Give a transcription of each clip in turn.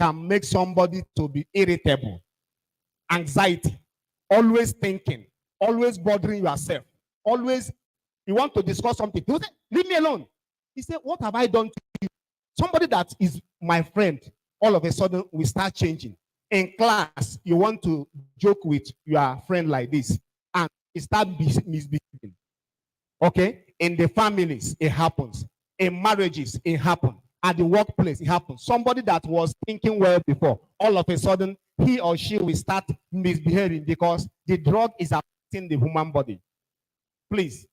can make somebody to be irritable, anxiety, always thinking, always bothering yourself, always you want to discuss something. You say, leave me alone. He said, what have I done to you? Somebody that is my friend, all of a sudden we start changing. In class, you want to joke with your friend like this, and it start misbehaving. Okay? In the families, it happens. In marriages, it happens. At the workplace, it happens. Somebody that was thinking well before, all of a sudden, he or she will start misbehaving because the drug is affecting the human body. Please,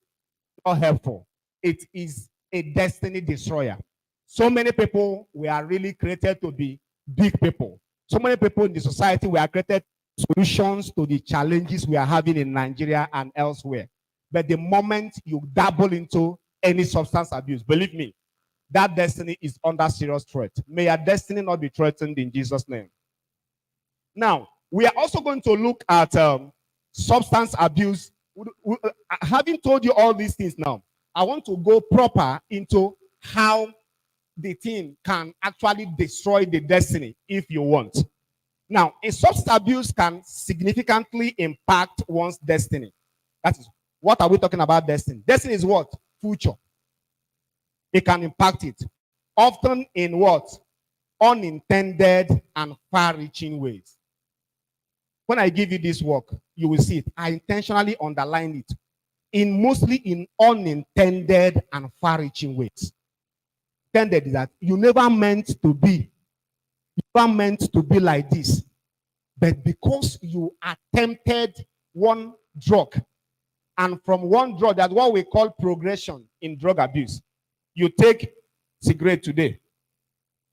not helpful. It is a destiny destroyer. So many people, we are really created to be big people. So many people in the society, we are created solutions to the challenges we are having in Nigeria and elsewhere. But the moment you dabble into any substance abuse, believe me, that destiny is under serious threat. May your destiny not be threatened in Jesus' name. Now, we are also going to look at substance abuse. Having told you all these things now, I want to go proper into how the thing can actually destroy the destiny if you want. Now, a substance abuse can significantly impact one's destiny. That is, what are we talking about destiny? Destiny is what? Future. It can impact it. Often in what? Unintended and far-reaching ways. When I give you this work, you will see it. I intentionally underline it. Mostly in unintended and far-reaching ways. Intended is that you never meant to be. You never meant to be like this. But because you attempted one drug, and from one drug, that's what we call progression in drug abuse. You take cigarette today,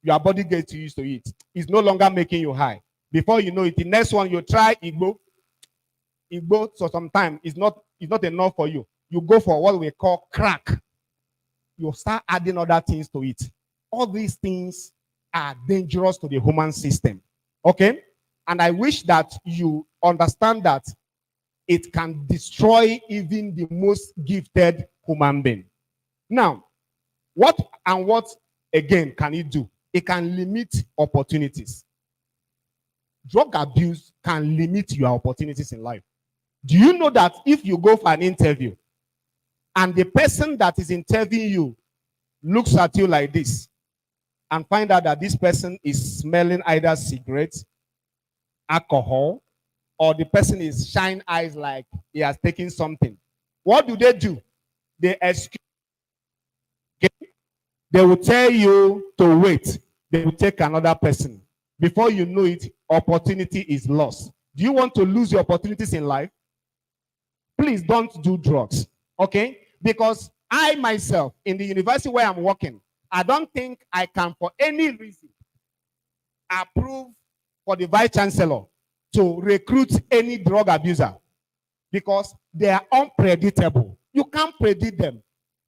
your body gets used to it. It's no longer making you high. Before you know it, the next one you try Igbo. Igbo, so sometimes it's not enough for you. You go for what we call crack. You start adding other things to it. All these things are dangerous to the human system. Okay? And I wish that you understand that it can destroy even the most gifted human being. Now, what again can it do? It can limit opportunities. Drug abuse can limit your opportunities in life. Do you know that if you go for an interview and the person that is interviewing you looks at you like this and find out that this person is smelling either cigarettes, alcohol, or the person is shining eyes like he has taken something, what do? They excuse. Okay? They will tell you to wait. They will take another person. Before you know it, opportunity is lost. Do you want to lose your opportunities in life? Please don't do drugs, okay? Because I myself, in the university where I'm working, I don't think I can, for any reason, approve for the vice chancellor to recruit any drug abuser because they are unpredictable. You can't predict them.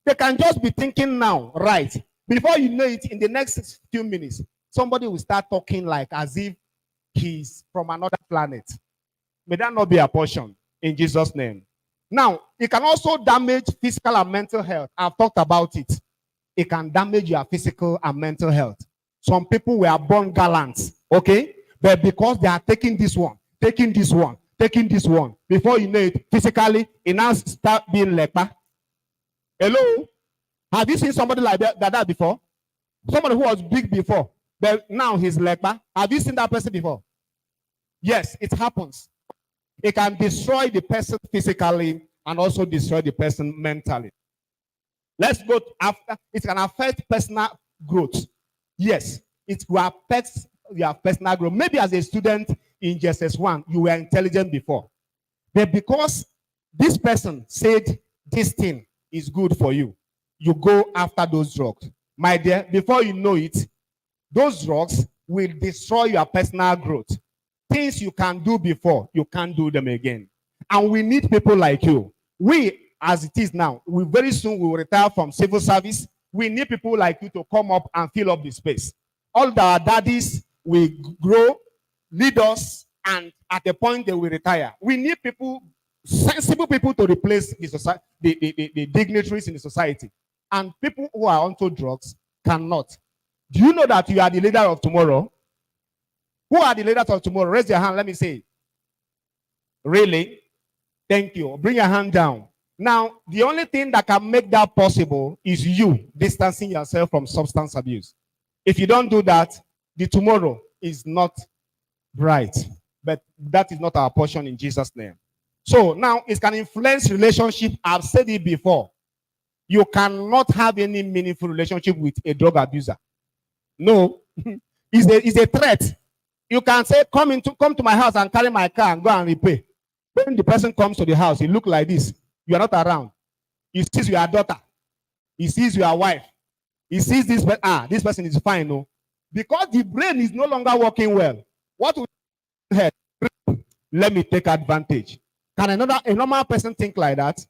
They can just be thinking now, right? Before you know it, in the next few minutes, somebody will start talking like as if he's from another planet. May that not be a portion in Jesus' name. Now, it can also damage physical and mental health. I've talked about it. It can damage your physical and mental health. Some people were born gallant, okay? But because they are taking this one, taking this one, taking this one, before you know it, physically, it now start being leper. Hello? Have you seen somebody like that before? Somebody who was big before, but now he's leper. Have you seen that person before? Yes, it happens. It can destroy the person physically and also destroy the person mentally. Let's go after. It can affect personal growth. Yes, it will affect your personal growth. Maybe as a student in JSS1, you were intelligent before. But because this person said this thing is good for you, you go after those drugs. My dear, before you know it, those drugs will destroy your personal growth. Things you can do before, you can't do them again. And we need people like you. We, as it is now, we very soon will retire from civil service. We need people like you to come up and fill up the space. All our daddies will grow, lead us, and at the point they will retire. We need people, sensible people to replace the society, the dignitaries in the society. And people who are onto drugs cannot. Do you know that you are the leader of tomorrow? Who are the leaders of tomorrow? Raise your hand. Let me see. Really? Thank you. Bring your hand down. Now, the only thing that can make that possible is you distancing yourself from substance abuse. If you don't do that, the tomorrow is not bright. But that is not our portion in Jesus' name. So now it can influence relationship. I've said it before. You cannot have any meaningful relationship with a drug abuser. No. It's a threat. You can say, come to my house and carry my car and go and repay. When the person comes to the house, he look like this. You are not around. He sees your daughter. He sees your wife. He sees this person is fine, no? Because the brain is no longer working well. What will happen? Let me take advantage. Can a normal person think like that?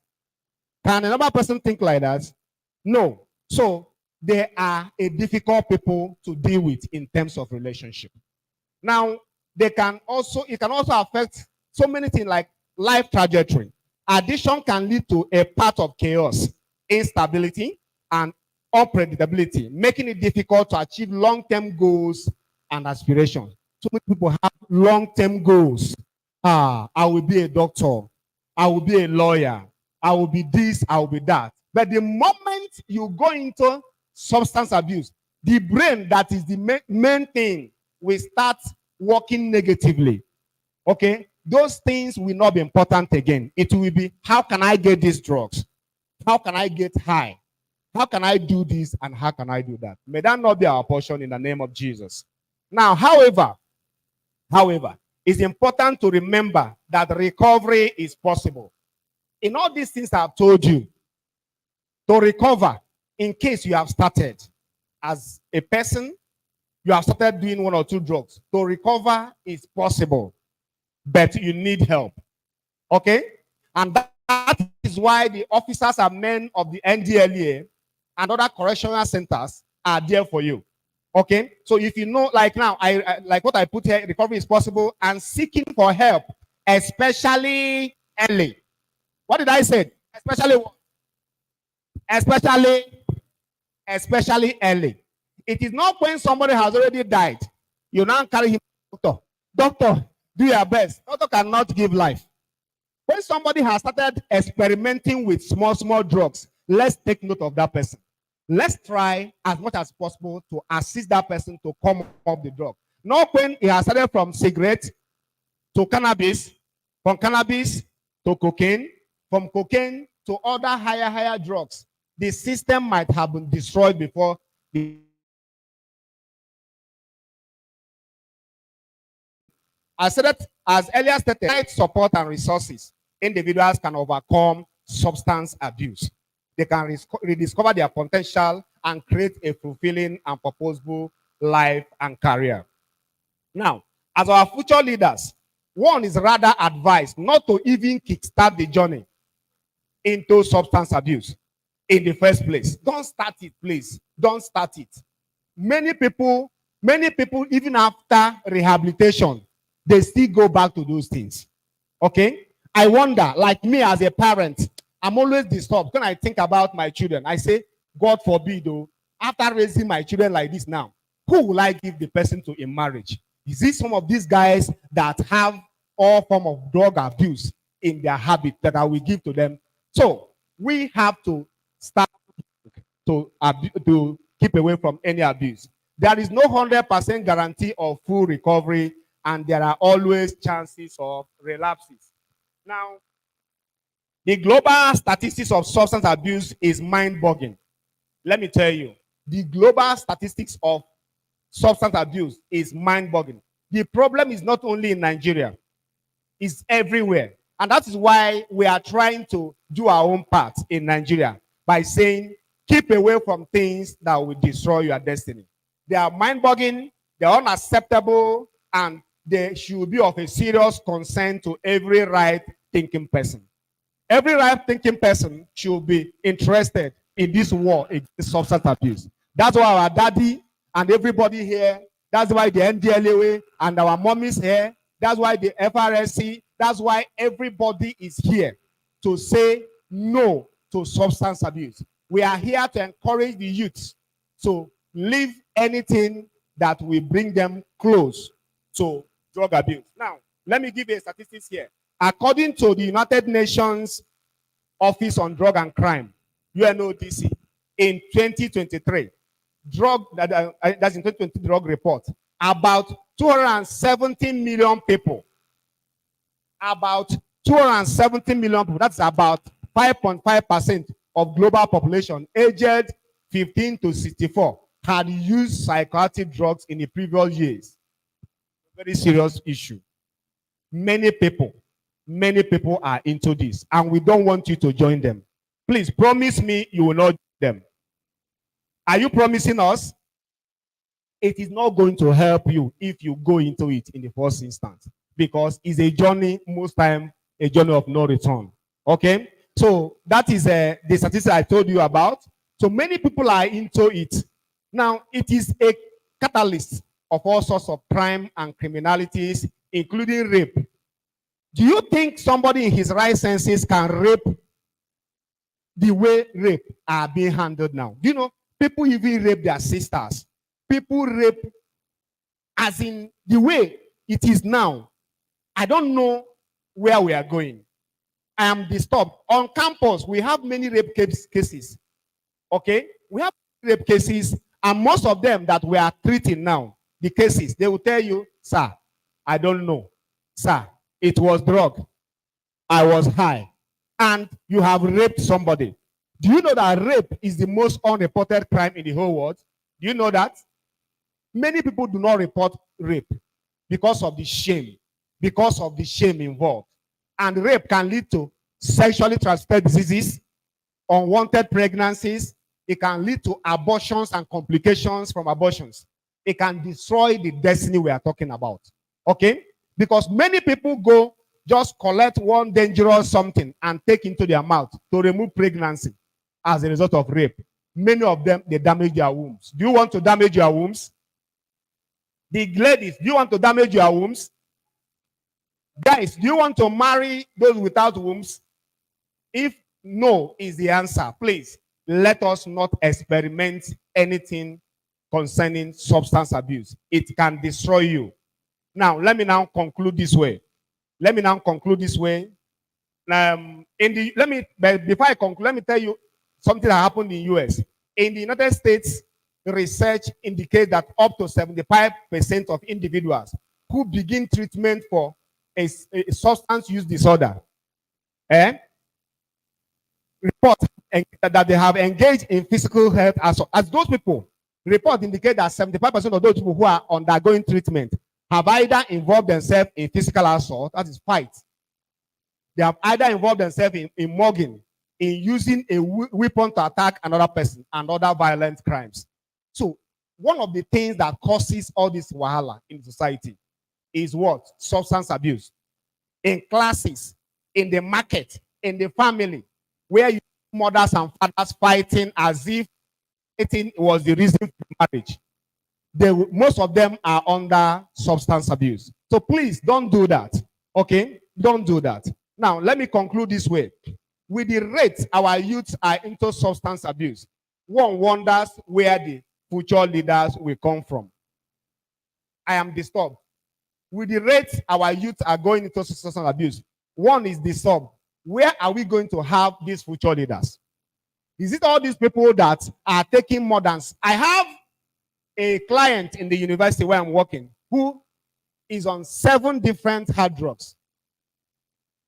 Can a normal person think like that? No. So they are a difficult people to deal with in terms of relationship. Now, it can also affect so many things like life trajectory. Addiction can lead to a path of chaos, instability, and unpredictability, making it difficult to achieve long-term goals and aspirations. So many people have long-term goals. I will be a doctor. I will be a lawyer. I will be this, I will be that. But the moment you go into substance abuse, the brain, that is the main thing, will start working negatively. Okay? Those things will not be important again. It will be, how can I get these drugs? How can I get high? How can I do this and how can I do that? May that not be our portion in the name of Jesus. Now, however, it's important to remember that recovery is possible. In all these things I've told you, to recover, in case you have started as a person, you have started doing one or two drugs, to recover is possible, but you need help. Okay? And that is why the officers and men of the NDLEA and other correctional centers are there for you. Okay? So if you know, like now, I like what I put here, recovery is possible, and seeking for help, especially early. What did I say? Especially early. It is not when somebody has already died, you now carry him to doctor. Doctor, do your best. Doctor cannot give life. When somebody has started experimenting with small drugs, let's take note of that person. Let's try as much as possible to assist that person to come off the drug. Not when he has started from cigarette to cannabis, from cannabis to cocaine, from cocaine to other higher drugs. The system might have been destroyed before the as earlier stated, support and resources, individuals can overcome substance abuse. They can rediscover their potential and create a fulfilling and purposeful life and career. Now, as our future leaders, one is rather advised not to even kickstart the journey into substance abuse in the first place. Don't start it, please. Don't start it. Many people, even after rehabilitation, they still go back to those things. Okay? I wonder, like me as a parent, I'm always disturbed when I think about my children. I say, God forbid, though, after raising my children like this now, who will I give the person to in marriage? Is it some of these guys that have all form of drug abuse in their habit that I will give to them? So we have to start to keep away from any abuse. There is no 100% guarantee of full recovery, and there are always chances of relapses. Now, the global statistics of substance abuse is mind-boggling. Let me tell you, the global statistics of substance abuse is mind-boggling. The problem is not only in Nigeria, it's everywhere. And that is why we are trying to do our own part in Nigeria by saying, keep away from things that will destroy your destiny. They are mind-boggling, they are unacceptable, and they should be of a serious concern to every right-thinking person. Every right-thinking person should be interested in this war against substance abuse. That's why our daddy and everybody here, that's why the NDLEA and our mommies here, that's why the FRSC, that's why everybody is here to say no to substance abuse. We are here to encourage the youth to leave anything that will bring them close to drug abuse. Now, let me give you a statistics here. According to the United Nations Office on Drug and Crime, UNODC, in 2023, that's in 2020 drug report, about 270 million people, about 270 million people, that's about 5.5% of global population aged 15 to 64 had used psychoactive drugs in the previous years. Very serious issue. Many people are into this, and we don't want you to join them. Please promise me you will not join them. Are you promising us? It is not going to help you if you go into it in the first instance, because it's a journey, most time a journey of no return. Okay, so that is the statistic I told you about. So many people are into it. Now, it is a catalyst of all sorts of crime and criminalities, including rape. Do you think somebody in his right senses can rape the way rape are being handled now? Do you know, people even rape their sisters. People rape as in the way it is now. I don't know where we are going. I am disturbed. On campus, we have many rape cases. Okay? We have rape cases, and most of them that we are treating now, the cases, they will tell you, sir, I don't know. Sir, it was drug. I was high. And you have raped somebody. Do you know that rape is the most unreported crime in the whole world? Do you know that? Many people do not report rape because of the shame, involved. And rape can lead to sexually transmitted diseases, unwanted pregnancies. It can lead to abortions and complications from abortions. It can destroy the destiny we are talking about. Okay? Because many people go just collect one dangerous something and take into their mouth to remove pregnancy as a result of rape. Many of them, they damage their wombs. Do you want to damage your wombs? The ladies, do you want to damage your wombs? Guys, do you want to marry those without wombs? If no is the answer, please let us not experiment anything concerning substance abuse. It can destroy you. Now, let me now conclude this way. Before I conclude, let me tell you something that happened in the US. In the United States, research indicates that up to 75% of individuals who begin treatment for a substance use disorder report that they have engaged in physical health assault. As those people report indicate that 75% of those people who are undergoing treatment have either involved themselves in physical assault, that is fight. They have either involved themselves in mugging, in using a weapon to attack another person, and other violent crimes. So one of the things that causes all this wahala in society is what? Substance abuse. In classes, in the market, in the family, where you mothers and fathers fighting as if it was the reason for marriage. Most of them are under substance abuse. So please don't do that. Okay? Don't do that. Now, let me conclude this way. With the rate our youths are into substance abuse, one wonders where the future leaders will come from. I am disturbed. With the rate our youth are going into substance abuse, one is disturbed. Where are we going to have these future leaders? Is it all these people that are taking moderns? I have a client in the university where I'm working who is on 7 different hard drugs.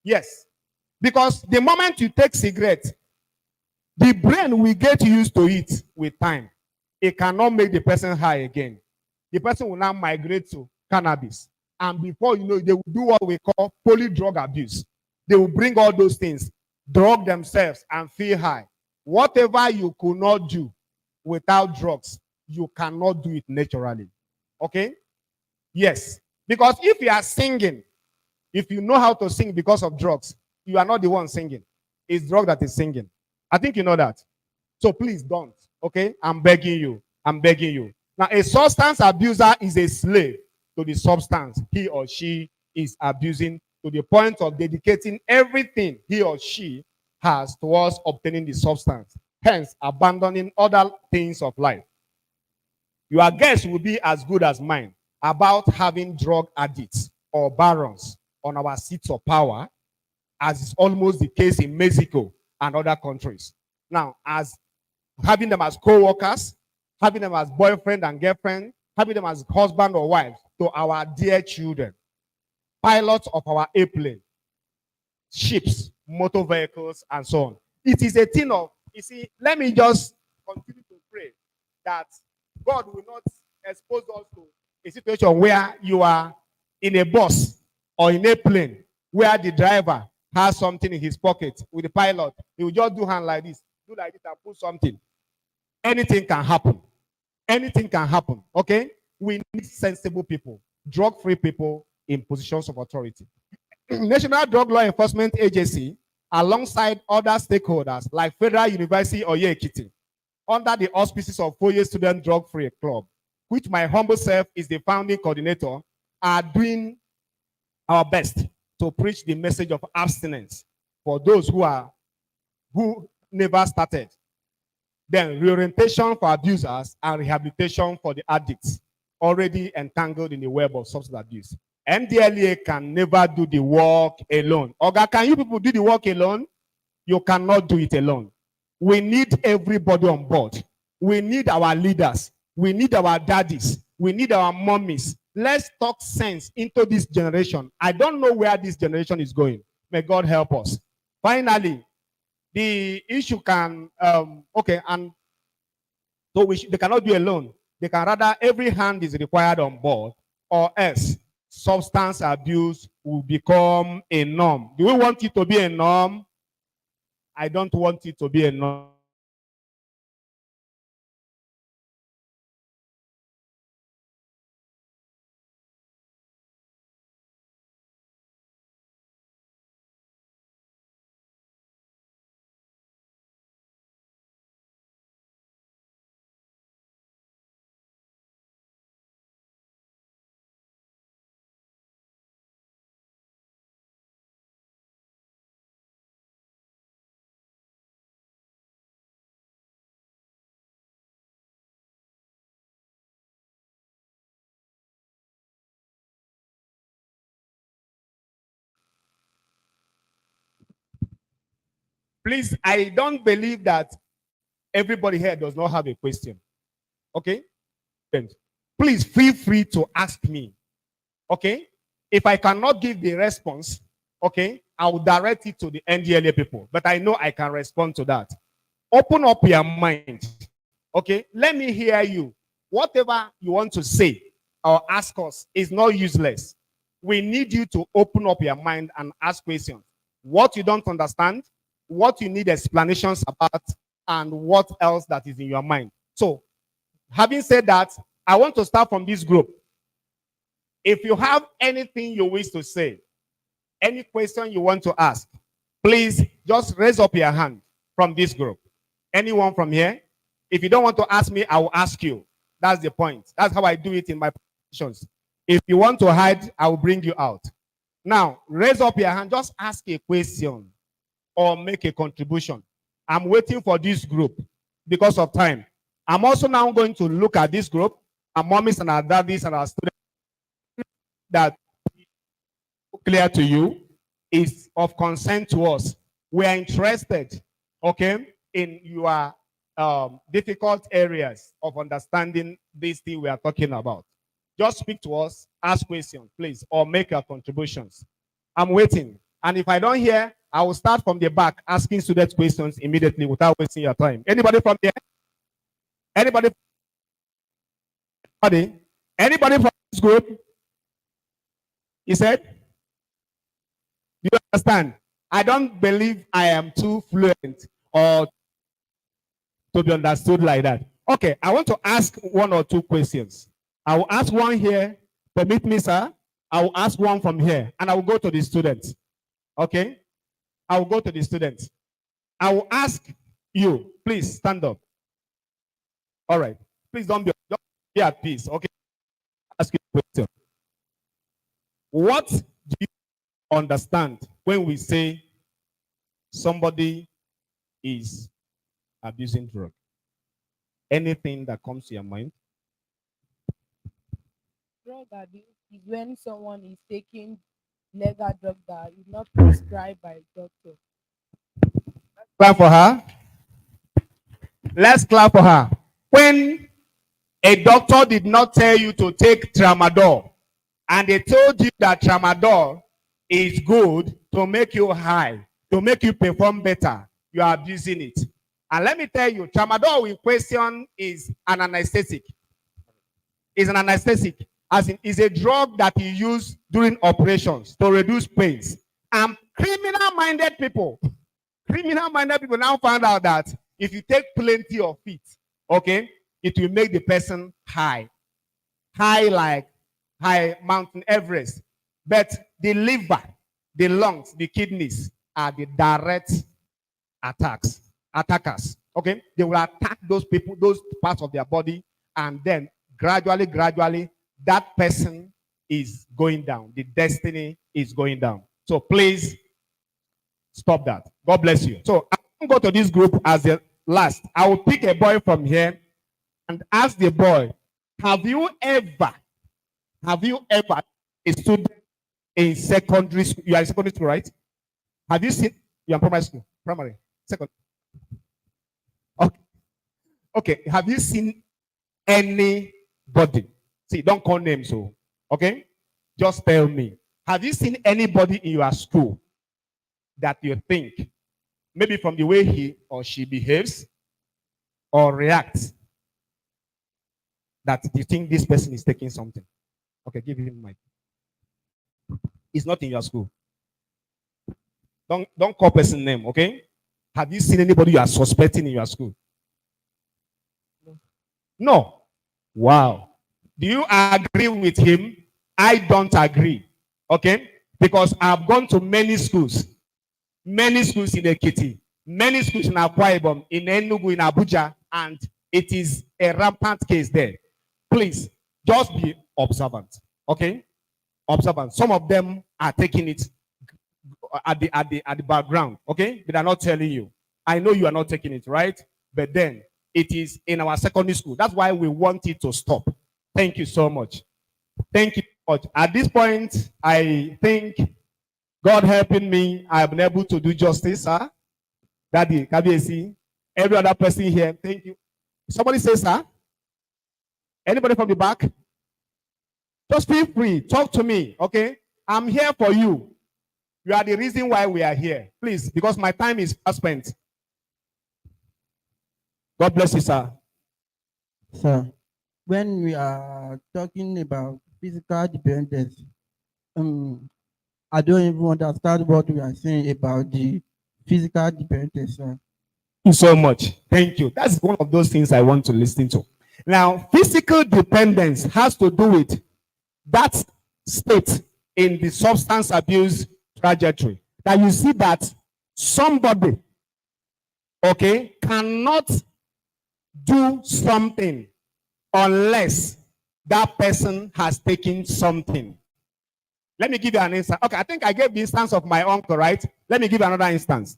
Yes. Because the moment you take cigarette, the brain will get used to it with time. It cannot make the person high again. The person will now migrate to cannabis. And before you know it, they will do what we call poly-drug abuse. They will bring all those things, drug themselves, and feel high. Whatever you could not do without drugs, you cannot do it naturally. Okay? Yes. Because if you are singing, if you know how to sing because of drugs, you are not the one singing. It's drug that is singing. I think you know that. So please don't. Okay? I'm begging you. I'm begging you. Now, a substance abuser is a slave to the substance he or she is abusing, to the point of dedicating everything he or she has towards obtaining the substance, hence abandoning other things of life. Your guess will be as good as mine. about having drug addicts or barons on our seats of power, as is almost the case in Mexico and other countries. Now, as having them as co-workers, having them as boyfriend and girlfriend, having them as husband or wife to our dear children, pilots of our airplane, ships, motor vehicles, and so on. It is a thing of, you see, let me just continue to pray that God will not expose us to a situation where you are in a bus or in a plane where the driver has something in his pocket with the pilot. He will just do hand like this, and put something. Anything can happen. Anything can happen. Okay? We need sensible people, drug-free people in positions of authority. National Drug Law Enforcement Agency, alongside other stakeholders like Federal University or Ekiti, under the auspices of Foye Student Drug Free Club, which my humble self is the founding coordinator, are doing our best to preach the message of abstinence for those who never started. Then reorientation for abusers and rehabilitation for the addicts already entangled in the web of substance abuse. MDLA can never do the work alone. Oga, can you people do the work alone? You cannot do it alone. We need everybody on board. We need our leaders. We need our daddies. We need our mommies. Let's talk sense into this generation. I don't know where this generation is going. May God help us. Finally, the issue can, okay, and so they cannot do alone. They can rather, every hand is required on board, or else substance abuse will become a norm. Do we want it to be a norm? I don't want it to be a norm. Please, I don't believe that everybody here does not have a question. Okay? Please feel free to ask me. Okay? If I cannot give the response, okay, I will direct it to the NDLA people. But I know I can respond to that. Open up your mind. Okay? Let me hear you. Whatever you want to say or ask us is not useless. We need you to open up your mind and ask questions. What you don't understand, what you need explanations about, and what else that is in your mind. So, having said that, I want to start from this group. If you have anything you wish to say, any question you want to ask, please just raise up your hand from this group. Anyone from here? If you don't want to ask me, I will ask you. That's the point. That's how I do it in my presentations. If you want to hide, I will bring you out. Now, raise up your hand. Just ask a question or make a contribution. I'm waiting for this group because of time. I'm also now going to look at this group, our mommies and our daddies and our students, that clear to you is of concern to us. We are interested, okay, in your difficult areas of understanding this thing we are talking about. Just speak to us, ask questions, please, or make your contributions. I'm waiting. And if I don't hear, I will start from the back asking students questions immediately without wasting your time. Anybody from there? Anybody? Anybody from this group? He said? Do you understand? I don't believe I am too fluent or to be understood like that. Okay, I want to ask one or two questions. I will ask one here. Permit me, sir. I will ask one from here, and I will go to the students. Okay? I will go to the students. I will ask you, please stand up. All right. Please don't be at peace. Okay? Ask you a question. What do you understand when we say somebody is abusing drugs? Anything that comes to your mind? drug abuse is when someone is taking legal drug that is not prescribed by a doctor. Clap for her. Let's clap for her. When a doctor did not tell you to take tramadol, and they told you that tramadol is good to make you high, to make you perform better, you are abusing it. And let me tell you, tramadol in question is an anesthetic. Is an anesthetic, as in is a drug that you use during operations to reduce pains. And criminal-minded people now found out that if you take plenty of it, okay, it will make the person high like high Mountain Everest. But the liver, the lungs, the kidneys are the direct attackers. Okay, they will attack those people, those parts of their body, and then gradually, that person is going down. The destiny is going down. So please stop that. God bless you. So I will go to this group as the last. I will pick a boy from here and ask the boy, have you ever a student in secondary school? You are in secondary school, right? Have you seen, you are in primary school, second. Okay. Have you seen anybody? See, don't call names, so okay? Just tell me. Have you seen anybody in your school that you think, maybe from the way he or she behaves or reacts, that you think this person is taking something? Okay, give him mic. It's not in your school. Don't call person name, okay? Have you seen anybody you are suspecting in your school? No. Wow. Do you agree with him? I don't agree. Okay? Because I've gone to many schools in Ekiti, many schools in Akwa Ibom, in Enugu, in Abuja, and it is a rampant case there. Please, just be observant. Okay? Observant. Some of them are taking it at the background. Okay? But they're not telling you. I know you are not taking it, right? But then it is in our secondary school. That's why we want it to stop. Thank you so much. Thank you so much. At this point, I think God helping me, I have been able to do justice, sir. Daddy, Kabiesi, every other person here, thank you. Somebody say, sir? Anybody from the back? Just feel free. Talk to me, okay? I'm here for you. You are the reason why we are here. Please, because my time is spent. God bless you, sir. Sir, when we are talking about physical dependence, I don't even understand what we are saying about the physical dependence, sir. Thank you so much. Thank you. That's one of those things I want to listen to. Now, physical dependence has to do with that state in the substance abuse trajectory. That you see that somebody, okay, cannot do something unless that person has taken something. Let me give you an instance. Okay, I think I gave the instance of my uncle, right? Let me give you another instance.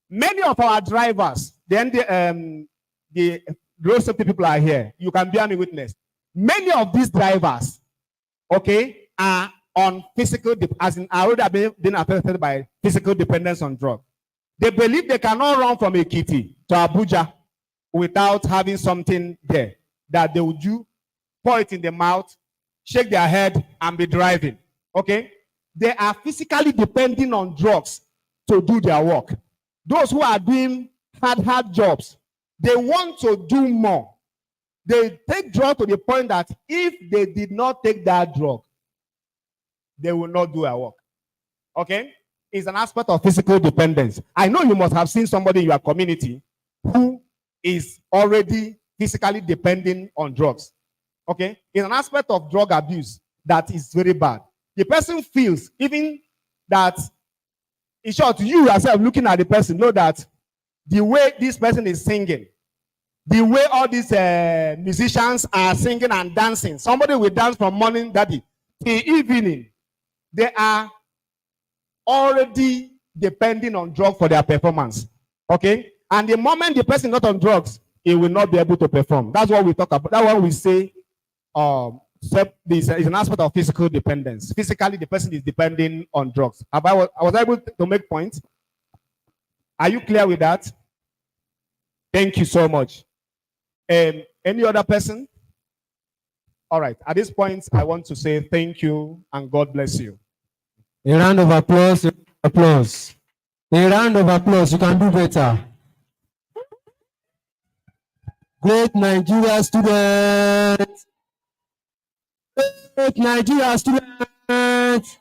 Many of our drivers, then the road safety people are here. You can bear me witness. Many of these drivers, okay, are on physical, as in already been affected by physical dependence on drugs. They believe they cannot run from Ekiti to Abuja without having something there that they would do, pour it in the mouth, shake their head, and be driving. Okay? They are physically depending on drugs to do their work. Those who are doing hard jobs, they want to do more. They take drugs to the point that if they did not take that drug, they will not do their work. Okay? It's an aspect of physical dependence. I know you must have seen somebody in your community who is already physically depending on drugs. Okay? It's an aspect of drug abuse that is very bad. The person feels even that, in short, you yourself looking at the person know that the way this person is singing, the way all these musicians are singing and dancing, somebody will dance from morning, daddy, till evening. They are already depending on drugs for their performance. Okay? And the moment the person is not on drugs, he will not be able to perform. That's what we talk about. That's what we say this is an aspect of physical dependence. Physically, the person is depending on drugs. I was able to make points. Are you clear with that? Thank you so much. Any other person? All right. At this point, I want to say thank you and God bless you. A round of applause. Applause. A round of applause. You can do better. Great Nigeria students. Great Nigeria students.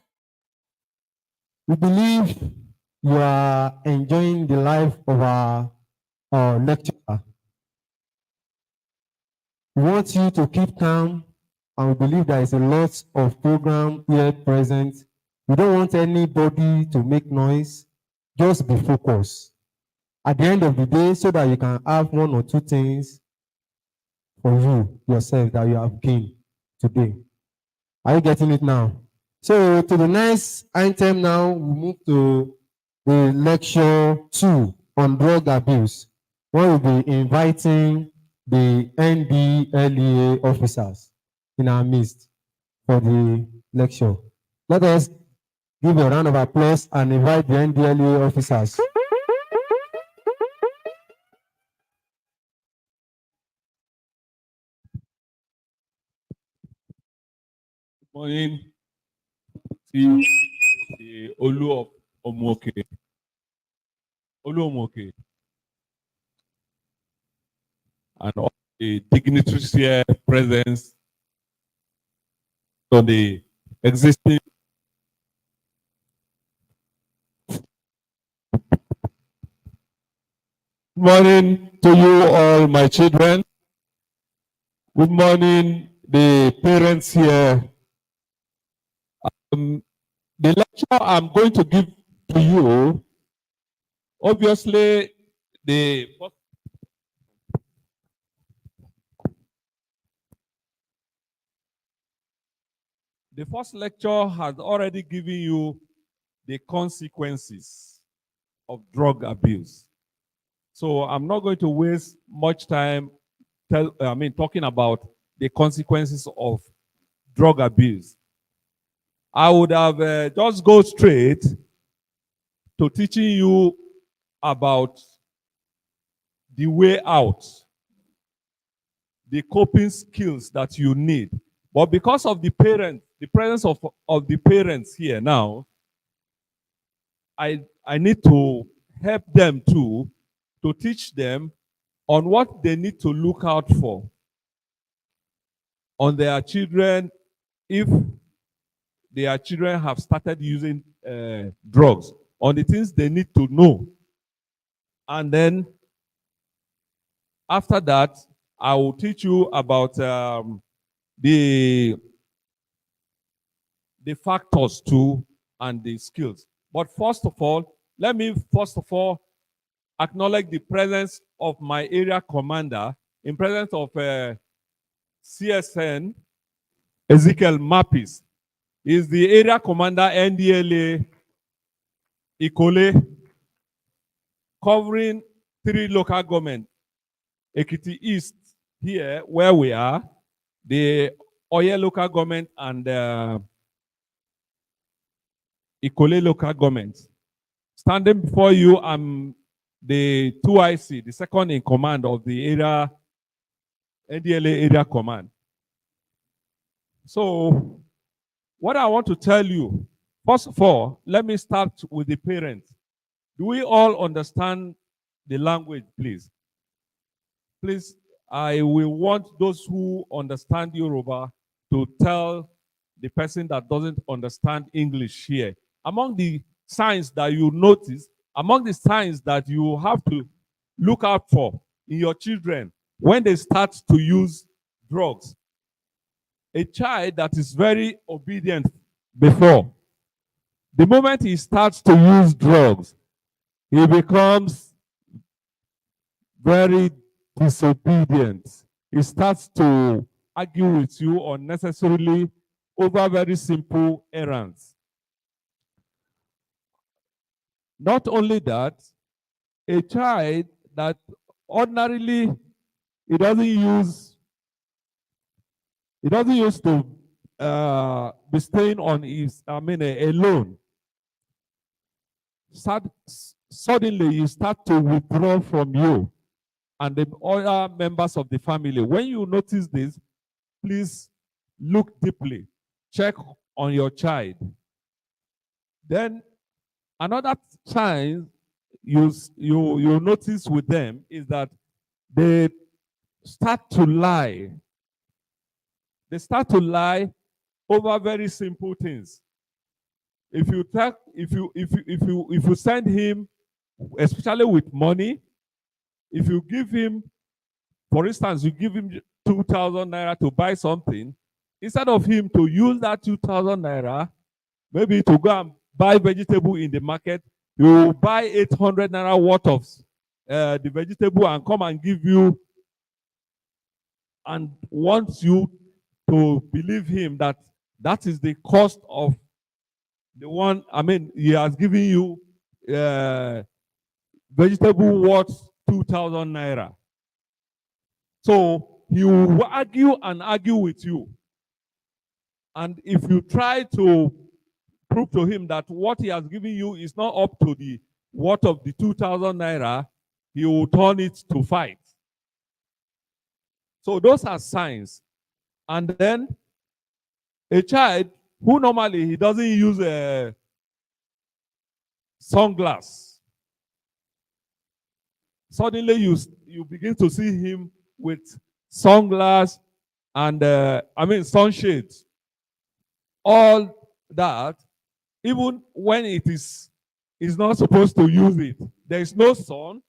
We believe you are enjoying the life of our lecturer. We want you to keep calm, and we believe there is a lot of program here present. We don't want anybody to make noise. Just be focused. At the end of the day, so that you can have one or two things for you yourself that you have gained today. Are you getting it now? So to the next item now, we move to the lecture 2 on drug abuse. We will be inviting the NDLEA officers in our midst for the lecture. Let us give a round of applause and invite the NDLEA officers. Good morning, to the Omuooke and all the dignitaries here present on the existing Good morning to you all, my children. Good morning, the parents here. The lecture I'm going to give to you, obviously, the first lecture has already given you the consequences of drug abuse. So I'm not going to waste much time talking about the consequences of drug abuse. I would have just go straight to teaching you about the way out, the coping skills that you need. But because of the presence of the parents here now, I need to help them too, to teach them on what they need to look out for on their children if their children have started using drugs, on the things they need to know. And then after that, I will teach you about the factors too and the skills. But first of all, let me acknowledge the presence of my area commander in presence of CSN Ezekiel Mapis. He is the area commander NDLA Ikole, covering 3 local governments. Ekiti East here, where we are, the Oye local government and Ikole local government. Standing before you, I'm the 2IC, the second in command of the area, NDLA area command. So, what I want to tell you, first of all, let me start with the parents. Do we all understand the language, please? Please, I will want those who understand Yoruba to tell the person that doesn't understand English here. Among the signs that you notice, among the signs that you have to look out for in your children when they start to use drugs, a child that is very obedient before, the moment he starts to use drugs, he becomes very disobedient. He starts to argue with you unnecessarily over very simple errands. Not only that, a child that ordinarily he doesn't He doesn't used to be staying on his, alone. Suddenly, you start to withdraw from you and the other members of the family. When you notice this, please look deeply. Check on your child. Then another sign you notice with them is that they start to lie. They start to lie over very simple things. If you send him, especially with money, if you give him, for instance, you give him 2,000 naira to buy something, instead of him to use that 2,000 naira, maybe to go and buy vegetable in the market, he will buy 800 naira worth of the vegetable and come and give you, and wants you to believe him that that is the cost of the one. He has given you vegetable worth 2,000 naira. So he will argue and argue with you. And if you try to prove to him that what he has given you is not up to the worth of the 2,000 naira, he will turn it to fight. So those are signs. And then a child who normally he doesn't use a sunglass, suddenly you begin to see him with sunglass and sunshades. All that, even when it is not supposed to use it. There is no sun.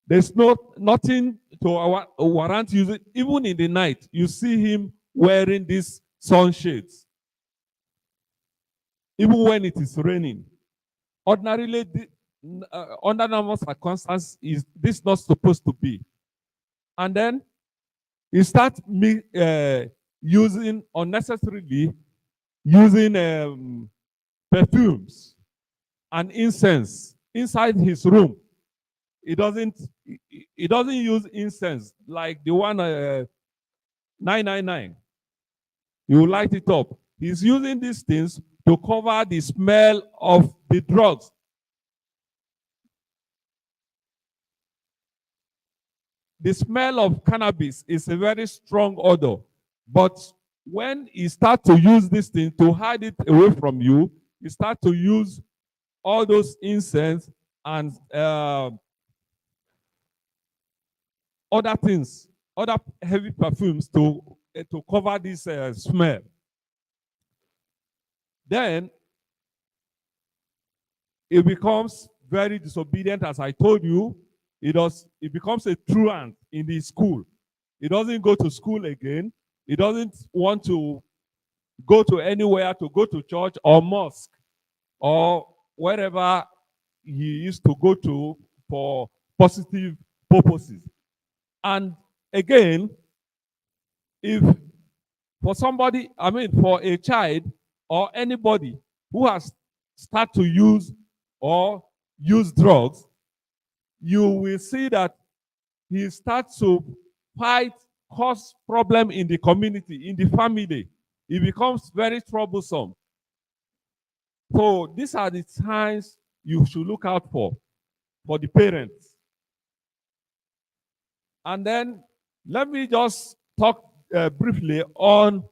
There's nothing to warrant using. Even in the night, you see him wearing these sunshades. Even when it is raining. Ordinarily, under normal circumstances, is this not supposed to be? And then you start using unnecessarily perfumes and incense inside his room. He doesn't use incense like the one 999. You light it up. He's using these things to cover the smell of the drugs. The smell of cannabis is a very strong odor, but when you start to use this thing to hide it away from you, you start to use all those incense and other things, other heavy perfumes to cover this smell. Then it becomes very disobedient, as I told you. It becomes a truant in the school. He doesn't go to school again. He doesn't want to go to anywhere, to go to church or mosque or wherever he used to go to for positive purposes. And again, if for somebody, for a child or anybody who has started to use or use drugs, you will see that he starts to cause problem in the community, in the family. It becomes very troublesome. So these are the signs you should look out for the parents. And then let me just talk briefly on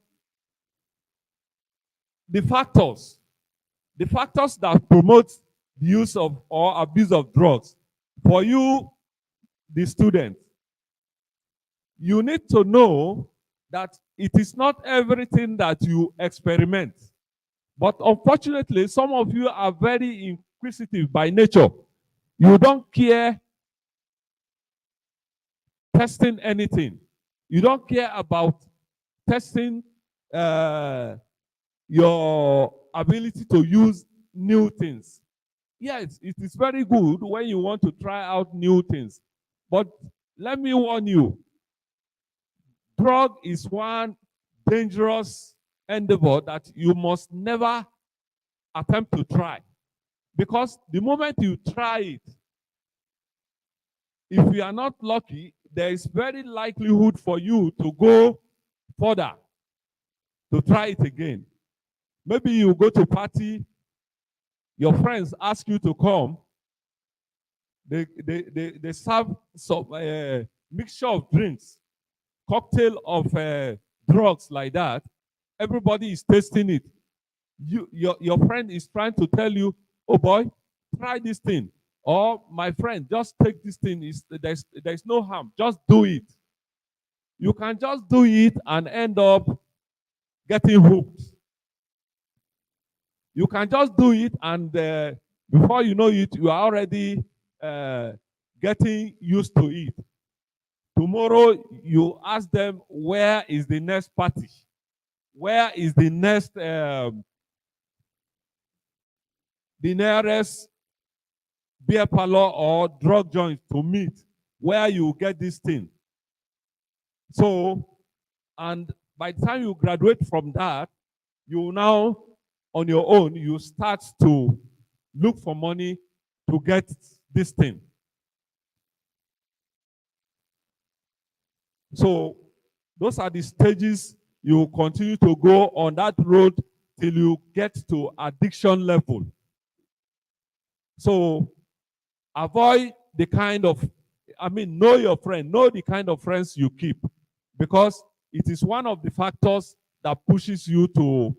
the factors that promote the use of or abuse of drugs. For you, the student, you need to know that it is not everything that you experiment. But unfortunately, some of you are very inquisitive by nature. You don't care testing anything. You don't care about testing your ability to use new things. Yes, it is very good when you want to try out new things. But let me warn you, drug is one dangerous endeavor that you must never attempt to try. Because the moment you try it, if you are not lucky, there is very likelihood for you to go further to try it again. Maybe you go to party, your friends ask you to come, they serve some mixture of drinks, cocktail of drugs like that. Everybody is tasting it. Your friend is trying to tell you, oh boy, try this thing. Or my friend, just take this thing. There's no harm. Just do it. You can just do it and end up getting hooked. You can just do it, and before you know it, you are already getting used to it. Tomorrow, you ask them, where is the next party? Where is the next, the nearest beer parlor or drug joint to meet where you get this thing? So, and by the time you graduate from that, you now, on your own, you start to look for money to get this thing. So those are the stages you continue to go on that road till you get to addiction level. So avoid the kind of, know your friend, know the kind of friends you keep, because it is one of the factors that pushes you to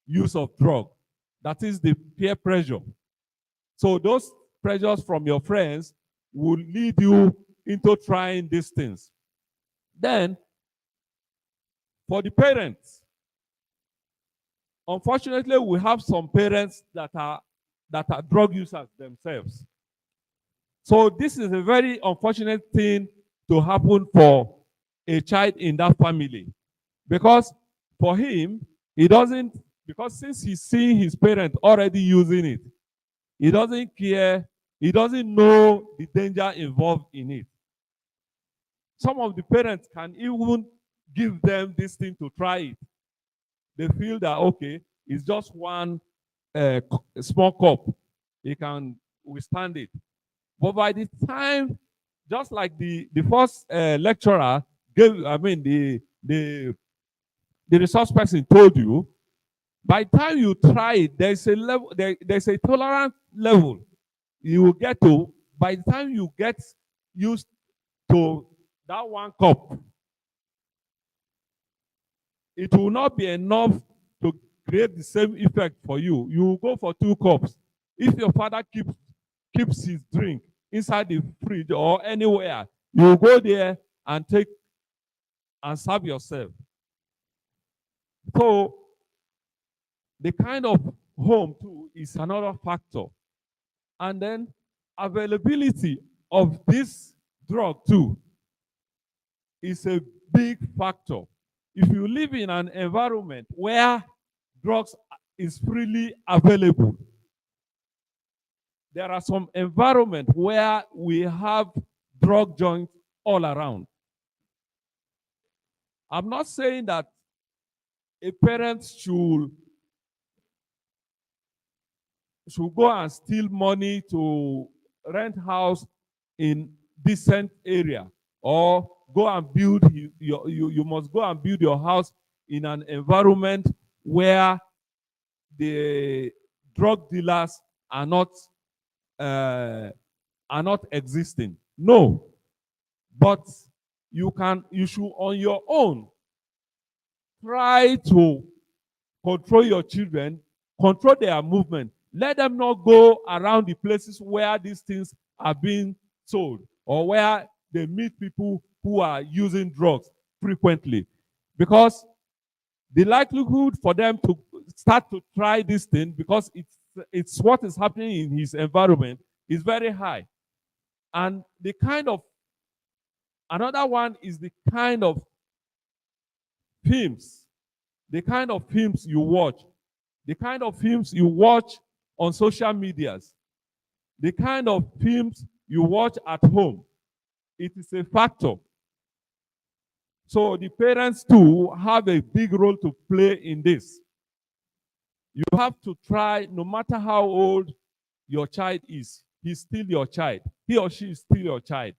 use of drug. That is the peer pressure. So those pressures from your friends will lead you into trying these things. Then, for the parents, unfortunately, we have some parents that are drug users themselves. So this is a very unfortunate thing to happen for a child in that family, because for him, he doesn't, because since he's seeing his parent already using it, he doesn't care, he doesn't know the danger involved in it. Some of the parents can even give them this thing to try it. They feel that, okay, it's just one small cup, he can withstand it. But by the time, just like the first lecturer gave, the resource person told you, by the time you try it, there's a level, there's a tolerant level you will get to. By the time you get used to that one cup, it will not be enough to create the same effect for you. You will go for 2 cups. If your father keeps his drink inside the fridge or anywhere, you will go there and take and serve yourself. So the kind of home too is another factor. And then availability of this drug too is a big factor. If you live in an environment where drugs is freely available, there are some environments where we have drug joints all around. I'm not saying that a parent should go and steal money to rent house in decent area, or go and build you must go and build your house in an environment where the drug dealers are not existing. No, but you should on your own try to control your children, control their movement. Let them not go around the places where these things are being sold, or where they meet people who are using drugs frequently. Because the likelihood for them to start to try this thing, because it's what is happening in his environment, is very high. And the kind of, another one is the kind of films, the kind of films you watch, the kind of films you watch on social medias, the kind of films you watch at home. It is a factor. So the parents too have a big role to play in this. You have to try, no matter how old your child is, he's still your child. He or she is still your child.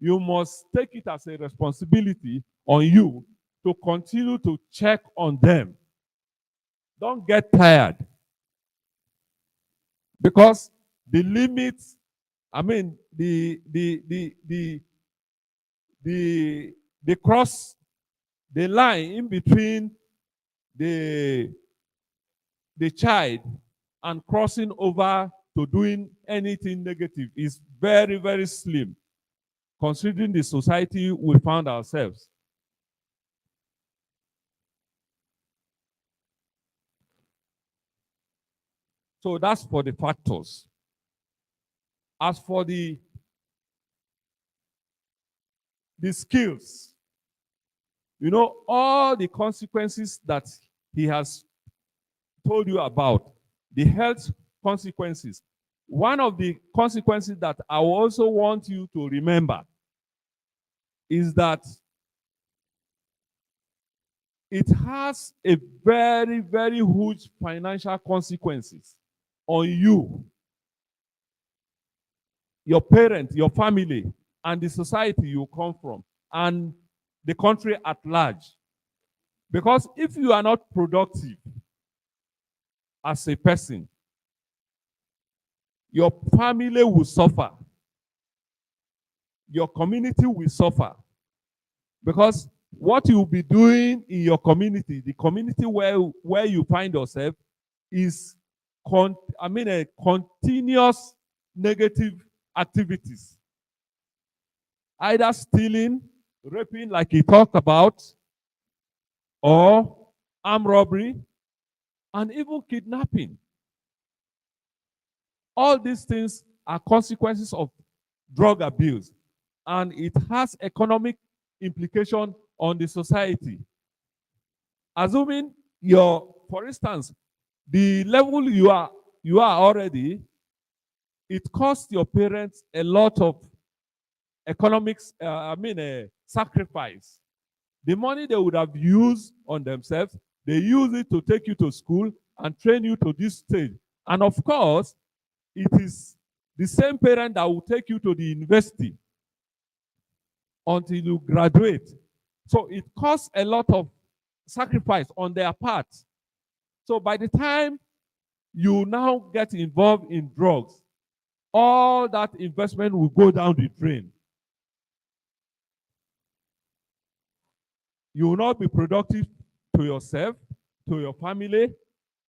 You must take it as a responsibility on you to continue to check on them. Don't get tired. Because the limits, I mean, the cross, the line in between the child and crossing over to doing anything negative is very, very slim, considering the society we found ourselves. So that's for the factors. As for the skills, you know, all the consequences that he has told you about, the health consequences. One of the consequences that I also want you to remember is that it has a very, very huge financial consequences on you, your parents, your family, and the society you come from, and the country at large. Because if you are not productive as a person, your family will suffer. Your community will suffer. Because what you'll be doing in your community, the community where you find yourself, is a continuous negative activities. Either stealing, raping, like he talked about, or armed robbery, and even kidnapping. All these things are consequences of drug abuse, and it has economic implication on the society. Assuming for instance, the level you are already, it costs your parents a lot of economics, sacrifice. The money they would have used on themselves, they use it to take you to school and train you to this stage. And of course, it is the same parent that will take you to the university until you graduate. So it costs a lot of sacrifice on their part. So by the time you now get involved in drugs, all that investment will go down the drain. You will not be productive to yourself, to your family,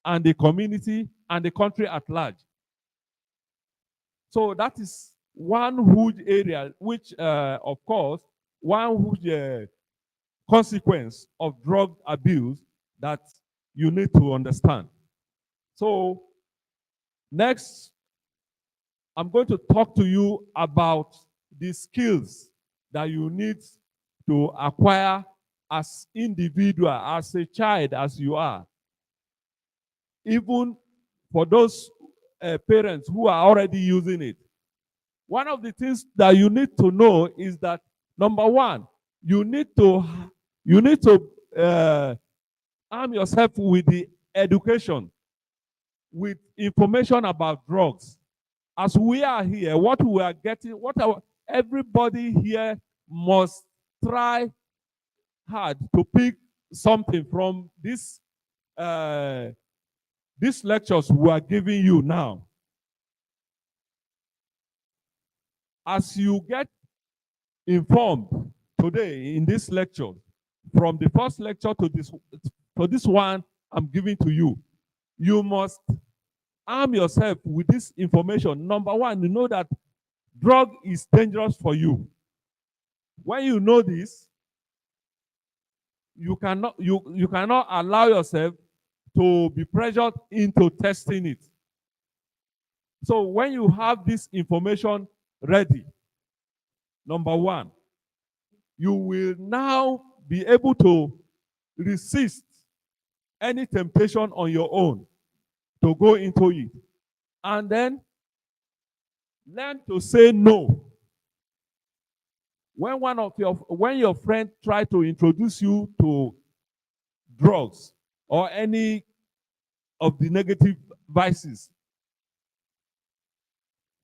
and the community, and the country at large. So that is one huge area, which, of course, one huge consequence of drug abuse that you need to understand. So next, I'm going to talk to you about the skills that you need to acquire as individual, as a child, as you are. Even for those parents who are already using it. One of the things that you need to know is that, number one, you need to arm yourself with the education, with information about drugs. As we are here, what we are getting, everybody here must try hard to pick something from these lectures we are giving you now. As you get informed today in this lecture, from the first lecture to this one I'm giving to you, you must arm yourself with this information. Number one, you know that drug is dangerous for you. When you know this, you cannot allow yourself to be pressured into testing it. So when you have this information ready, number one, you will now be able to resist any temptation on your own to go into it. And then learn to say no. When your friend try to introduce you to drugs or any of the negative vices,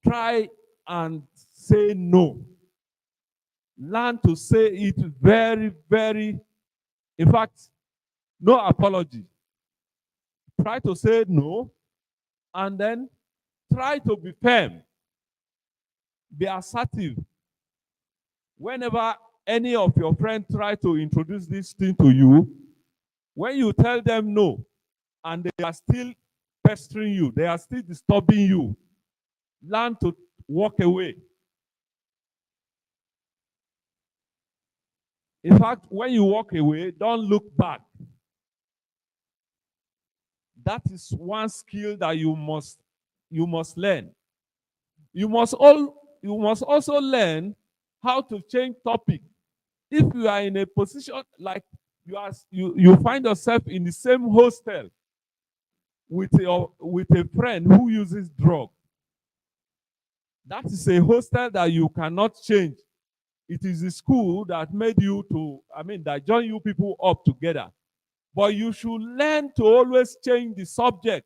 try and say no. Learn to say it very, very In fact, no apology. Try to say no, and then try to be firm, be assertive. Whenever any of your friends try to introduce this thing to you, when you tell them no, and they are still pestering you, they are still disturbing you, learn to walk away. In fact, when you walk away, don't look back. That is one skill that you must learn. You must also learn how to change topic. If you are in a position like you find yourself in the same hostel with a friend who uses drug, that is a hostel that you cannot change. It is the school that made you that join you people up together. But you should learn to always change the subject.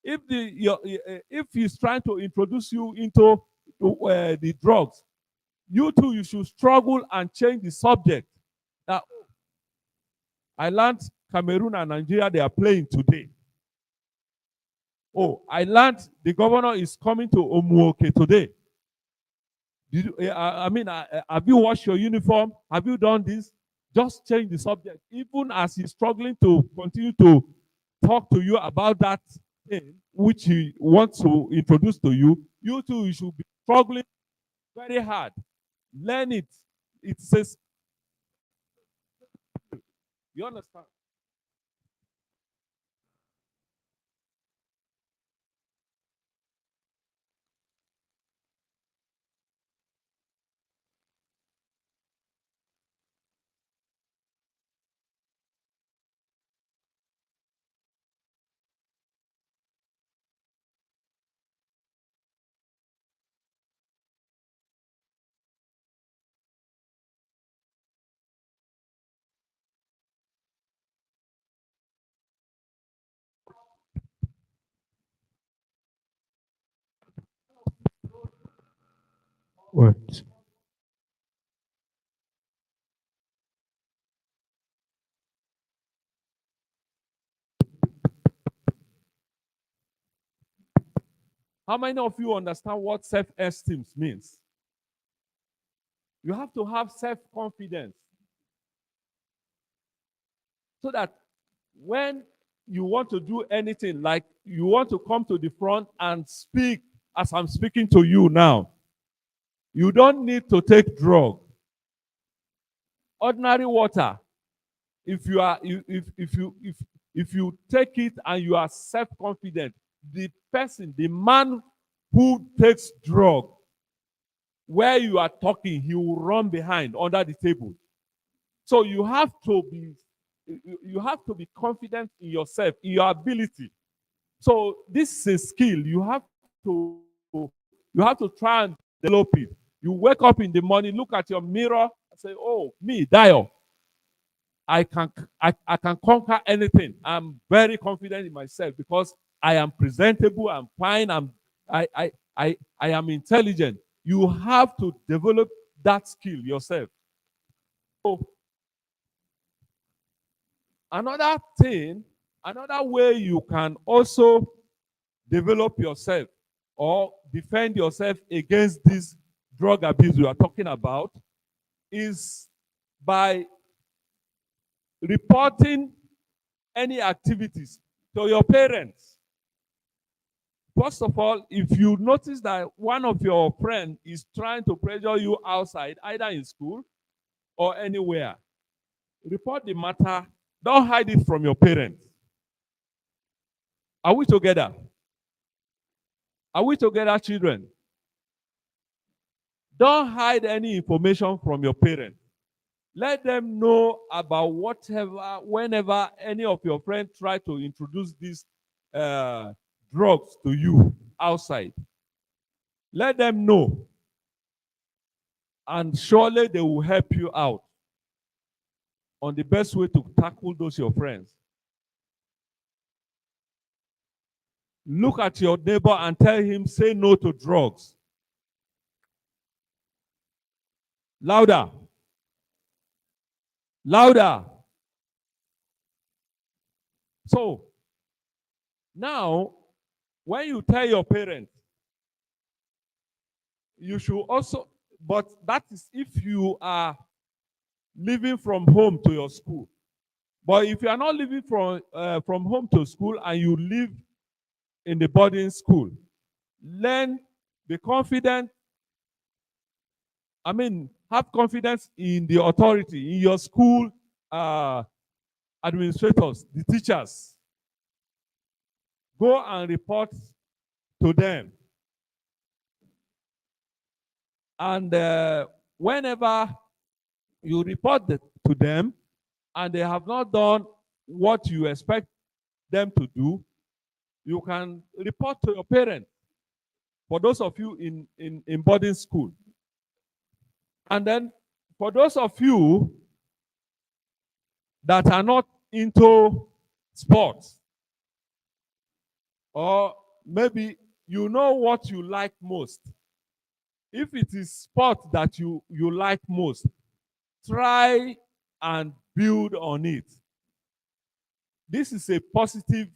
If he's trying to introduce you into the drugs, you should struggle and change the subject. Now, I learned Cameroon and Nigeria, they are playing today. Oh, I learned the governor is coming to Omuooke today. Have you washed your uniform? Have you done this? Just change the subject. Even as he's struggling to continue to talk to you about that thing which he wants to introduce to you, you too you should be struggling very hard. Learn it. It says, you understand? What? How many of you understand what self-esteem means? You have to have self-confidence so that when you want to do anything, like you want to come to the front and speak as I'm speaking to you now, you don't need to take drug. Ordinary water, if you take it and you are self-confident, the man who takes drug, where you are talking, he will run behind under the table. So you have to be confident in yourself, in your ability. So this is a skill. You have to try and develop it. You wake up in the morning, look at your mirror, and say, "Oh, me, Dio, I can conquer anything. I'm very confident in myself because I am presentable. I'm fine. I am intelligent." You have to develop that skill yourself. So another thing, another way you can also develop yourself or defend yourself against this drug abuse we are talking about is by reporting any activities to your parents. First of all, if you notice that one of your friends is trying to pressure you outside, either in school or anywhere, report the matter. Don't hide it from your parents. Are we together? Are we together, children? Don't hide any information from your parents. Let them know about whatever, whenever any of your friends try to introduce these drugs to you outside. Let them know. And surely they will help you out on the best way to tackle those your friends. Look at your neighbor and tell him, say no to drugs. Louder. Louder. So now, when you tell your parents, you should also, but that is if you are living from home to your school. But if you are not living from home to school and you live in the boarding school, learn, be confident. I mean, have confidence in the authority, in your school administrators, the teachers. Go and report to them. And whenever you report to them and they have not done what you expect them to do, you can report to your parents. For those of you in boarding school. And then for those of you that are not into sports, or maybe you know what you like most. If it is sport that you like most, try and build on it. This is a positive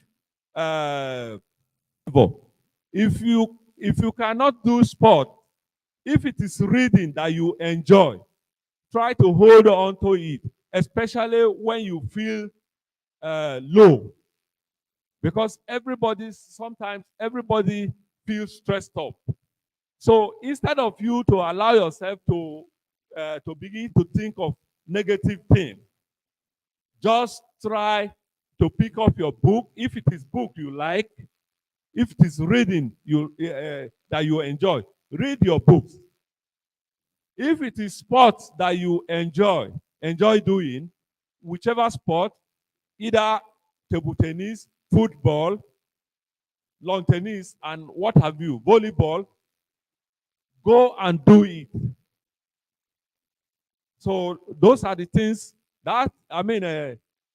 if you cannot do sport, if it is reading that you enjoy, try to hold on to it, especially when you feel low. Because sometimes everybody feels stressed up. So instead of you to allow yourself to begin to think of negative things, just try to pick up your book. If it is book you like, if it is reading that you enjoy, read your books. If it is sports that you enjoy doing, whichever sport, either table tennis, football, lawn tennis, and what have you, volleyball, go and do it. So those are the things that,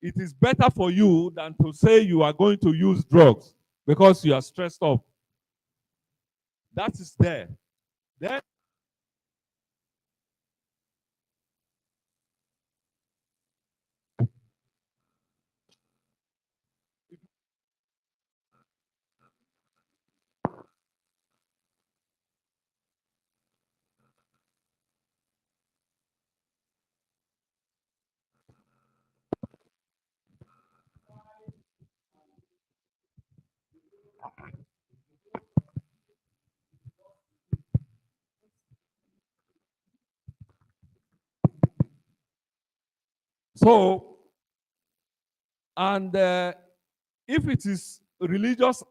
it is better for you than to say you are going to use drugs because you are stressed up. That is there. Then so, and if it is religious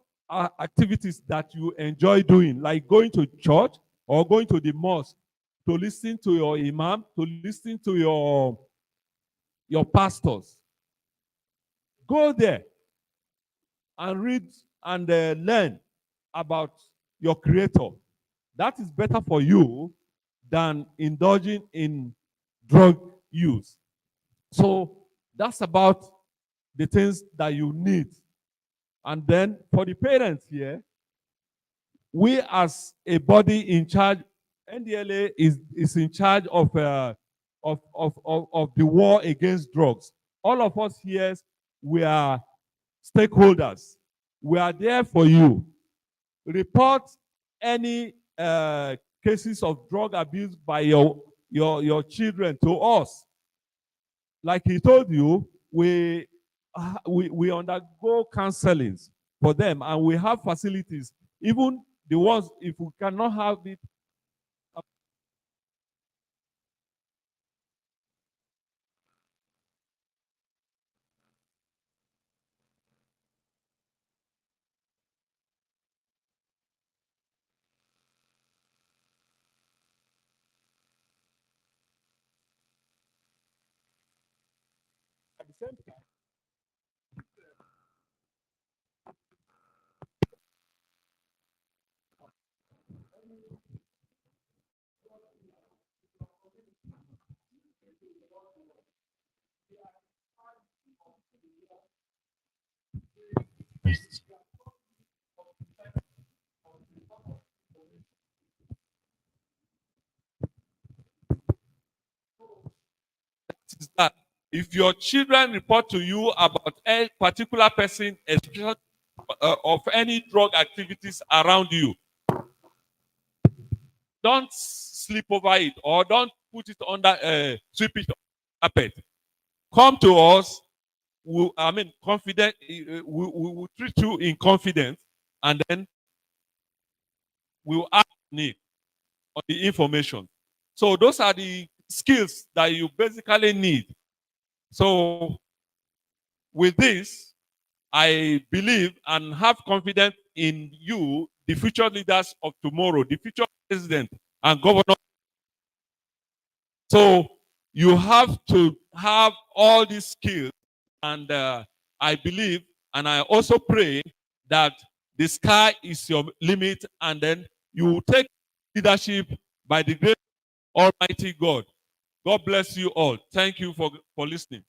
activities that you enjoy doing, like going to church or going to the mosque to listen to your imam, to listen to your pastors, go there and read and learn about your creator. That is better for you than indulging in drug use. So that's about the things that you need. And then for the parents here, we as a body in charge, NDLA is in charge of the war against drugs. All of us here, we are stakeholders. We are there for you. Report any cases of drug abuse by your children to us. Like he told you, we undergo counselings for them, and we have facilities. Even the ones, if we cannot have it, at the same time. Is that if your children report to you about a particular person, especially of any drug activities around you, don't sleep over it or don't put it under, sweep it under the carpet. Come to us. Confident. We will treat you in confidence, and then we will act on it, on the information. So those are the skills that you basically need. So with this, I believe and have confidence in you, the future leaders of tomorrow, the future president and governor. So you have to have all these skills, and I believe and I also pray that the sky is your limit, and then you will take leadership by the grace of Almighty God. God bless you all. Thank you for listening.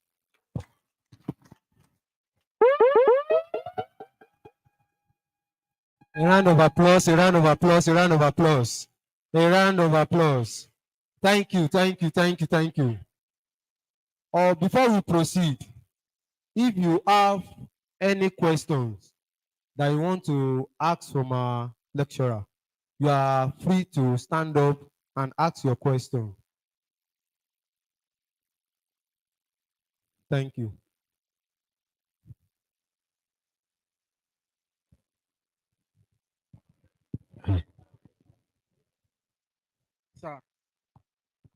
A round of applause, a round of applause, a round of applause. A round of applause. Thank you, thank you, thank you, thank you. Before we proceed, if you have any questions that you want to ask from our lecturer, you are free to stand up and ask your question. Thank you.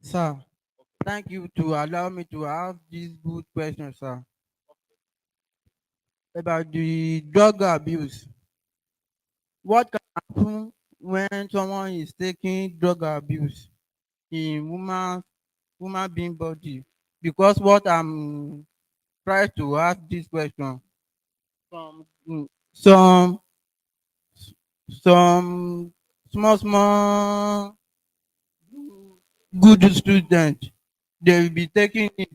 Sir, thank you to allow me to have this good question, sir. About the drug abuse. What can happen when someone is taking drug abuse in woman being body? Because what I'm trying to ask this question from some some small good student, they will be taking it.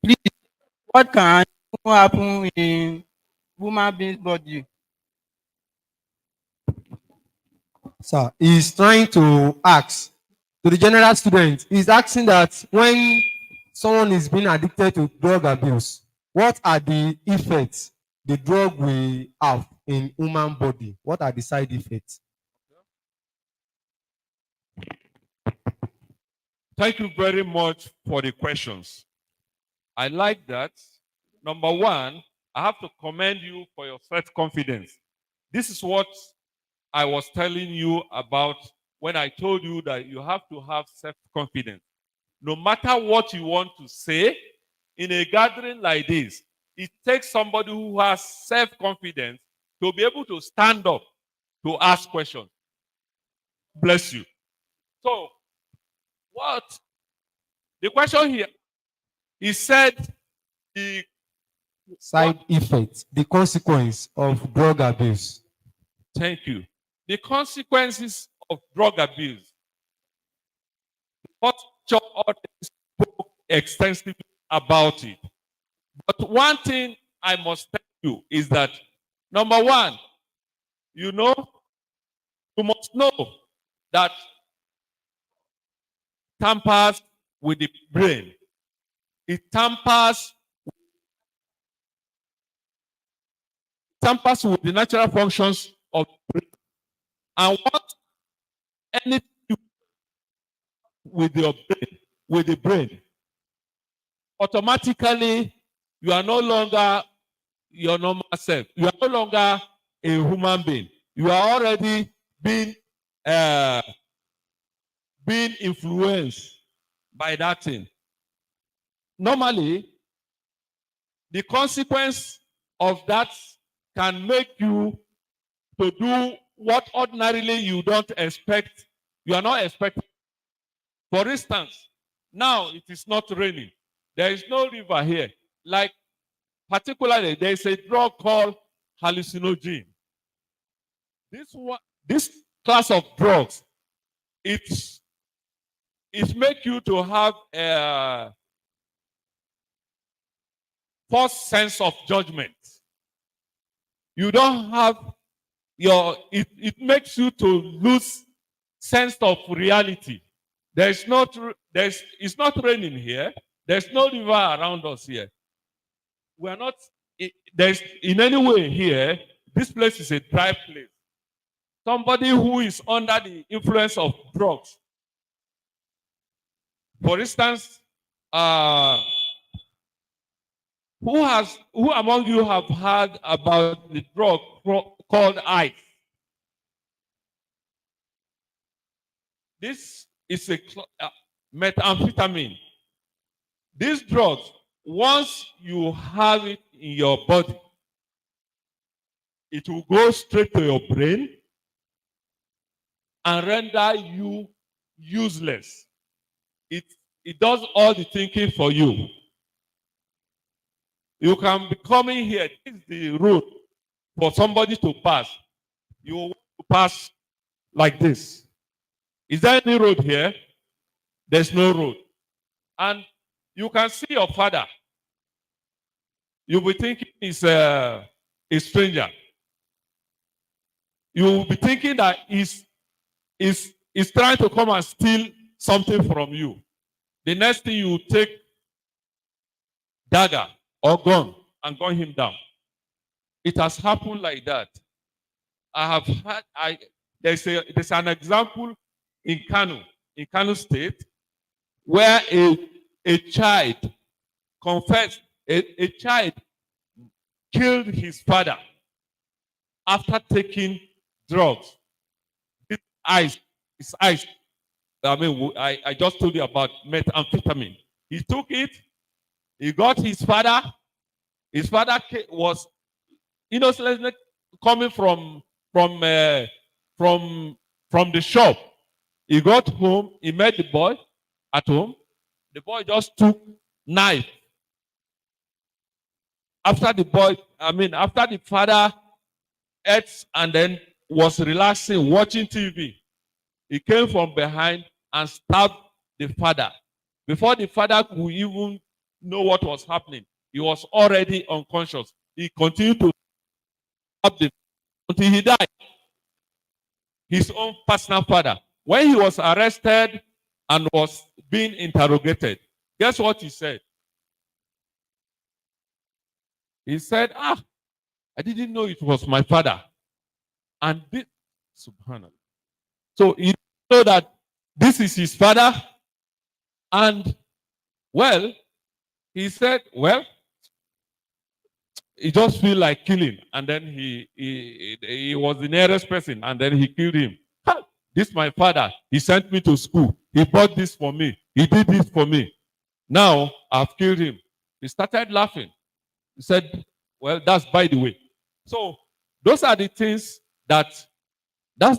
Please, what can happen in woman being's body? Sir, he's trying to ask to the general student. He's asking that when someone is being addicted to drug abuse, what are the effects the drug will have in human body? What are the side effects? Thank you very much for the questions. I like that. Number one, I have to commend you for your self-confidence. This is what I was telling you about when I told you that you have to have self-confidence. No matter what you want to say in a gathering like this, it takes somebody who has self-confidence to be able to stand up to ask questions. Bless you. So, what the question here, he said the Side effects, the consequence of drug abuse. thank you. The consequences of drug abuse. What Church already spoke extensively about it. But one thing I must tell you is that number one, you must know that tampers with the brain. It tampers with the natural functions of the brain. And what anything with your brain, with the brain, automatically you are no longer your normal self. You are no longer a human being. You are already being influenced by that thing. Normally, the consequence of that can make you to do what ordinarily you don't expect. You are not expecting. For instance, now it is not raining. There is no river here. Like, particularly, there is a drug called hallucinogen. This class of drugs, it makes you to have a false sense of judgment. You don't have it makes you to lose sense of reality. It's not raining here. There's no river around us here. We are not, there's in any way here, this place is a dry place. Somebody who is under the influence of drugs, for instance, who among you have heard about the drug called ice? This is a methamphetamine. These drugs, once you have it in your body, it will go straight to your brain and render you useless. It does all the thinking for you. You can be coming here. This is the road for somebody to pass. You want to pass like this. Is there any road here? There's no road. And you can see your father. You'll be thinking he's a stranger. You'll be thinking that he's trying to come and steal something from you. The next thing you take dagger or gun and gun him down. It has happened like that. There's an example in Kano State, where a child confessed, a child killed his father after taking drugs. His eyes. I just told you about methamphetamine. He took it. He got his father. His father was innocently coming from the shop. He got home. He met the boy at home. The boy just took knife. After the father ate and then was relaxing, watching TV, he came from behind and stabbed the father. Before the father could even know what was happening, he was already unconscious. He continued to stab the until he died. His own personal father. When he was arrested and was being interrogated, guess what he said? He said, I didn't know it was my father. And this, subhanallah. So he know that this is his father. And, well, he said, well, he just feel like killing. And then he was the nearest person. And then he killed him. This is my father. He sent me to school. He bought this for me. He did this for me. Now, I've killed him. He started laughing. He said, well, that's by the way. So those are the things that's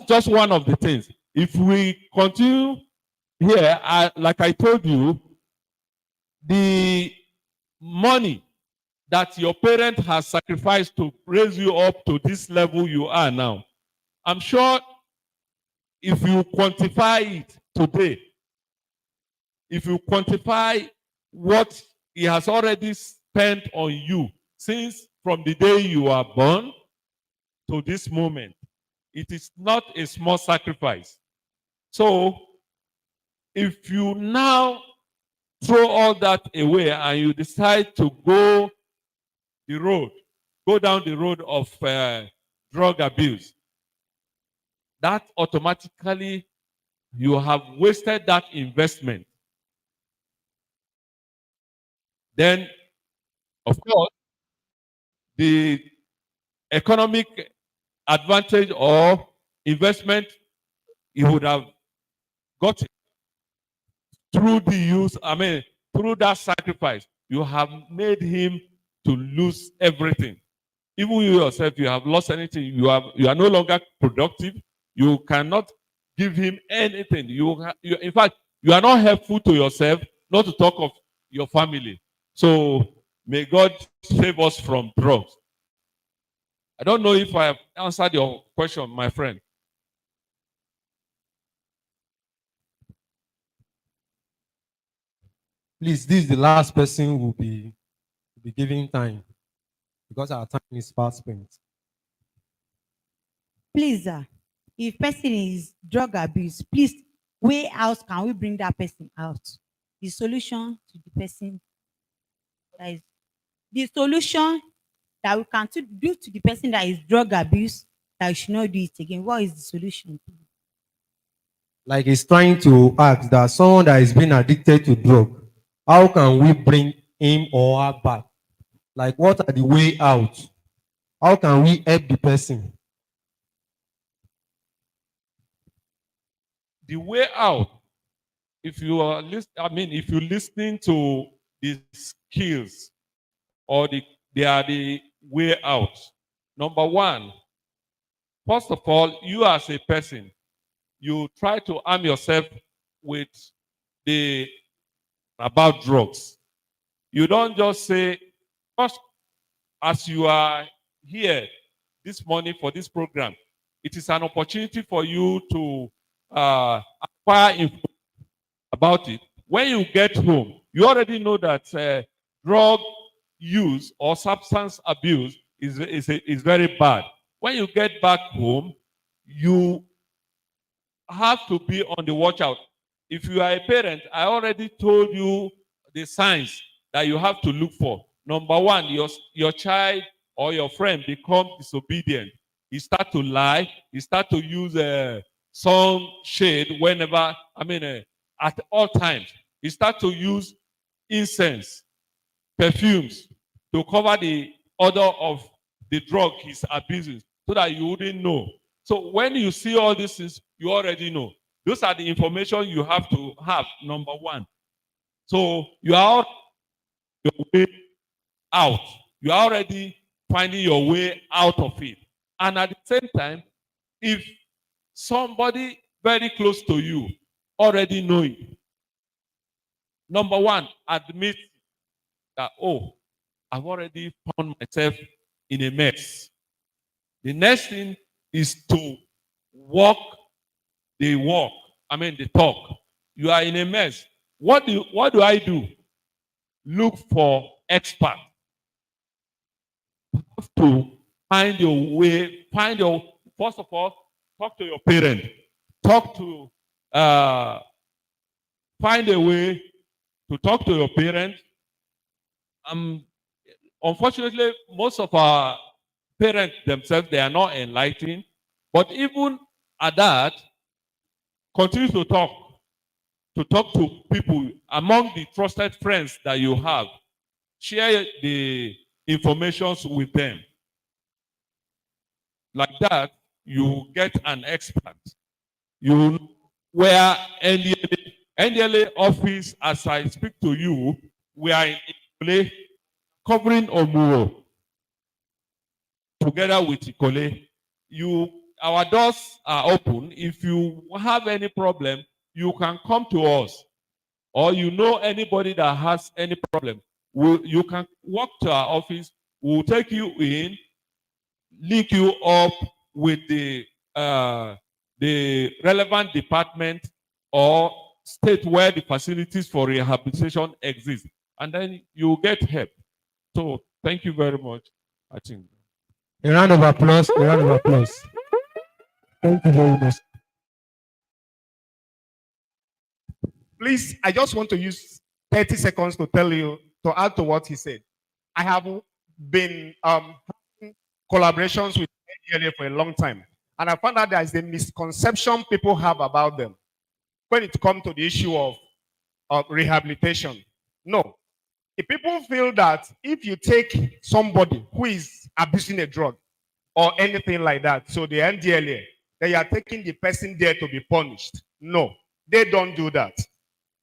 just one of the things. If we continue here, like I told you, the money that your parent has sacrificed to raise you up to this level you are now, I'm sure if you quantify it today, if you quantify what he has already spent on you since from the day you are born to this moment, it is not a small sacrifice. So, if you now throw all that away and you decide to go down the road of drug abuse, that automatically you have wasted that investment. Then, of course, the economic advantage or investment he would have got through through that sacrifice, you have made him to lose everything. Even you yourself, you have lost anything. You are no longer productive. You cannot give him anything. In fact, you are not helpful to yourself, not to talk of your family. So may God save us from drugs. I don't know if I have answered your question, my friend. Please, this is the last person who will be giving time because our time is fast spent. Please, if person is drug abuse, please, way out can we bring that person out? The solution to the person that is the solution that we can do to the person that is drug abuse that we should not do it again. What is the solution? Like he's trying to ask that someone that is being addicted to drug, how can we bring him or her back? Like what are the way out? How can we help the person? The way out, if you are if you're listening to the skills or they are the way out. Number one, first of all, you as a person, you try to arm yourself with the about drugs. You don't just say, first, as you are here this morning for this program, it is an opportunity for you to acquire information about it. When you get home, you already know that drug use or substance abuse is very bad. When you get back home, you have to be on the watch out. If you are a parent, I already told you the signs that you have to look for. Number one, your child or your friend become disobedient. He start to lie. He start to use sun shade whenever, at all times. He start to use incense, perfumes to cover the odor of the drug he's abusing so that you wouldn't know. So when you see all these things, you already know. Those are the information you have to have, number one. So you are your way out. You are already finding your way out of it. And at the same time, if somebody very close to you already know it, number one, admit that, oh, I've already found myself in a mess. The next thing is to walk the walk. The talk. You are in a mess. What do I do? Look for expert. You have to find your way. First of all, talk to your parent. Talk to find a way to talk to your parent. Unfortunately, most of our parents themselves, they are not enlightened. But even at that, continue to talk to people among the trusted friends that you have. Share the information with them. Like that, you get an expert. You where NDLA office, as I speak to you, we are in Ikole covering Omuooke together with Ikole. Our doors are open. If you have any problem, you can come to us. Or you know anybody that has any problem, you can walk to our office. We'll take you in, link you up with the relevant department or state where the facilities for rehabilitation exist, and then you get help. So thank you very much. I think. A round of applause. A round of applause. Thank you very much. Please, I just want to use 30 seconds to tell you, to add to what he said. I have been having collaborations with NDLA for a long time, and I found out there is a misconception people have about them when it comes to the issue of rehabilitation. No. If people feel that if you take somebody who is abusing a drug or anything like that, so the NDLA, they are taking the person there to be punished. No, they don't do that.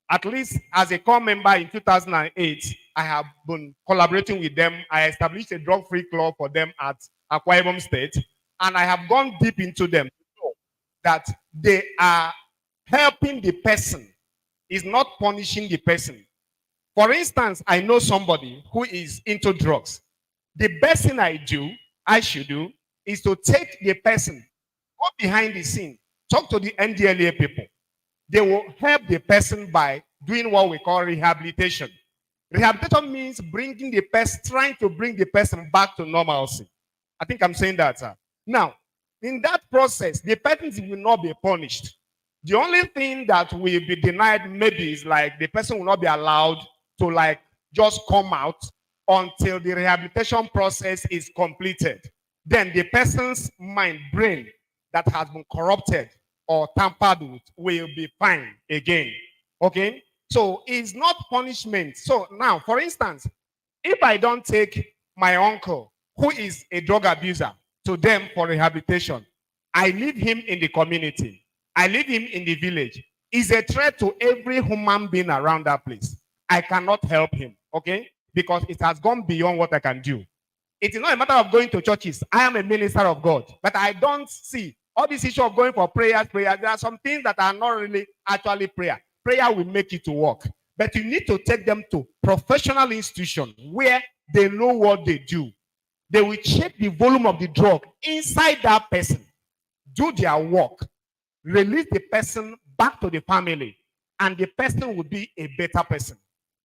At least as a core member in 2008, I have been collaborating with them. I established a drug-free club for them at Akwa Ibom State, and I have gone deep into them to know that they are helping the person, is not punishing the person. For instance, I know somebody who is into drugs. The best thing I should do, is to take the person, go behind the scene, talk to the NDLA people. They will help the person by doing what we call rehabilitation. Rehabilitation means bringing the person, trying to bring the person back to normalcy. I think I'm saying that, sir. Now, in that process, the person will not be punished. The only thing that will be denied maybe is like the person will not be allowed to like just come out until the rehabilitation process is completed. Then the person's mind, brain that has been corrupted or tampered with will be fine again. Okay? So it's not punishment. So now, for instance, if I don't take my uncle, who is a drug abuser, to them for rehabilitation, I leave him in the community. I leave him in the village. He's a threat to every human being around that place. I cannot help him, okay? Because it has gone beyond what I can do. It is not a matter of going to churches. I am a minister of God, but I don't see all this issue of going for prayers. There are some things that are not really actually prayer. Prayer will make it to work. But you need to take them to professional institutions where they know what they do. They will check the volume of the drug inside that person, do their work, release the person back to the family, and the person will be a better person.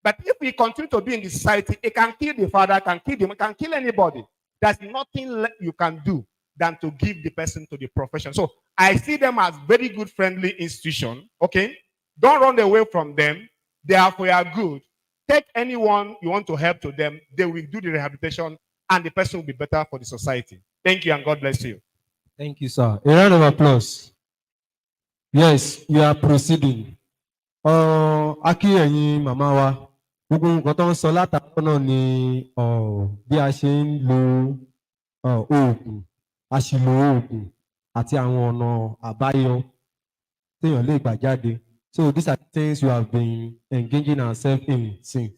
But if we continue to be in the society, it can kill the father, can kill them, it can kill anybody. There's nothing you can do than to give the person to the profession. So I see them as very good, friendly institution. Okay, don't run away from them. They are for your good. Take anyone you want to help to them. They will do the rehabilitation, and the person will be better for the society. Thank you, and God bless you. Thank you, sir. A round of applause. Yes, you are proceeding. Aki ẹ̀yin màmá wa, gbogbo nǹkan tó ń sọ látàkọ́ náà ni bí a ṣe ń lo oògùn, àṣìlò oògùn àti àwọn ọ̀nà àbáyọ téèyàn lè gbà jáde. So these are things you have been engaging ourselves in since.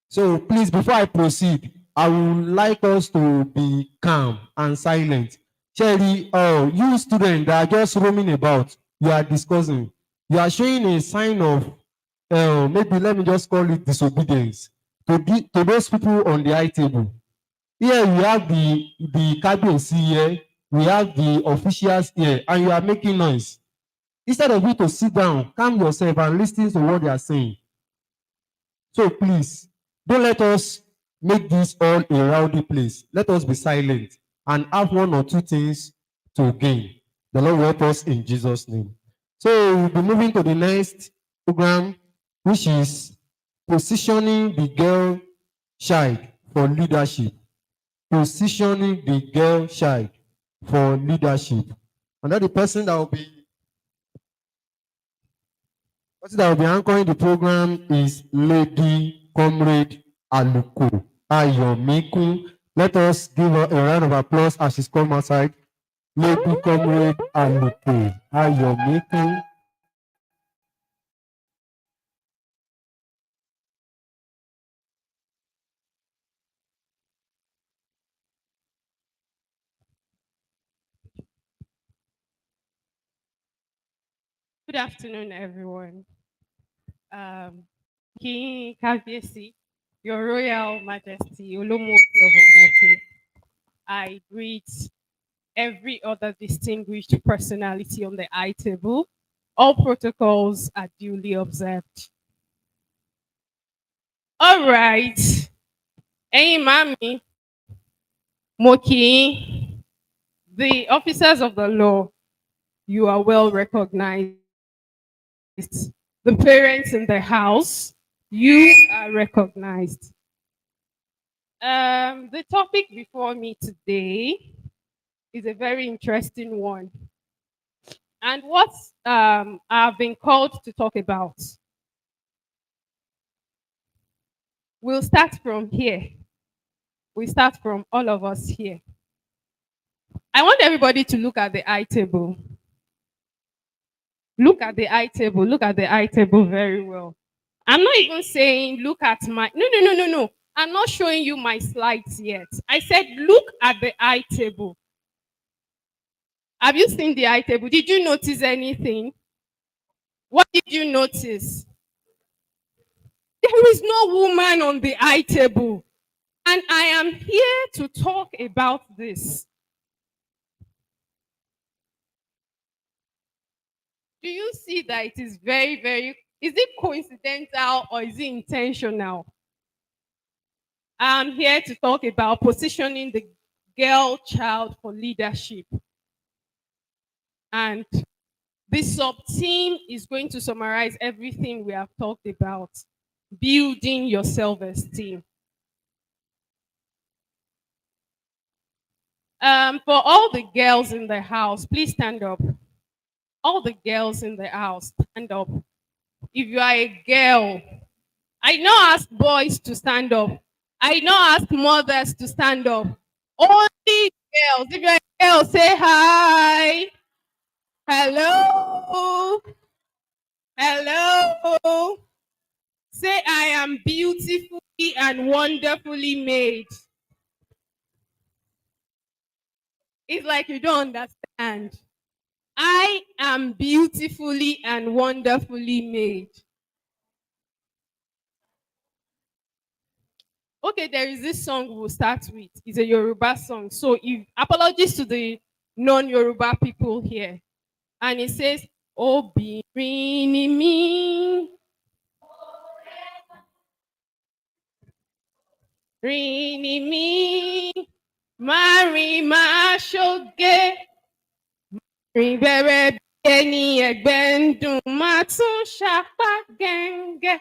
So please, before I proceed, I would like us to be calm and silent. Cherry, you students that are just roaming about, you are discussing, you are showing a sign of, maybe let me just call it disobedience to those people on the high table. Here we have the cabinets here, we have the officials here, and you are making noise. Instead of you to sit down, calm yourself and listen to what they are saying. So please, don't let us make this all a rowdy place. Let us be silent and have one or two things to gain. The Lord will help us in Jesus' name. So we'll be moving to the next program, which is positioning the girl child for leadership. Positioning the girl child for leadership. And that the person that will be anchoring the program is Lady Comrade Aluko Ayomikun. Let us give her a round of applause as she's come outside. Lady Comrade Aluko Ayomikun. Good afternoon, everyone. King Kabiesi, Your Royal Majesty, Omuooke Ajire, I greet every other distinguished personality on the high table. All protocols are duly observed. All right. Hey, Mami, Moki, the officers of the law, you are well recognized. The parents in the house, you are recognized. The topic before me today is a very interesting one. And what I've been called to talk about, we'll start from here. We start from all of us here. I want everybody to look at the eye table. Look at the eye table. Look at the eye table very well. I'm not even saying look at my, no. I'm not showing you my slides yet. I said look at the eye table. Have you seen the eye table? Did you notice anything? What did you notice? There is no woman on the eye table. And I am here to talk about this. Do you see that it is very, very, is it coincidental or is it intentional? I'm here to talk about positioning the girl child for leadership. And this sub team is going to summarize everything we have talked about. Building your self esteem. For all the girls in the house, please stand up. All the girls in the house, stand up. If you are a girl, I not ask boys to stand up. I not ask mothers to stand up. Only girls. If you're a girl, say hi. Hello. Hello. Say I am beautifully and wonderfully made. It's like you don't understand. I am beautifully and wonderfully made. Okay, there is this song we'll start with. It's a Yoruba song. So if apologies to the non-Yoruba people here. And it says, Obìnrin ni mí, rin ni mí, má rìn má ṣoge, rìn bẹ̀rẹ̀ bí ẹni ẹ̀gbẹ́ ń dùn, má tún ṣapá gẹ́ngẹ́.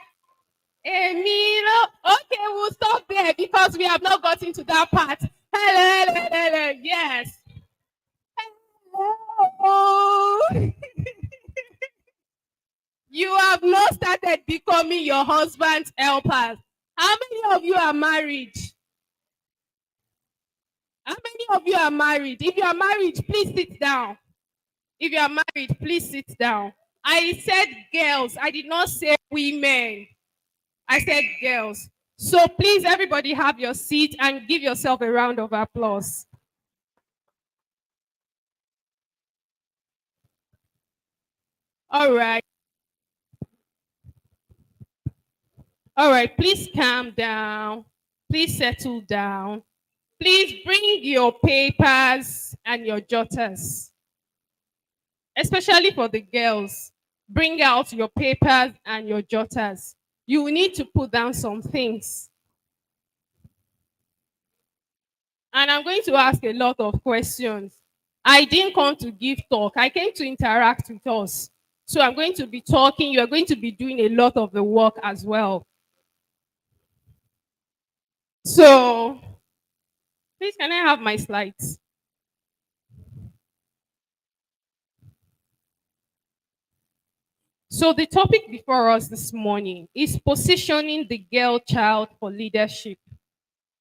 Okay, we'll stop there because we have not gotten to that part. Hello, hello, hello. Yes. Hello. You have not started becoming your husband's helpers. How many of you are married? How many of you are married? If you are married, please sit down. If you are married, please sit down. I said girls. I did not say women. I said girls. So please, everybody have your seat and give yourself a round of applause. All right. All right, please calm down. Please settle down. Please bring your papers and your jotters. Especially for the girls. Bring out your papers and your jotters. You will need to put down some things. And I'm going to ask a lot of questions. I didn't come to give talk. I came to interact with us. So I'm going to be talking. You're going to be doing a lot of the work as well. So, please, can I have my slides? So, the topic before us this morning is positioning the girl child for leadership,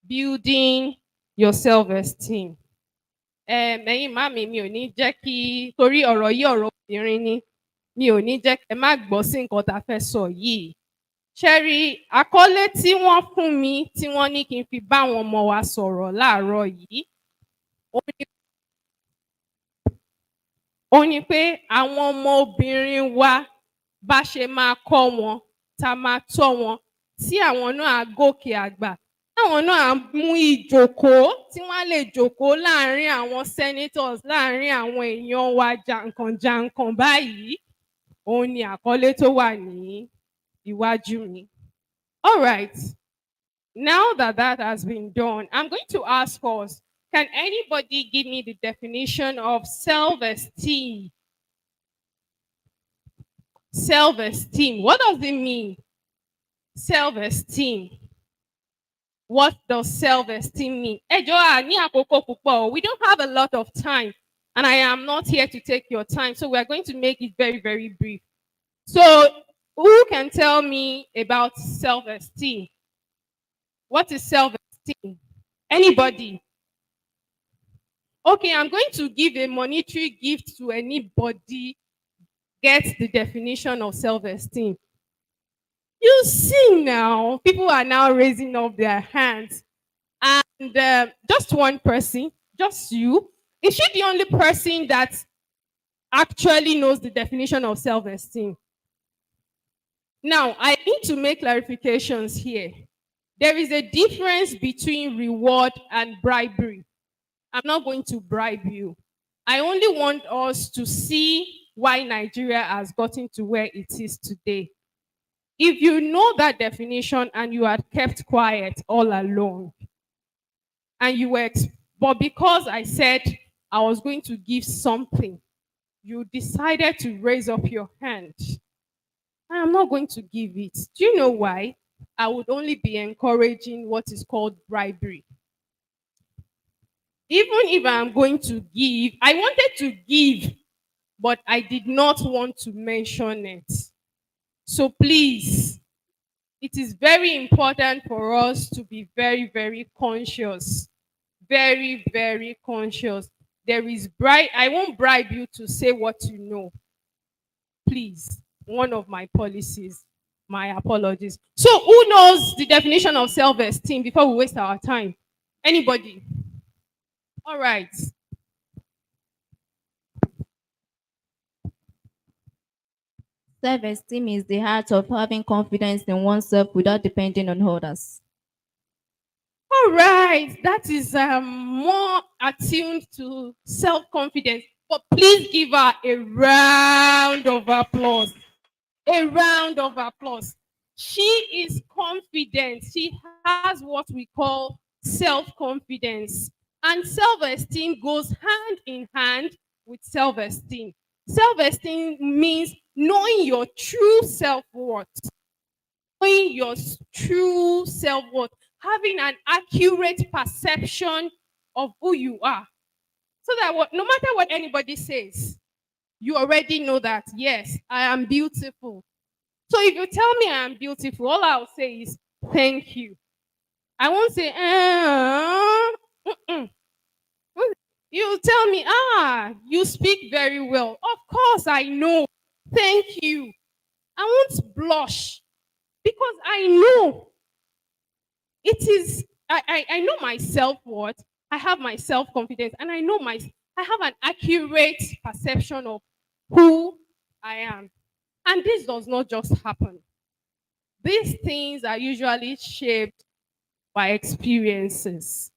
building your self-esteem. Ẹ̀yin màmí mi ò ní jẹ́ kí torí ọ̀rọ̀ yìí ọ̀rọ̀ obìnrin ni mi ò ní jẹ́ kẹ́ má gbọ́ sí nǹkan tá a fẹ́ sọ yìí. Ṣẹ́rí àkọlé tí wọ́n fún mi tí wọ́n ní kí n fi bá àwọn ọmọ wa sọ̀rọ̀ láàárọ̀ yìí ó ní pé àwọn ọmọ obìnrin wa bá ṣe máa kọ́ wọn tá máa tọ́ wọn tí àwọn náà á gòkè àgbà táwọn náà á mú ìjókòó tí wọ́n á lè jókòó láàárín àwọn senators láàárín àwọn èèyàn wa jàǹkànjàǹkàn báyìí òun ni àkọlé tó wà ní iwájú mi. All right. Now that that has been done, I'm going to ask us, can anybody give me the definition of self-esteem? Self-esteem. What does it mean? Self-esteem. What does self-esteem mean? We don't have a lot of time, and I am not here to take your time, so we are going to make it very, very brief. So, who can tell me about self-esteem? What is self-esteem? Anybody? Okay, I'm going to give a monetary gift to anybody gets the definition of self-esteem. You see now, people are now raising up their hands. And just one person, just you, is she the only person that actually knows the definition of self-esteem? Now, I need to make clarifications here. There is a difference between reward and bribery. I'm not going to bribe you. I only want us to see why Nigeria has gotten to where it is today. If you know that definition and you had kept quiet all along, and you were, but because I said I was going to give something, you decided to raise up your hand. I am not going to give it. Do you know why? I would only be encouraging what is called bribery. Even if I'm going to give, I wanted to give, but I did not want to mention it. So please, it is very important for us to be very, very conscious. Very, very conscious. There is bribe. I won't bribe you to say what you know. Please, one of my policies. My apologies. So, who knows the definition of self-esteem before we waste our time? Anybody? All right. Self-esteem is the art of having confidence in oneself without depending on others. All right. That is more attuned to self-confidence. But please give her a round of applause. A round of applause. She is confident. She has what we call self-confidence. And self-esteem goes hand in hand with self-esteem. Self-esteem means knowing your true self-worth. Knowing your true self-worth. Having an accurate perception of who you are. So that no matter what anybody says, you already know that, yes, I am beautiful. So if you tell me I am beautiful, all I'll say is thank you. I won't say, mm-mm. You tell me, you speak very well. Of course, I know. Thank you. I won't blush because I know it is, I know my self-worth. I have my self-confidence and I have an accurate perception of who I am. And this does not just happen. These things are usually shaped by experiences.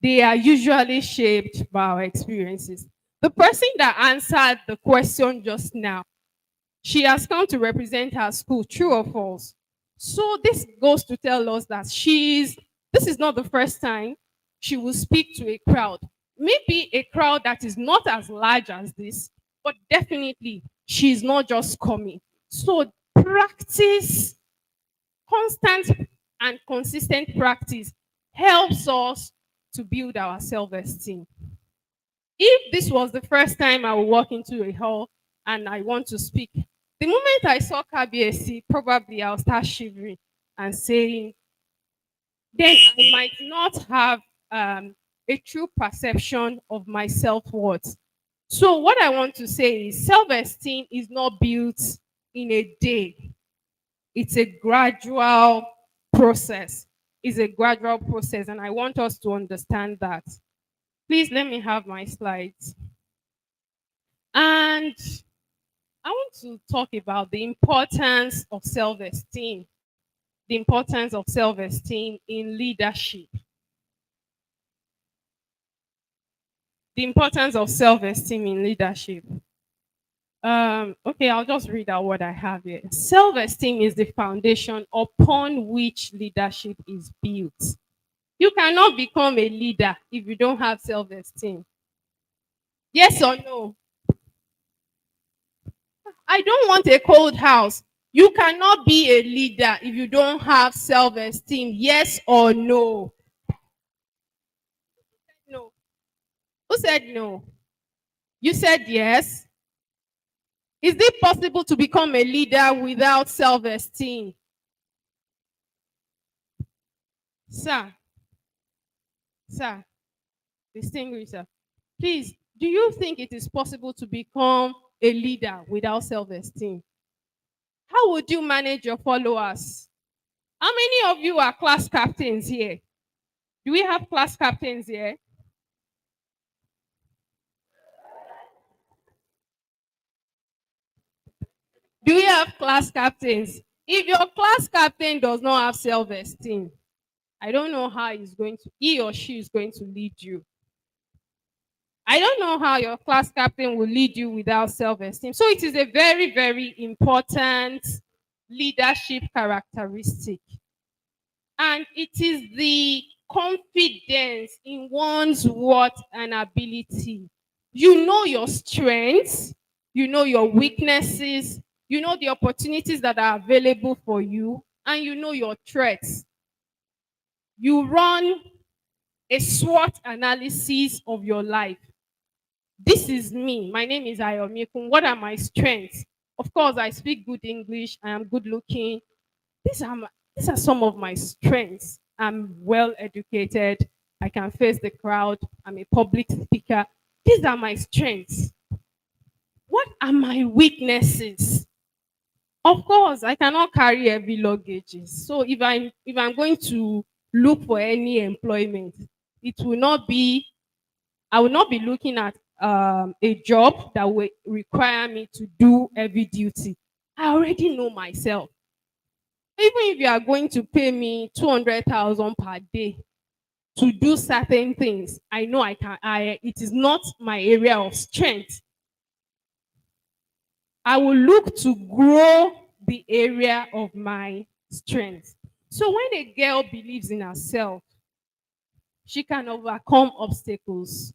They are usually shaped by our experiences. The person that answered the question just now, she has come to represent her school, true or false? So this goes to tell us that this is not the first time she will speak to a crowd. Maybe a crowd that is not as large as this, but definitely she's not just coming. So practice, constant and consistent practice helps us to build our self-esteem. If this was the first time I will walk into a hall and I want to speak, the moment I saw KBSC, probably I'll start shivering and saying, then I might not have a true perception of my self-worth. So what I want to say is self-esteem is not built in a day. It's a gradual process. It's a gradual process, and I want us to understand that. Please let me have my slides. And I want to talk about the importance of self-esteem. The importance of self-esteem in leadership. The importance of self-esteem in leadership. Okay, I'll just read out what I have here. Self-esteem is the foundation upon which leadership is built. You cannot become a leader if you don't have self-esteem. Yes or no? I don't want a cold house. You cannot be a leader if you don't have self-esteem. Yes or no? No. Who said no? You said yes. Is it possible to become a leader without self-esteem? Sir, distinguished sir, please, do you think it is possible to become a leader without self-esteem? How would you manage your followers? How many of you are class captains here? Do we have class captains here? Do we have class captains? If your class captain does not have self-esteem, I don't know how he or she is going to lead you. I don't know how your class captain will lead you without self-esteem. So it is a very, very important leadership characteristic. And it is the confidence in one's worth and ability You know your strengths, you know your weaknesses, you know the opportunities that are available for you, and you know your threats. You run a SWOT analysis of your life. This is me. My name is Ayomikun. What are my strengths? Of course, I speak good English. I am good looking. These are some of my strengths. I'm well educated. I can face the crowd. I'm a public speaker. These are my strengths. What are my weaknesses? Of course, I cannot carry heavy luggages. So if I'm going to look for any employment, it will not be I will not be looking at a job that will require me to do heavy duty. I already know myself. Even if you are going to pay me 200,000 per day to do certain things, I know I can. It is not my area of strength. I will look to grow the area of my strength. So when a girl believes in herself, she can overcome obstacles.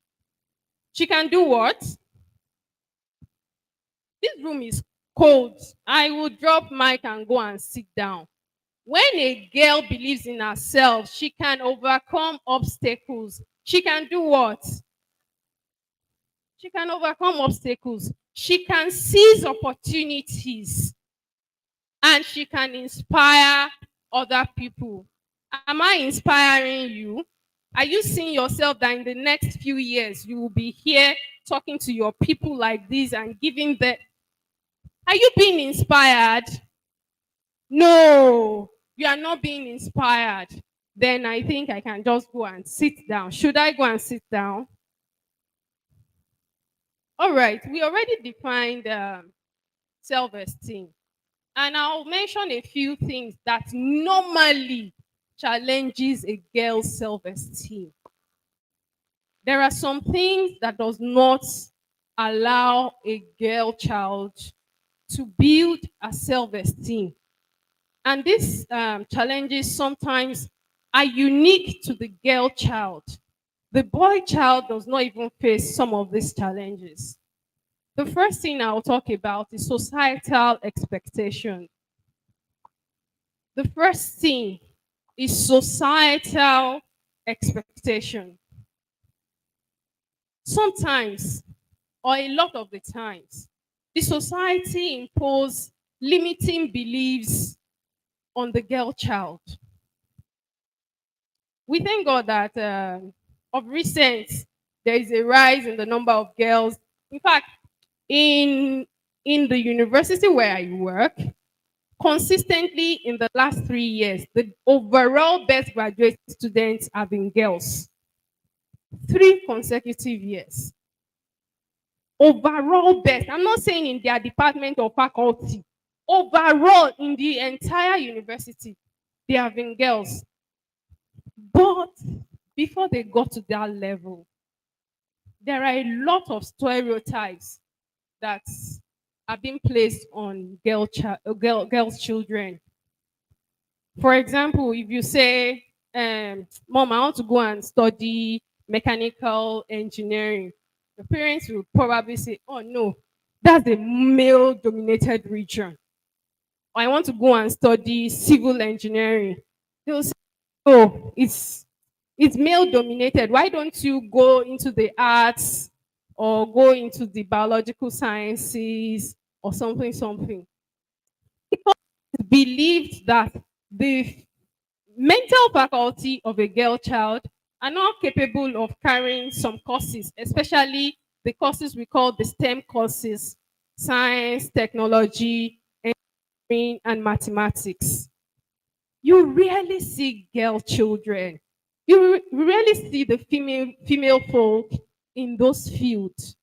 She can do what? This room is cold. I will drop mic and go and sit down. When a girl believes in herself, she can overcome obstacles. She can do what? She can overcome obstacles. She can seize opportunities and she can inspire other people. Am I inspiring you? Are you seeing yourself that in the next few years you will be here talking to your people like this and giving the. Are you being inspired? No, you are not being inspired. Then I think I can just go and sit down. Should I go and sit down? All right, we already defined self esteem. And I'll mention a few things that normally challenges a girl's self-esteem. There are some things that does not allow a girl child to build a self-esteem. And these challenges sometimes are unique to the girl child. The boy child does not even face some of these challenges. The first thing I'll talk about is societal expectation. The first thing is societal expectation. Sometimes, or a lot of the times, the society impose limiting beliefs on the girl child. We thank God that of recent there is a rise in the number of girls. In fact, in the university where I work, consistently in the last 3 years, the overall best graduate students have been girls. 3 consecutive years. Overall best. I'm not saying in their department or faculty. Overall, in the entire university, they have been girls. But before they got to that level, there are a lot of stereotypes that are being placed on girls' children. For example, if you say, Mom, I want to go and study mechanical engineering, the parents will probably say, Oh, no, that's a male dominated region. Or I want to go and study civil engineering. They'll say, Oh, it's male dominated. Why don't you go into the arts or go into the biological sciences or something, something? Because it's believed that the mental faculty of a girl child are not capable of carrying some courses, especially the courses we call the STEM courses: science, technology, engineering, and mathematics. You rarely see girl children. You rarely see the female folk in those fields.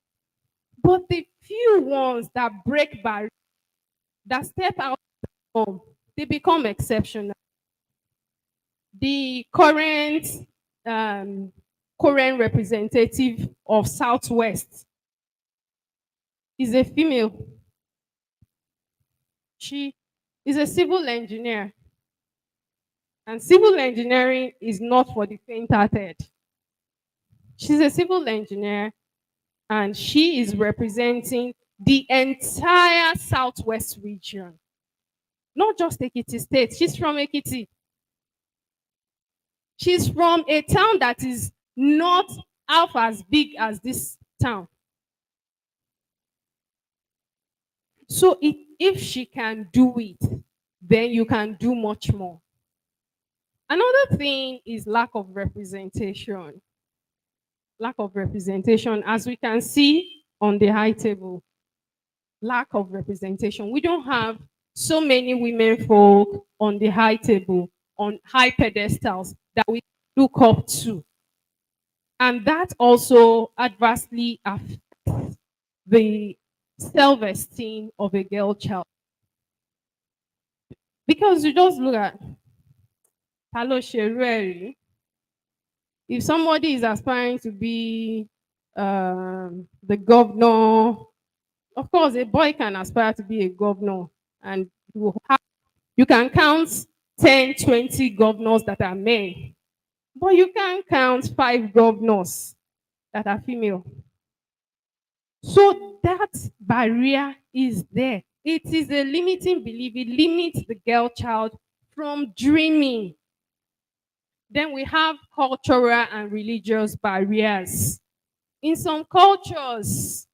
But the few ones that break barriers, that step out, they become exceptional. The um, current representative of Southwest is a female. She is a civil engineer, and civil engineering is not for the faint-hearted. She's a civil engineer, and she is representing the entire Southwest region. Not just Ekiti State. She's from Ekiti. She's from a town that is not half as big as this town. So if she can do it, then you can do much more. Another thing is lack of representation. Lack of representation, as we can see on the high table. Lack of representation. We don't have so many women folk on the high table, on high pedestals that we look up to. And that also adversely affects the self-esteem of a girl child. Because you just look at Hello Sherry. If somebody is aspiring to be the governor, of course, a boy can aspire to be a governor, and you can count 10, 20 governors that are men, but you can't count 5 governors that are female. So that barrier is there. It is a limiting belief. It limits the girl child from dreaming. Then we have cultural and religious barriers. In some cultures,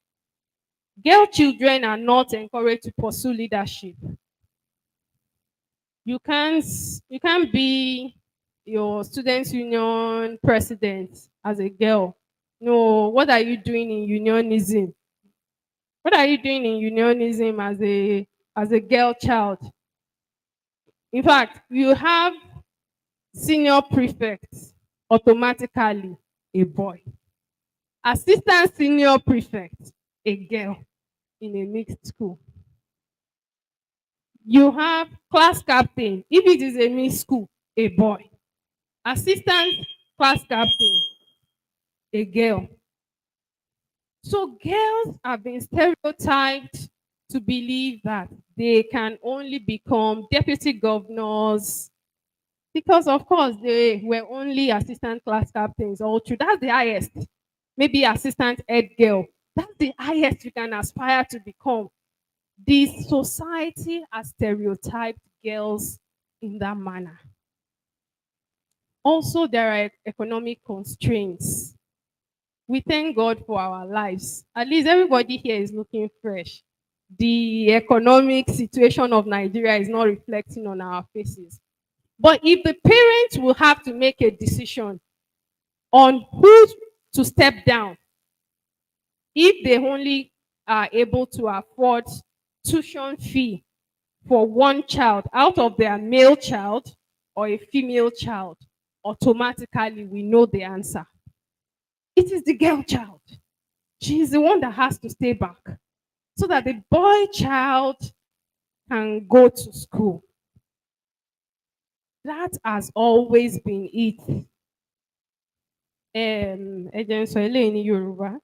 girl children are not encouraged to pursue leadership. You can't be your students' union president as a girl. No, what are you doing in unionism? What are you doing in unionism as a girl child? In fact, you have senior prefect, automatically a boy. Assistant senior prefect, a girl in a mixed school. You have class captain, if it is a mixed school, a boy. Assistant class captain, a girl. So girls have been stereotyped to believe that they can only become deputy governors because, of course, they were only assistant class captains all through. That's the highest. Maybe assistant head girl. That's the highest you can aspire to become. The society has stereotyped girls in that manner. Also, there are economic constraints. We thank God for our lives. At least everybody here is looking fresh. The economic situation of Nigeria is not reflecting on our faces. But if the parents will have to make a decision on who to step down, if they only are able to afford tuition fee for one child out of their male child or a female child, automatically we know the answer. It is the girl child. She is the one that has to stay back so that the boy child can go to school. That has always been it. Ẹ jẹ́ n sọ eléyìí ní Yorùbá.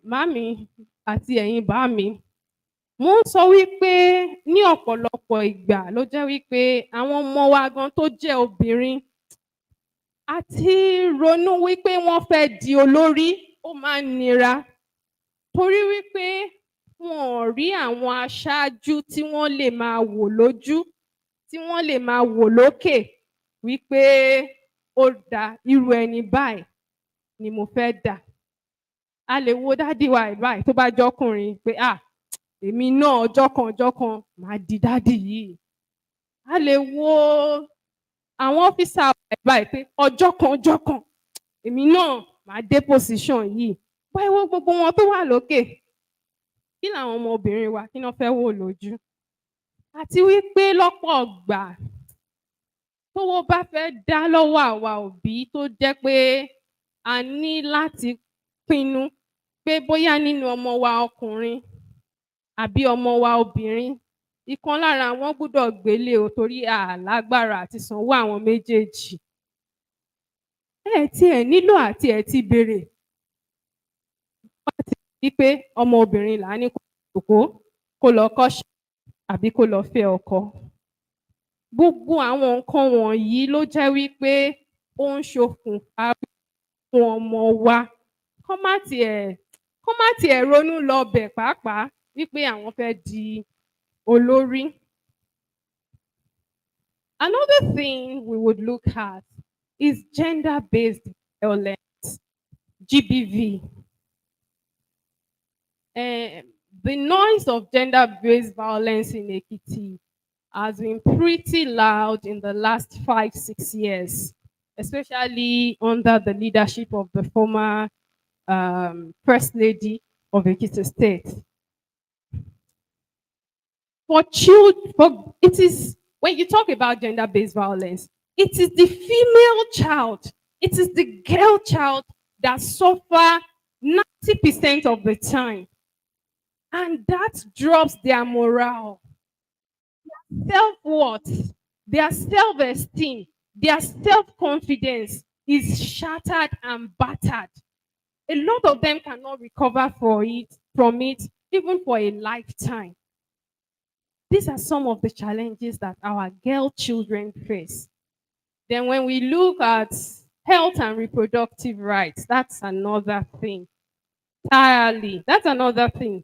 Màmí àti ẹ̀yin bàámi, mo ń sọ wípé ní ọ̀pọ̀lọpọ̀ ìgbà ló jẹ́ wípé àwọn ọmọ wa gan tó jẹ́ obìnrin àti ronú wípé wọ́n fẹ́ di olórí ó máa ń nira torí wípé wọn ò rí àwọn aṣáájú tí wọ́n lè máa wò lójú, tí wọ́n lè máa wò lókè wípé ó da irú ẹni báyìí ni mo fẹ́ dà. A lè wo dádì wa báyìí tó bá jọkùnrin pé èmi náà ọjọ́ kan màá di dádì yìí. A lè wo àwọn ọ́físà wa báyìí pé ọjọ́ kan èmi náà màá dé position yìí. Báyìí gbogbo wọn tó wà lókè. Kí làwọn ọmọbìnrin wa kí wọ́n fẹ́ wò lójú? Àti wípé lọ́pọ̀ ọgbà tówó bá fẹ́ dá lọ́wọ́ àwa òbí tó jẹ́ pé a ní láti pinnu pé bóyá nínú ọmọ wa ọkùnrin àbí ọmọ wa obìnrin, ìkan lára wọn gbọ́dọ̀ gbélé o torí àlágbára àti sanwó àwọn méjèèjì. Tí ẹ nílò àti ẹ ti béèrè. Wọ́n ti rí pé ọmọ obìnrin là ní kó lọ kọ́ṣẹ́ àbí kó lọ fẹ́ ọkọ. Gbogbo àwọn nǹkan wọ̀nyí ló jẹ́ wípé ó ń ṣokùnfà fún ọmọ wa kó má tiẹ̀ ronú lọ bẹ̀ pàápàá wípé àwọn fẹ́ di olórí. Another thing we would look at is gender-based violence, GBV. The noise of gender-based violence in Ekiti has been pretty loud in the last 5-6 years, especially under the leadership of the former First Lady of Ekiti State. For children, it is, when you talk about gender-based violence, it is the female child, it is the girl child that suffer 90% of the time. And that drops their morale, self-worth, their self-esteem, their self-confidence is shattered and battered. A lot of them cannot recover from it, even for a lifetime. These are some of the challenges that our girl children face. Then when we look at health and reproductive rights, that's another thing. Entirely, that's another thing.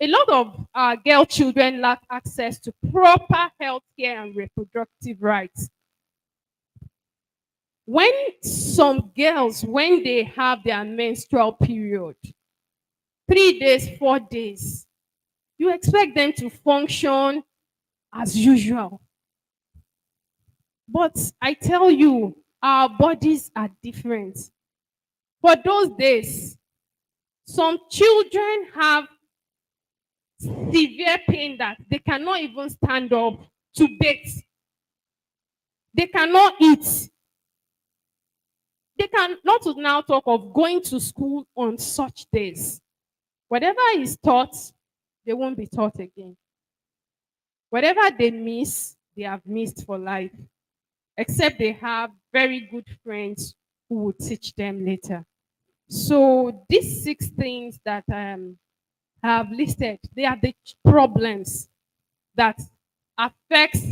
A lot of our girl children lack access to proper health care and reproductive rights. When some girls, when they have their menstrual period, 3 days, 4 days, you expect them to function as usual. But I tell you, our bodies are different. For those days, some children have severe pain that they cannot even stand up to bathe. They cannot eat. They can not to now talk of going to school on such days. Whatever is taught, they won't be taught again. Whatever they miss, they have missed for life. Except they have very good friends who will teach them later. So these 6 things that have listed, they are the problems that affects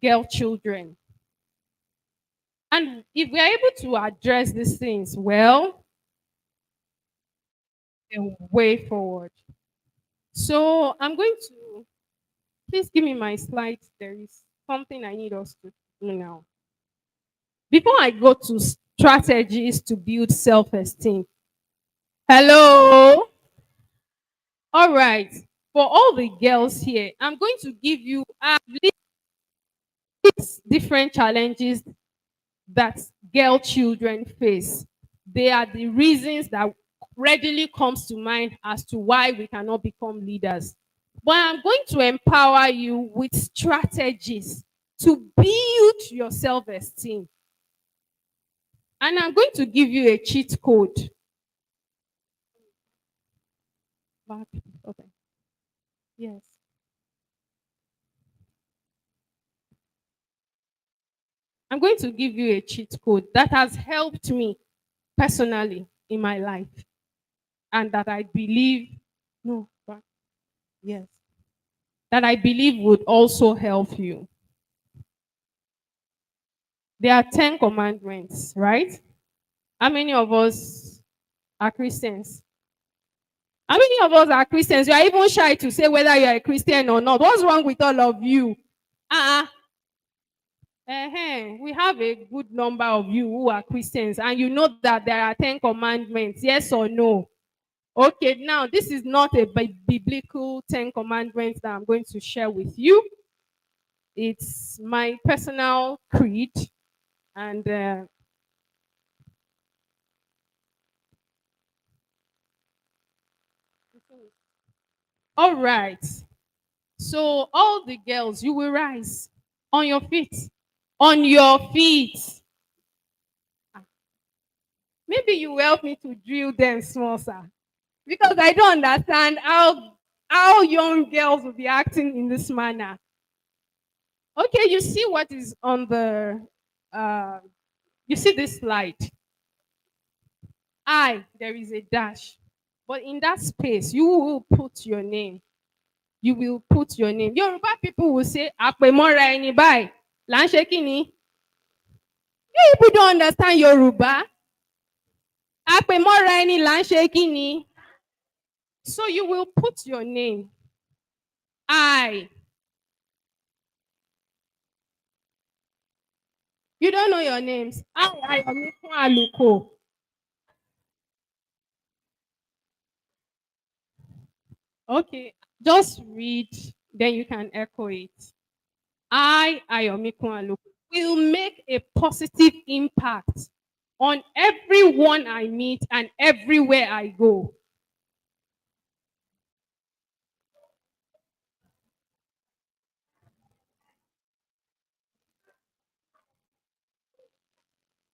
girl children. And if we are able to address these things well, the way forward. So I'm going to, please give me my slides. There is something I need us to do now. Before I go to strategies to build self-esteem. Hello? All right. For all the girls here, I'm going to give you at least different challenges that girl children face. They are the reasons that readily comes to mind as to why we cannot become leaders. But I'm going to empower you with strategies to build your self-esteem. And I'm going to give you a cheat code. Okay. Yes. I'm going to give you a cheat code that has helped me personally in my life. And that I believe, no, but yes, that I believe would also help you. There are 10 commandments, right? How many of us are Christians? How many of us are Christians? You are even shy to say whether you are a Christian or not. What's wrong with all of you? We have a good number of you who are Christians, and you know that there are 10 commandments, yes or no? Okay, now this is not a biblical 10 commandments that I'm going to share with you. It's my personal creed, and all right. So all the girls, you will rise on your feet. On your feet. Maybe you will help me to drill them small, sir. Because I don't understand how young girls will be acting in this manner. Okay, you see what is on the, you see this slide. There is a dash. But in that space, you will put your name. You will put your name. Yoruba people will say, Apemora eni bai. Là ń ṣe kí ni? You people don't understand Yoruba. Apemora eni là ń ṣe kí ni? So you will put your name. I. You don't know your names. I Omuooke Aluko. Okay, just read, then you can echo it. I Omuooke Aluko, will make a positive impact on everyone I meet and everywhere I go.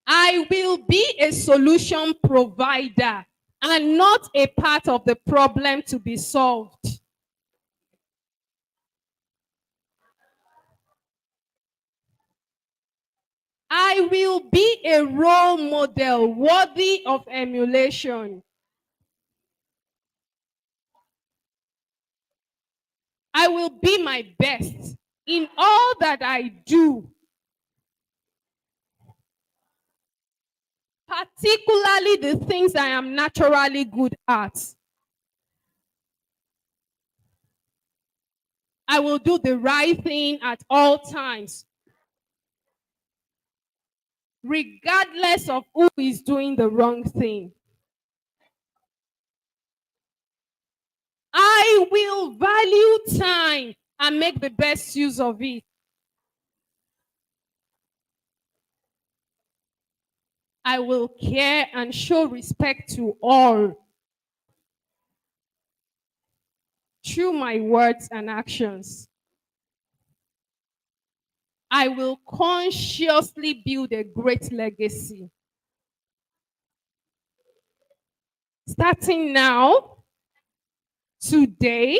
I will be a solution provider and not a part of the problem to be solved. I will be a role model worthy of emulation. I will be my best in all that I do, particularly the things I am naturally good at. I will do the right thing at all times, regardless of who is doing the wrong thing. I will value time and make the best use of it. I will care and show respect to all through my words and actions. I will consciously build a great legacy. Starting now, today,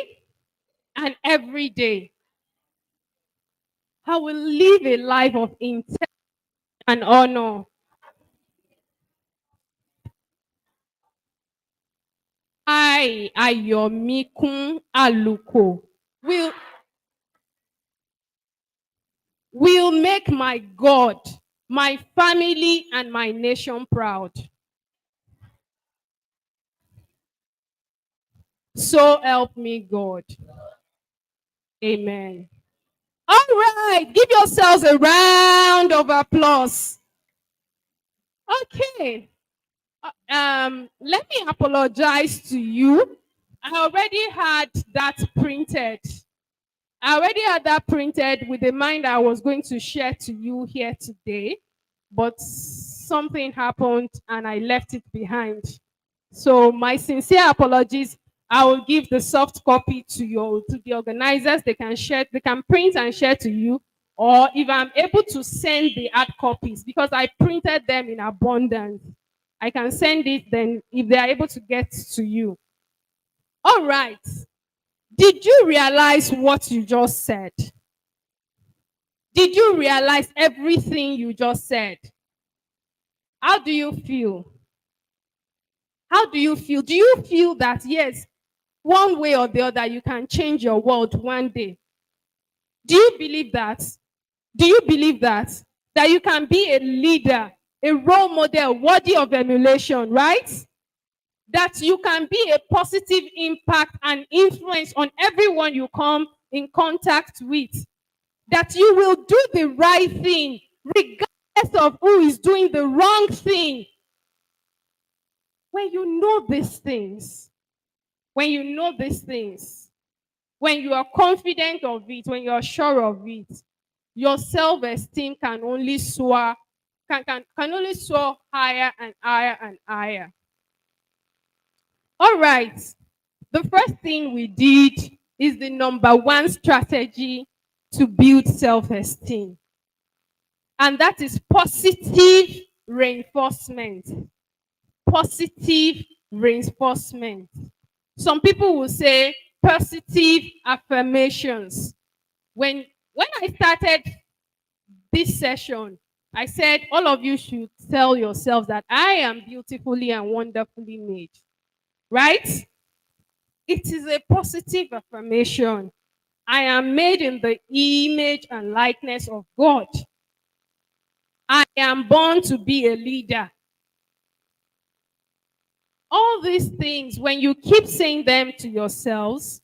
and every day, I will live a life of integrity and honor. I, Ayomiku Aluko, will make my God, my family, and my nation proud. So help me God. Amen. All right, give yourselves a round of applause. Okay. Let me apologize to you. I already had that printed. I already had that printed with the mind I was going to share to you here today, but something happened and I left it behind. So my sincere apologies. I will give the soft copy to the organizers. They can print and share to you. Or if I'm able to send the hard copies, because I printed them in abundance, I can send it then if they are able to get to you. All right. Did you realize what you just said? Did you realize everything you just said? How do you feel? How do you feel? Do you feel that, yes, one way or the other, you can change your world one day? Do you believe that? Do you believe that? That you can be a leader, a role model worthy of emulation, right? That you can be a positive impact and influence on everyone you come in contact with. That you will do the right thing, regardless of who is doing the wrong thing. When you know these things, when you know these things, when you are confident of it, when you are sure of it, your self-esteem can only soar, can only soar higher and higher and higher. All right. The first thing we did is the number one strategy to build self-esteem. And that is positive reinforcement. Positive reinforcement. Some people will say positive affirmations. When I started this session, I said all of you should tell yourselves that I am beautifully and wonderfully made. Right? It is a positive affirmation. I am made in the image and likeness of God. I am born to be a leader. All these things, when you keep saying them to yourselves,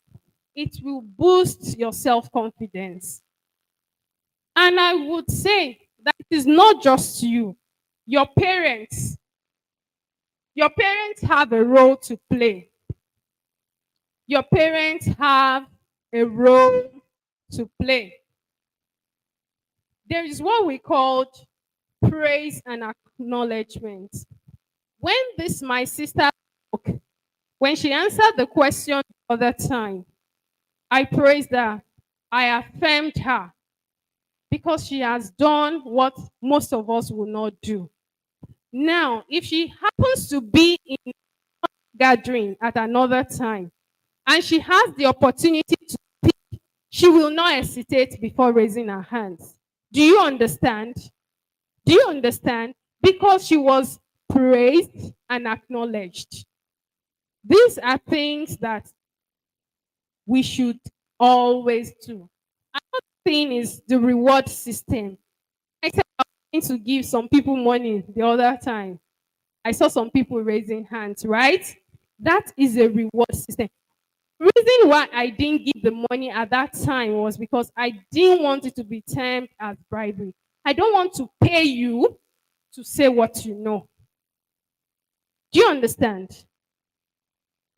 it will boost your self-confidence. And I would say that it is not just you, your parents. Your parents have a role to play. Your parents have a role to play. There is what we call praise and acknowledgement. When this my sister spoke, when she answered the question the other time, I praised her. I affirmed her because she has done what most of us will not do. Now, if she happens to be in a gathering at another time and she has the opportunity to speak, she will not hesitate before raising her hands. Do you understand? Do you understand? Because she was praised and acknowledged. These are things that we should always do. Another thing is the reward system. I said I was going to give some people money the other time. I saw some people raising hands, right? That is a reward system. Reason why I didn't give the money at that time was because I didn't want it to be termed as bribery. I don't want to pay you to say what you know. Do you understand?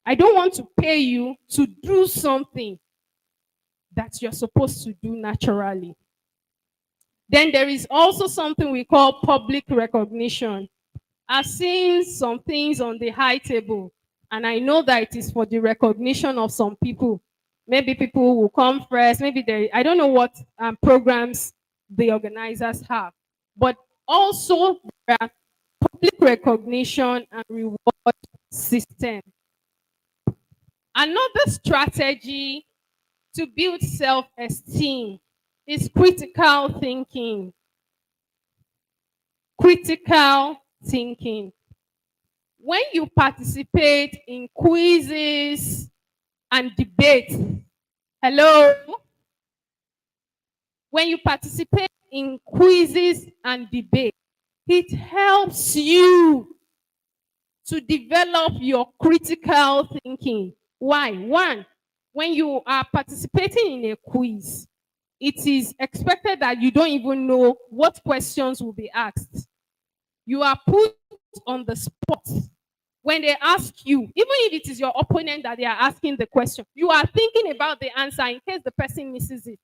I don't want to pay you to do something that you're supposed to do naturally. Then there is also something we call public recognition. I've seen some things on the high table, and I know that it is for the recognition of some people. Maybe people will come first, maybe I don't know what programs the organizers have. But also, there are public recognition and reward system. Another strategy to build self-esteem is critical thinking. Critical thinking. When you participate in quizzes and debates, hello? When you participate in quizzes and debates, it helps you to develop your critical thinking. Why? One, when you are participating in a quiz, it is expected that you don't even know what questions will be asked. You are put on the spot. When they ask you, even if it is your opponent that they are asking the question, you are thinking about the answer in case the person misses it.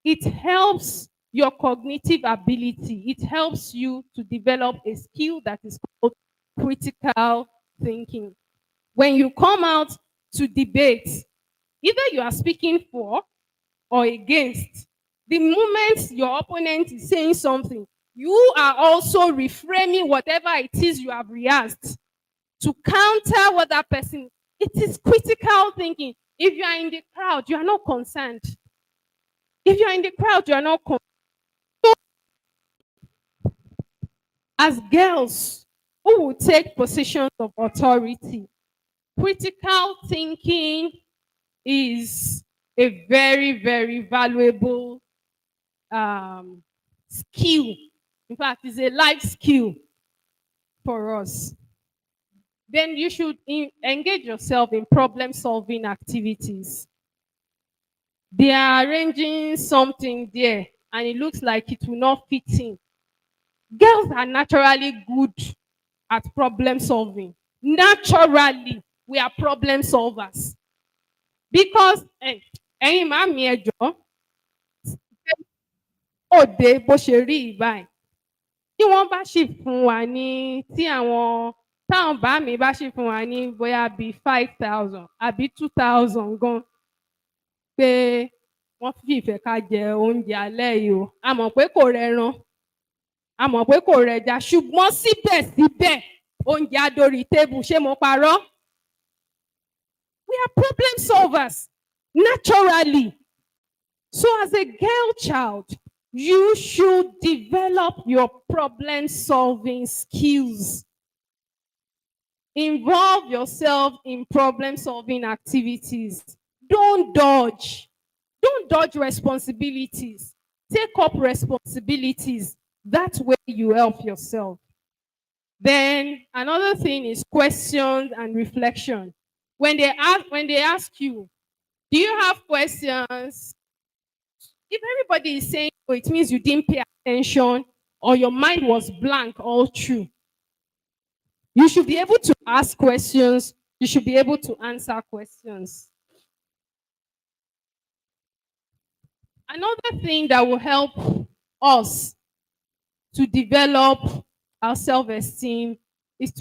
It helps your cognitive ability. It helps you to develop a skill that is called critical thinking. When you come out to debate, either you are speaking for or against, the moment your opponent is saying something, you are also reframing whatever it is you have rehearsed to counter what that person. It is critical thinking. If you are in the crowd, you are not concerned. If you are in the crowd, you are not concerned. So, as girls who will take positions of authority, critical thinking is a very, very valuable skill. In fact, it's a life skill for us. Then you should engage yourself in problem-solving activities. They are arranging something there, and it looks like it will not fit in. Girls are naturally good at problem solving. Naturally, we are problem solvers. Because, ẹ̀yin màámi ẹ jọ̀ọ́, òde bó ṣe rí yìí báyìí. Tí wọ́n bá sì fún wa ní táwọn bá mi bá sì fún wa ní bóyá bíi 5,000 àbí 2,000 gan pé wọ́n fi ìfẹ́ ká jẹ oúnjẹ alẹ́ yìí o. A mọ̀ pé kò rẹran, a mọ̀ pé kò rẹja, ṣùgbọ́n síbẹ̀síbẹ̀ oúnjẹ á dórí tébù, ṣé mo parọ́? We are problem solvers naturally. So as a girl child, you should develop your problem solving skills. Involve yourself in problem solving activities. Don't dodge. Don't dodge responsibilities. Take up responsibilities. That way you help yourself. Then another thing is questions and reflection. When they ask you, do you have questions? If everybody is saying, oh, it means you didn't pay attention or your mind was blank all through. You should be able to ask questions. You should be able to answer questions. Another thing that will help us to develop our self-esteem is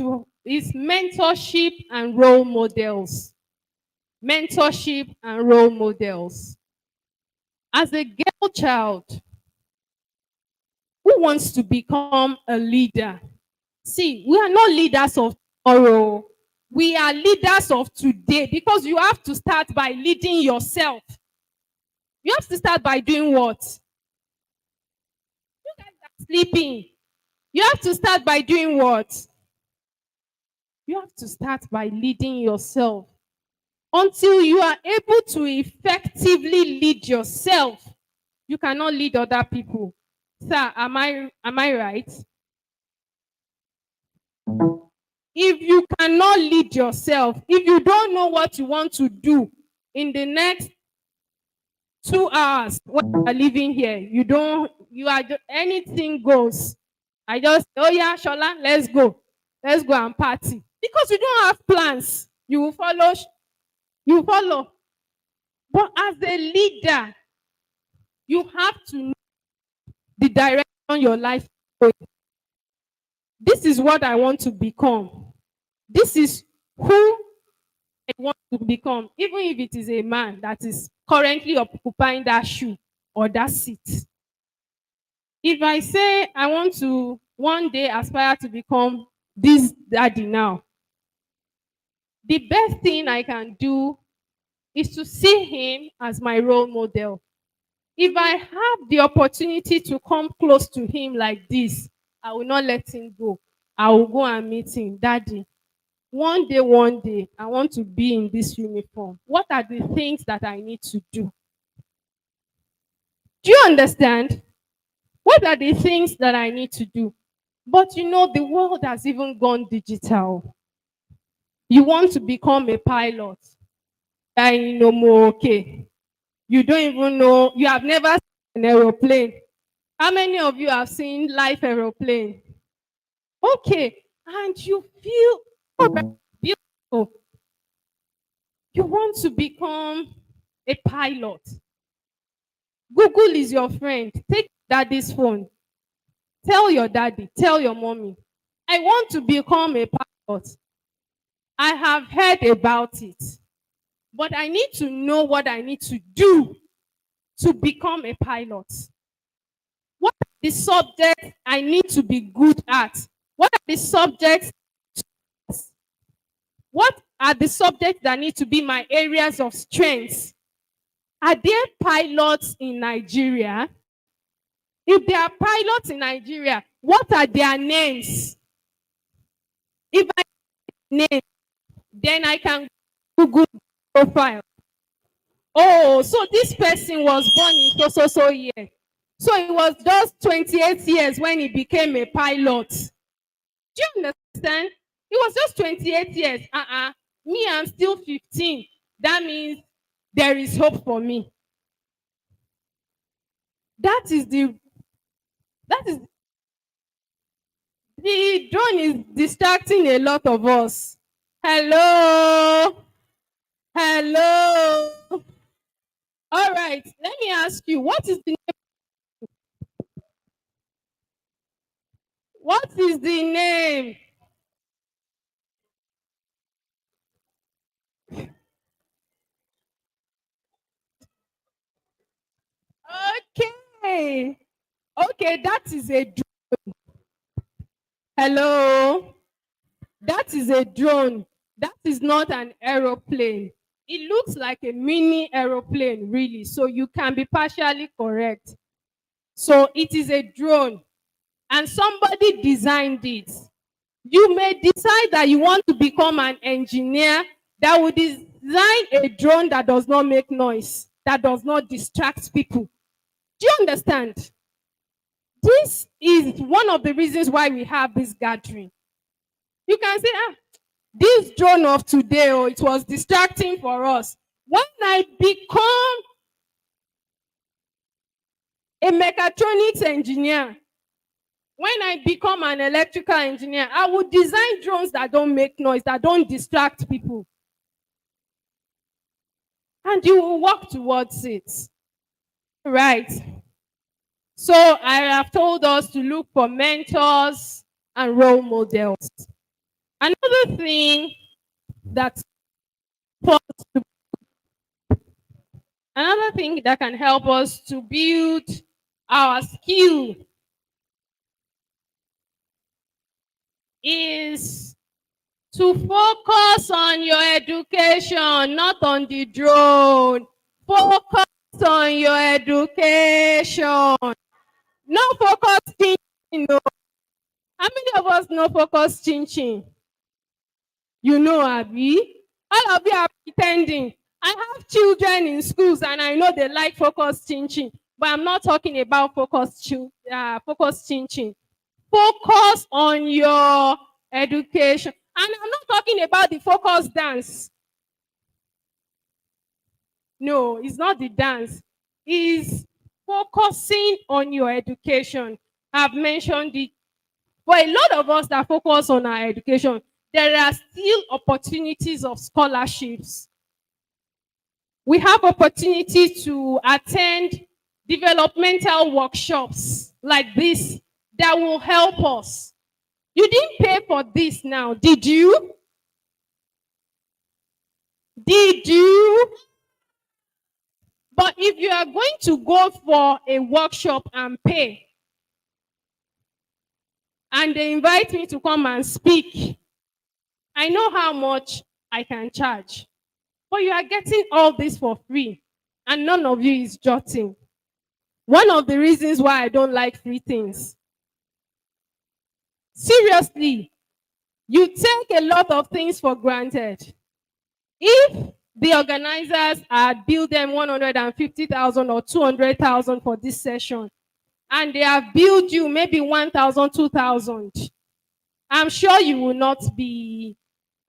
mentorship and role models. Mentorship and role models. As a girl child who wants to become a leader, see, we are not leaders of tomorrow. We are leaders of today because you have to start by leading yourself. You have to start by doing what? You guys are sleeping. You have to start by doing what? You have to start by leading yourself. Until you are able to effectively lead yourself, you cannot lead other people. Sir, am I right? If you cannot lead yourself, if you don't know what you want to do in the next 2 hours when you are living here, anything goes. I just, oh yeah, Shola, let's go. Let's go and party. Because you don't have plans. You will follow. You follow. But as a leader, you have to know the direction your life is going. This is what I want to become. This is who I want to become. Even if it is a man that is currently occupying that shoe or that seat. If I say I want to one day aspire to become this daddy now, the best thing I can do is to see him as my role model. If I have the opportunity to come close to him like this, I will not let him go. I will go and meet him. Daddy, one day, I want to be in this uniform. What are the things that I need to do? Do you understand? What are the things that I need to do? But you know, the world has even gone digital. You want to become a pilot. I know more okay. You don't even know, you have never seen an aeroplane. How many of you have seen live aeroplane? Okay, and you feel beautiful. You want to become a pilot. Google is your friend. Take daddy's phone. Tell your daddy, tell your mommy, I want to become a pilot. I have heard about it, but I need to know what I need to do to become a pilot. What are the subjects I need to be good at? What are the subjects? What are the subjects that need to be my areas of strength? Are there pilots in Nigeria? If there are pilots in Nigeria, what are their names? If I name, then I can Google profile. Oh, so this person was born in so year. So he was just 28 years when he became a pilot. Do you understand? He was just 28 years. Me, I'm still 15. That means there is hope for me. That is the drone is distracting a lot of us. Hello. Hello. All right. Let me ask you, what is the name? Okay. Okay, that is a drone. Hello. That is a drone. That is not an aeroplane. It looks like a mini aeroplane, really. So you can be partially correct. So it is a drone. And somebody designed it. You may decide that you want to become an engineer that will design a drone that does not make noise, that does not distract people. Do you understand? This is one of the reasons why we have this gathering. You can say, this drone of today, oh, it was distracting for us. When I become a mechatronics engineer, when I become an electrical engineer, I will design drones that don't make noise, that don't distract people. And you will work towards it. Right. So I have told us to look for mentors and role models. Another thing that another thing that can help us to build our skill is to focus on your education, not on the drone. Focus on your education. No focus chin. No. How many of us no focus chin? You know, Abby. All of you are pretending. I have children in schools and I know they like focus chin. But I'm not talking about focus chin. Focus on your education. And I'm not talking about the focus dance. No, it's not the dance. It's focusing on your education. I've mentioned it. For a lot of us that focus on our education, there are still opportunities of scholarships. We have opportunity to attend developmental workshops like this that will help us. You didn't pay for this now, did you? Did you? But if you are going to go for a workshop and pay, and they invite me to come and speak, I know how much I can charge. But you are getting all this for free, and none of you is jotting. One of the reasons why I don't like free things. Seriously, you take a lot of things for granted. If the organizers had billed them 150,000 or 200,000 for this session, and they have billed you maybe 1,000, 2,000, I'm sure you will not be,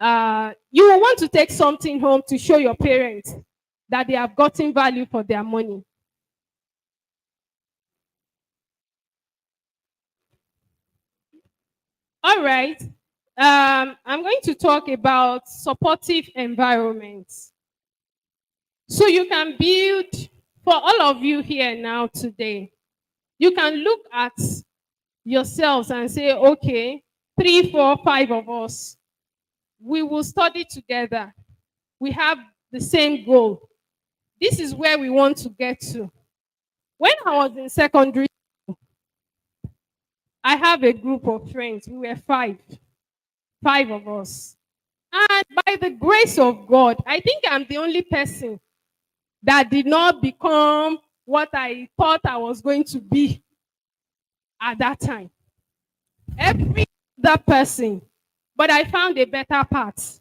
you will want to take something home to show your parents that they have gotten value for their money. All right. I'm going to talk about supportive environments. So you can build, for all of you here now today, you can look at yourselves and say, okay, 3, 4, 5 of us, we will study together. We have the same goal. This is where we want to get to. When I was in secondary, I have a group of friends. We were 5 of us. And by the grace of God, I think I'm the only person that did not become what I thought I was going to be at that time. Every other person, but I found a better path.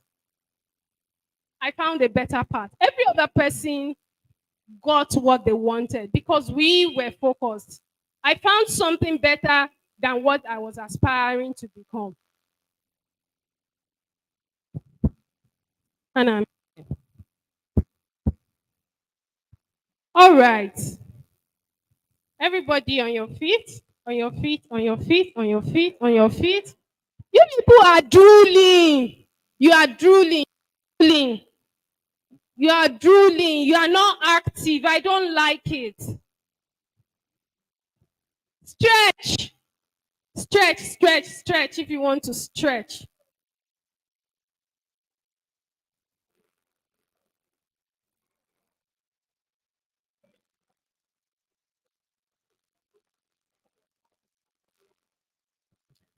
I found a better path. Every other person got what they wanted because we were focused. I found something better than what I was aspiring to become. And I'm all right. Everybody on your feet, on your feet, on your feet, on your feet, on your feet. You people are drooling. You are drooling. Drooling. You are drooling. You are not active. I don't like it. Stretch. Stretch, stretch, stretch if you want to stretch.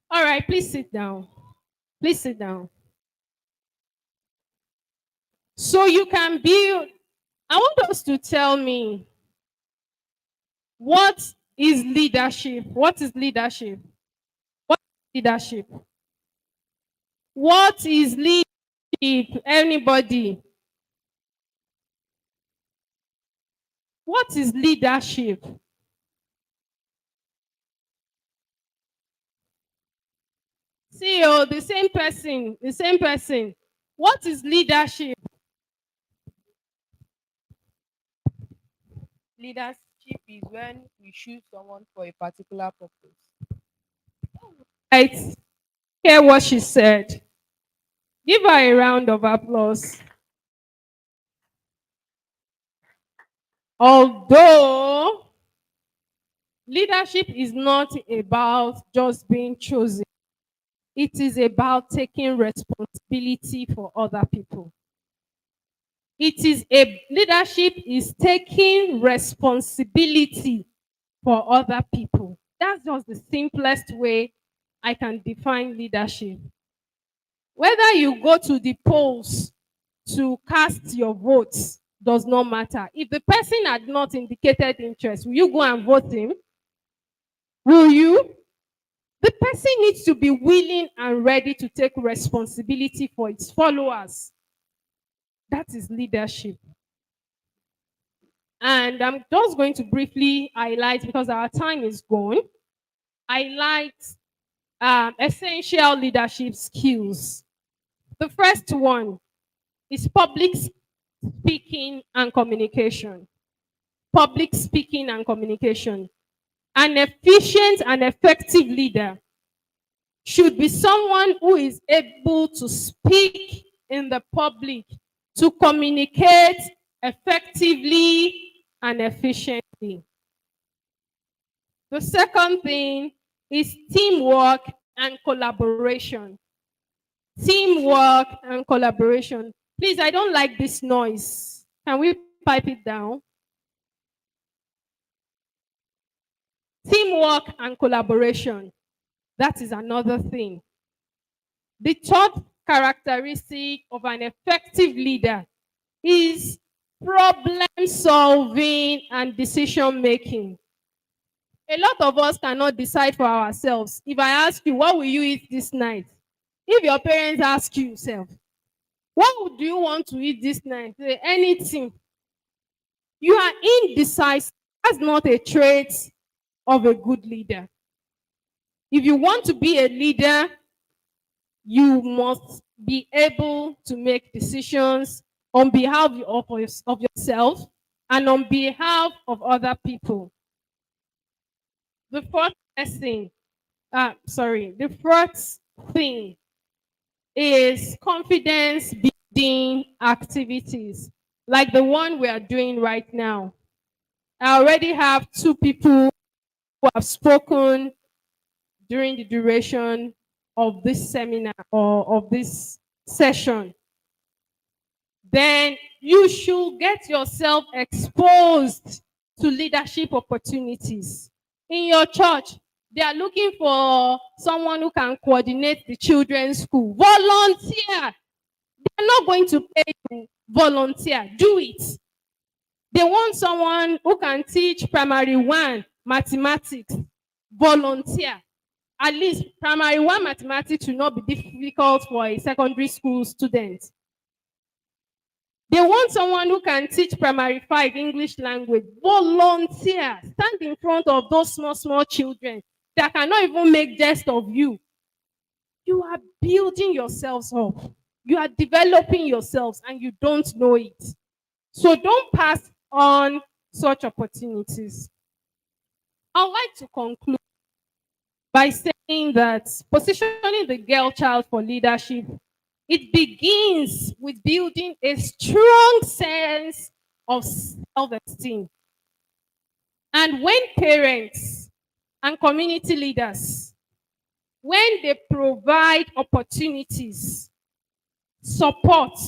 All right, please sit down. Please sit down. So you can build. I want us to tell me what is leadership? What is leadership? What is leadership? What is leadership? Anybody? What is leadership? See, oh, the same person, the same person. What is leadership? Leadership is when we choose someone for a particular purpose. Right. Hear what she said. Give her a round of applause. Although leadership is not about just being chosen, it is about taking responsibility for other people. It is a leadership is taking responsibility for other people. That's just the simplest way I can define leadership. Whether you go to the polls to cast your votes does not matter. If the person had not indicated interest, will you go and vote him? Will you? The person needs to be willing and ready to take responsibility for its followers. That is leadership. And I'm just going to briefly highlight, because our time is gone, highlight essential leadership skills. The first one is public speaking and communication. Public speaking and communication. An efficient and effective leader should be someone who is able to speak in the public, to communicate effectively and efficiently. The second thing is teamwork and collaboration. Teamwork and collaboration. Please, I don't like this noise. Can we pipe it down? Teamwork and collaboration. That is another thing. The third characteristic of an effective leader is problem solving and decision making. A lot of us cannot decide for ourselves. If I ask you, what will you eat this night? If your parents ask you, self, what do you want to eat this night? Say anything. You are indecisive. That's not a trait of a good leader. If you want to be a leader, you must be able to make decisions on behalf of yourself and on behalf of other people. The fourth thing, the fourth thing is confidence building activities, like the one we are doing right now. I already have two people who have spoken during the duration of this seminar or of this session. Then you should get yourself exposed to leadership opportunities. In your church, they are looking for someone who can coordinate the children's school. Volunteer. They're not going to pay you. Volunteer. Do it. They want someone who can teach primary one mathematics. Volunteer. At least primary one mathematics will not be difficult for a secondary school student. They want someone who can teach primary 5 English language. Volunteer. Stand in front of those small children that cannot even make jest of you. You are building yourselves up. You are developing yourselves and you don't know it. So don't pass on such opportunities. I'd like to conclude by saying that positioning the girl child for leadership, it begins with building a strong sense of self-esteem. And when parents and community leaders, when they provide opportunities, support,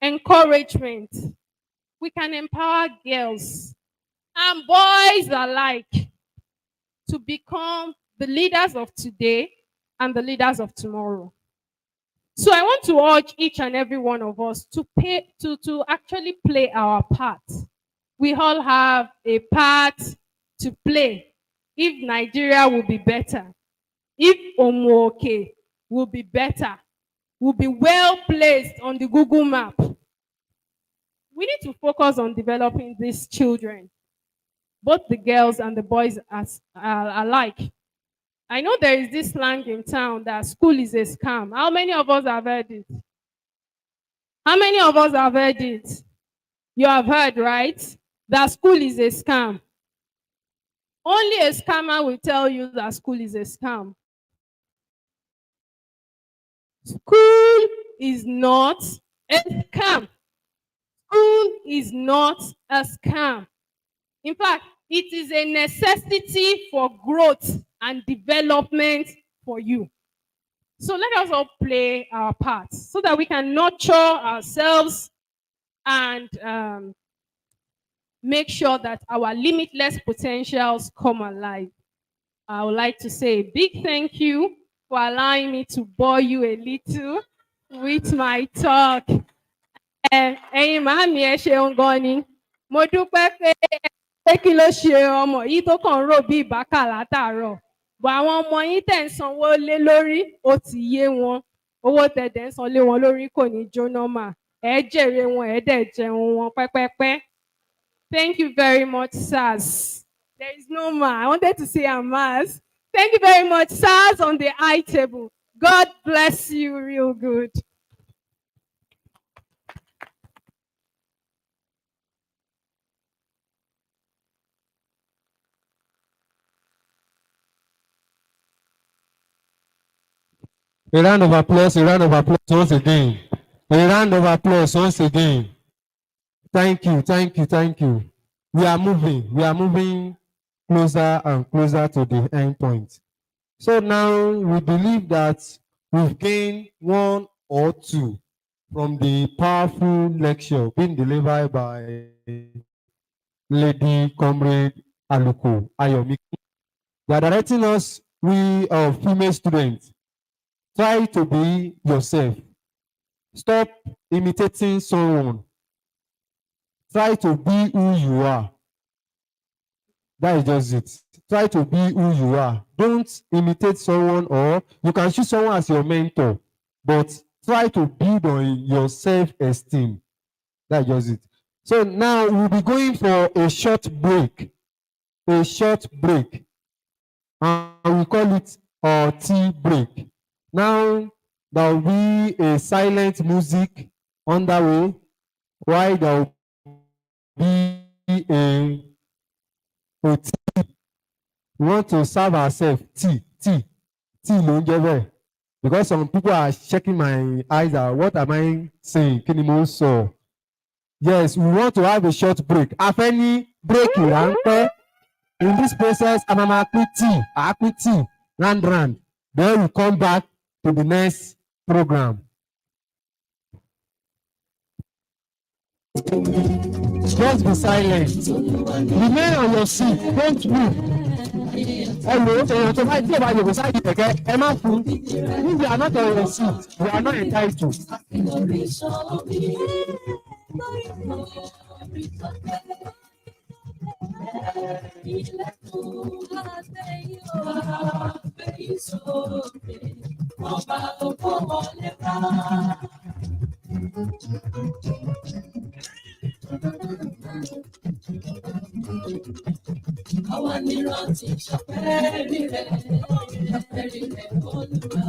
encouragement, we can empower girls and boys alike to become the leaders of today and the leaders of tomorrow. So I want to urge each and every one of us to actually play our part. We all have a part to play. If Nigeria will be better, if Omuooke will be better, will be well placed on the Google map, we need to focus on developing these children, both the girls and the boys alike. I know there is this slang in town that school is a scam. How many of us have heard it? How many of us have heard it? You have heard, right? That school is a scam. Only a scammer will tell you that school is a scam. School is not a scam. School is not a scam. In fact, it is a necessity for growth and development for you. So let us all play our parts so that we can nurture ourselves and make sure that our limitless potentials come alive. I would like to say a big thank you for allowing me to bore you a little with my talk. Ẹ̀yin màámi ẹ ṣeun gan ni. Mo dúpẹ́ pé kí ló ṣe ọmọ yìí tó kàn ń rò bí ìbákà látàárọ̀. Bọ̀ àwọn ọmọ yín tẹ̀ ń sanwó lé lórí ó ti yé wọn. Owó tẹ̀dẹ̀ ń san lé wọn lórí kò ní jóná mà. Ẹ jèrè wọn, ẹ dẹ̀ jẹun wọn pẹ́pẹ́pẹ́. Thank you very much, sirs. There is no ma. I wanted to say a mass. Thank you very much, sirs, on the high table. God bless you real good. A round of applause, a round of applause once again. A round of applause once again. Thank you, thank you, thank you. We are moving closer and closer to the end point. So now we believe that we've gained one or two from the powerful lecture being delivered by Lady Comrade Aluko Ayomiki. They are directing us, we female students, try to be yourself. Stop imitating someone. Try to be who you are. That is just it. Try to be who you are. Don't imitate someone, or you can choose someone as your mentor, but try to build on your self-esteem. That is just it. So now we'll be going for a short break. A short break. And we call it tea break. Now there will be a silent music on the way, while there will be a tea. We want to serve ourselves tea ló ń jẹ́ bẹ́ẹ̀, because some people are checking my eyes out. What am I saying? Kí ni mo ń sọ? Yes, we want to have a short break. A fẹ́ ní break ráńpẹ́. In this process, a máa pín tea, round. Then we come back to the next program. Just be silent. Remain on your seat. Don't move. Hello, èèyàn tó bá tí ò bá yòókù sáyé kẹ̀kẹ́ ẹ má fún. If you are not on your seat, you are not entitled. Àwa ni rántí ṣàpẹ́rí rẹ̀, ṣàpẹ́rí rẹ̀ Olúwa.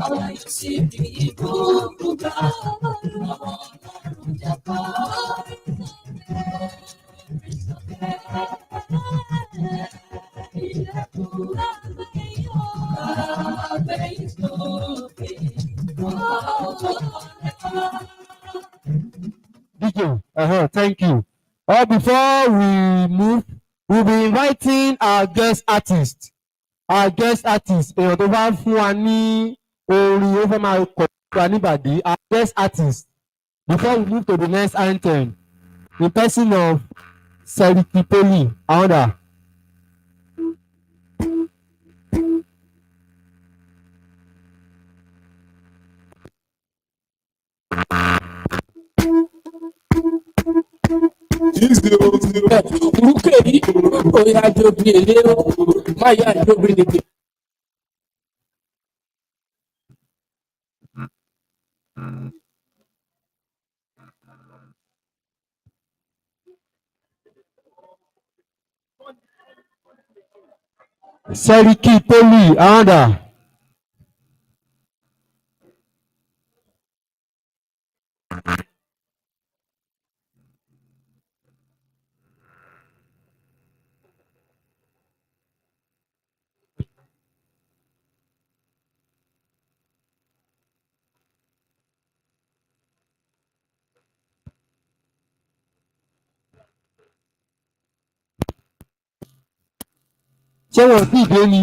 Àwa yóò sì rí ìbùkún gbà, àwọn ọlọ́run jápa. Ilẹ̀kùn abẹ́ ìsòkè, DJ, thank you. Before we move, we'll be inviting our guest artist. Èèyàn tó bá fún wa ní orin ó fẹ́ máa kọ̀ wá níbàdí. Our guest artist. Before we move to the next anthem, in person of Seriki Poli, Aoda. Omuooke yìí, oyè àjòbí èlé o, má yà àjòbí nìkan. Seriki Poli Ahanda. Ṣé wọ́n ti dé ni?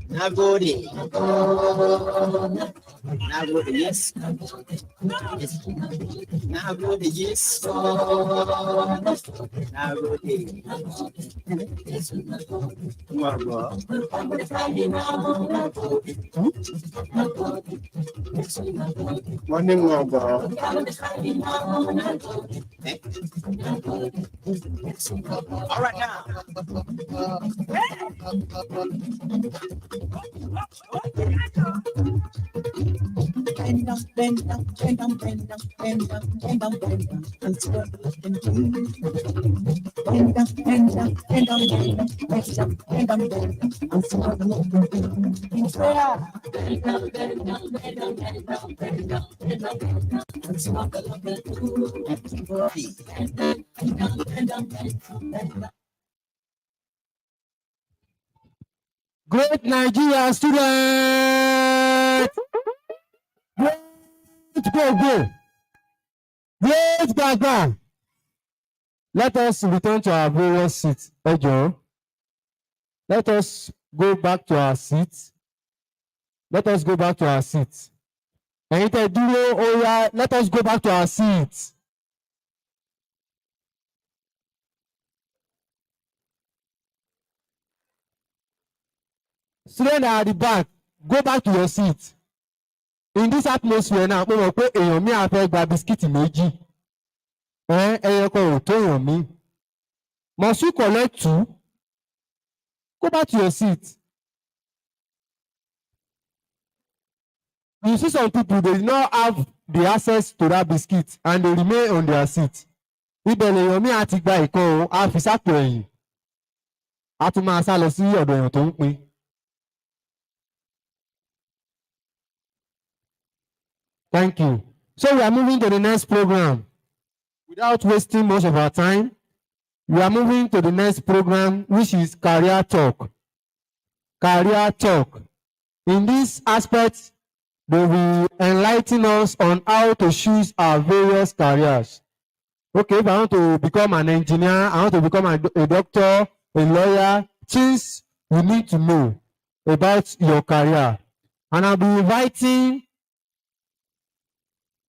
Nagode. Nagode, yes. Nagode, yes. Nagode. Ngorgo. Morning, Ngorgo. All right now. Great Nigeria students! Great go! Great Gaga! Let us return to our various seats. Ẹ jọ̀ọ́. Let us go back to our seats. Let us go back to our seats. Ẹ̀yin tẹ́ dúró ó yá, let us go back to our seats. Students at the back, go back to your seat. In this atmosphere now, mo mọ̀ pé èèyàn mi á fẹ́ gba bisikíìtì méjì. Ẹyọ kan ò tó èèyàn mi. Must you collect two? Go back to your seat. You see some people, they do not have the access to that biscuit and they remain on their seat. Ibẹ̀ lèèyàn mi á ti gba ìkan o, á fi sápò ẹ̀yìn. Á tún máa sá lọ sí ọ̀dọ̀ èèyàn tó ń pín. Thank you. So we are moving to the next program. Without wasting much of our time, we are moving to the next program, which is Career Talk. Career Talk. In this aspect, they will enlighten us on how to choose our various careers. Okay, if I want to become an engineer, I want to become a doctor, a lawyer, things you need to know about your career. And I'll be inviting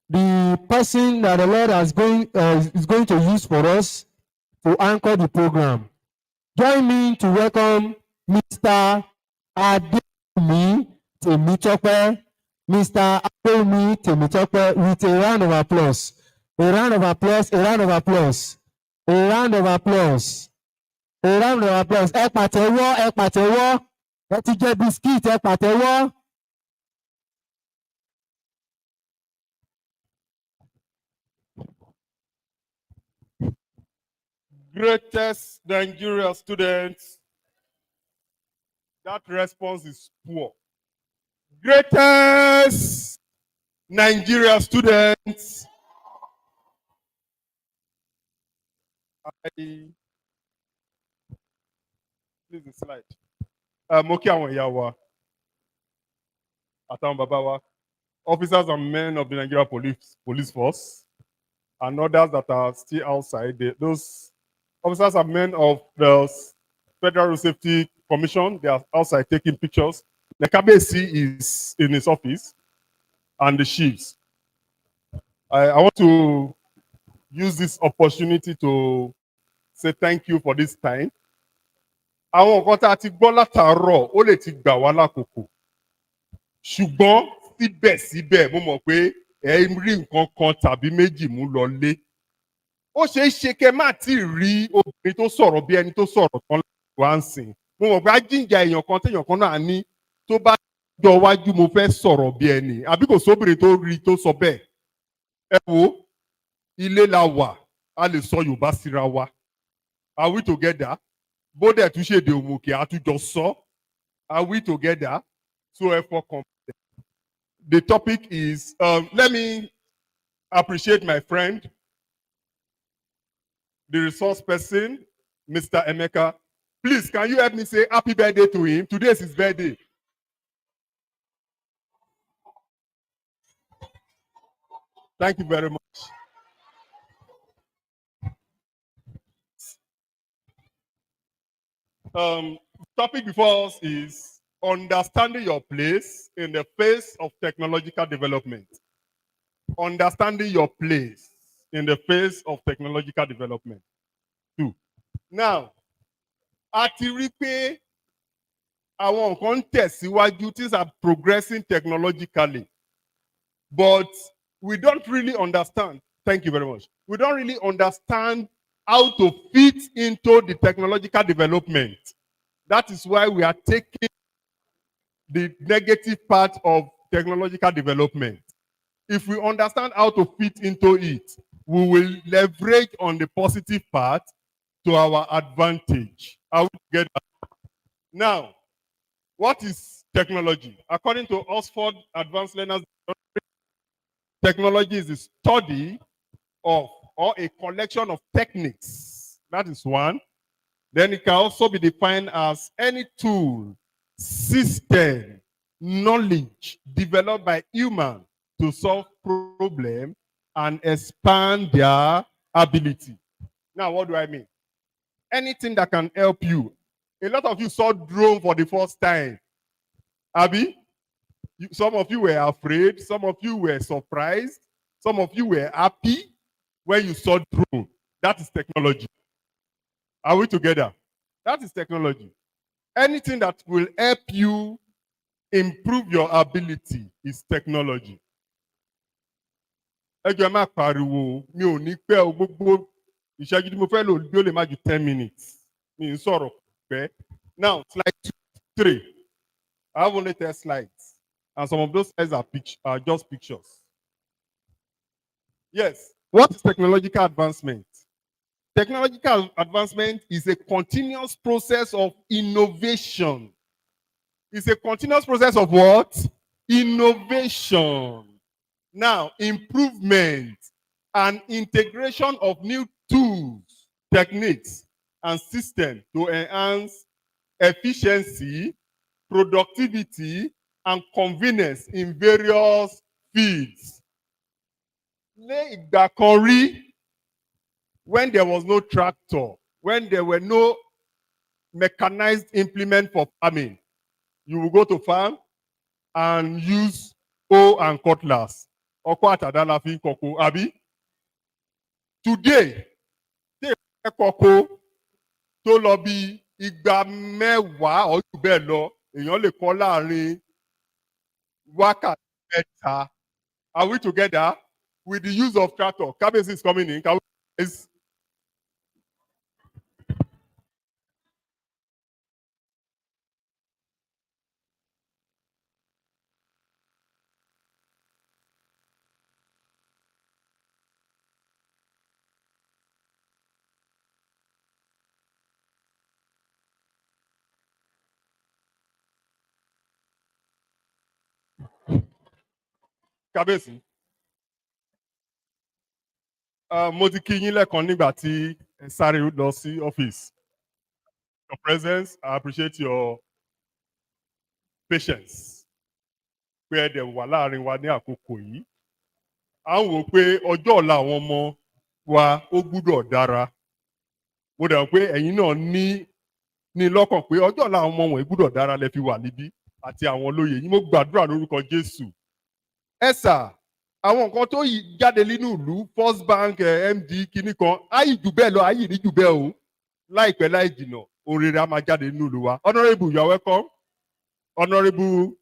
the person that the Lord is going to use for us to anchor the program. Join me to welcome Mr. Ademi Temitope, Mr. Ademi Temitope, with a round of applause. A round of applause, a round of applause, a round of applause, a round of applause. Ẹ pàtẹ́wọ́, ẹ pàtẹ́wọ́, ẹ ti jẹ bisikíìtì, ẹ pàtẹ́wọ́. Greatest Nigerian students. That response is poor. Greatest Nigeria students. Please the slide. Mo kí àwọn ìyá wa àtàwọn bàbá wa, officers and men of the Nigeria police force, and others that are still outside. Those officers and men of the Federal Road Safety Commission, they are outside taking pictures. The Kabesi is in his office, and the chiefs. I want to use this opportunity to say thank you for this time. Àwọn nǹkan tá a ti gbọ́ látàárọ̀ ó lè ti gbà wá lákòókò. Ṣùgbọ́n síbẹ̀síbẹ̀ mo mọ̀ pé ẹ rí nǹkan kan tàbí méjì mú lọ lé. Ó ṣeé ṣe kẹ́ má tí ì rí obìnrin tó sọ̀rọ̀ bí ẹni tó sọ̀rọ̀ tán wá ń sìn. Mo mọ̀ pé á jíǹjà èèyàn kan téèyàn kan náà ní tó bá jọ wájú mo fẹ́ sọ̀rọ̀ bí ẹni. Àbí kò sóbìnrin tó rí tó sọ bẹ́ẹ̀. Ẹ wo ilé la wà, a lè sọ Yorùbá síra wa. Are we together? Bódẹ̀ tún ṣèdè Omuooke àtújọ sọ. Are we together? So ẹ fọkàn. The topic is, let me appreciate my friend, the resource person, Mr. Emeka. Please, can you help me say happy birthday to him? Today is his birthday. Thank you very much. Topic before us is understanding your place in the face of technological development. Understanding your place in the face of technological development. 2. Now, a ti rí pé àwọn nǹkan ń tẹ̀síwájú, things are progressing technologically, but we don't really understand. Thank you very much. We don't really understand how to fit into the technological development. That is why we are taking the negative part of technological development. If we understand how to fit into it, we will leverage on the positive part to our advantage. Are we together? Now, what is technology? According to Oxford Advanced Learners, technology is the study of or a collection of techniques. That is one. Then it can also be defined as any tool, system, knowledge developed by human to solve problems and expand their ability. Now, what do I mean? Anything that can help you. A lot of you saw drone for the first time. Abby, some of you were afraid. Some of you were surprised. Some of you were happy when you saw drone. That is technology. Are we together? That is technology. Anything that will help you improve your ability is technology. Ẹ jọ̀ọ́ ẹ má pariwo, mi ò ní pẹ́ o, gbogbo ìṣẹ́jú tí mo fẹ́ lò bí ó lè má ju 10 minutes. Mi ń sọ̀rọ̀ pẹ́. Now, slide 3. I have only 10 slides. And some of those slides are just pictures. Yes. What is technological advancement? Technological advancement is a continuous process of innovation. It's a continuous process of what? Innovation. Now, improvement and integration of new tools, techniques, and systems to enhance efficiency, productivity, and convenience in various fields. Ní ìgbà kan rí, when there was no tractor, when there were no mechanized implement for farming, you will go to farm and use hoe and cutlass. Ọkọ́ àtàdá la fi ń kọko, àbí? Today, tí èèyàn fẹ́ kọko tó lọ bí igba mẹ́wàá or jù bẹ́ẹ̀ lọ, èèyàn lè kọ láàrin wákàtí mẹ́ta. Are we together? With the use of tractor. Kabesi is coming in. Can we please? Kábíyèsí. Mo ti kí yín lẹ́ẹ̀kan nígbà tí ẹ sáré lọ sí ọ́fíìsì. Your presence, I appreciate your patience. Pé ẹ dẹ̀ wà láàrin wa ní àkókò yìí. À ń wò ó pé ọjọ́ ọ̀la àwọn ọmọ wa ó gbúdọ̀ dára. Mo dẹ̀ mọ̀ pé ẹ̀yin náà ní lọ́kàn pé ọjọ́ ọ̀la àwọn ọmọ wọ̀nyí gbúdọ̀ dára lẹ fi wà níbí àti àwọn olóyè yìí. Mo gbàdúrà lórúkọ Jésù. Ẹ sà, àwọn nǹkan tó yìí jáde nínú ìlú First Bank MD kinní kan ayì jù bẹ́ẹ̀ lọ ayì ní jù bẹ́ẹ̀ o láìpẹ́ láì jìnà òrèrè á máa jáde nínú ìlú wa. Honourable, you are welcome. Honourable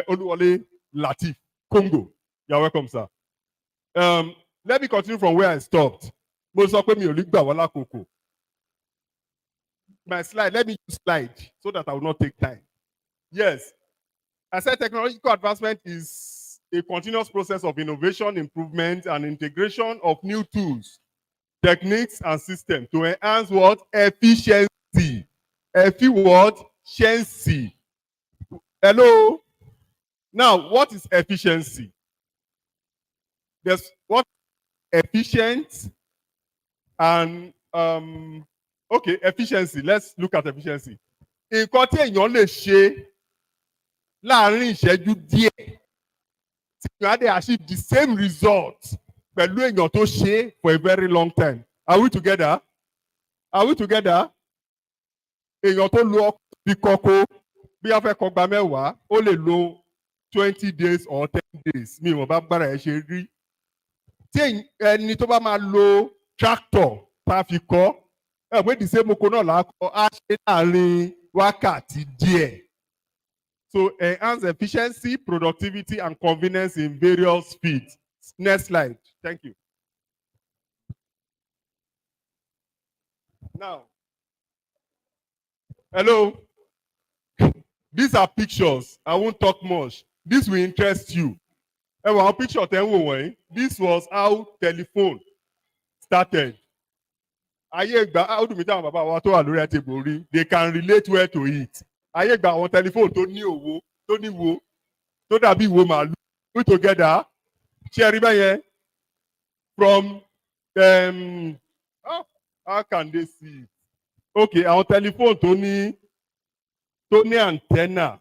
Olúwọlé Lateef Congo, you are welcome, sir. Let me continue from where I stopped. Mo sọ pé mi ò ní gbà wọ́n lákòókò. My slide, let me use slide so that I will not take time. Yes, I said technological advancement is a continuous process of innovation, improvement, and integration of new tools, techniques, and systems to enhance what? Efficiency. Efficiency. Hello? Now, what is efficiency? There's what efficient and okay, efficiency. Let's look at efficiency. Nǹkan tí èèyàn lè ṣe láàárín ìṣẹ́jú díẹ̀ tí èèyàn á dé achieve the same result pẹ̀lú èèyàn tó ṣe for a very long time. Are we together? Are we together? Èèyàn tó lo ọkọ̀ bí kọ́kọ́ bí a fẹ́ kọgbà mẹ́wàá ó lè lo 20 days or 10 days. Mi ò bá gbára ẹ̀ ṣe rí. Tí ẹni tó bá máa lo tractor tá a fi kọ́ ẹ pé the same oko náà là á kọ́ á ṣe láàárín wákàtí díẹ̀. So enhance efficiency, productivity, and convenience in various fields. Next slide. Thank you. Now, hello. These are pictures. I won't talk much. This will interest you. Our picture this was how telephone started. Ayé ìgbà ọdún mi táwọn bàbá wa tó wà lórí ẹ̀ tèbò rí, they can relate well to it. Ayé ìgbà àwọn telephone tó ní òwò, tó ní wo, tó dàbí ìwo màálù. We together. Ṣé ẹ rí bẹ́ẹ̀ yẹn? From how can they see it? Okay, àwọn telephone tó ní antenna.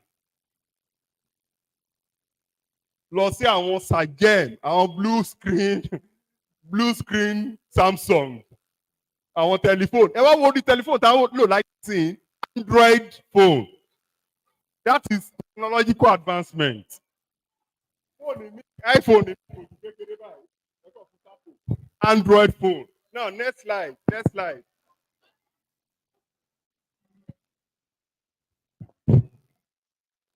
Lọ sí àwọn Sagem, àwọn blue screen Samsung. Àwọn telephone. Ẹ wá wo ní telephone táwọn lò láì sí Android phone. That is technological advancement. iPhone. Android phone. Now, next slide. Next slide.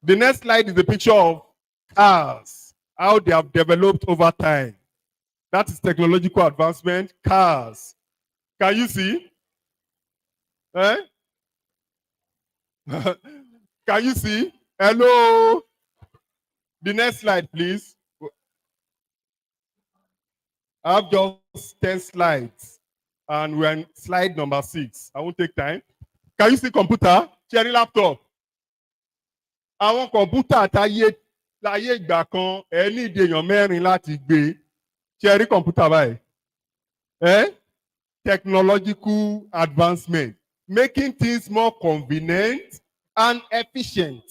The next slide is a picture of cars, how they have developed over time. That is technological advancement. Cars. Can you see? Eh? Can you see? Hello? The next slide, please. I have just 10 slides. And we're on slide number 6. I won't take time. Can you see computer? Cherry laptop. Àwọn kọ̀ǹpútà láyé ìgbà kan ẹ ní ìdí èèyàn mẹ́rin láti gbé. Cherry computer báyìí. Technological advancement, making things more convenient and efficient,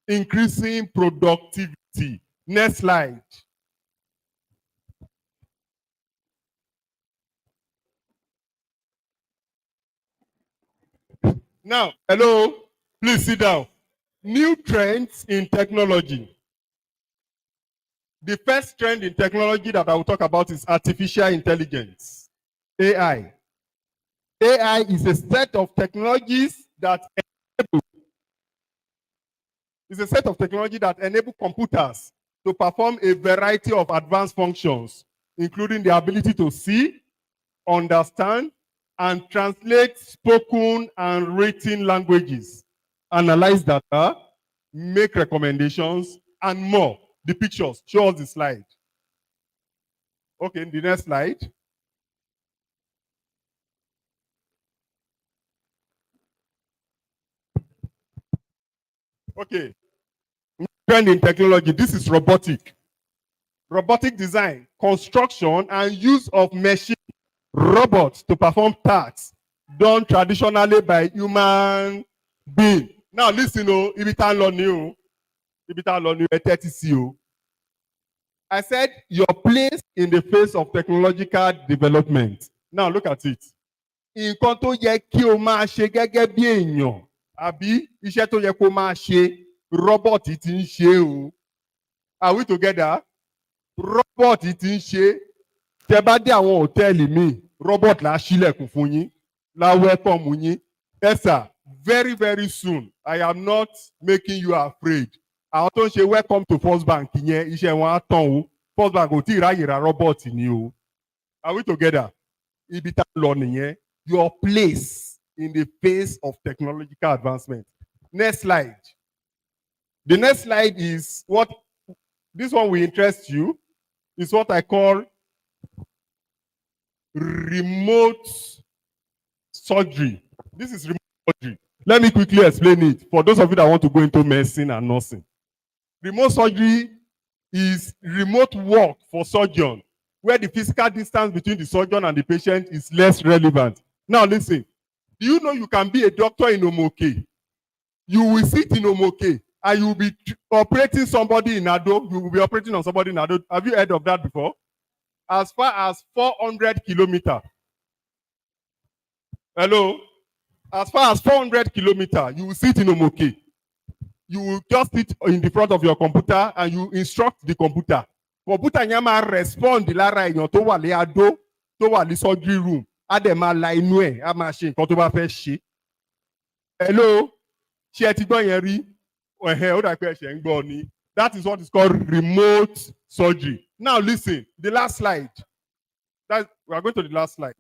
increasing productivity. Next slide. Now, hello, please sit down. New trends in technology. The first trend in technology that I will talk about is artificial intelligence, AI. AI is a set of technologies that enable computers to perform a variety of advanced functions, including the ability to see, understand, and translate spoken and written languages, analyze data, make recommendations, and more. The pictures, show us the slide. Okay, the next slide. Okay. Trend in technology. This is robotic. robotic design, construction, and use of machine robots to perform tasks done traditionally by human being. Now listen, oh, ibi tá ń lọ ni o. Ibi tá ń lọ ni ẹ tẹ́tí sí o. I said your place in the face of technological development. Now look at it. Nǹkan tó yẹ kí o máa ṣe gẹ́gẹ́ bí èèyàn àbí iṣẹ́ tó yẹ kó máa ṣe robot ti ń ṣe o. Are we together? Robot ti ń ṣe. Tẹ́ bá dé àwọn hòtẹ́ẹ̀lì míì, robot là á ṣílẹ̀kùn fún yín, là á welcome yín. Yes sir, very very soon, I am not making you afraid. Àwọn tó ń ṣe welcome to First Bank yẹn, iṣẹ́ wọn á tán o. First Bank ò tí ì ráyè ra robot ni o. Are we together? Ibi tá a lọ nìyẹn. Your place in the face of technological advancement. Next slide. The next slide is what, this one will interest you, is what I call remote surgery. This is remote surgery. Let me quickly explain it for those of you that want to go into medicine and nursing. Remote surgery is remote work for surgeon where the physical distance between the surgeon and the patient is less relevant. Now listen, do you know you can be a doctor in Omuooke? You will sit in Omuooke and you will be operating somebody in Ado. You will be operating on somebody in Ado. Have you heard of that before? As far as 400 kilometers. Hello? As far as 400 kilometers, you will sit in Omuooke. You will just sit in the front of your computer and you instruct the computer. Computer yẹn máa respond lára èèyàn tó wà ní Ado, tó wà ní surgery room. Á dẹ̀ máa la inú ẹ̀, á máa ṣe nǹkan tó bá fẹ́ ṣe. Hello? Ṣé ẹ ti gbọ́ yẹn rí? Ẹ̀hẹ̀, ó dà pé ẹ ṣẹ̀ ń gbọ́ ni. That is what is called remote surgery. Now listen, the last slide. We are going to the last slide.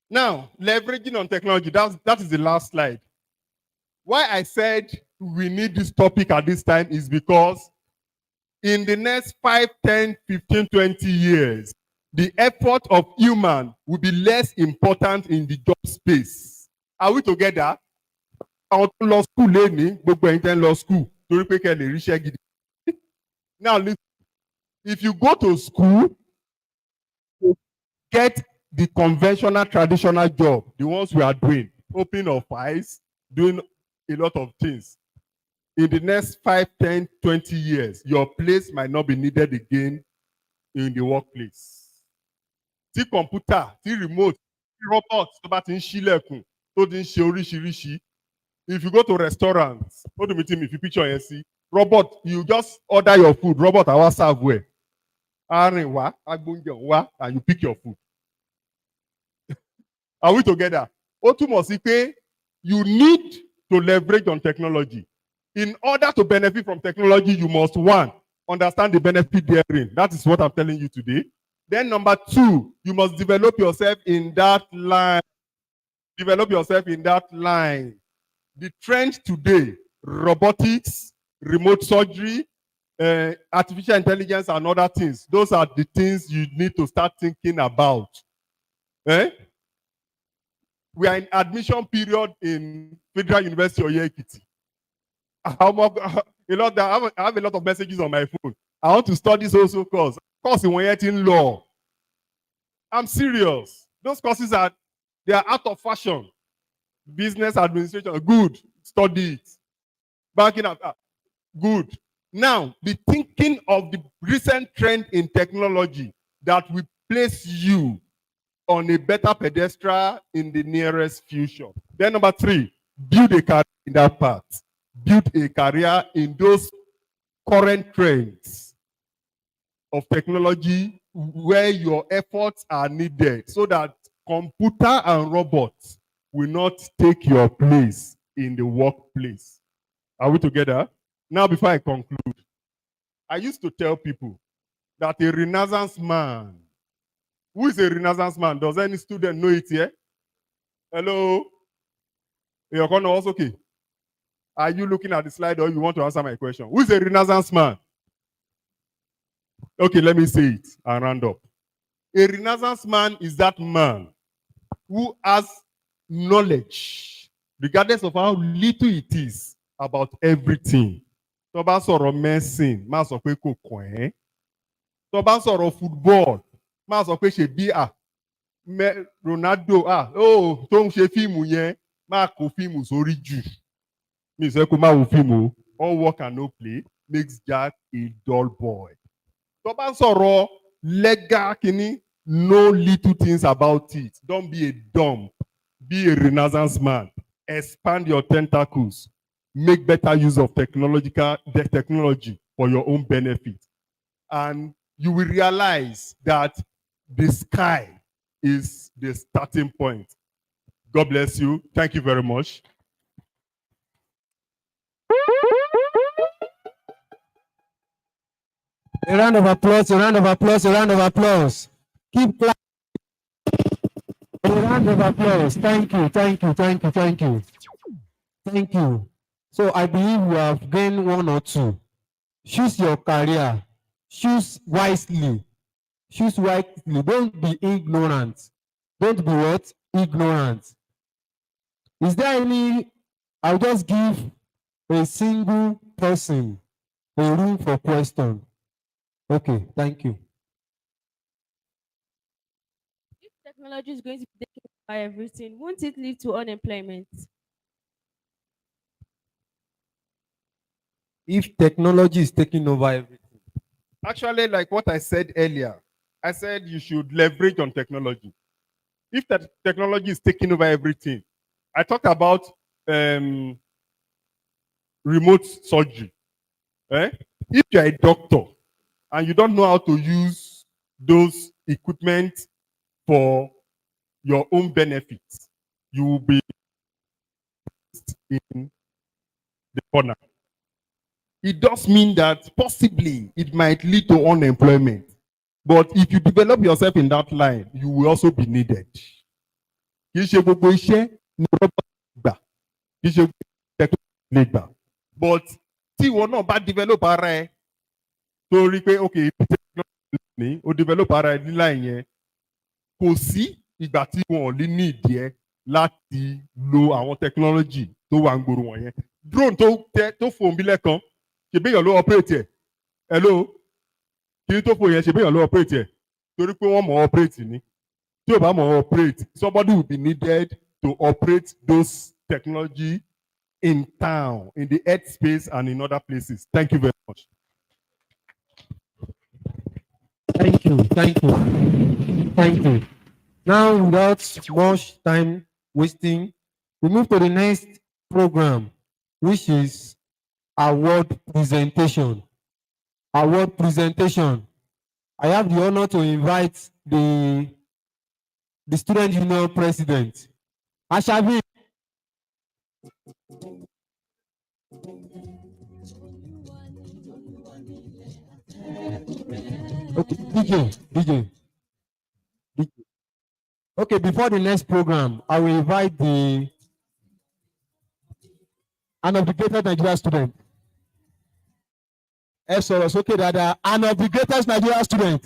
Now, leveraging on technology, that is the last slide. Why I said we need this topic at this time is because in the next 5, 10, 15, 20 years, the effort of human will be less important in the job space. Are we together? Àwọn tó lọ school lẹ́ni, gbogbo ẹ̀yin tẹ́ ń lọ school, torí pé kẹ́ lè ríṣẹ́ gidi. Now listen, if you go to school, to get the conventional, traditional job, the ones we are doing, opening of files, doing a lot of things. In the next 5, 10, 20 years, your place might not be needed again in the workplace. Tí computer, tí remote, tí robot tó bá ti ń ṣílẹ̀kùn, tó ti ń ṣe oríṣiríṣi. If you go to restaurants, go to meeting, if you picture and see, robot, you just order your food, robot our serve where. And you pick your food. Are we together? Ó túmọ̀ sí pé you need to leverage on technology. In order to benefit from technology, you must, one, understand the benefit therein. That is what I'm telling you today. Then number two, you must develop yourself in that line. Develop yourself in that line. The trend today, robotics, remote surgery, artificial intelligence and other things. Those are the things you need to start thinking about. Eh? We are in admission period in Federal University of Ekiti. I have a lot of messages on my phone. I want to study social course. Course in law. I'm serious. Those courses they are out of fashion. Business administration, good. Study it. Banking, good. Now, be thinking of the recent trend in technology that will place you on a better pedestal in the nearest future. Then number three, build a career in that path. Build a career in those current trends of technology where your efforts are needed so that computer and robots will not take your place in the workplace. Are we together? Now, before I conclude, I used to tell people that a Renaissance man, who is a Renaissance man? Does any student know it here? Hello? You're going to also okay. Are you looking at the slide or you want to answer my question? Who is a Renaissance man? Okay, let me say it and round up. A Renaissance man is that man who has knowledge, regardless of how little it is, about everything. tó bá sọ̀rọ̀ medicine má sọ pé kò kàn ẹ́. Tó bá sọ̀rọ̀ football má sọ pé ṣe bí Ronaldo tó ń ṣe fíìmù yẹn má kó fíìmù sórí jù. Mi ì sọ pé má wo fíìmù o. All work and no play makes Jack a dull boy. Tó bá sọ̀rọ̀ legal kínní, know little things about it. Don't be a dumb. Be a renaissance man. Expand your tentacles. Make better use of technology for your own benefit. And you will realize that the sky is the starting point. God bless you. Thank you very much. A round of applause, a round of applause, a round of applause. Keep clapping. A round of applause. Thank you, thank you, thank you, thank you. Thank you. So I believe you have gained one or two. Choose your career. Choose wisely. Choose wisely. Don't be ignorant. Don't be what? Ignorant. Is there any? I'll just give a single person a room for question. Okay, thank you. If technology is going to be taken by everything, won't it lead to unemployment? If technology is taking over everything. Actually, like what I said earlier, I said you should leverage on technology. If that technology is taking over everything, I talked about remote surgery. If you're a doctor and you don't know how to use those equipment for your own benefits, you will be in the corner. It does mean that possibly it might lead to unemployment. But if you develop yourself in that line, you will also be needed. Kì í ṣe gbogbo iṣẹ́ ni robot gbà. Kì í ṣe technology lè gbà. But tí ìwọ náà bá develop ara ẹ, tó rí pé okay, technology o develop ara ẹ ní line yẹn, kò sí ìgbà tí wọn ò lè ní ìdí ẹ láti lo àwọn technology tó wà ń gbòòrò wọ̀nyẹn. Drone tó fò ń bílẹ̀ kan, ṣèbéyàn ló operate ẹ̀. Hello? Kí tó fò yẹn ṣèbéyàn ló operate ẹ̀. Torí pé wọ́n mọ̀ operate ni. Tí ò bá mọ̀ operate, somebody will be needed to operate those technology in town, in the earth space and in other places. Thank you very much. Thank you, thank you, thank you. Now, without much time wasting, we move to the next program, which is award presentation. Award presentation. I have the honor to invite the student union president, Ashabi. Okay, DJ. Okay, before the next program, I will invite an of the greatest Nigerian student. Okay, Dada, an of the greatest Nigerian student.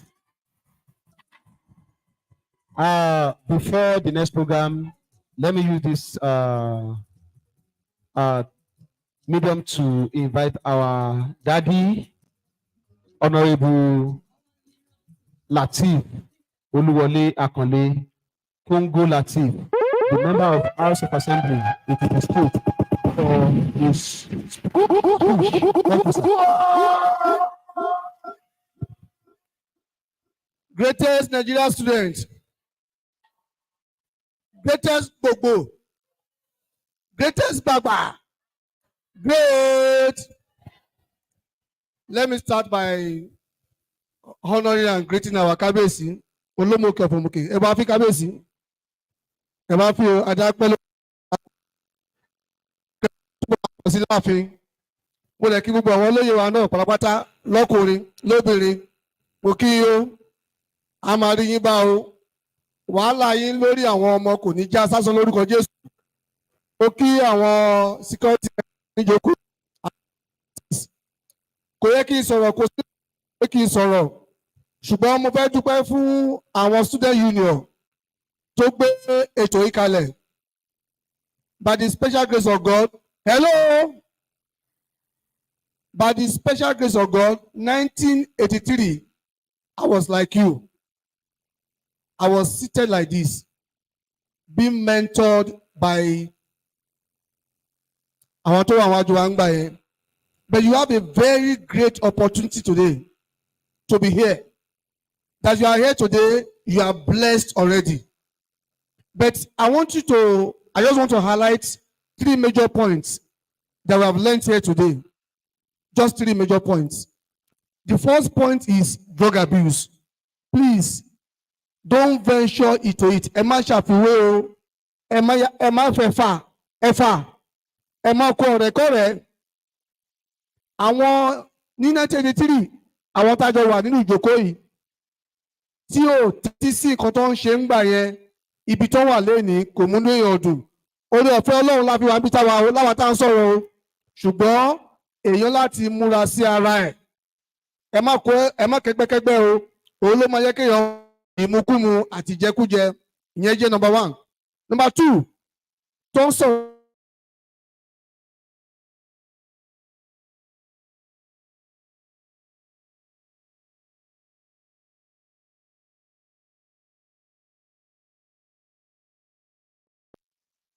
Before the next program, let me use this medium to invite our daddy, Honorable Lateef Oluwole Akanle Congo Lateef, the member of House of Assembly in the state for his speech. Greatest Nigerian student, greatest Gbogbo, greatest Baba, great. Let me start by honoring and greeting our Kábíyèsí, Omuooke Ajire. Ẹ bá fi Kábíyèsí, ẹ bá fi Adápẹ́ sí láàfin. Mo lè kí gbogbo àwọn olóyè wa náà pátápátá lọ́kùnrin lóbìnrin. Mo kí yín, a máa rí yín bá o. Wàhálà yín lórí àwọn ọmọ kò ní já sásán lórúkọ Jésù. Mo kí àwọn security níjókòó. Kò yẹ kí n sọ̀rọ̀, kò sí pé kí n sọ̀rọ̀. Ṣùgbọ́n mo fẹ́ dúpẹ́ fún àwọn student union tó gbé ètò yìí kalẹ̀. By the special grace of God. Hello. By the special grace of God, 1983, I was like you. I was seated like this, being mentored by àwọn tó wà wájú wa ń gbà yẹn. But you have a very great opportunity today to be here. That you are here today, you are blessed already. But I just want to highlight 3 major points that we have learned here today. Just 3 major points. The first point is drug abuse. Please, don't venture into it. Ẹ má ṣàfiwé o. Ẹ má fẹ́ fà. Ẹ má kó ọ̀rẹ́ kọ́rẹ́. Àwọn ní 1983, àwọn tájọ wà nínú ìjókòó yìí tí ò títí sí nǹkan tó ń ṣe ń gbà yẹn, ibi tó wà lénìí kò múnú èèyàn dùn. Oore ọ̀fẹ́ Ọlọ́run la fi wà níbi táwa láwa tá à ń sọ̀rọ̀ o. Ṣùgbọ́n èèyàn láti múra sí ara ẹ̀. Ẹ má kẹ́gbẹ́kẹ́gbẹ́ o. Òun ló máa yẹ kéèyàn ìmukúmu àti ìjẹkújẹ. Ìyẹn jẹ́ number 1. Number 2, tó ń sọ̀rọ̀.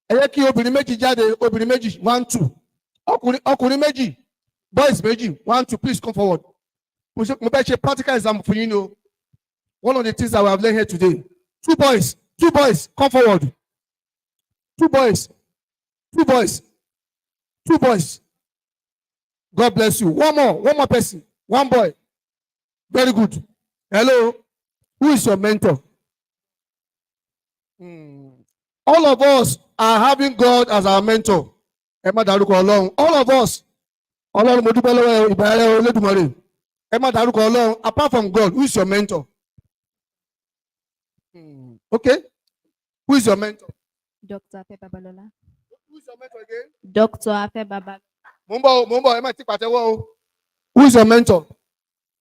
Ẹ yẹ kí obìnrin méjì jáde, obìnrin méjì 1, 2. Ọkùnrin méjì, boys méjì 1, 2, please come forward. Mo fẹ́ ṣe practical exam fún yín ni o. One of the things that we have learned here today. 2 boys, come forward. 2 boys. God bless you. One more person. 1 boy. Very good. Hello. Who is your mentor? All of us are having God as our mentor. Ẹ má dárúkọ Ọlọ́run. All of us. Ọlọ́run mo dúpẹ́ lọ́wọ́ ìbẹ̀rẹ̀ Olódùmarè. Ẹ má dárúkọ Ọlọ́run. Apart from God, who is your mentor? Okay. Who is your mentor? Dr. Afe Babalola. Who is your mentor again? Dr. Afe Babalola. Mo ń bọ̀, ẹ má ti pàtẹ́wọ́ o. Who is your mentor?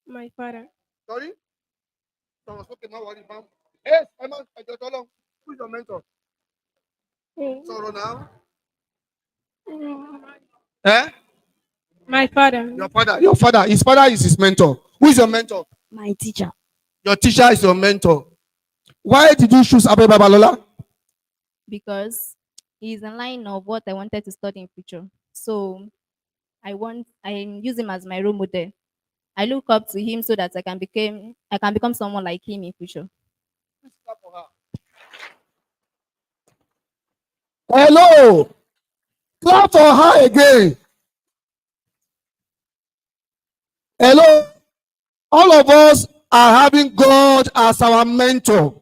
My father. Sorry? Sọ̀rọ̀ sókè má wọrí bá. Ẹ má ẹjọ́ tọ́lọ́. Who is your mentor? Sọ̀rọ̀ náà. My father. Your father. His father is his mentor. Who is your mentor? My teacher. Your teacher is your mentor. Why did you choose Abe Babalola? Because he's in line of what I wanted to study in future. So I use him as my role model. I look up to him so that I can become someone like him in future. Hello. Clap for her again. Hello. All of us are having God as our mentor.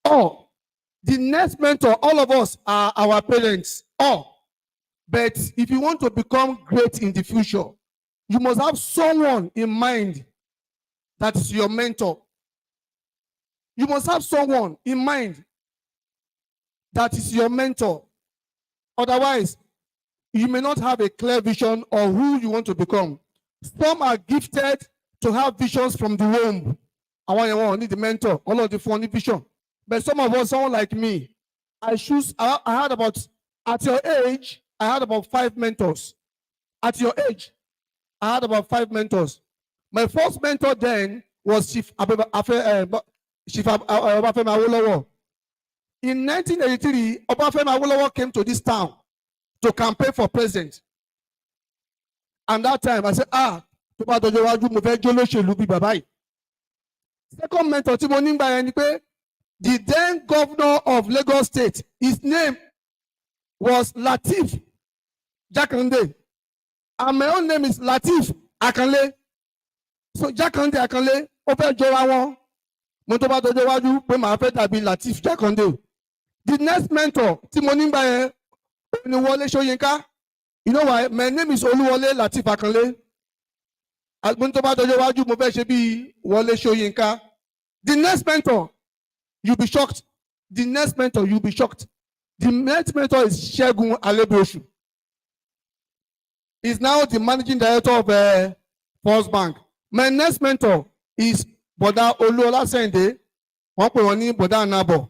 Oh, the next mentor, all of us are our parents. Oh, but if you want to become great in the future, you must have someone in mind that is your mentor. You must have someone in mind that is your mentor. Otherwise, you may not have a clear vision of who you want to become. Some are gifted to have visions from the womb. I want need the mentor. All of the funny vision. But some of us, someone like me, I had about, at your age, I had about 5 mentors. At your age, I had about 5 mentors. My first mentor then was Chief Obafemi Awolowo. In 1983, Obafemi Awolowo came to this town to campaign for president. And that time, I said, tó bá dọjọ́ iwájú mo fẹ́ jó lóṣèlú bí bàbá yìí. Second mentor tí mo ní gbà yẹn ni pé the then governor of Lagos State, his name was Lateef Jakande. And my own name is Lateef Akanle. So Jakande Akanle, ó fẹ́ jọra wọn. Mo tó bá dọjọ́ iwájú pé màá fẹ́ dàbí Lateef Jakande. The next mentor tí mo ní gbà yẹn ni Wọlé Ṣóyínká. You know why? My name is Oluwole Lateef Akanle. Mo tó bá dọjọ́ iwájú mo fẹ́ ṣe bí Wọlé Ṣóyínká. The next mentor, you'll be shocked. The next mentor, you'll be shocked. The next mentor is Ṣẹ́gun Alebiosu. He's now the managing director of Foast Bank. My next mentor is Boda Oluolasende. Wọ́n pè wọ́n ní Boda Anabo.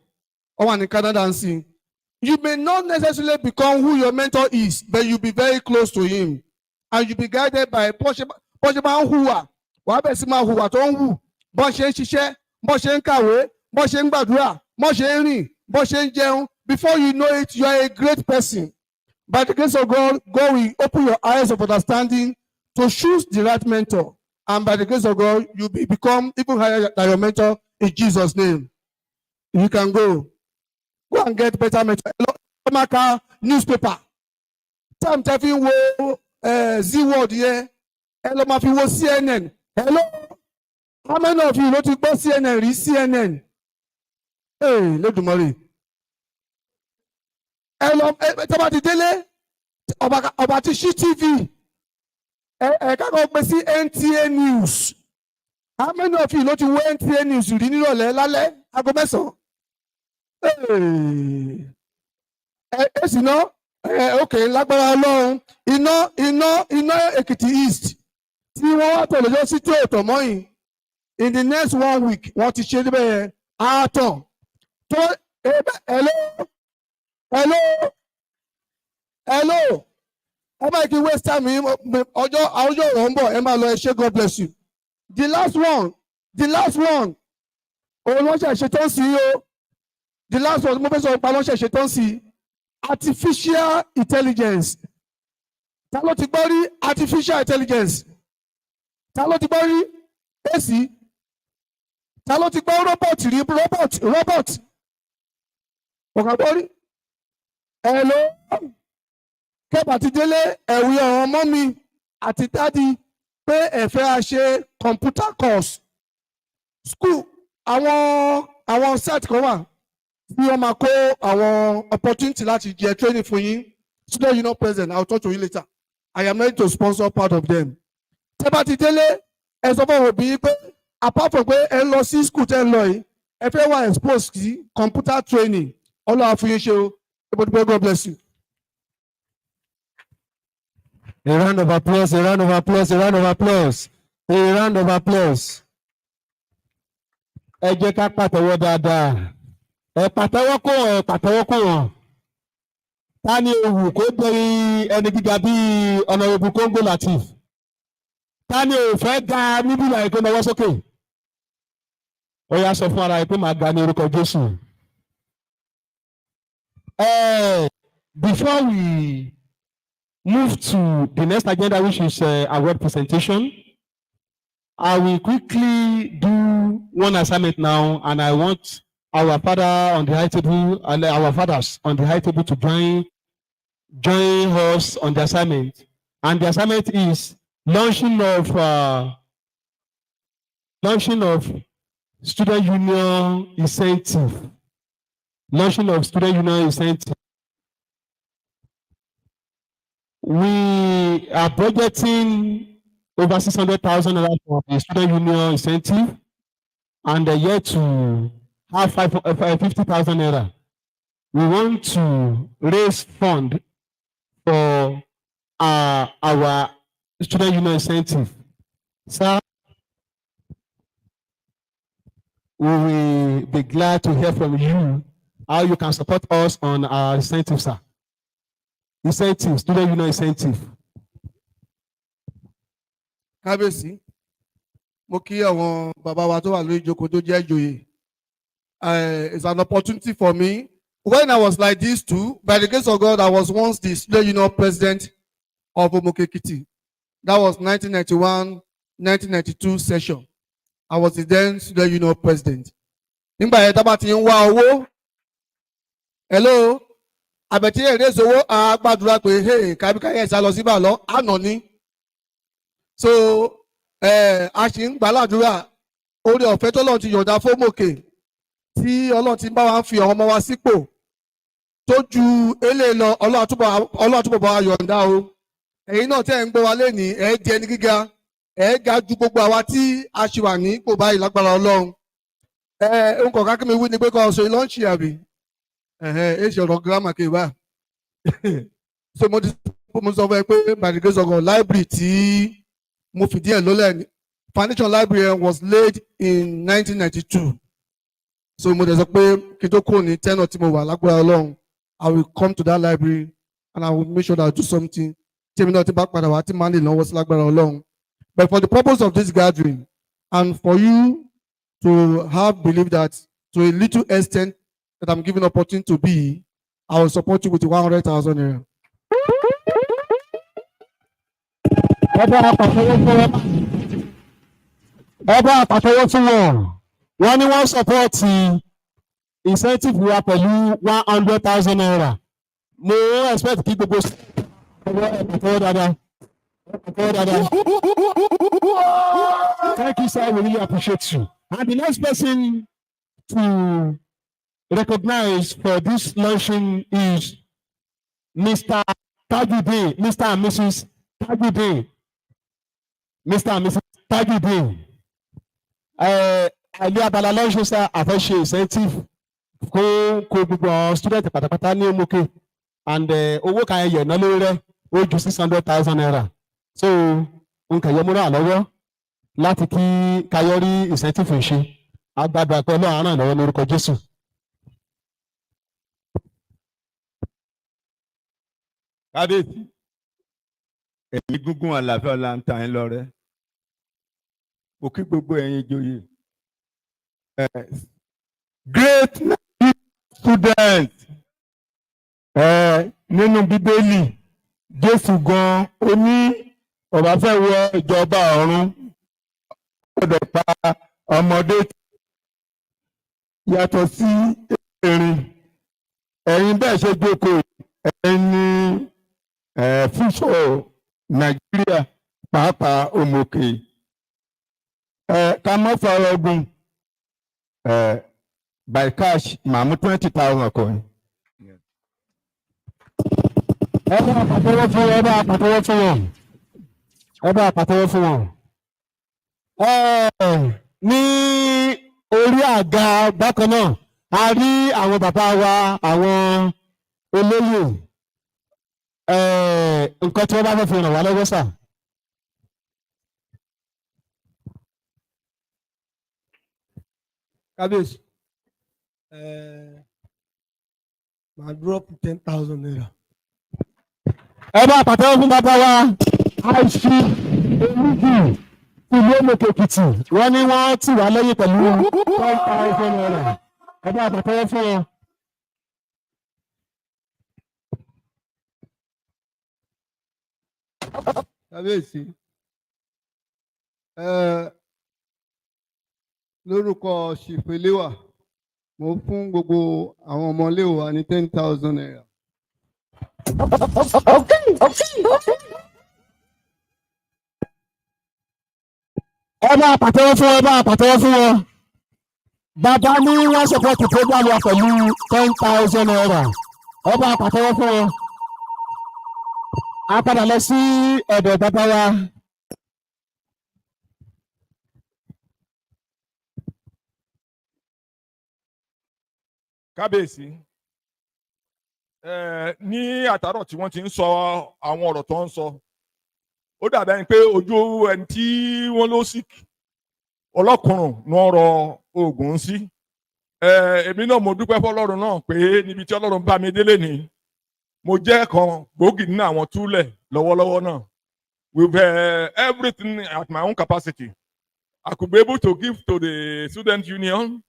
Ó wà ní Canada and see. You may not necessarily become who your mentor is, but you'll be very close to him. and you be guided by bó ṣe máa ń hùwà wàá bẹ̀ sí máa hùwà tó ń hù bó ṣe ń ṣiṣẹ́ bó ṣe ń kàwé bó ṣe ń gbàdúrà bó ṣe ń rìn bó ṣe ń jẹun. Before you know it, you are a great person. By the grace of God, God will open your eyes of understanding to choose the right mentor. And by the grace of God, you become even higher than your mentor in Jesus' name. You can go. Go and get better mentor. Hello, newspaper. Time taking wo Z-word here. Hello, ma fi wo CNN. Hello. How many of you know to go CNN? Read CNN. Hey, let me hello, tọ́ba ti délé ọba ti ṣí TV kákọ́ pé sí NTA News. How many of you ló ti wo NTA News rí nírọ̀lẹ́ lálẹ́ aago mẹ́sàn-án? Èsì náà okay lágbára Ọlọ́run iná Èkìtì East tí wọ́n wá tọ̀ lọ́jọ́ sí tí òótọ́ mọ́yìn in the next 1 week wọ́n ti ṣe níbẹ̀ àátọ̀ tó hello ẹ máa kí waste time ọjọ́ ọ̀rọ̀ ń bọ̀ ẹ máa lọ ẹ ṣé God bless you. The last one òun wọ́n ṣe tó ń sí o. The last one mo fẹ́ sọ nípa wọ́n ṣe tó ń sí artificial intelligence. Ta ló ti gbọ́ rí artificial intelligence? Ta ló ti gbọ́ rí èsì? Ta ló ti gbọ́ robot rí robot? Ọ̀gá gbọ́ rí? Hello, kẹ́bà ti délé ẹ̀wí ọ̀rọ̀ ọmọ mi àti dádì pé ẹ̀fẹ́ a ṣe computer course school àwọn set kan wà tí wọ́n máa kó àwọn opportunity láti jẹ training fún yín. Student Union President, I will talk to you later. I am ready to sponsor part of them. Kẹ́bà ti délé ẹ sọ fún òbí pé apart from pé ẹ lọ sí school tẹ́ ń lọ yìí ẹ fẹ́ wá expose sí computer training. Ọlọ́run fún yín ṣe o. God bless you. A round of applause, a round of applause, a round of applause, a round of applause. Ẹ jẹ́ ká pàtẹ́wọ́ dáadáa. Ẹ pàtẹ́wọ́ kó wọn, ẹ pàtẹ́wọ́ kó wọn. Ta ni òwú kó bẹ̀rẹ̀ ẹni gíga bíi Honorable Congo Latif? Ta ni ò fẹ́ ga níbí láì pé náwó sókè? Ó yá sọ fún ara ẹ pé màá ga ní orúkọ Jésù. Before we move to the next agenda, which is a word presentation, I will quickly do one assignment now, and I want our father on the high table and our fathers on the high table to join us on the assignment. And the assignment is launching of student union incentive. Launching of student union incentive. We are budgeting over 600,000 for the student union incentive, and yet to have 50,000 naira. We want to raise fund for our student union incentive. Sir, we will be glad to hear from you how you can support us on our incentive, sir. Incentive, student union incentive. Kábíyèsí, mo kí àwọn bàbá wa tó wà lórí ìjókòó tó jẹ́ ìjòyè. It's an opportunity for me. When I was like this too, by the grace of God, I was once the student union president of Omuooke Ajire. That was 1991-1992 session. I was the then student union president. Nígbà yẹn tábà ti ń wá owó. Hello, àbẹ̀tí èrè ìṣòwò àgbàdúrà pé hey kábíkáyé ẹ̀sà lọ síbà lọ àná ni. So a ṣì ń gbàládùúrà orí ọ̀fẹ́ tó lọ́n ti yọ̀ǹda fómòkè tí Ọlọ́run ti bá wa fi àwọn ọmọ wa sípò tó ju eléyìí lọ Ọlọ́run àtúbọ̀ bá wa yọ̀ǹda o. Ẹ̀yin náà tẹ́ ń gbọ́ wa lénìí ẹ̀ di ẹni gíga ẹ̀ ga ju gbogbo àwa tí a ṣì wà ní ipò báyìí lágbára Ọlọ́run. Nǹkan ká kí mi wí ni pé kọ́ ọ̀ṣọ́ ìlọ́ǹṣì àbí ṣe ọ̀rọ̀ gírámà kì í wá. So mo sọ fún ẹ pé by the grace of God library tí mo fìdí ẹ̀ lólẹ̀ foundation library was laid in 1992. So mo dẹ̀ sọ pé kí n tó kúrò ní tenure tí mo wà lágbára Ọlọ́run I will come to that library and I will make sure that I do something tí èmi náà ti bá padà wá tí màá lè náwó sí lágbára Ọlọ́run. But for the purpose of this gathering and for you to have believed that to a little extent that I'm giving opportunity to be, I will support you with 100,000 naira. Ọba àpàtẹ́wọ́ fún wọn. Wọ́n ní wọ́n sọ́pọ́ọ̀tì incentive wa pẹ̀lú 100,000 naira. Mo expect kí gbogbo àpàtẹ́wọ́ dáadáa. Thank you, sir. We really appreciate you. And the next person to recognize for this launching is Mr. Tajudeen, Mr. and Mrs. Tajudeen. Mr. and Mrs. Tajudeen. Àìlú abala lọ́sùn sá àfẹ́ṣe incentive fún kó gbogbo àwọn student pátápátá ní Omuooke and owó kan ẹyẹ náà lórí rẹ̀ ó ju 600,000 naira. So nǹkan yẹn múra lọ́wọ́ láti kí Kayori incentive ń ṣe agbádùn àpẹ Ọlọ́run ràn lọ́wọ́ lórúkọ Jésù. Kábíyèsí ẹ̀mí gúngún àlàáfíà ọ̀la ń ta ẹ̀ lọ́rẹ́. Mo kí gbogbo ẹ̀yin ìjòyè. Great student nínú Bíbélì Jésù gan ó ní ọba fẹ́ wọ ìjọba ọ̀run gbọ́dọ̀ pa ọmọdé yàtọ̀ sí erin. Ẹ̀yin bẹ́ẹ̀ ṣe jókòó ẹ̀yin ní fúnṣọ̀ Nàìjíríà pàápàá Omuooke. Ká mọ́ fọ̀rọ̀ ogun by cash màá mú 20,000 kọ́ ẹ. Ẹ bá pàtẹ́wọ́ fún wọn, ẹ bá pàtẹ́wọ́ fún wọn, ẹ bá pàtẹ́wọ́ fún wọn. Ní orí àga bákan náà a rí àwọn bàbá wa àwọn olóyè nǹkan tí wọ́n bá fẹ́ fi ràn wá lọ́wọ́ sà. Kábíyèsí, màá drop 10,000 naira. Ẹ bá pàtẹ́wọ́ fún bàbá wa àìsí olùdí ìlú Omuooke Èkìtì. Wọ́n ní wọ́n tì wá lẹ́yìn pẹ̀lú 10,000 naira. Ẹ bá pàtẹ́wọ́ fún wọn. Kábíyèsí, lórúkọ ṣìfẹ́léwà mo fún gbogbo àwọn ọmọléwà wa ní 10,000 naira. Ẹ bá pàtẹ́wọ́ fún wọn, ẹ bá pàtẹ́wọ́ fún wọn. Bàbá ní wọ́n support program wa pẹ̀lú 10,000 naira. Ẹ bá pàtẹ́wọ́ fún wọn. A padà lọ sí ọ̀dọ̀ bàbá wa. Kábíyèsí ní àtàrọ̀ tí wọ́n ti ń sọ àwọn ọ̀rọ̀ tó ń sọ ó dàbí ẹni pé ojú ẹni tí wọ́n ló sick ọlọ́kùnrùn ní wọ́n rọ oògùn sí. Èmi náà mo dúpẹ́ fọlọ́run náà pé níbi tí Ọlọ́run bá mi délé ni mo jẹ́ kan gbòógì nínú àwọn túlẹ̀ lọ́wọ́lọ́wọ́ náà. With everything at my own capacity, I could be able to give to the student union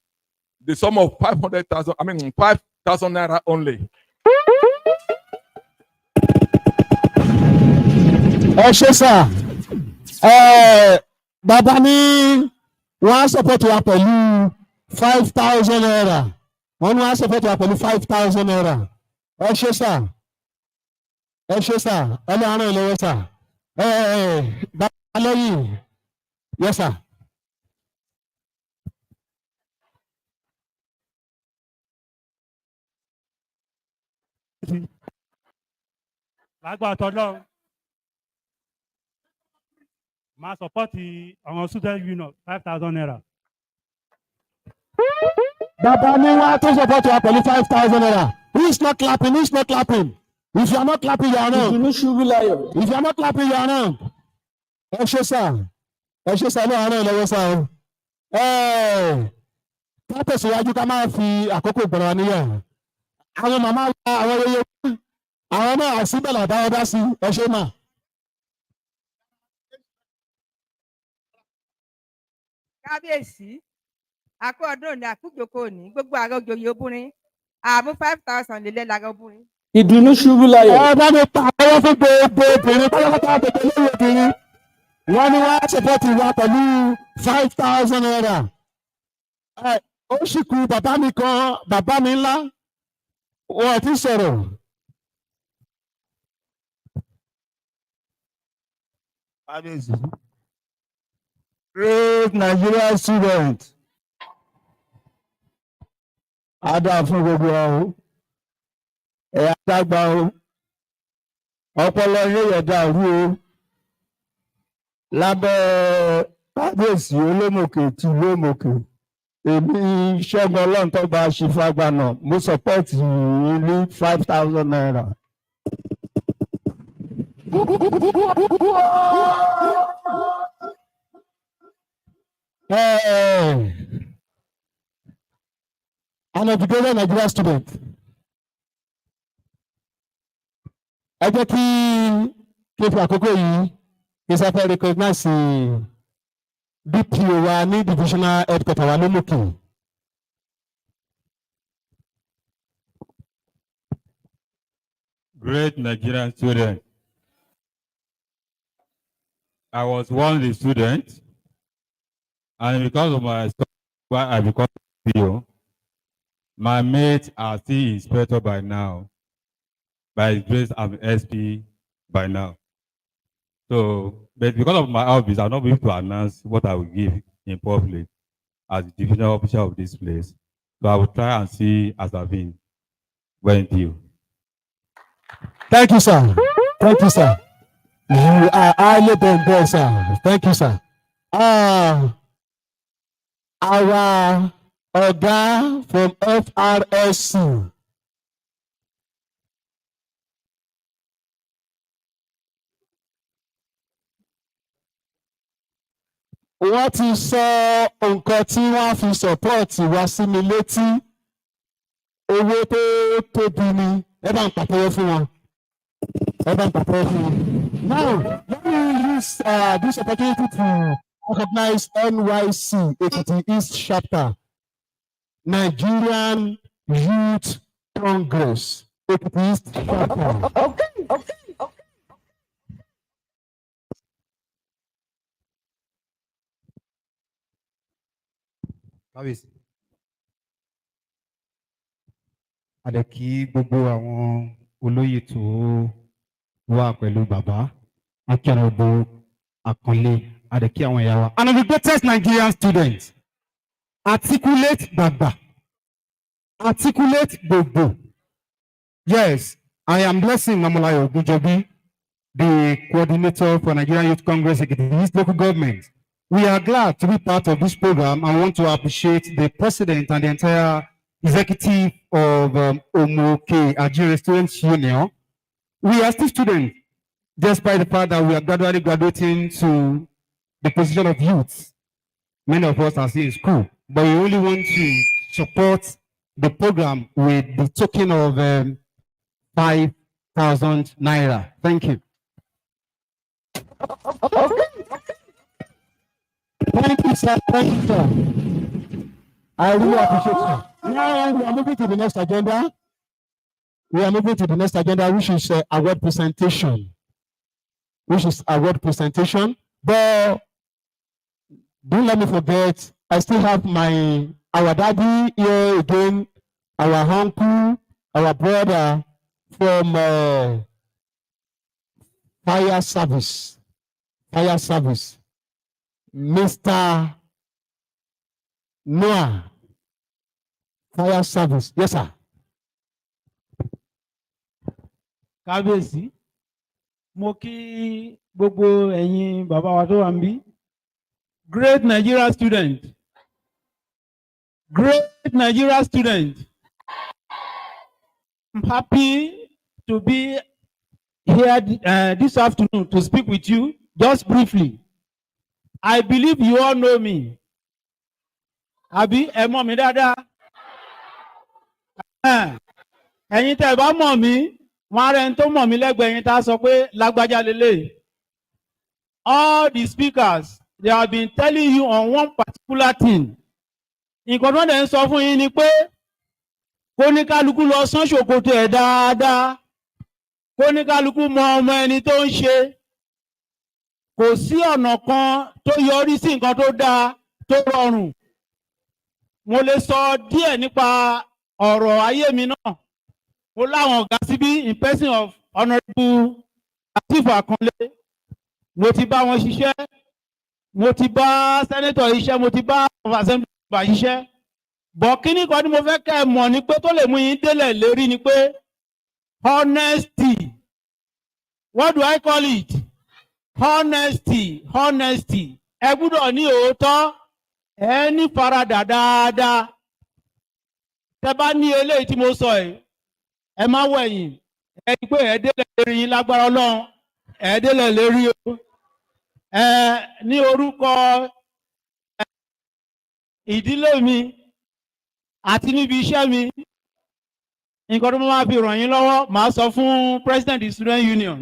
the sum of 500,000, 5,000 naira only. Ẹ ṣé sà, bàbá ní wọ́n á support wa pẹ̀lú 5,000 naira. Wọ́n ní wọ́n á support wa pẹ̀lú 5,000 naira. Ẹ ṣé sà, ẹ ṣé sà, ẹ lọ ràn lọ́wọ́ sà. Bàbá lẹ́yìn, yes sà. Lágbára tọ́lọ́ máa sọpọ́tì àwọn student union 5,000 naira. Bàbá ní wọ́n á tún support wa pẹ̀lú 5,000 naira. Who is not clapping? Who is not clapping? If you are not clapping, you are wrong. If you are not clapping, you are wrong. Ẹ ṣé sà, ẹ ṣé sà lọ́wọ́ àárẹ̀ lọ́wọ́ sà o. Ká tẹ̀síwájú ká máa fi àkókò gbọ̀rọ̀ wa níyà. Àwọn màmá wa àwọn yeye àwọn náà àṣìbẹ̀lẹ̀ àdáwọ́dá sí ẹ ṣé mà. kábíyèsí àkó ọdún òní àkújòkó òní gbogbo àrà òjòyè obìnrin àmú 5,000 lélẹ̀ lára obìnrin. ìdùnnú ṣubú láyọ̀. ẹ bá mi pa àwọn fún gbogbo obìnrin pátápátá gbogbo ilé obìnrin wọn ni wọn ṣèpọ́tì wa pẹ̀lú 5,000 naira. Ó sì kú bàbá mi kan bàbá mi ńlá wọn ò tí sọ̀rọ̀. Great Nigerian student. Ada fún gbogbo ọ ẹ̀yà dàgbà o ọpọlọ yóò yẹ dàrú o lábẹ́ kábíyèsí olómòkè tí olómòkè èmi ṣẹ́gun ọlọ́ntọ́gba ṣìfagbáná mo sọpọ́ọ̀tì yìí ní 5,000 naira. An educated Nigerian student. Ẹ jẹ́ kí n fi àkókò yìí kí n sáfẹ́ recognize DPO wa ní divisional headquarter wa lómòkè. Great Nigerian student. I was once a student, and because of my study, why I become DPO. My mates are still inspector by now. By His grace, I'm SP by now. So, but because of my office, I'm not able to announce what I will give in public as the divisional officer of this place. So I will try and see as I've been. Thank you. Thank you, sir. Thank you, sir. You are highly done there, sir. Thank you, sir. Our Oga from FRSC. Wọ́n ti sọ nǹkan tí wọ́n fi sọ́pọ́ọ̀tì wá sí mi létí. Owó tó tóbi ni ẹ bá ń pàtẹ́wọ́ fún wọn. Ẹ bá ń pàtẹ́wọ́ fún wọn. Now, let me use this opportunity to recognize NYC Ekiti East Chapter, Nigerian Youth Congress, Ekiti East Chapter. Okay. Kábíyèsí. A dẹ̀ kí gbogbo àwọn olóyè tó wà pẹ̀lú bàbá Akínrọ̀bọ Akànlé. A dẹ̀ kí àwọn ìyá wa. And of the greatest Nigerian students, articulate Baba, articulate Gbogbo. Yes, I am Blessing Mamolayo Ogunjobi, the coordinator for Nigerian Youth Congress Ekiti East Local Government. We are glad to be part of this program and want to appreciate the president and the entire executive of Omuooke Ajire Students Union. We are still students, despite the fact that we are gradually graduating to the position of youth. Many of us are still in school, but we only want to support the program with the token of 5,000 naira. Thank you. Thank you, sir. Thank you, sir. I really appreciate you. Now we are moving to the next agenda. We are moving to the next agenda, which is award presentation. But don't let me forget, I still have our daddy here again, our uncle, our brother from fire service, Mr. Noah, fire service. Yes, sir. Kábíyèsí, mo kí gbogbo ẹ̀yin bàbá wa tó wà níbí. Great Nigerian student. Great Nigerian student. I'm happy to be here this afternoon to speak with you just briefly. I believe you all know me. Àbí ẹ mọ̀ mí dáadáa. Ẹ̀yin tẹ́ ẹ bá mọ̀ mí, wọ́n á rẹ̀ ń tó mọ̀ mí lẹ́gbẹ̀ẹ́ yín tá a sọ pé lágbájá lélẹ̀. All the speakers they have been telling you on one particular thing. Nǹkan tó ń dẹ̀ ń sọ fún yín ni pé kó ní kálukú lọ sán ṣòkòtò ẹ̀ dáadáa, kó ní kálukú mọ ọmọ ẹni tó ń ṣe. Kò sí ọ̀nà kan tó yọrí sí nǹkan tó dáa tó rọrùn. Mo lè sọ díẹ̀ nípa ọ̀rọ̀ ayé mi náà. Mo láwọn ọ̀gá síbí in person of Honourable Lateef Akanle. Mo ti bá wọn ṣiṣẹ́. Mo ti bá Senator ṣiṣẹ́. Mo ti bá Assembly member ṣiṣẹ́. Bọ̀ kíní kan ni mo fẹ́ kẹ́ ẹ mọ̀ ni pé tó lè mú yín délẹ̀ lérí ni pé honesty. What do I call it? Honesty. Honesty. Ẹ gbúdọ̀ ní òótọ́. Ẹ ní faradà dáadáa. Tẹ́ bá ní eléyìí tí mo sọ yìí, ẹ má wẹ̀yìn. Ẹ rí pé ẹ délẹ̀ lérí yín lágbára Ọlọ́run. Ẹ délẹ̀ lérí o. Ní orúkọ ìdílé mi àti níbi iṣẹ́ mi, nǹkan tó máa fi ràn yín lọ́wọ́, màá sọ fún President the Student Union.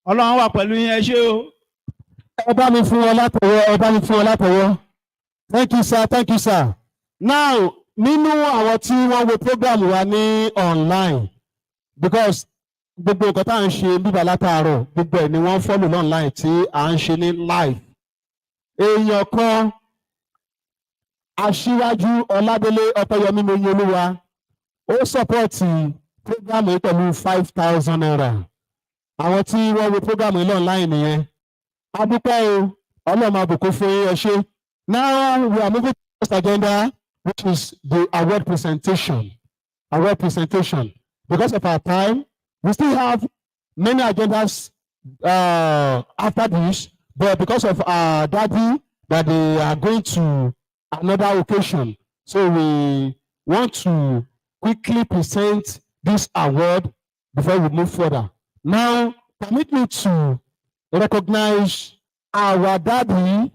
Ọlọ́run wà pẹ̀lú yín, ẹ ṣé o. Ẹ bá mi fún wọn látọwọ́, ẹ bá mi fún wọn látọwọ́. Thank you sir, thank you sir. Now, nínú àwọn tí wọ́n wo program wa ní online, because gbogbo nǹkan tá à ń ṣe bíbá látàárọ̀, gbogbo ẹ̀ ni wọ́n follow online tí à ń ṣe ní live. Èèyàn kan, Aṣíwájú Ọládélé Ọpẹ́yẹmí Moyolúwa, ó sọ́pọ̀tì program yìí pẹ̀lú 5,000 naira. Àwọn tí wọ́n wo program yìí online nìyẹn. A dúpẹ́ o, Ọlọ́run máa bùkún fún yín, ẹ ṣé. Now we are moving to the next agenda, which is the award presentation. Award presentation. Because of our time, we still have many agendas after this, but because of our daddy that they are going to another occasion, so we want to quickly present this award before we move further. Now, permit me to recognize our daddy.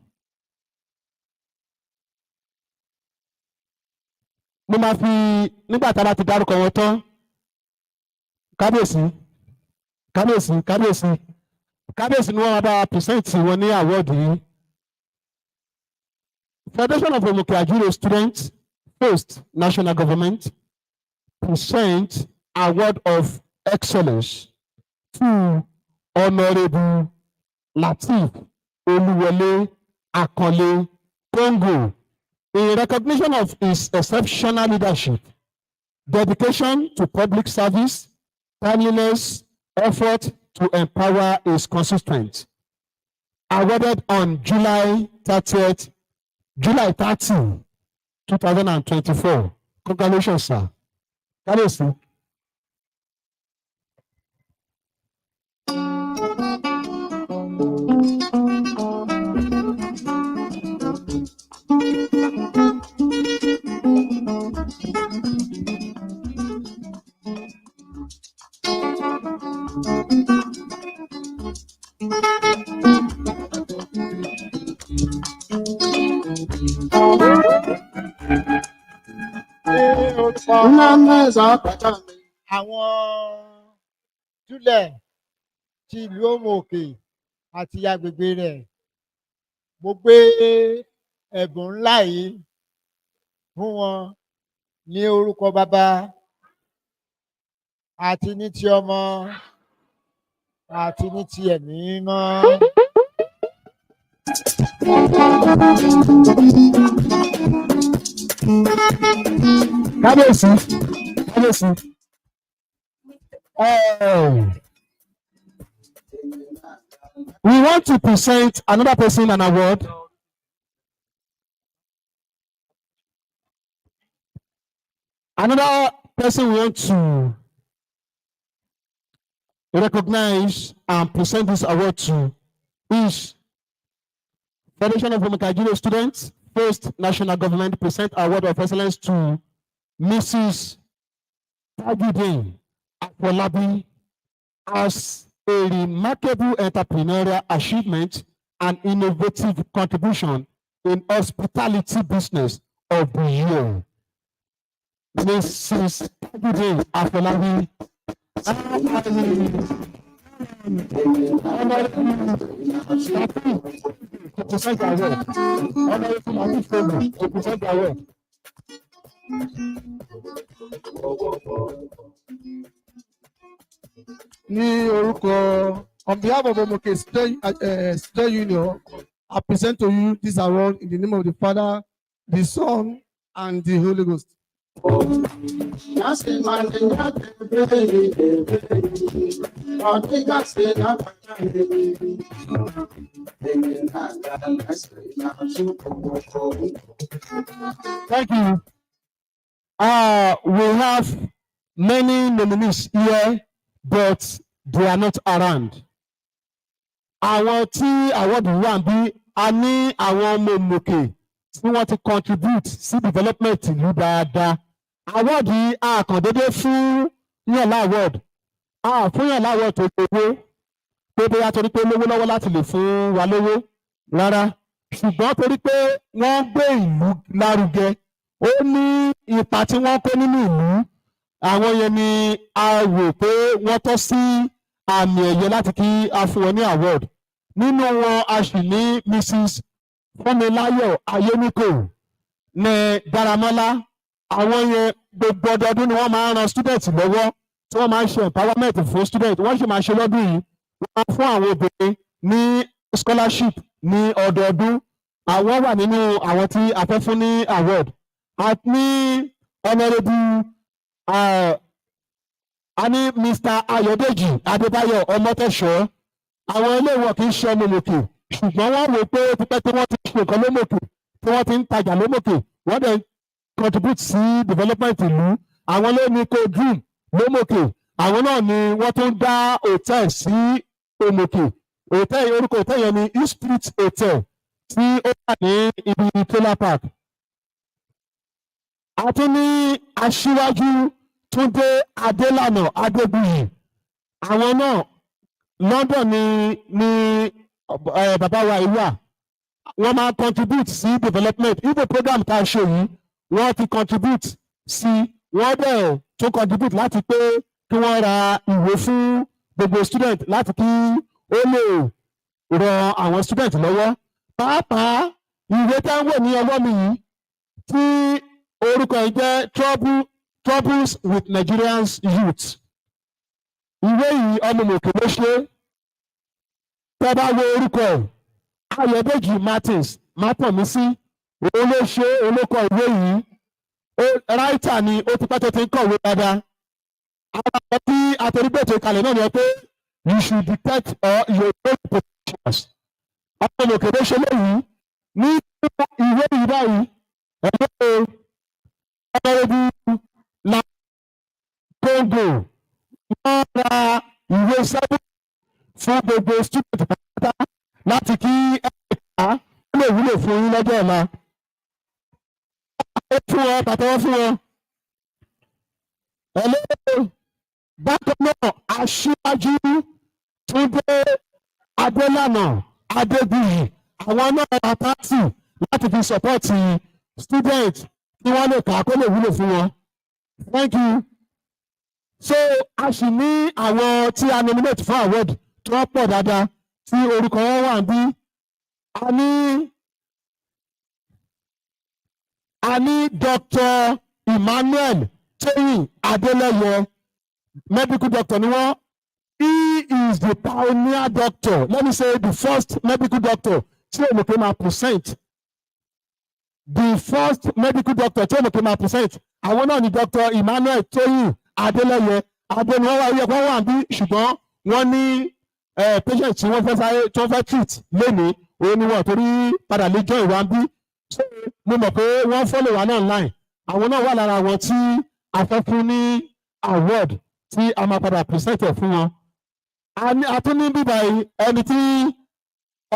Mo máa fi nígbà tá a bá ti dárúkọ wọn tán, kábíyèsí ni wọ́n máa bá present wọn ní award yìí. Federation of Omuooke Ajire Students, Foast National Government, present award of excellence to Honourable Lateef Oluwole Akanle Congo in recognition of his exceptional leadership, dedication to public service, timeliness, effort to empower his constituents. Awarded on July 30, 2024. Congratulations, sir. Kábíyèsí. Àwọn túlẹ̀ ti ìlú Omuooke àti agbègbè rẹ̀, mo gbé ẹ̀bùn ńlá yìí fún wọn ní orúkọ bàbá àti ní ti ọmọ àti ní ti ẹ̀mí mímọ́. Kábíyèsí. We want to present another person an award. Another person we want to recognize and present this award to is Federation of Omuooke Ajire Students, Foast National Government, present award of excellence to Mrs. Tajudeen Afolabi as a remarkable entrepreneurial achievement and innovative contribution in hospitality business of the year. Mrs. Tajudeen Afolabi To present the award. Honorable Latif Fogo to present the award. Ní orúkọ on behalf of Omuooke Student Union, I present to you this award in the name of the Father, the Son, and the Holy Ghost. Thank you. We have many nominees here, but they are not around. Àwọn tí awọ́dù wà bí a ní àwọn ọmọ Omuooke tí wọ́n ti contribute sí development ìlú dáadáa. Awọ́dù yìí a kàn déédéé fún yànlá award. A fún yànlá award tó gbogbo pé bóyá torí pé lówó lọ́wọ́ láti lè fún wa lówó rárá. Ṣùgbọ́n torí pé wọ́n gbé ìlú lárugẹ, ó ní ipa tí wọ́n kó nínú ìlú. Àwọn yẹn ni a wò pé wọ́n tọ́ sí àmì ẹ̀yẹ láti kí a fún wọn ní award. Nínú wọn a sì ní Mrs. Fúnmiláyọ̀ Ayéníkò ní Dáramọ́lá. Àwọn yẹn gbogbo ọdọọdún ni wọ́n máa ń ran student lọ́wọ́ tí wọ́n máa ń ṣe empowerment fún student. Wọ́n sì máa ṣe lọ́dún yìí. Wọ́n máa fún àwọn obìnrin ní scholarship ní ọdọọdún. Àwọn wà nínú àwọn tí a fẹ́ fún ní award. A ní honourable a ní Mr. Ayọ̀dèjì Adébáyọ̀ Ọmọ́tẹ̀ṣọ́. Àwọn eléwọ̀n kì í ṣe ọmọ Omuooke, ṣùgbọ́n wọ́n wò pé ó ti pẹ́ tí wọ́n ti ṣe nǹkan l'Omuooke, tí wọ́n ti ń tajà l'Omuooke, wọ́n dẹ̀ contribute sí development ìlú. Àwọn ló ní co-dream l'Omuooke. Àwọn náà ni wọ́n tún dá hotel sí Omuooke. Orúkọ hotel yẹn ni Spirit Hotel tí ó wà ní ibi trailer park. A tún ní Aṣíwájú Túndé Adélànà Adébúyì. Àwọn náà London ni bàbá wa yìí wà. Wọ́n máa contribute sí development. Ibo program tá a ṣe yìí, wọ́n ti contribute sí. Wọ́n dẹ̀ tún contribute láti pé kí wọ́n ra ìwé fún gbogbo student láti kí ó lè ran àwọn student lọ́wọ́. Pàápàá ìwé tá ń wò ní ọwọ́ mi yìí tí orúkọ yìí jẹ́ Troubles with Nigerians Youth. Ìwé yìí ọmọ Omuooke ló ṣe. Tẹ́ bá wo orúkọ ẹ̀, Ayọ̀dèjì Martins Mátànmísí, òun ló ṣe olókọ ìwé yìí. Ráìtà ni ó ti pẹ́ tó ti ń kọ̀wé dáadáa. Àwọn àwọn tí àtẹ̀rígbètò ìkàlẹ̀ náà ni pé you should detect or your own potentials. Ọmọ Omuooke ló ṣe léyìí. Ní ìwé yìí báyìí, ẹ̀rọ ọ̀rẹ́bí la Congo wọ́n ra ìwé sẹ́dún fún gbogbo student pátá láti kí ẹ̀ka ó lè wúlò fún yín lọ́jọ́ ọ̀la. Fún wọn pàtẹ́wọ́ fún wọn. Bákan náà Aṣíwájú Túndé Adélànà Adébúyì, àwọn náà ra táàtì láti fi sọ́pọ́ọ̀tì student kí wọ́n lè kà á kó lè wúlò fún wọn. Thank you. So a sì ní àwọn tí a nominate fún award tí wọ́n pọ̀ dáadáa tí orúkọ wọn wà bí. A ní Dr. Emmanuel Tóyìn Adélẹ́yẹ, medical doctor ni wọ́n. He is the pioneer doctor, let me say the first medical doctor tí Omuooke máa present. The first medical doctor tí Omuooke máa present. Àwọn náà ni Dr. Emmanuel Tóyìn Adélẹ́yẹ. Adé ni wọ́n wá wọ́n wà bí, ṣùgbọ́n wọ́n ní patient tí wọ́n fẹ́ treat lénìí, òun ni wọ́n torí padà lè join wa bí. So mo mọ̀ pé wọ́n follow wa náà online. Àwọn náà wà lára àwọn tí a fẹ́ fún ní award tí a máa padà present ẹ̀ fún wọn. A tún ní bíbá yìí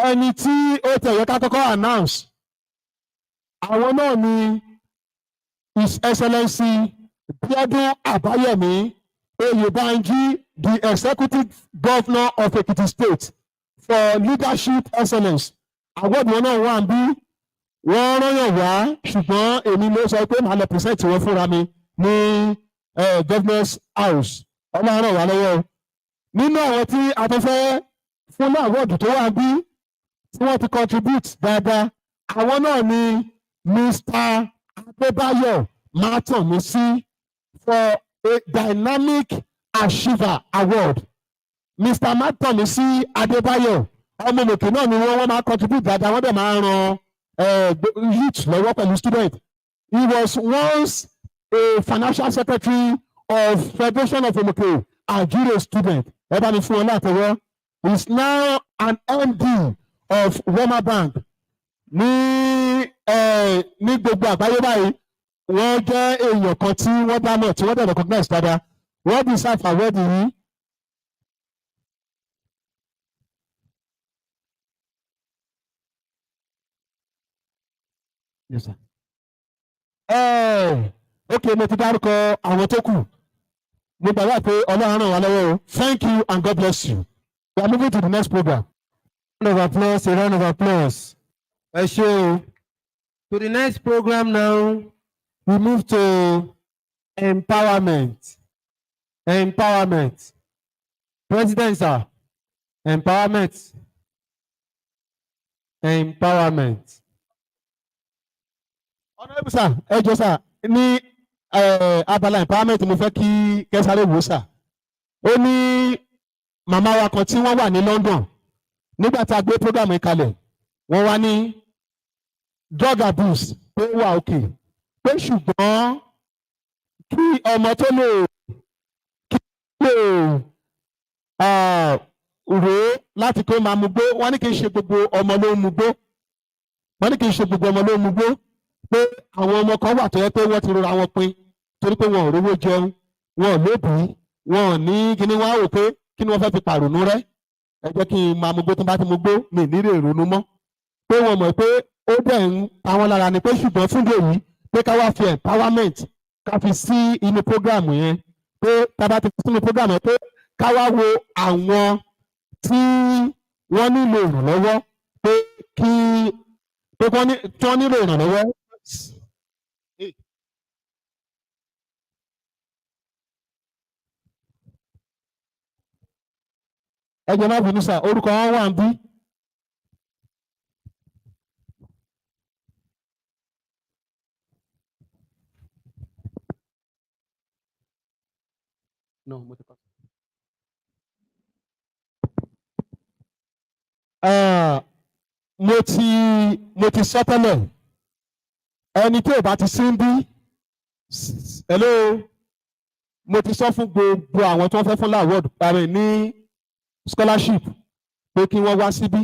ẹni tí ó tẹ̀yẹ ká kọ́kọ́ announce. Àwọn náà ni His Excellency Bíọ́dún Àbáyọ̀mí Oyèbánjí, the Executive Governor of Ekiti State for Leadership Excellence. Award wọn náà wà bí wọ́n rányàn wá, ṣùgbọ́n èmi ló sọ pé màá lọ present wọn fúnra mi ní Governor's House. Ọlọ́run ràn wá lọ́wọ́. nínú àwọn tí a tó fẹ́ fún ní àwọ̀dù tó wà bí tí wọ́n ti contribute dáadáa àwọn náà ni Mr. Adébáyọ̀ Mátómísí for a dynamic achiever award. Mr. Mátómísí Adébáyọ̀ Omuooke náà ni wọ́n máa contribute dáadáa wọ́n dẹ̀ máa ran youth lọ́wọ́ pẹ̀lú student. He was once a financial secretary of Federation of Omuooke Ajire student. Ẹ bá mi fún wọn látọwọ́. He is now an MD of Wema Bank ní gbogbo àgbáyé báyìí. Wọ́n jẹ́ èèyàn kan tí wọ́n dá mọ̀ tí wọ́n dẹ̀ recognize dáadáa. Wọ́n deserve award yìí. Yes, sir. Okay, mo ti dárúkọ àwọn tó kù. Mo gbàgbọ́ pé Ọlọ́run ràn wá lọ́wọ́ o. Thank you and God bless you. We are moving to the next program. A round of applause, a round of applause. Ẹ ṣé o. To the next program now, we move to empowerment. Empowerment. President, sir. Empowerment. Empowerment. Honourable sir, ẹ jọ̀ọ́ sir, ní abala empowerment mo fẹ́ kí kẹsàrẹ́ wò sir. Ó ní màmá wa kan tí wọ́n wà ní London nígbà tá a gbé program yìí kalẹ̀ wọ́n wá ní drug abuse pé wà òkè pé ṣùgbọ́n kí ọmọ tó lè rò ó láti kó máa mugbó wọ́n ní kì í ṣe gbogbo ọmọ ló ń mugbó wọ́n ní kì í ṣe gbogbo ọmọ ló ń mugbó pé àwọn ọmọ kan wà tó yẹ pé wọ́n ti rora wọn pin torí pé wọn ò rówó jẹun wọn ò lóbìí wọn ò ní kíní wọn á rò pé kí ni wọ́n fẹ́ fi pàrònú rẹ́ ẹ jẹ́ kí n máa mugbó tó bá ti mugbó mi ní lè ronú mọ́ pé wọ́n mọ̀ pé ó dẹ̀ ń pa wọ́n lára ni pé ṣùgbọ́n fún èyí pé ká wá fi empowerment ká fi sí inú program yẹn pé ká bá ti fi sínú program yẹn pé ká wá wo àwọn tí wọ́n nílò ìrànlọ́wọ́ pé kí pé tí wọ́n nílò ìrànlọ́wọ́. Ẹ jẹ́ má bínú sà orúkọ wọn wà ń bí. No, mo ti pa. Mo ti sọ tẹ́lẹ̀ ẹni tí ò bá ti sí ń bí hello mo ti sọ fún gbogbo àwọn tí wọ́n fẹ́ fún láwọ́ọ̀dù parí ní scholarship pé kí wọ́n wá síbí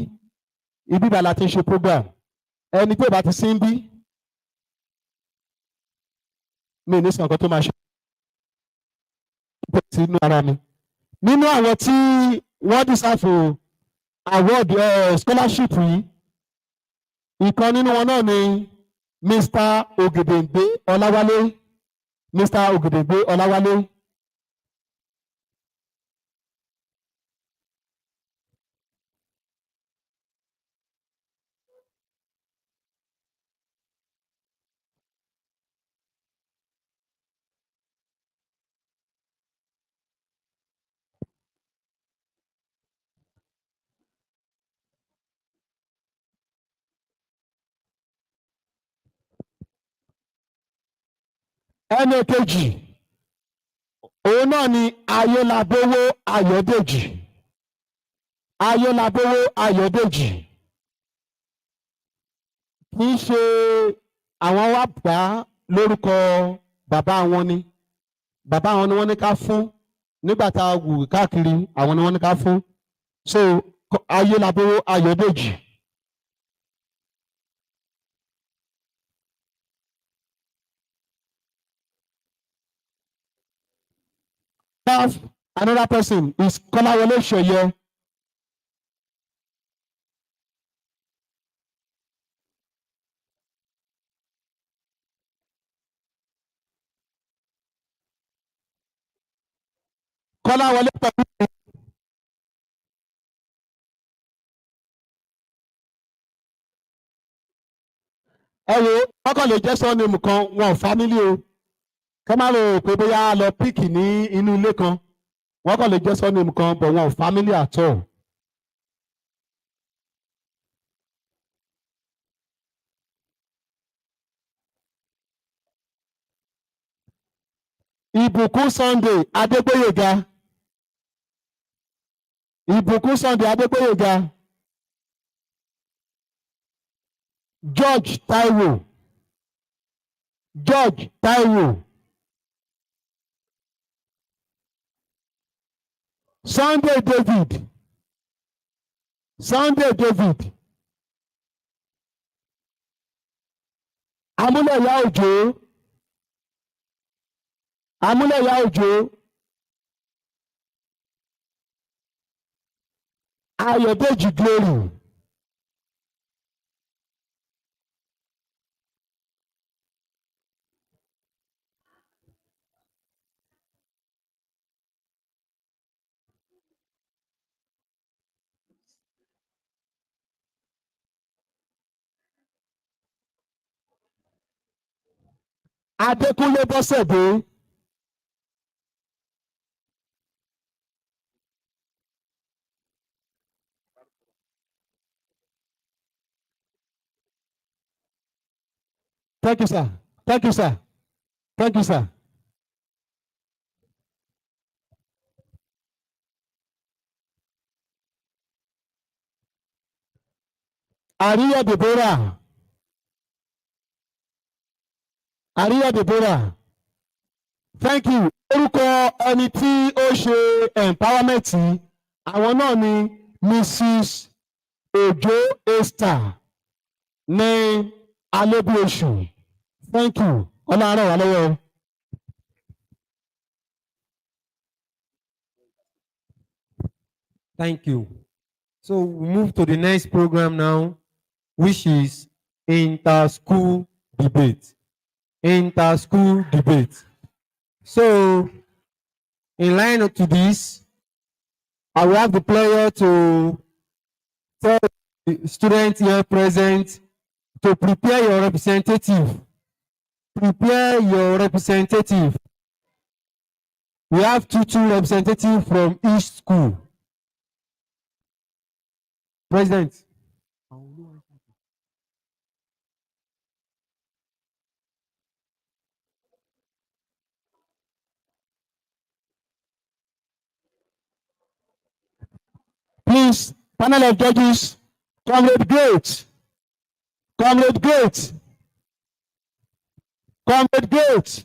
ibi ìbá la ti ń ṣe program ẹni tí ò bá ti sí ń bí mi ní sọ nǹkan tó máa ṣe sínú ara mi nínú àwọn tí wọ́n deserve award scholarship yìí ìkan nínú wọn náà ni Mr. Ògèdèǹgbé Ọláwálé Mr. Ògèdèǹgbé Ọláwálé. ẹni kejì òun náà ni Ayélabówó Ayọ̀dèjì Ayélabówó Ayọ̀dèjì kì í ṣe àwọn wá gbà lórúkọ bàbá wọn ni bàbá wọn ni wọ́n ní ká fún nígbà tá a wù káàkiri àwọn ni wọ́n ní ká fún so Ayélabówó Ayọ̀dèjì. Have another person is Kọ́láwọlé Ṣẹ̀yẹ. Kọ́láwọlé pẹ̀lú. Ẹ wo ọkọ̀ lè jẹ́ sọ́ọ́nìmù kan wọn ò fámílì o kọ́ máa rò pé bóyá lọ píìkì ní inú ilé kan wọ́n kàn lè jẹ́ surname kan but wọn ò family at all. Ìbùkún Sunday Adégbóyèga. Ìbùkún Sunday Adégbóyèga. George Taiwo. George Taiwo. Sunday David. Sunday David. Amúlẹ̀yá Òjó. Amúlẹ̀yá Òjó. Ayọ̀dèjì Glory. Adékúnlé Bọ́sẹ̀dé. Thank you, sir. Thank you, sir. Thank you, sir. Àríyá Deborah. Àríyá Deborah. Thank you. Orúkọ ẹni tí ó ṣe empowerment yìí, àwọn náà ni Mrs. Ojo Esther ní Alébíoṣù. Thank you. Ọlọ́run wà lọ́wọ́. Thank you. So we move to the next program now, which is inter-school debate. Inter-school debate. So, in line up to this, I will have the pleasure to tell the students here present to prepare your representative. Prepare your representative. We have two representatives from each school. President. Please, panel of judges, Comrade Gates. Comrade Gates. Comrade Gates.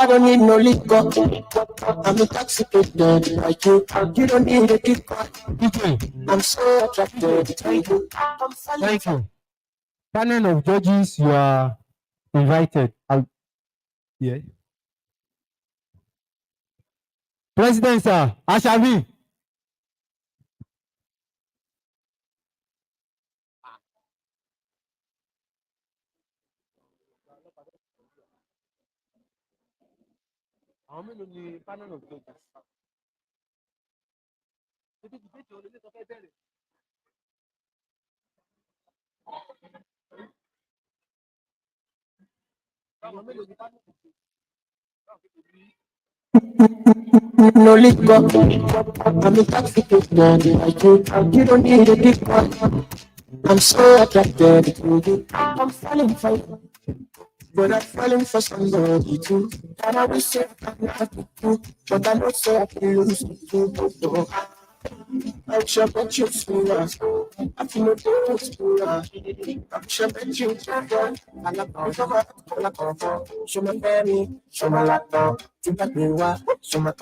I don't need no liquor. I'm intoxicated like you. You don't need a kicker. I'm so attracted to you. I'm falling. Thank you. Panel of judges, you are invited. Yeah. President, sir, Ashabi. panel of judges? No liquor. I'm intoxicated like you. You don't need a liquor. I'm so attracted to you. I'm falling for you. But I'm falling for somebody too. And I wish I could not be true. But I know so I can lose you. I'm sure that you feel us. I feel no difference to us. I'm sure that you feel. I love you. I love you. Show my family. Show my laptop. You got me what? Show my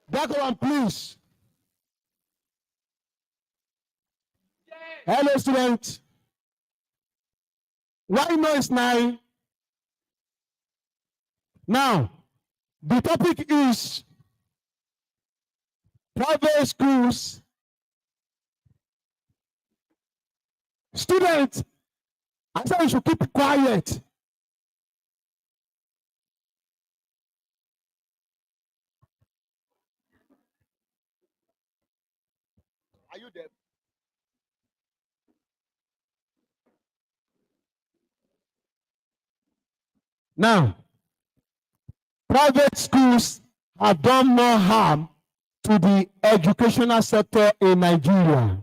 Back one, please. Hello, student. Why noise now? Now, the topic is private schools. Students, I said you should keep quiet. Are you there? Now, private schools have done more harm to the educational sector in Nigeria.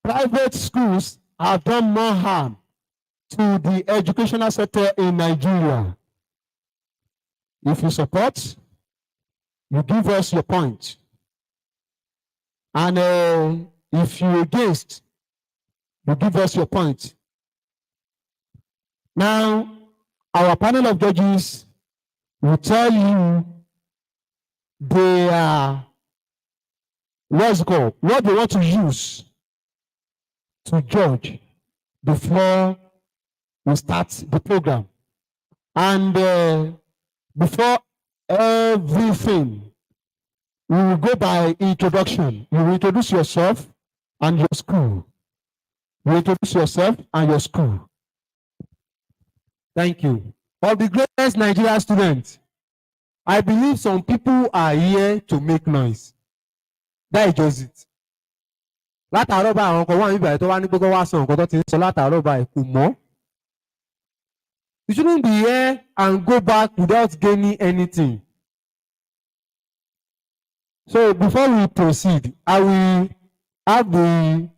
Private schools have done more harm to the educational sector in Nigeria. If you support, you give us your point. And if you against, you give us your point. Now, our panel of judges will tell you what they want to use to judge before we start the program. And before everything, we will go by introduction. You will introduce yourself and your school. You introduce yourself and your school. Thank you. Of the greatest Nigerian students, I believe some people are here to make noise. That is just it. Látàárọ̀ bá àwọn kan wà níbi àyè tó wá ní gbogbo wá sọ nǹkan tó ti ń sọ látàárọ̀ bá kò mọ́. You shouldn't be here and go back without gaining anything. So before we proceed, I will have the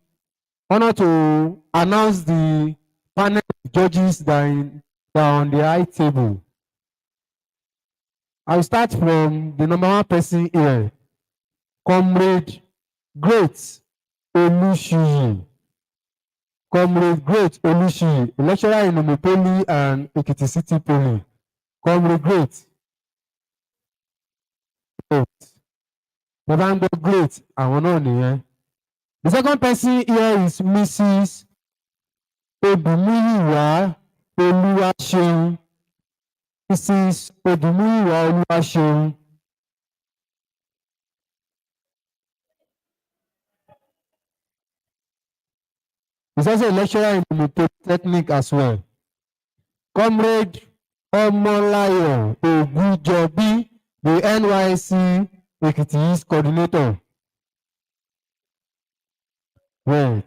honor to announce the panel of judges that are on the high table. I will start from the number one person here, Comrade Great Olushiyi. Comrade Great Olushiyi, a lecturer in Omuooke and Ekiti City Poly. Comrade Great. Bàbá ń gbọ́ great, àwọn náà nìyẹn. The second person here is Mrs. Odumuyiwa Oluwaseun. Mrs. Odumuyiwa Oluwaseun. He's also a lecturer in the Polytechnic as well. Comrade Omolayo Ogunjobi, the NYC Ekiti East coordinator. Right,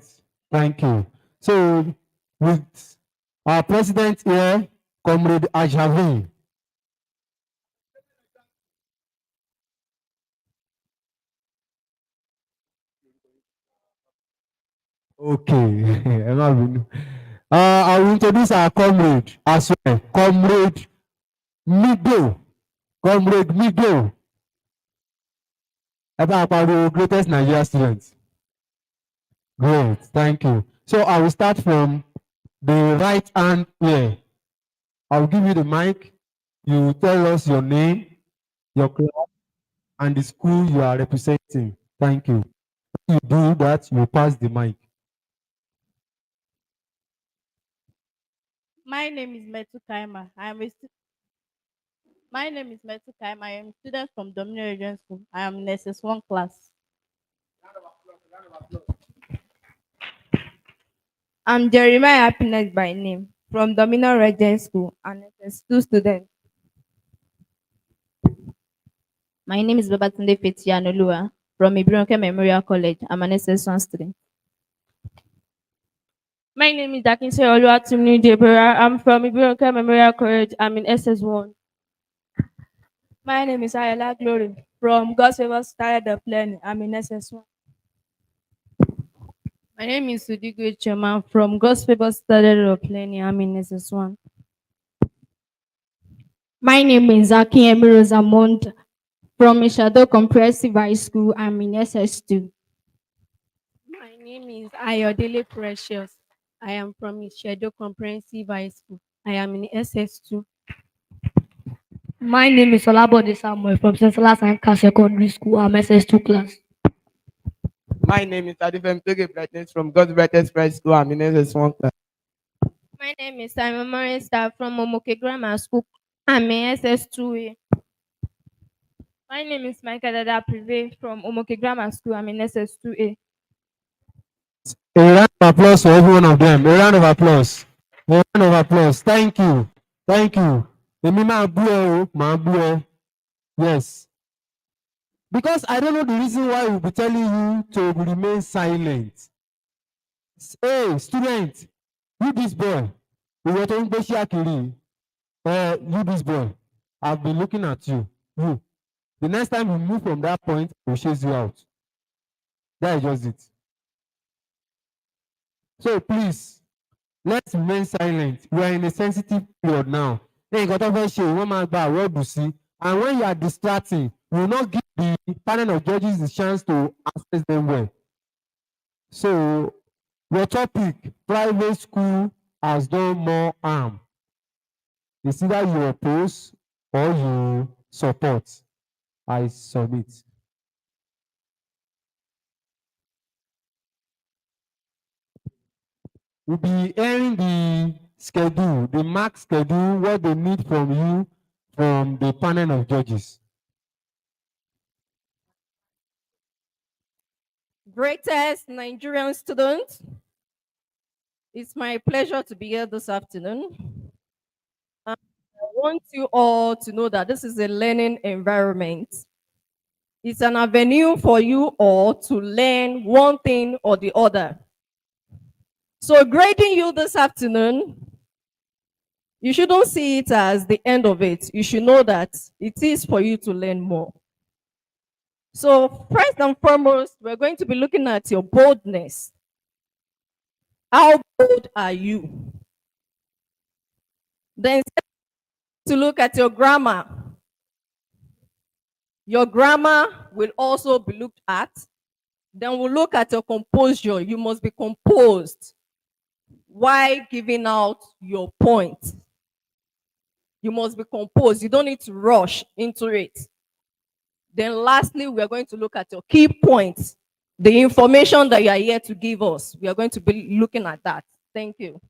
thank you. So, with our president here, Comrade Ajire. Okay, I will introduce our comrade as well. Comrade Mido. Comrade Mido. About our greatest Nigerian students. Great, thank you. So I will start from the right hand here. I will give you the mic. You tell us your name, your class, and the school you are representing. Thank you. If you do that, you pass the mic. My name is Metu Kaima. My name is Metu Kaima. I am a student from Dominion Region School. I am in SS1 class. I'm Jeremiah Happiness by name from Dominion Region School and SS2 student. My name is Babatunde Fetianolua from Omuooke Memorial College. I'm an SS1 student. My name is Dakinse Oluwatumni Debora. I'm from Omuooke Memorial College. I'm in SS1. My name is Ayala Glory from God's Favor Started of Learning. I'm in SS1. My name is Sudigo Chema from God's Favor Started of Learning. I'm in SS1. My name is Aki Emiro Zamond from Ishado Comprehensive High School. I'm in SS2. My name is Ayodele Precious. I am from Ishado Comprehensive High School. I am in SS2. My name is Olabode Samuel from St. Silas Anchor Secondary School. I'm SS2 class. My name is Adifem Toge Brightness from God's Brightest Pride School. I'm in SS1 class. My name is Simon Morista from Omuooke Grammar School. I'm in SS2A. My name is Michael Dada Prive from Omuooke Grammar School. I'm in SS2A. A round of applause for every one of them. A round of applause. A round of applause. Thank you. Thank you. Èmi máa bú ẹ o, máa bú ẹ. Yes. Because I don't know the reason why we'll be telling you to remain silent. Hey, student, you this boy. Ìwọ tó ń gbé sí àkìrí. You this boy. I've been looking at you. You. The next time you move from that point, we'll chase you out. That is just it. So please, let's remain silent. We are in a sensitive period now. Hey, got over share, wọ́n máa gba àwọ̀dù sí. And when you are distracting, you will not give the panel of judges the chance to assess them well. So, your topic, private school has done more harm. It's either you oppose or you support. I submit. We'll be airing the schedule, the mark schedule, what they need from you from the panel of judges. Greatest Nigerian student, it's my pleasure to be here this afternoon. I want you all to know that this is a learning environment. It's an avenue for you all to learn one thing or the other. So grading you this afternoon, you shouldn't see it as the end of it. You should know that it is for you to learn more. So first and foremost, we're going to be looking at your boldness. How bold are you? Then to look at your grammar. Your grammar will also be looked at. Then we'll look at your composure. You must be composed while giving out your point. You must be composed. You don't need to rush into it. Then lastly, we are going to look at your key points, the information that you are here to give us. We are going to be looking at that. Thank you.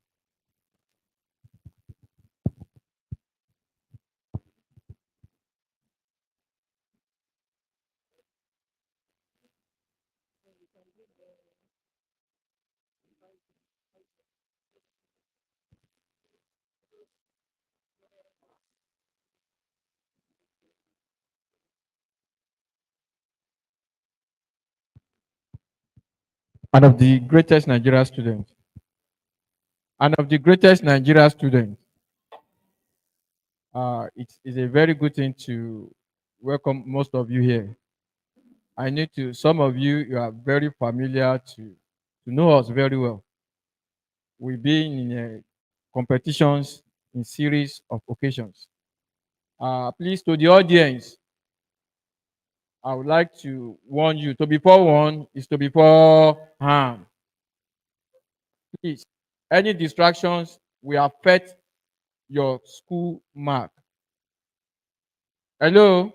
And of the greatest Nigeria student. And of the greatest Nigeria student. It is a very good thing to welcome most of you here. I need to, some of you, you are very familiar to know us very well. We've been in competitions in series of occasions. Please, to the audience, I would like to warn you, to be forewarned is to be forearmed. Please, any distractions will affect your school mark. Hello?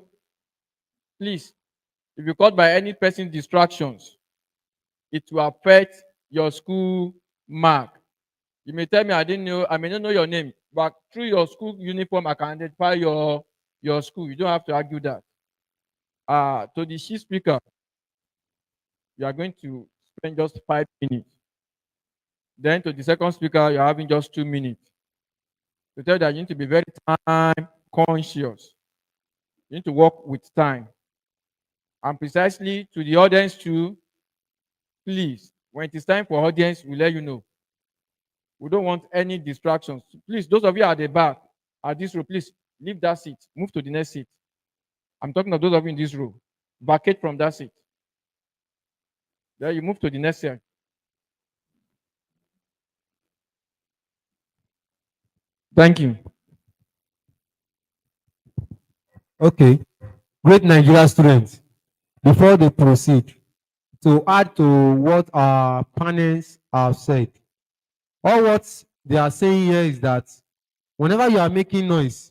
Please, if you're caught by any person's distractions, it will affect your school mark. You may tell me I didn't know, I may not know your name, but through your school uniform, I can identify your school. You don't have to argue that. To the chief speaker, you are going to spend just 5 minutes. Then to the second speaker, you're having just 2 minutes. To tell you that you need to be very time conscious. You need to work with time. And precisely to the audience too, please, when it is time for audience, we'll let you know. We don't want any distractions. Please, those of you at the back, at this row, please leave that seat. Move to the next seat. I'm talking of those of you in this row. Vacate from that seat. Then you move to the next seat. Thank you. Okay. Great Nigeria students, before they proceed, to add to what our panelists have said, all what they are saying here is that whenever you are making noise,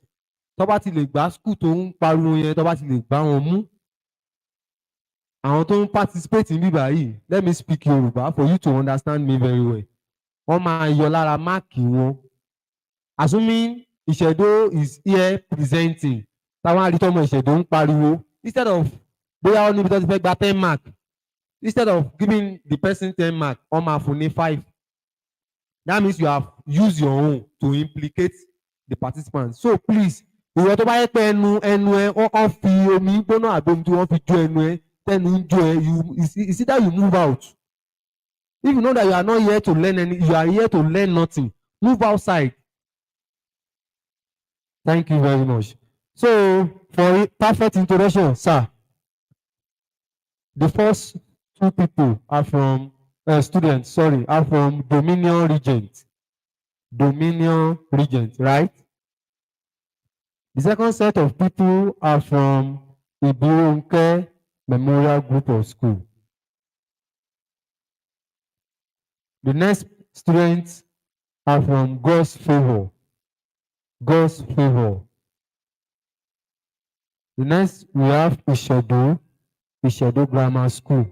tó bá ti lè gbá school tó ń pariwo yẹn tó bá ti lè gbá wọn mú àwọn tó ń participate ní bíbá yìí let me speak Yorùbá for you to understand me very well wọ́n máa yọ lára máàkì wọn assuming Ìṣẹ̀dó is here presenting táwọn àrítọ́mọ Ìṣẹ̀dó ń pariwo instead of bóyá ó níbi tó ti fẹ́ gba 10 mark instead of giving the person 10 mark wọ́n máa fún ní 5 that means you have used your own to implicate the participants so please ìwọ tó bá yẹ pé ẹnu ẹ wọ́n fi omi gbóná àbí omi tí wọ́n fi jó ẹnu ẹ tẹnu ń jó ẹ is either you move out if you know that you are not here to learn you are here to learn nothing move outside. Thank you very much. So for a perfect introduction, sir, the first two people are from students. Sorry, are from Dominion Regent. Dominion Regent, right? The second set of people are from Omuooke Memorial Group of School. The next students are from God's Favor. God's Favor. The next we have Ìṣẹ̀dó Grammar School.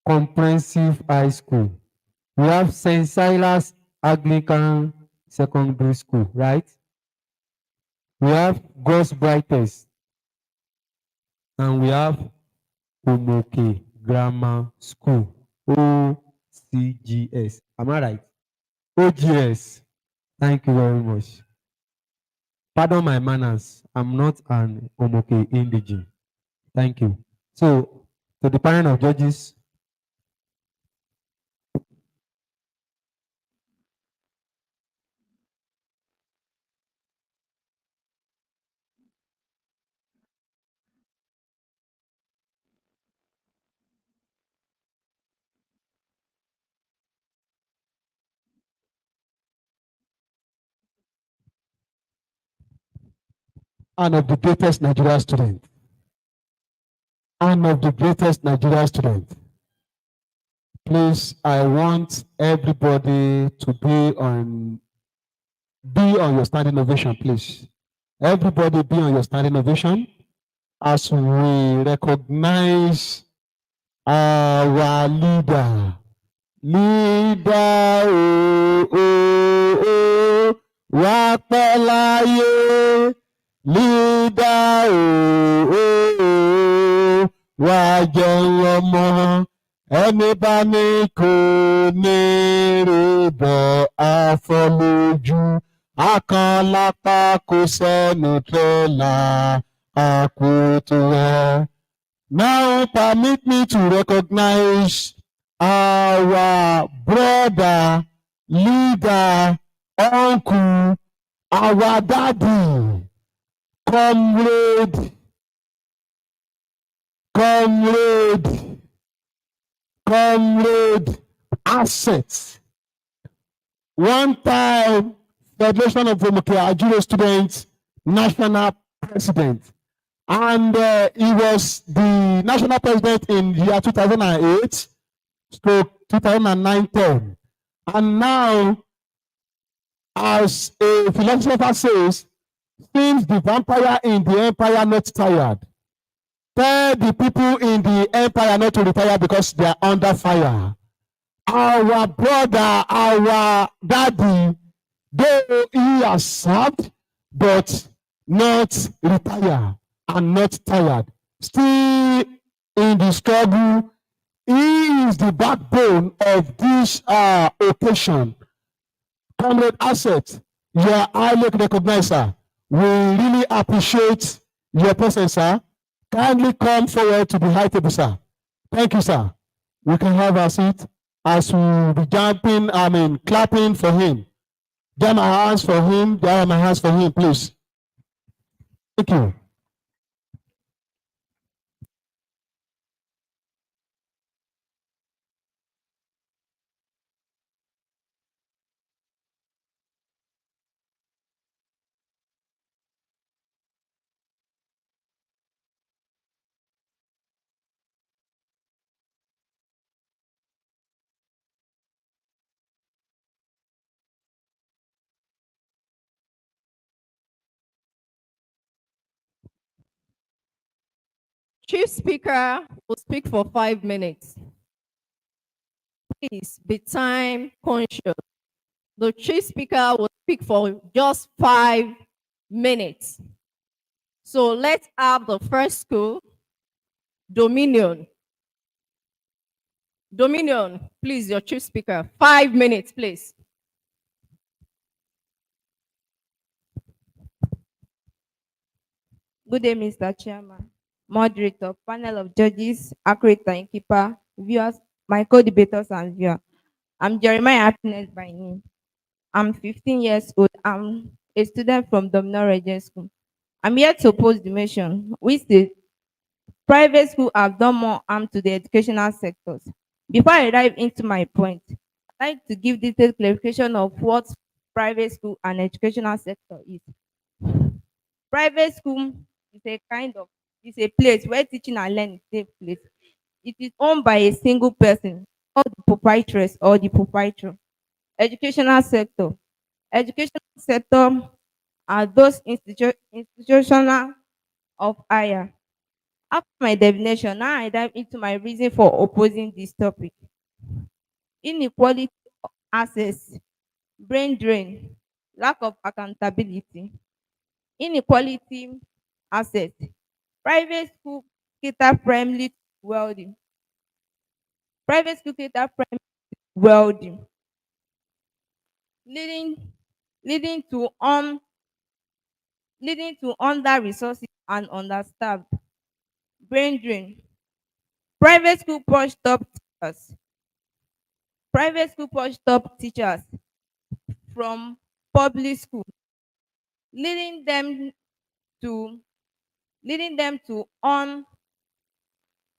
Comprehensive High School. We have St. Silas Anglican Secondary School, right? We have God's Brightest. And we have Omuooke Grammar School. OCGS. Am I right? OGS. Thank you very much. Pardon my manners. I'm not an Omuooke indigene. Thank you. So, to the panel of judges. And of the greatest Nigeria student. And of the greatest Nigeria student. Please, I want everybody to be on your standing ovation, please. Everybody be on your standing ovation as we recognize our leader. Leader, wá pẹ́ láyé. Leader, wá jẹun ọmọ. Ẹni bá ní kò ní rí bọ̀ àfọlójú. Akàn lápá kò sẹ́nu tẹ́lá àkótó ẹ̀. Now permit me to recognize our brother, leader, uncle, our daddy, comrade, asset. One time, Federation of Omuooke Ajire Students National President. And he was the national president in the year 2008, stroke 2009-10. And now, as a philosopher says, since the vampire in the empire not tired, tell the people in the empire not to retire because they are under fire. Our brother, our daddy, though he has served, but not retired and not tired. Still in the struggle, he is the backbone of this occasion. Comrade Asset, you are highly recognized, sir. We really appreciate your presence, sir. Kindly come forward to the high table, sir. Thank you, sir. We can have our seat as we be jumping, clapping for him. Jam our hands for him, jam our hands for him, please. Thank you. chief speaker will speak for 5 minutes. Please be time conscious. The chief speaker will speak for just 5 minutes. So let's have the first school, Dominion. Dominion, please, your chief speaker. 5 minutes, please. Good day, Mr. Chairman, moderator, panel of judges, accurate timekeeper, viewers, my co-debaters and viewers. I'm Jeremiah Happiness by name. I'm 15 years old. I'm a student from Domino Regent School. I'm here to oppose the motion, which the private school have done more harm to the educational sectors. Before I dive into my point, I'd like to give detailed clarification of what private school and educational sector is. Private school is a place where teaching and learning take place. It is owned by a single person, or the proprietress or the proprietor. Educational sector. Educational sector are those institutional of higher. After my definition, now I dive into my reason for opposing this topic. Inequality of access, brain drain, lack of accountability. Inequality access. Private school cater primarily to wealthy. Private school cater primarily to wealthy, leading leading to under resources and understaffed. Brain drain. Private school push top teachers. Private school push top teachers from public school, leading them to leading them to on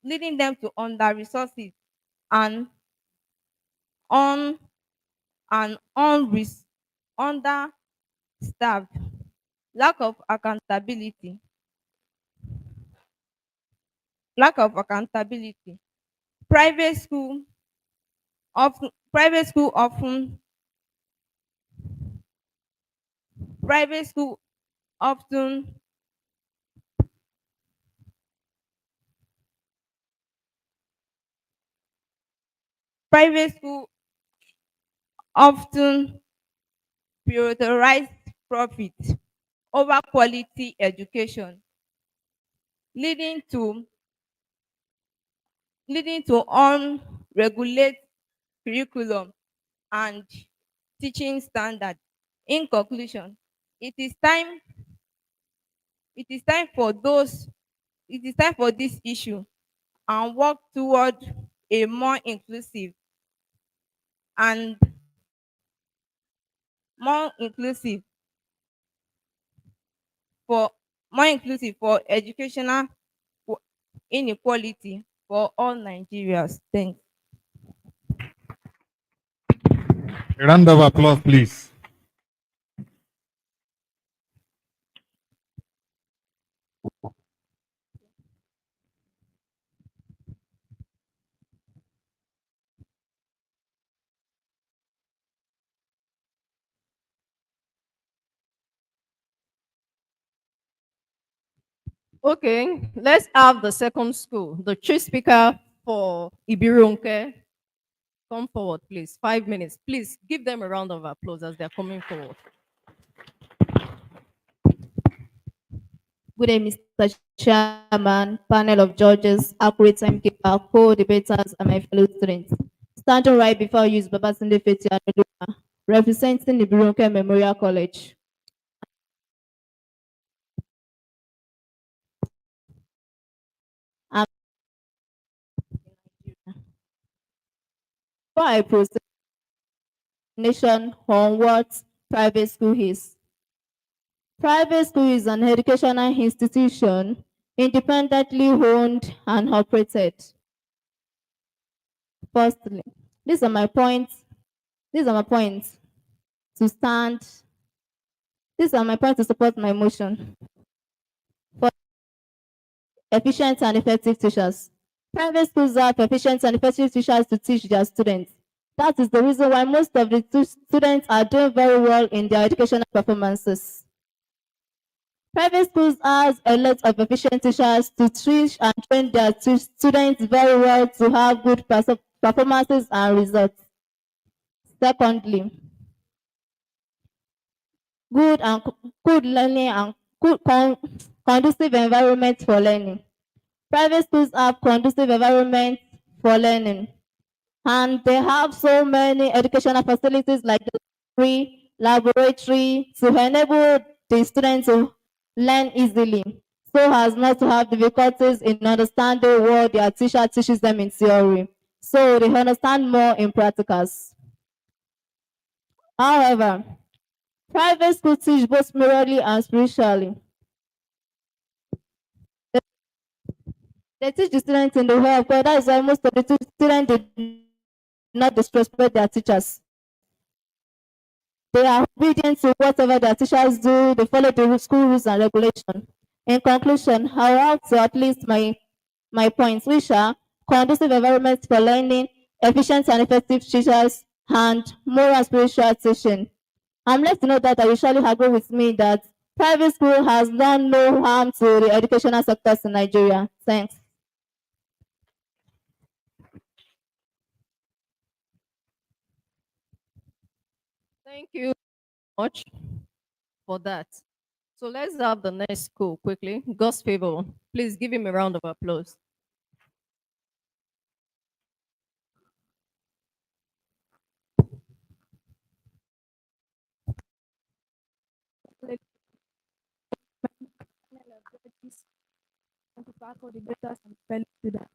leading them to under resources and on and understaffed. Lack of accountability. Lack of accountability. Private school private school often private school often private school often prioritize profit over quality education, leading to unregulated curriculum and teaching standard. In conclusion, it is time it is time for those it is time for this issue and work toward a more inclusive and more inclusive for educational inequality for all Nigerians. Thanks. A round of applause, please. Okay, let's have the second school. The chief speaker for Ibirunke. Come forward, please. 5 minutes. Please give them a round of applause as they're coming forward. Good day, Mr. Chairman, panel of judges, accurate timekeeper, co-debaters, and my fellow students. Standing right before you is Babatunde Feti Adedola, representing the Birunke Memorial College. Before I proceed, nation on what private school is. Private school is an educational institution independently owned and operated. Firstly, these are my points. These are my points to stand. These are my points to support my motion. For efficient and effective teachers. Private schools have efficient and effective teachers to teach their students. That is the reason why most of the students are doing very well in their educational performances. Private schools has a lot of efficient teachers to teach and train their students very well to have good performances and results. Secondly, good learning and conducive environment for learning. Private schools have conducive environment for learning, and they have so many educational facilities like the free laboratory to enable the students to learn easily, so as not to have difficulties in understanding what their teacher teaches them in theory. So they understand more in practicals. However, private schools teach both morally and spiritually. They teach the students in the way of God. That is why most of the students did not disrespect their teachers. They are obedient to whatever their teachers do. They follow the school rules and regulations. In conclusion, I have to at least my points, which are conducive environments for learning, efficient and effective teachers, and moral and spiritual teaching. I'm left to know that I usually agree with me that private school has done no harm to the educational sectors in Nigeria. Thanks. Thank you much for that. So let's have the next school quickly. God's favor. Please give him a round of applause. And to pack all the daughters and fellow students.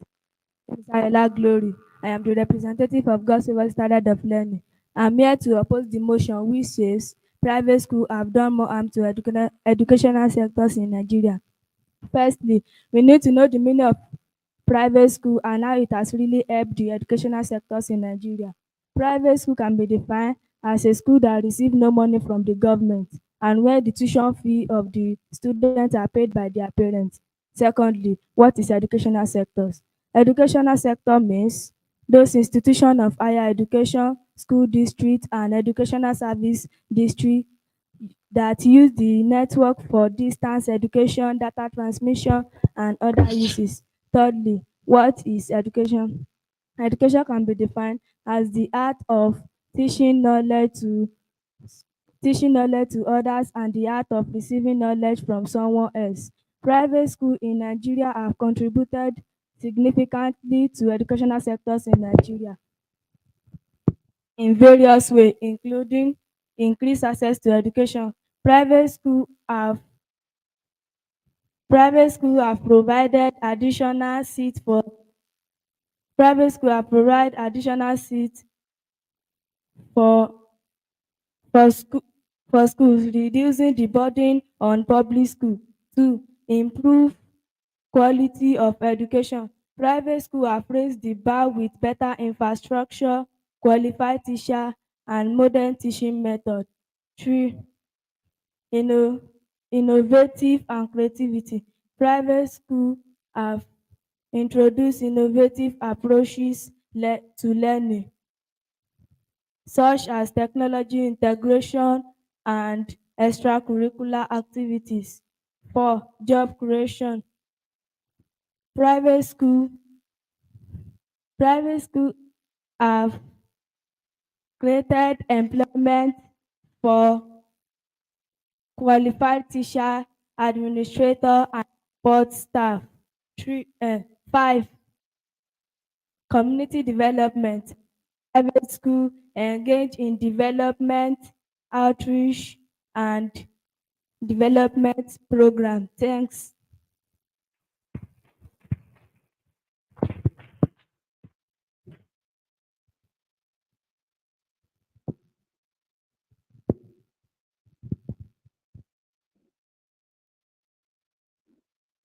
Ms. Ayala Glory. I am the representative of God's Favor Standard of Learning. I'm here to oppose the motion which says private schools have done more harm to educational sectors in Nigeria. Firstly, we need to know the meaning of private school and how it has really helped the educational sectors in Nigeria. Private school can be defined as a school that receive no money from the government and where the tuition fee of the students are paid by their parents. Secondly, what is educational sectors? Educational sector means those institutions of higher education, school district and educational service district that use the network for distance education, data transmission, and other uses. Thirdly, what is education? Education can be defined as the art of teaching knowledge to others and the art of receiving knowledge from someone else. Private schools in Nigeria have contributed significantly to educational sectors in Nigeria in various ways, including increased access to education. Private school have provided additional seats for private school have provided additional seats for for school for schools, reducing the burden on public school. Two, improve quality of education. Private school have raised the bar with better infrastructure, qualified teacher, and modern teaching method. Three, inno- innovative and creativity. Private school have introduced innovative approaches to learning, such as technology integration and extracurricular activities. Four, job creation. Private school private school have created employment for qualified teacher, administrator, and support staff. Five, community development. Private school engage in development, outreach, and development program. Thanks.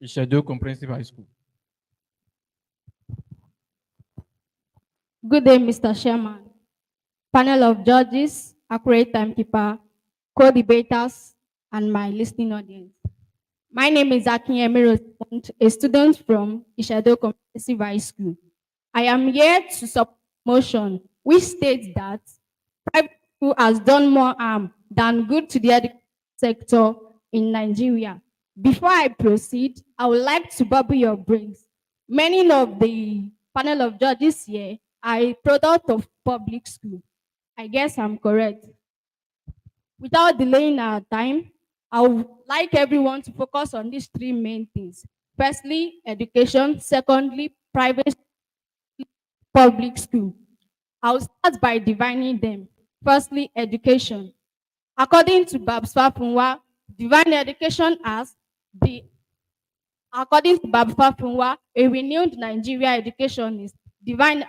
Ishado Comprehensive High School. Good day, Mr. Chairman, panel of judges, accurate timekeeper, co-debaters, and my listening audience. My name is Akinyemi Rosemont, a student from Ishado Comprehensive High School. I am here to support motion which states that private school has done more harm than good to the education sector in Nigeria. Before I proceed, I would like to bubble your brains. Many of the panel of judges here are a product of public school. I guess I'm correct. Without delaying our time, I would like everyone to focus on these three main things. Firstly, education. Secondly, private public school. I'll start by dividing them. Firstly, education. According to Babs Fafunwa, divine education as the according to Babs Fafunwa, a renowned Nigeria educationist, divine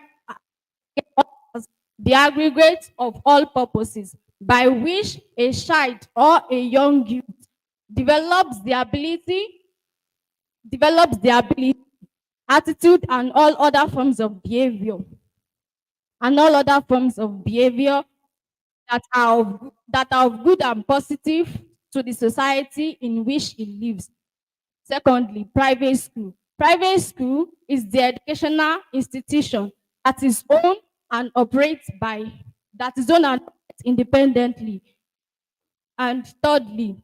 as the aggregate of all purposes by which a child or a young youth develops the ability, attitude, and all other forms of behavior, that are of good and positive to the society in which he lives. Secondly, private school. Private school is the educational institution that is owned and operates independently. And thirdly,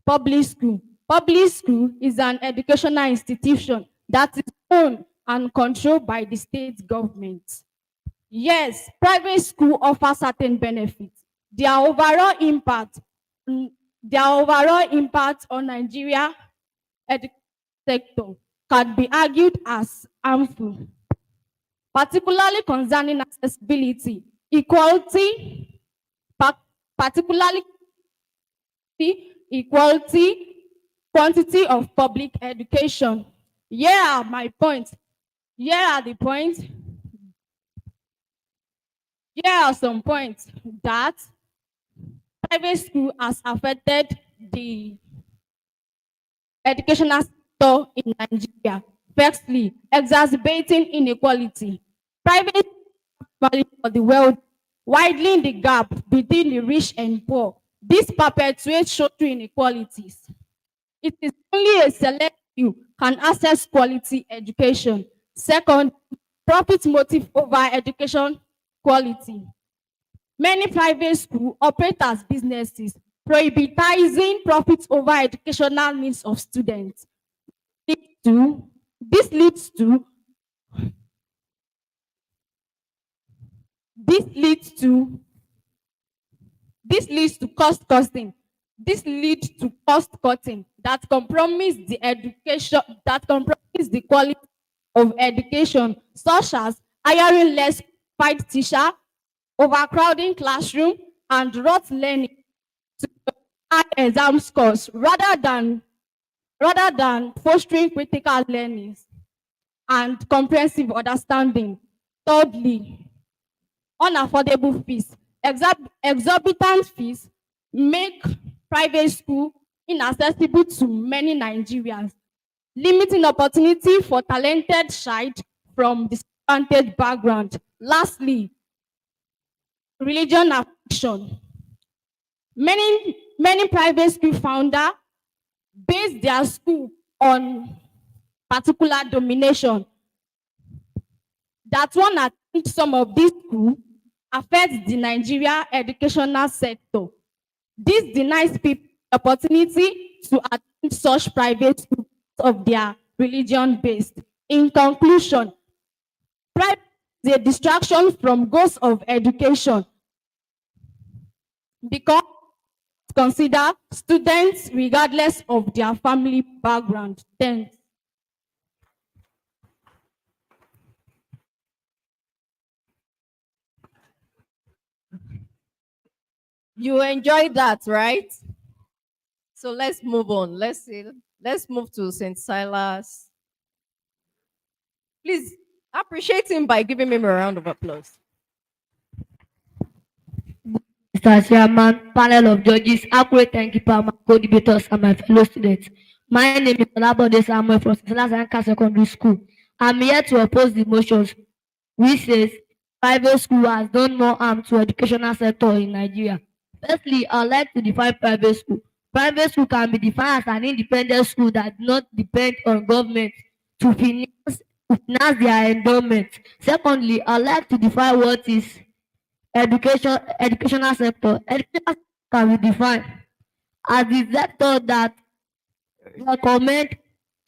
public school. Public school is an educational institution that is owned and controlled by the state government. Yes, private school offers certain benefits. Their overall impact on Nigeria education sector can be argued as harmful, particularly concerning accessibility, equality, particularly equality, quantity of public education. Here are my points. Here are the points. Here are some points that private school has affected the educational sector in Nigeria. Firstly, exacerbating inequality. Private value for the wealthy, widening the gap between the rich and poor. This perpetuates social inequalities. It is only a select few can access quality education. Second, profit motive over education quality. Many private schools operate as businesses, prioritizing profits over educational needs of students. This leads to cost cutting. This leads to cost cutting that compromise the quality of education, such as hiring less qualified teacher, overcrowding classroom, and rote learning to high exam scores rather than fostering critical learning and comprehensive understanding. Thirdly, unaffordable fees. Exorbitant fees make private school inaccessible to many Nigerians, limiting opportunity for talented child from disadvantaged background. Lastly, religion affiliation. Many private school founder base their school on particular domination. That one, I think some of these schools affects the Nigeria educational sector. This denies people the opportunity to attend such private schools of their religion based. In conclusion, private is a distraction from goals of education because consider students regardless of their family background. Thanks. You enjoyed that, right? So let's move on. Let's move to St. Silas. Please appreciate him by giving him a round of applause. Mr. Chairman, panel of judges, accurate timekeeper, my co-debaters, and my fellow students. My name is Olabode Samuel from St. Silas Anchor Secondary School. I'm here to oppose the motions which says private school has done more harm to educational sector in Nigeria. Firstly, I'd like to define private school. Private school can be defined as an independent school that does not depend on government to finance their endowment. Secondly, I'd like to define what is educational sector. Educational sector can be defined as the sector that recommend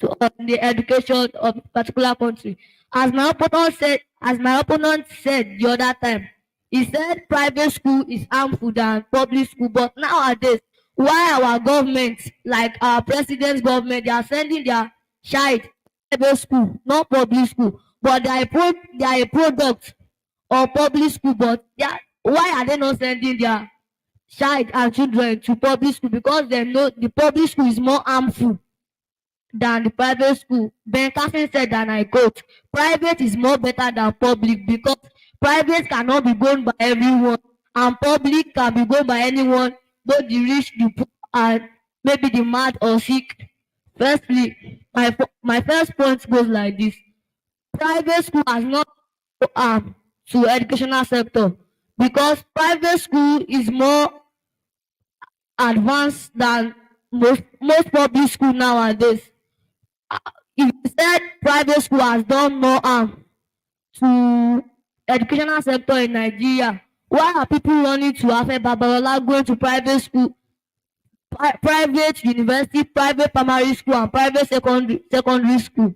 to the education of a particular country. As my opponent said the other time, he said private school is harmful than public school. But nowadays, why our government, like our president's government, they are sending their child private school, not public school, but they are a product of public school. But why are they not sending their child and children to public school? Because they know the public school is more harmful than the private school. Ben Carson said, and I quote, private is more better than public because private cannot be gone by everyone and public can be gone by anyone, both the rich, the poor, and maybe the mad or sick. Firstly, my first point goes like this. Private school has not to educational sector because private school is more advanced than most public school nowadays. If you said private school has done more harm to educational sector in Nigeria, why are people running to Afe Babalola, going to private school, private university, private primary school, and private secondary school?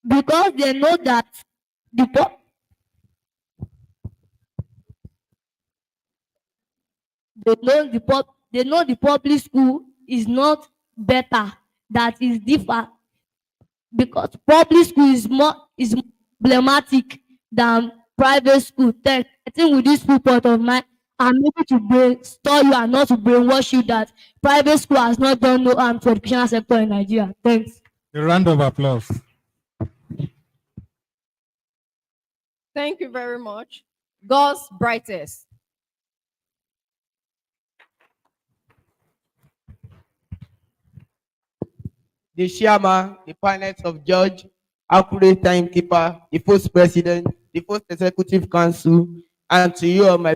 Because they know that they know the public school is not better, that is differ, because public school is more problematic than private school. I think with this report of mine, I'm able to brainstorm you and not to brainwash you that private school has not done no harm to educational sector in Nigeria. Thanks. A round of applause. Thank you very much. God's brightest. The chairman, the panel of judge, accurate timekeeper, the first president, the first executive council, and to you all my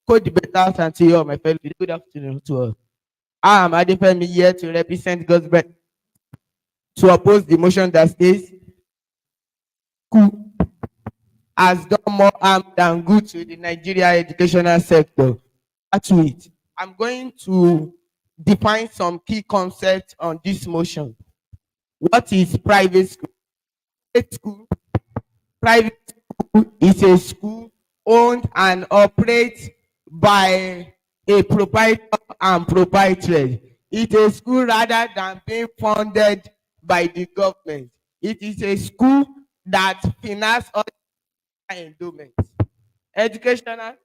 co-debaters and to you all my fellow. Good afternoon to all. I am Adefemi here to represent God's breath to oppose the motion that states has done more harm than good to the Nigeria educational sector. To it, I'm going to define some key concepts on this motion. What is private school? Private school is a school owned and operated by a proprietor and proprietress. It is a school rather than being funded by the government. It is a school that finances all endowments. Educational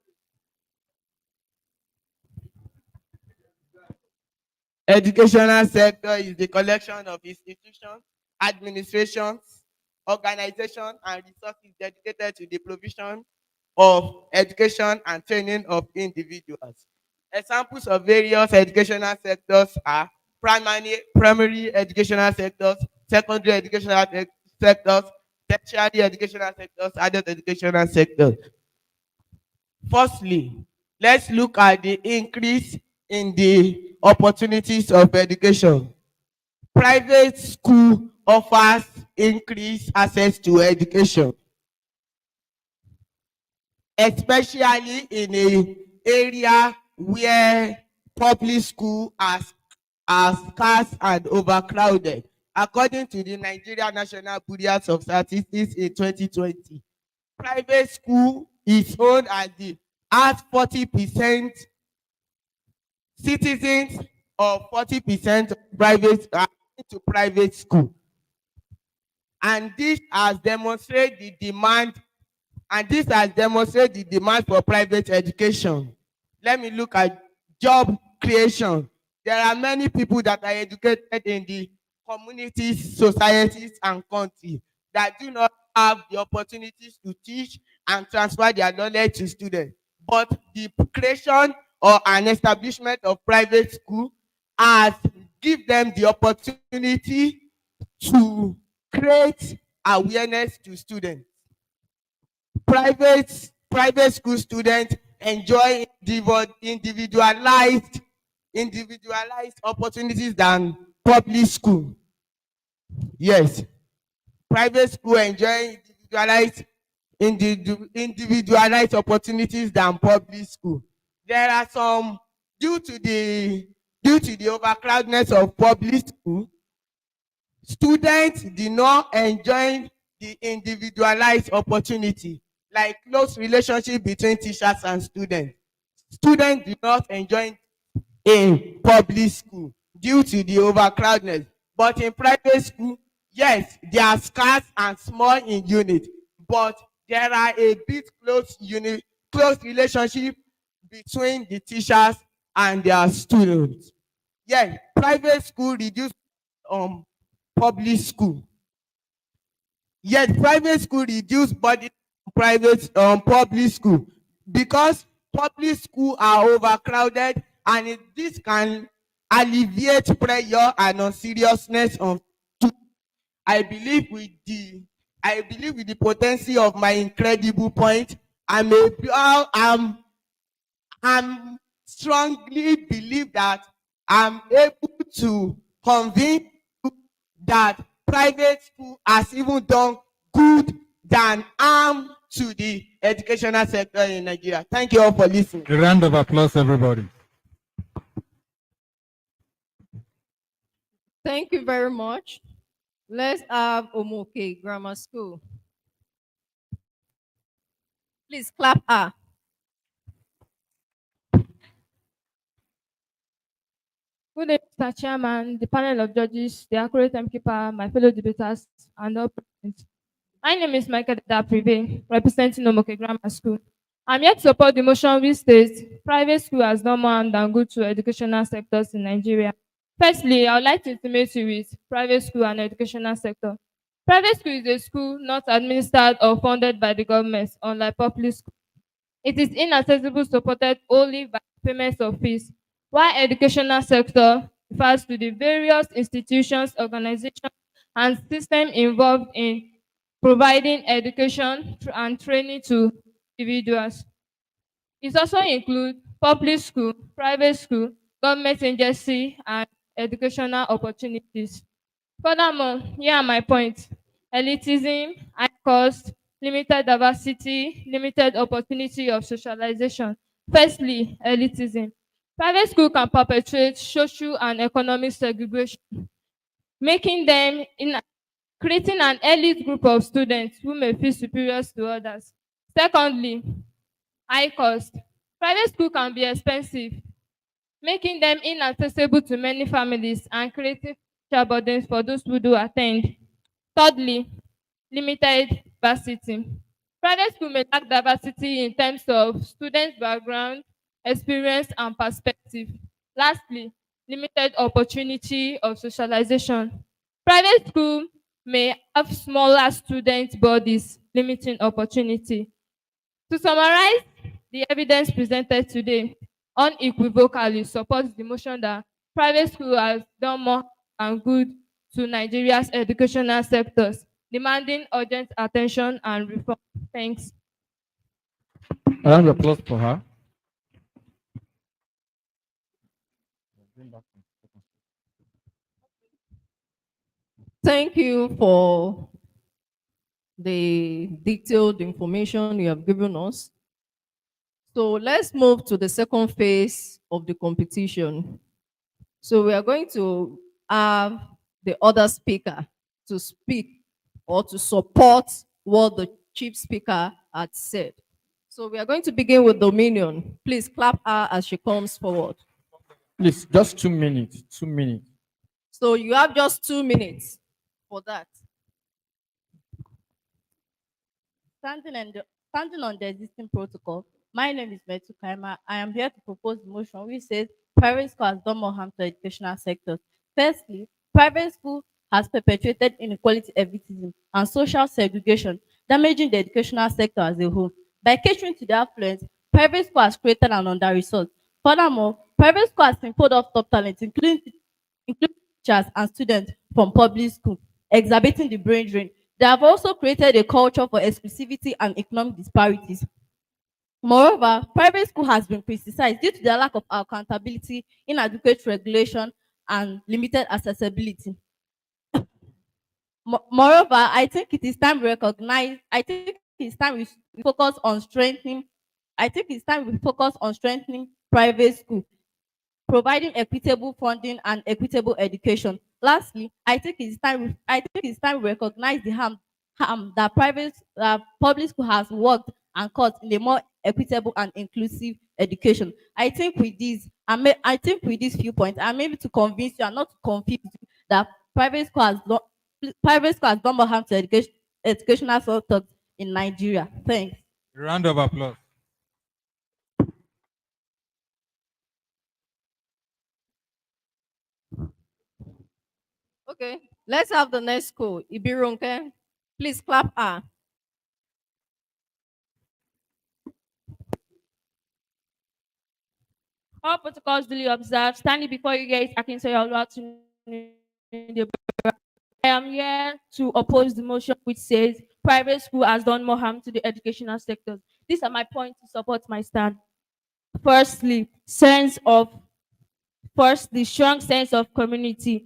sector is the collection of institutions, administrations, organizations, and resources dedicated to the provision of education and training of individuals. Examples of various educational sectors are primary educational sectors, secondary educational sectors, tertiary educational sectors, adult educational sectors. Firstly, let's look at the increase in the opportunities of education. Private school offers increased access to education, especially in an area where public school are scarce and overcrowded. According to the Nigeria National Bureau of Statistics in 2020, private school is owned as 40%. Citizens of 40% private are into private school, and this has demonstrated the demand. For private education. Let me look at job creation. There are many people that are educated in the communities, societies, and countries that do not have the opportunities to teach and transfer their knowledge to students. But the creation or an establishment of private school has give them the opportunity to create awareness to students. Private school students enjoy individualized opportunities than public school. Yes, private school enjoy individualized opportunities than public school. There are some, due to the Due to the overcrowdedness of public school, students do not enjoy the individualized opportunity like close relationship between teachers and students. Students do not enjoy in public school due to the overcrowdedness. But in private school, yes, they are scarce and small in unit, but there are a bit close relationship between the teachers and their students. Yes, private school reduce public school. Yet private school reduce burden on public school because public school are overcrowded, and this can alleviate pressure and unseriousness of students. I believe with the potency of my incredible point, I'm strongly believe that I'm able to convince you that private school has even done good than harm to the educational sector in Nigeria. Thank you all for listening. A round of applause, everybody. Thank you very much. Let's have Omuooke Grammar School. Please clap her. Good day, Mr. Chairman, the panel of judges, the accurate timekeeper, my fellow debaters, and all present. My name is Michael Prive, representing Omuooke Grammar School. I'm here to support the motion which states private school has done more harm than good to educational sectors in Nigeria. Firstly, I would like to intimate you with private school and educational sector. Private school is a school not administered or funded by the government, unlike public school. It is inaccessible, supported only by payments of fees, while educational sector refers to the various institutions, organizations, and systems involved in providing education and training to individuals. It also includes public school, private school, government agency, and educational opportunities. Furthermore, here are my points. Elitism, high cost, limited diversity, limited opportunity of socialization. Firstly, elitism. Private school can perpetuate social and economic segregation, making them in creating an elite group of students who may feel superior to others. Secondly, high cost. Private school can be expensive, making them inaccessible to many families and creating financial burdens for those who do attend. Thirdly, limited diversity. Private school may lack diversity in terms of students' background, experience, and perspective. Lastly, limited opportunity of socialization. Private school may have smaller student bodies, limiting opportunity. To summarize, the evidence presented today unequivocally supports the motion that private school has done more and good to Nigeria's educational sectors, demanding urgent attention and reform. Thanks. A round of applause for her. Thank you for the detailed information you have given us. So let's move to the second phase of the competition. So we are going to have the other speaker to speak or to support what the chief speaker had said. So we are going to begin with Dominion. Please clap her as she comes forward. Please, just 2 minutes. 2 minutes. So you have just 2 minutes for that. Standing on the existing protocol, my name is Metu Kaima. I am here to propose the motion which says private school has done more harm to educational sectors. Firstly, private school has perpetuated inequality, elitism, and social segregation, damaging the educational sector as a whole. By catering to the affluence, private school has created an under-result. Furthermore, private school has been pulled off top talent, including teachers and students from public school, exacerbating the brain drain. They have also created a culture for exclusivity and economic disparities. Moreover, private school has been criticized due to the lack of accountability, inadequate regulation, and limited accessibility. Moreover, I think it is time we recognize, I think it's time we focus on strengthening, I think it's time we focus on strengthening private school. providing equitable funding and equitable education. Lastly, I think it's time we recognize the harm that public school has worked and caused in a more equitable and inclusive education. I think with these few points, I'm able to convince you and not to confuse you that private school has done more harm to educational sector in Nigeria. Thanks. Round of applause. Okay, let's have the next school. Ibirunke, please clap her. All protocols duly observed. Standing before you guys, I can say a lot to I am here to oppose the motion which says private school has done more harm to the educational sector. These are my points to support my stand. Firstly, the strong sense of community.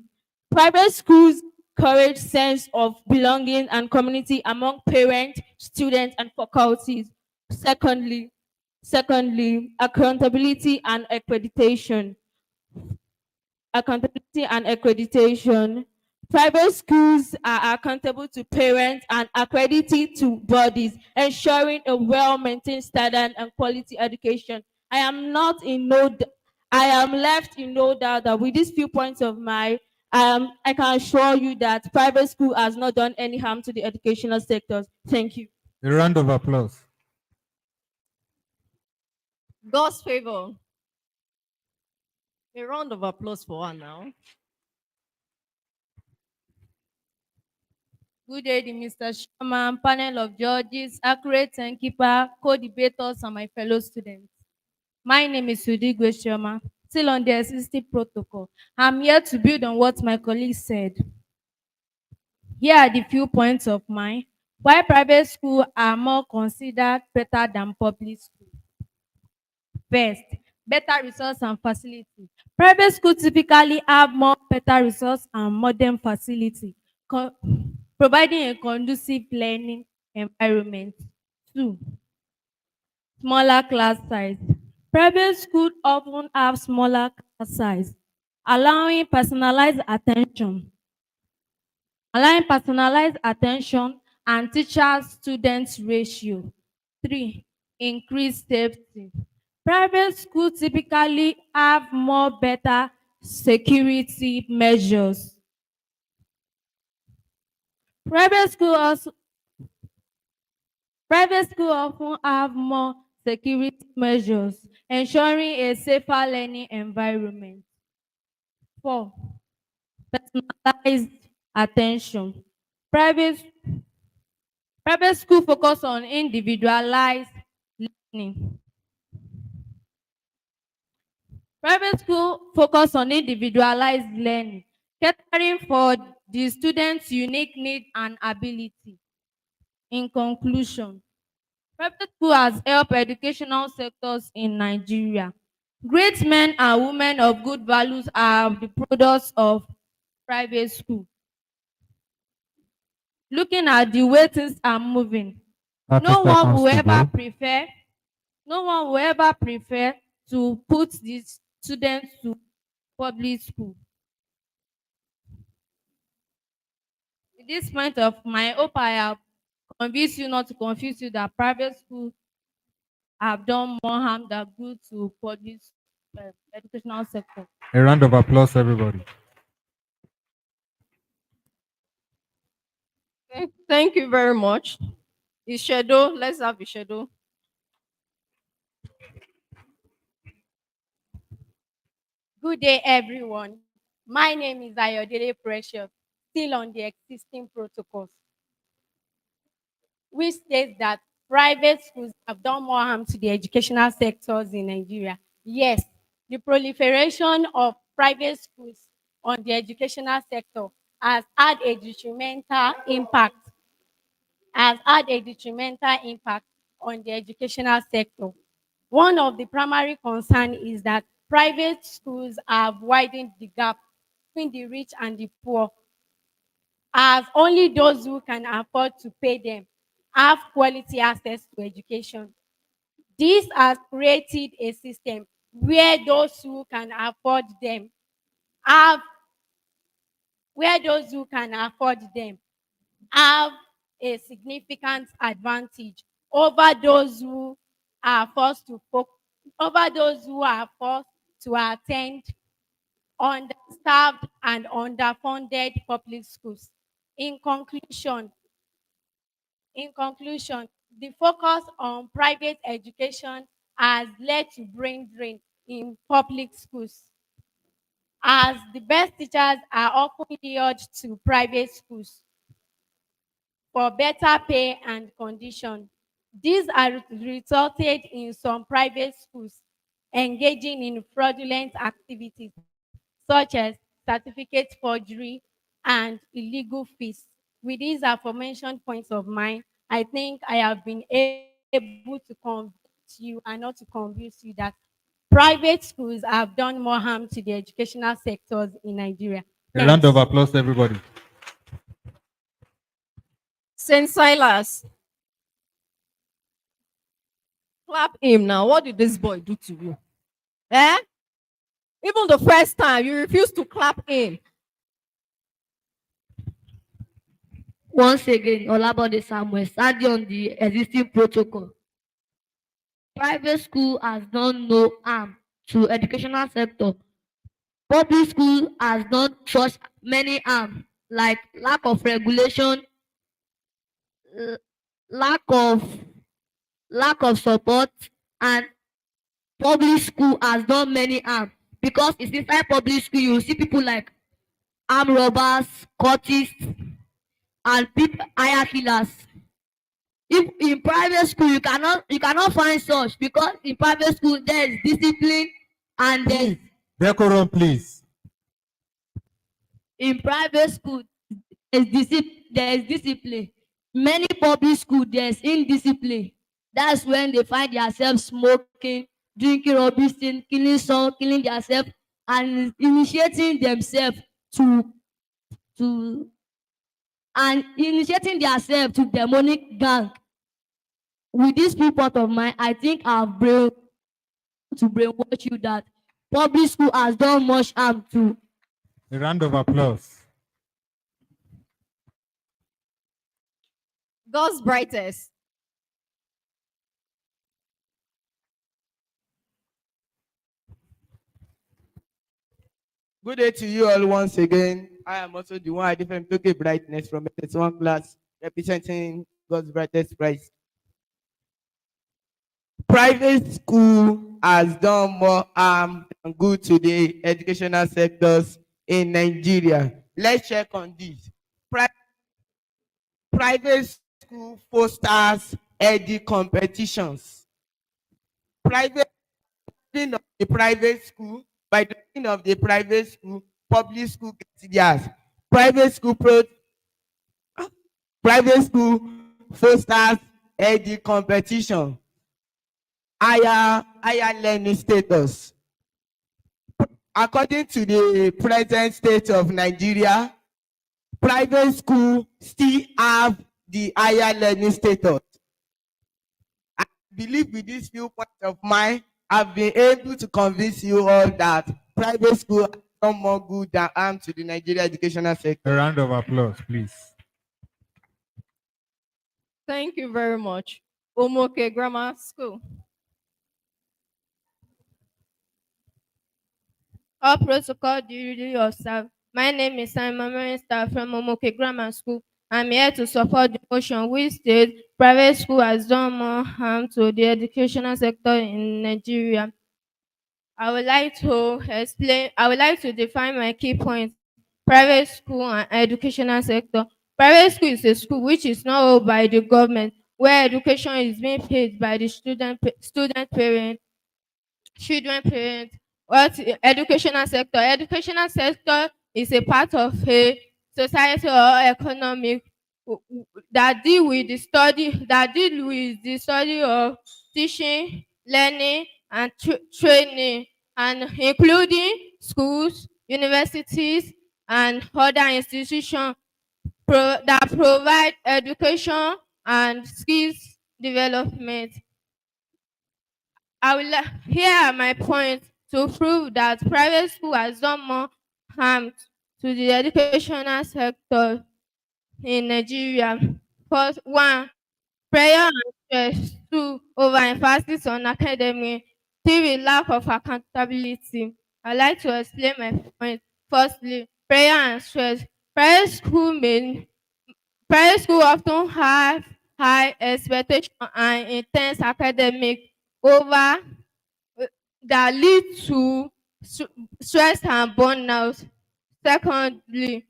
Private schools encourage sense of belonging and community among parents, students, and faculties. Secondly, accountability and accreditation. Private schools are accountable to parents and accredited to bodies, ensuring a well-maintained standard and quality education. I am not in no, d- I am left in no doubt that with these few points of mine, I can assure you that private school has not done any harm to the educational sectors. Thank you. A round of applause. God's favor. A round of applause for her now. Good evening, Mr. Sherman, panel of judges, accurate timekeeper, co-debaters, and my fellow students. My name is Sudigwe Sherman, still on the existing protocol. I'm here to build on what my colleague said. Here are the few points of mine. Why private schools are more considered better than public schools. First, better resource and facility. Private schools typically have more better resource and modern facility, providing a conducive learning environment. Two, smaller class size. Private schools often have smaller class size, allowing personalized attention and teacher-student ratio. Three, increased safety. Private schools typically have more better security measures. Private school also Private schools often have more security measures, ensuring a safer learning environment. Four, personalized attention. Private Private school focus on individualized learning. Private school focus on individualized learning, catering for the student's unique need and ability. In conclusion, private school has helped educational sectors in Nigeria. Great men and women of good values are the products of private school. Looking at the way things are moving, 30 no one seconds will to ever go. prefer no one will ever prefer to put these students to public school. At this point of my hope I have convinced you not to confuse you that private schools have done more harm than good to public educational sector. A round of applause, everybody. Okay, thank you very much. Ishedo, let's have Ishedo. Good day, everyone. My name is Ayodele Precious, still on the existing protocols, which states that private schools have done more harm to the educational sectors in Nigeria. Yes, the proliferation of private schools on the educational sector has had a detrimental impact, on the educational sector. One of the primary concerns is that private schools have widened the gap between the rich and the poor, as only those who can afford to pay them have quality access to education. This has created a system where those who can afford them have where those who can afford them have a significant advantage over those who are forced to over those who are forced to attend understaffed and underfunded public schools. In conclusion, in conclusion, the focus on private education has led to brain drain in public schools, as the best teachers are often lured to private schools for better pay and condition. These are resulted in some private schools engaging in fraudulent activities such as certificate forgery and illegal fees. With these aforementioned points of mine, I think I have been able to convince you and not to convince you that private schools have done more harm to the educational sectors in Nigeria. A round Thanks. of applause, everybody. Saint Silas, clap him now. What did this boy do to you? Eh? Even the first time, you refused to clap him. Once again, Olabode Samuel, standing on the existing protocol. Private school has done no harm to educational sector. Public school has done such many harm, like lack of regulation, l- lack of support, and public school has done many harm because it's inside public school you see people like armed robbers, cultists, and people hire killers. If in private school you cannot find such because in private school there is discipline and there Decorum, please. in private school there is discipline. Many public school there is indiscipline. That's when they find themselves smoking, drinking rubbish thing, killing some, killing themselves, and initiating themselves to and initiating themselves to demonic gang. With this report of mine, I think I've brain to brainwash you that public school has done much harm to. A round of applause. God's brightest. Good day to you all once again. I am also the one I different Omuooke Brightness from SS1 class representing God's brightest prize. Private school has done more harm than good to the educational sectors in Nigeria. Let's check on this. Private school fosters edu competitions. Private of the private school, by the end of the private school, public school gets theirs. Private school fosters edu competition. Higher learning status. According to the present state of Nigeria, private school still have the higher learning status. I believe with these few points of mine, I've been able to convince you all that private school are no more good than harm to the Nigeria educational sector. A round of applause, please. Thank you very much. Omuooke Grammar School. All protocol duly observed. My name is Simon Marista from Omuooke Grammar School. I'm here to support the motion which states private school has done more harm to the educational sector in Nigeria. I would like to define my key points. Private school and educational sector. Private school is a school which is not owned by the government, where education is being paid by the student parent, children parent. What educational sector? Educational sector is a part of a society or economic that deal with the study of teaching, learning, and training, and including schools, universities, and other institutions that provide education and skills development. Here are my points to prove that private school has done more harm to the educational sector in Nigeria. First, one, prayer and stress. Two, overemphasis on academic. Three, lack of accountability. I'd like to explain my point. Firstly, prayer and stress. Private school may Private school often have high expectation and intense academic over that lead to stress and burnout. Secondly,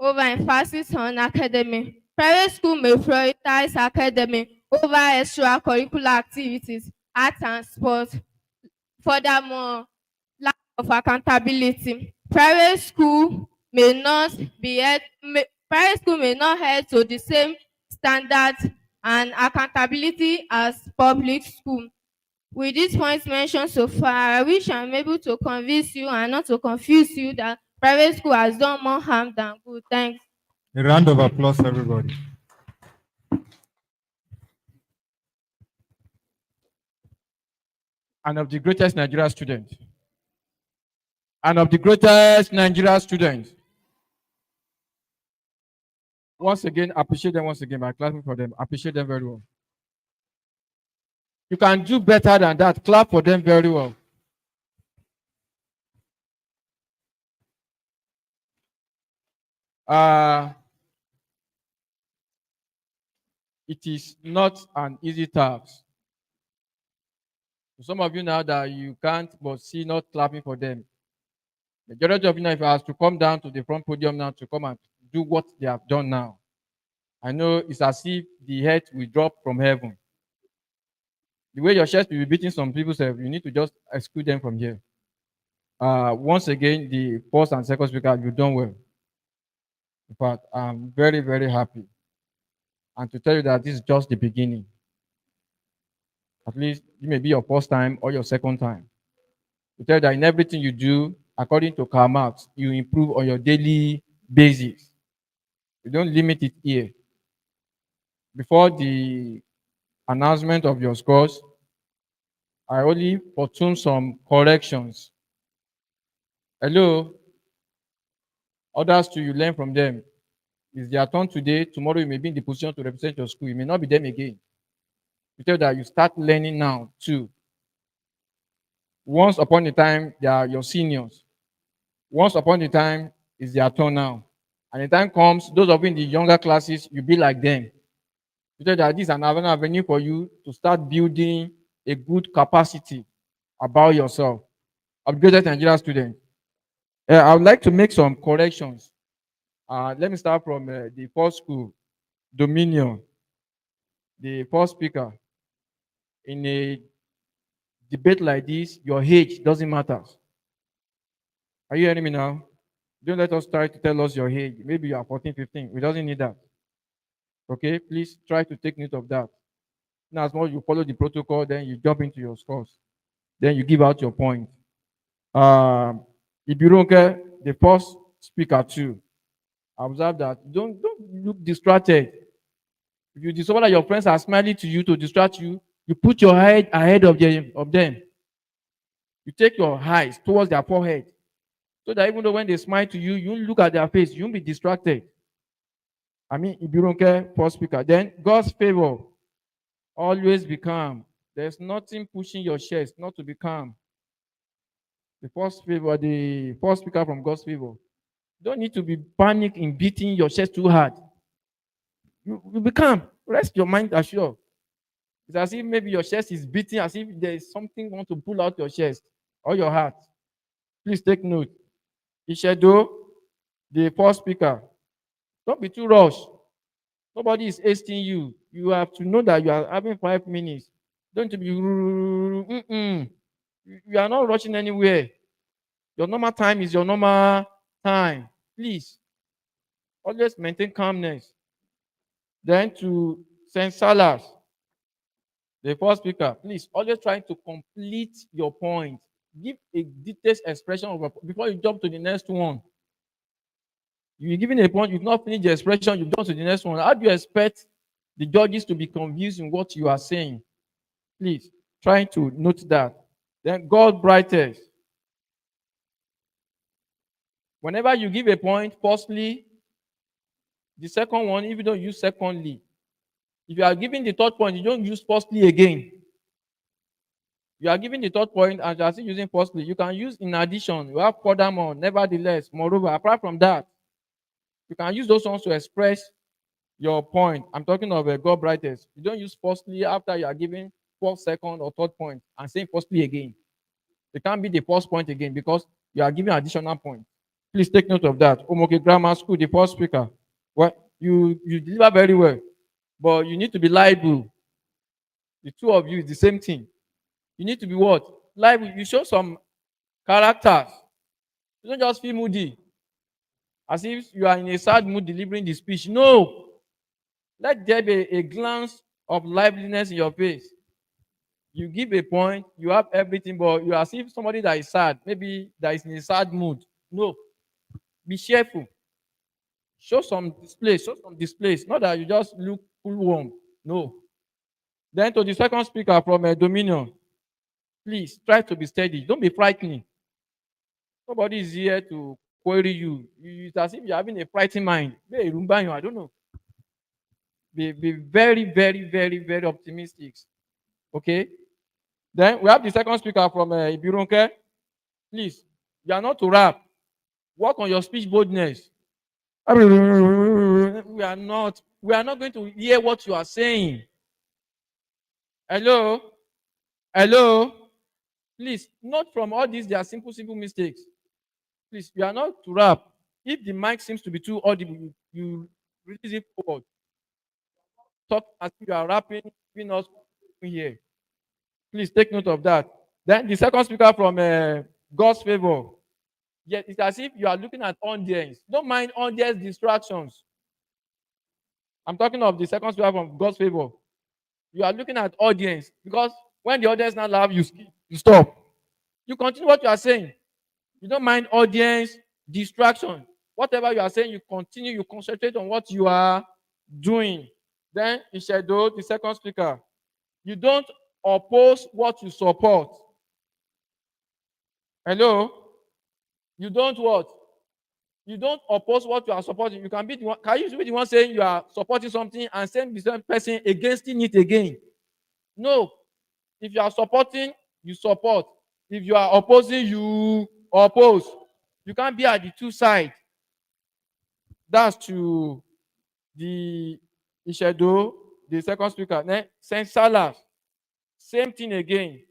overemphasis on academic. Private school may prioritize academic over extracurricular activities, art and sports. Furthermore, lack of accountability. Private school may not head to the same standards and accountability as public school. With these points mentioned so far, I wish I'm able to convince you and not to confuse you that private school has done more harm than good. Thanks. A round of applause, everybody. And of the greatest Nigeria students. And of the greatest Nigeria students. Once again, appreciate them once again by clapping for them. Appreciate them very well. You can do better than that. Clap for them very well. It is not an easy task. Some of you now that you can't but see not clapping for them. Majority of you now, if I was to come down to the front podium now to come and do what they have done now, I know it's as if the head will drop from heaven. The way your chest will be beating some people, you need to just exclude them from here. Once again, the first and second speaker, you've done well. In fact, I'm very, very happy. And to tell you that this is just the beginning. At least it may be your first time or your second time. To tell you that in everything you do, according to Karl Marx, you improve on your daily basis. You don't limit it here. Before the announcement of your scores, I only fortune some corrections. Hello? Others too, you learn from them. It's their turn today. Tomorrow you may be in the position to represent your school. You may not be them again. You tell that you start learning now too. Once upon a time, they are your seniors. Once upon a time, it's their turn now. And the time comes, those of you in the younger classes, you be like them. You tell that this is an avenue for you to start building a good capacity about yourself. Upgraded Nigerian student. I would like to make some corrections. Let me start from the first school, Dominion. The first speaker. In a debate like this, your age doesn't matter. Are you hearing me now? Don't let us try to tell us your age. Maybe you are 14, 15. We doesn't need that. Okay, please try to take note of that. Now, as long as you follow the protocol, then you jump into your scores. Then you give out your point. If you don't care, the first speaker too. Observe that. Don't look distracted. If you discover that your friends are smiling to you to distract you, you put your head ahead of them. You take your eyes towards their forehead. So that even though when they smile to you, you look at their face, you won't be distracted. I mean, if you don't care, first speaker. Then God's favor. Always be calm. There's nothing pushing your chest not to be calm. The first speaker from God's favor. Don't need to be panic in beating your chest too hard. You be calm. Rest your mind assured. It's as if maybe your chest is beating, as if there is something you want to pull out your chest or your heart. Please take note. Ishedo, the first speaker. Don't be too rushed. Nobody is hasting you. You have to know that you are having 5 minutes. Don't be. You are not rushing anywhere. Your normal time is your normal time. Please. Always maintain calmness. Then to St. Salas, the first speaker, please always try to complete your point. Give a detailed expression of before you jump to the next one. You're giving a point, you've not finished the expression, you've gone to the next one. How do you expect the judges to be confused in what you are saying? Please. Trying to note that. Then God brightest. Whenever you give a point, firstly, the second one, if you don't use secondly. If you are giving the third point, you don't use firstly again. You are giving the third point and you are still using firstly. You can use in addition. You have furthermore, nevertheless, moreover. Apart from that, you can use those ones to express your point. I'm talking of a God brightest. You don't use firstly after you are giving first, second, or third point and saying firstly again. It can't be the first point again because you are giving additional point. Please take note of that. Omuooke Grammar School, the first speaker. Well, you deliver very well, but you need to be liable. The two of you is the same thing. You need to be what? Liable. You show some characters. You don't just feel moody, as if you are in a sad mood delivering the speech. No. Let there be a glance of liveliness in your face. You give a point, you have everything, but you are as if somebody that is sad, maybe that is in a sad mood. No. Be cheerful. Show some displays. Not that you just look full warm. No. Then to the second speaker from Dominion, please try to be steady. Don't be frightening. Nobody is here to query you. It's as if you're having a frightened mind. I don't know. Be very, very, very, very optimistic. Okay? Then we have the second speaker from Ibirunke. Please, you are not to rap. Work on your speech boldness. We are not going to hear what you are saying. Hello? Hello? Please, not from all these, they are simple mistakes. Please, you are not to rap. If the mic seems to be too audible, you release it forward. Talk as if you are rapping, we not here. Please take note of that. Then the second speaker from God's favor. Yes, it's as if you are looking at audience. Don't mind audience distractions. I'm talking of the second speaker from God's favor. You are looking at audience because when the audience now laugh, you skip, you stop. You continue what you are saying. You don't mind audience distraction. Whatever you are saying, you continue, you concentrate on what you are doing. Then Ishedo, the second speaker. You don't oppose what you support. Hello? You don't what? You don't oppose what you are supporting. You can be the one. Can you be the one saying you are supporting something and send the same person against it again? No. If you are supporting, you support. If you are opposing, you oppose. You can't be at the two sides. That's to the Ishedo, the second speaker. Then Saint Salas, same thing again.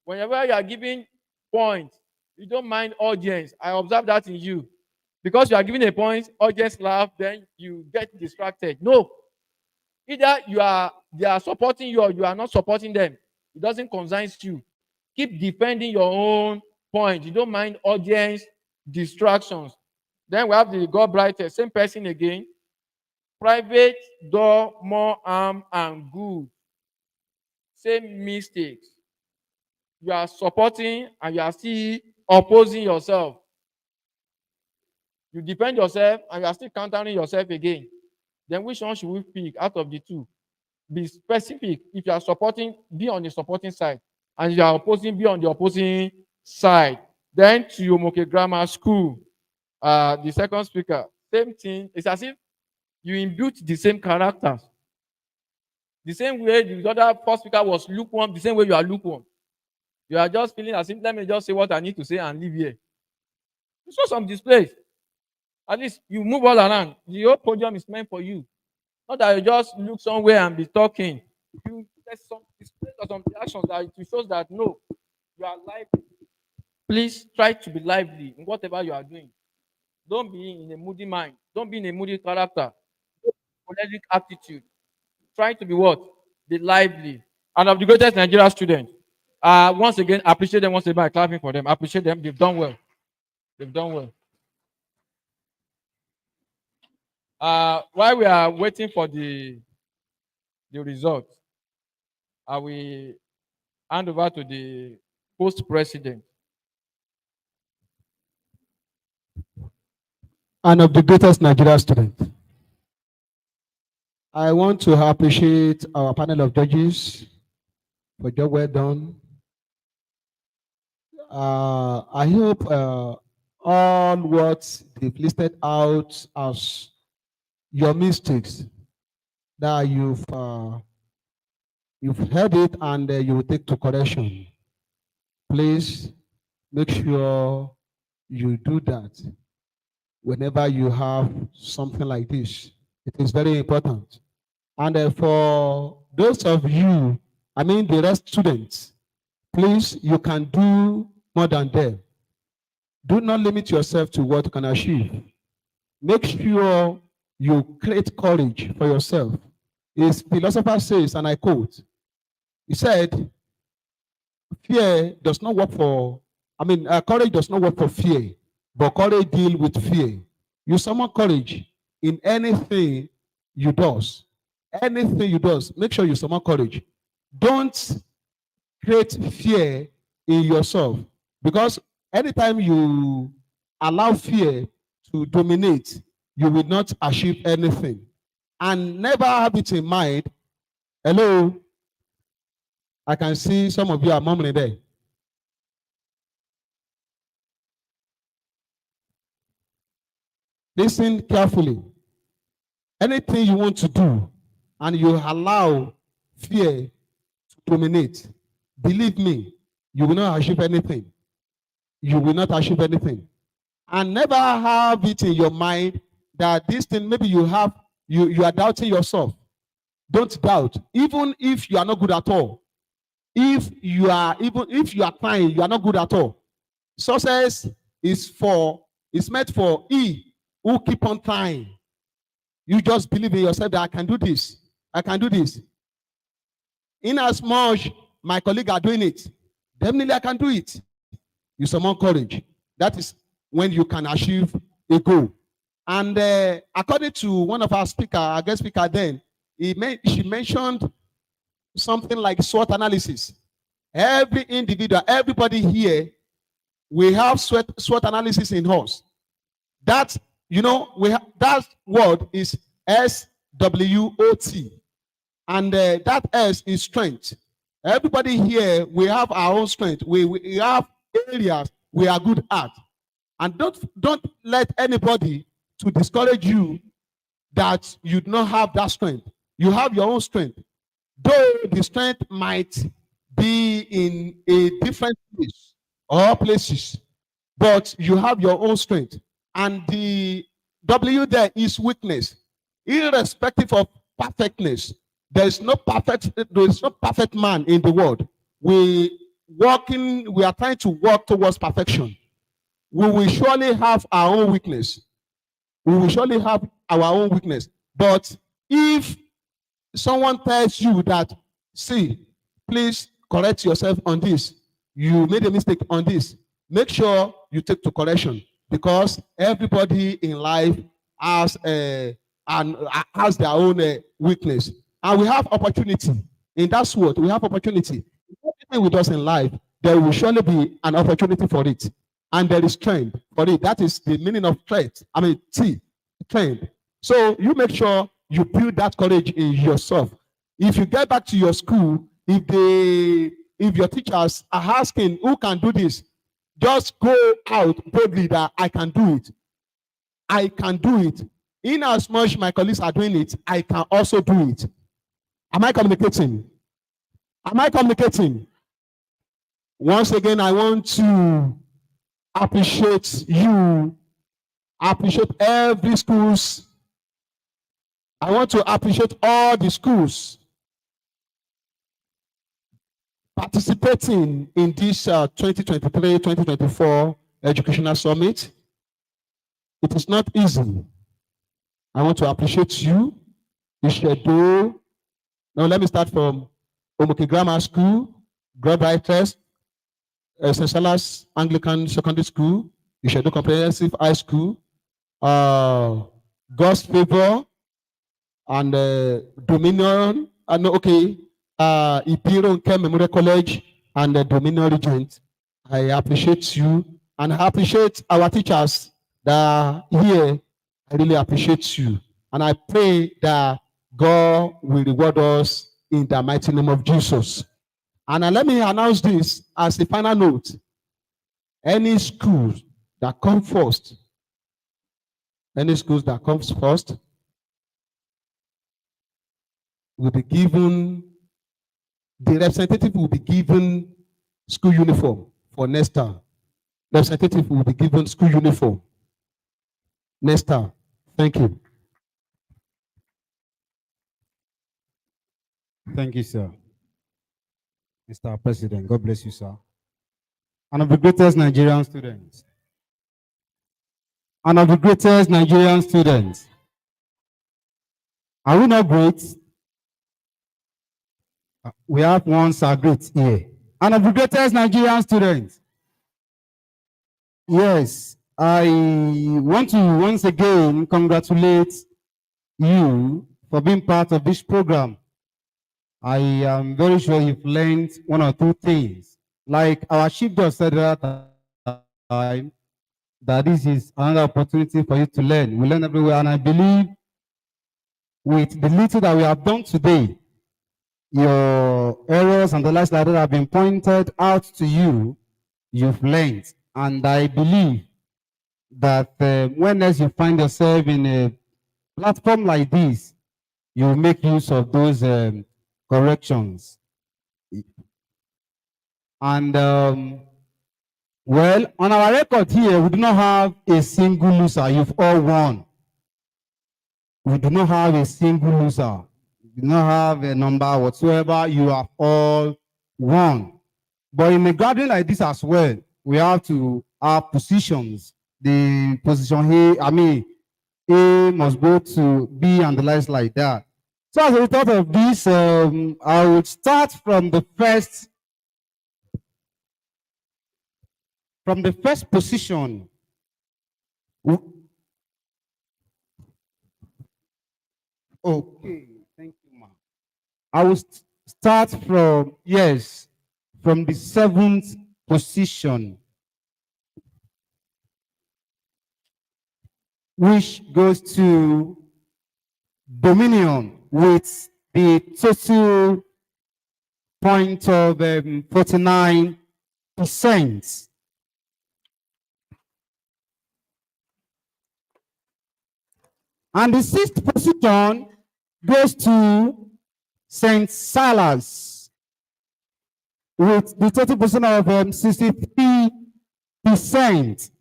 Whenever you are giving points, you don't mind audience. I observe that in you. Because you are giving a point, audience laugh, then you get distracted. No. Either they are supporting you or you are not supporting them. It doesn't concern you. Keep defending your own point. You don't mind audience distractions. Then we have the God brightest, same person again. Private door, more harm and good. Same mistakes. You are supporting and you are still opposing yourself. You defend yourself and you are still countering yourself again. Then which one should we pick out of the two? Be specific. If you are supporting, be on the supporting side. And if you are opposing, be on the opposing side. Then to Omuooke Grammar School, the second speaker, same thing. It's as if you imbued the same characters. The same way the other first speaker was lukewarm, the same way you are lukewarm. You are just feeling as if, let me just say what I need to say and leave here. You saw some displays. At least you move all around. The whole podium is meant for you. Not that you just look somewhere and be talking. There's some displays or some reactions that it shows that no, you are lively. Please try to be lively in whatever you are doing. Don't be in a moody mind. Don't be in a moody character. Choleric attitude. Try to be what? Be lively. And of the greatest Nigerian students, once again, appreciate them once again by clapping for them. Appreciate them. They've done well. They've done well. While we are waiting for the result, I will hand over to the post president. And of the greatest Nigeria student. I want to appreciate our panel of judges for job well done. I hope all what they've listed out as your mistakes that you've heard it and you will take to correction. Please make sure you do that whenever you have something like this. It is very important. And for those of you, I mean the rest students, please, you can do more than them. Do not limit yourself to what you can achieve. Make sure you create courage for yourself. His philosopher says, and I quote, he said, fear does not work for, courage does not work for fear, but courage deals with fear. You summon courage in anything you do. Anything you do, make sure you summon courage. Don't create fear in yourself, because anytime you allow fear to dominate, you will not achieve anything. And never have it in mind. Hello, I can see some of you are mumbling there. Listen carefully. Anything you want to do and you allow fear to dominate, believe me, you will not achieve anything. You will not achieve anything. And never have it in your mind that this thing, maybe you are doubting yourself. Don't doubt. Even if you are not good at all. If you are trying, you are not good at all. Success is meant for he who keep on trying. You just believe in yourself that I can do this. I can do this. In as much my colleagues are doing it, definitely I can do it. You summon courage. That is when you can achieve a goal. And according to one of our guest speaker then, she mentioned something like SWOT analysis. Every individual, everybody here, we have SWOT analysis in us. That, that word is SWOT. And that S is strength. Everybody here, we have our own strength. We have areas we are good at. And don't let anybody to discourage you that you do not have that strength. You have your own strength. Though the strength might be in a different place or places, but you have your own strength. And the W there is weakness. Irrespective of perfectness, there is no perfect man in the world. We are trying to work towards perfection. We will surely have our own weakness. We will surely have our own weakness. But if someone tells you that, see, please correct yourself on this, you made a mistake on this, make sure you take to correction, because everybody in life has their own weakness. And we have opportunity. In that SWOT, we have opportunity. Everything with us in life, there will surely be an opportunity for it. And there is strength for it. That is the meaning of strength. Strength. So you make sure you build that courage in yourself. If you get back to your school, if your teachers are asking who can do this, just go out boldly that I can do it. I can do it. In as much my colleagues are doing it, I can also do it. Am I communicating? Am I communicating? Once again, I want to appreciate you. Appreciate every schools. I want to appreciate all the schools participating in this 2023-2024 Educational Summit. It is not easy. I want to appreciate you. The schedule. Now let me start from Omuooke Grammar School, God Writers, St. Silas Anglican Secondary School, the schedule Comprehensive High School, God's Favor, and Dominion. Ipiro Nke Memorial College and the Dominion Regent. I appreciate you, and I appreciate our teachers that are here. I really appreciate you, and I pray that God will reward us in the mighty name of Jesus. And let me announce this as a final note. Any school that comes first, will be given, the representative will be given school uniform for next term. Representative will be given school uniform next term. Thank you. Thank you, sir. Mr. President, God bless you, sir. And of the greatest Nigerian students. And of the greatest Nigerian students. Are we not great? We have one sir great here. And of the greatest Nigerian students. Yes, I want to once again congratulate you for being part of this program. I am very sure you've learned one or two things. Like our chief just said at that time, that this is another opportunity for you to learn. We learn everywhere, and I believe with the little that we have done today, your errors and the likes like that have been pointed out to you, you've learned. And I believe that when else you find yourself in a platform like this, you will make use of those corrections. And well, on our record here, we do not have a single loser. You've all won. We do not have a single loser. We do not have a number whatsoever. You have all won. But in a gathering like this as well, we have to have positions. The position here, A must go to B and the likes like that. So as a result of this, I would start from the first position. Okay, thank you, ma'am. I will start from the 7th position, which goes to Dominion with the total point of 49%. And the 6th position goes to St. Silas with the total position of 63%.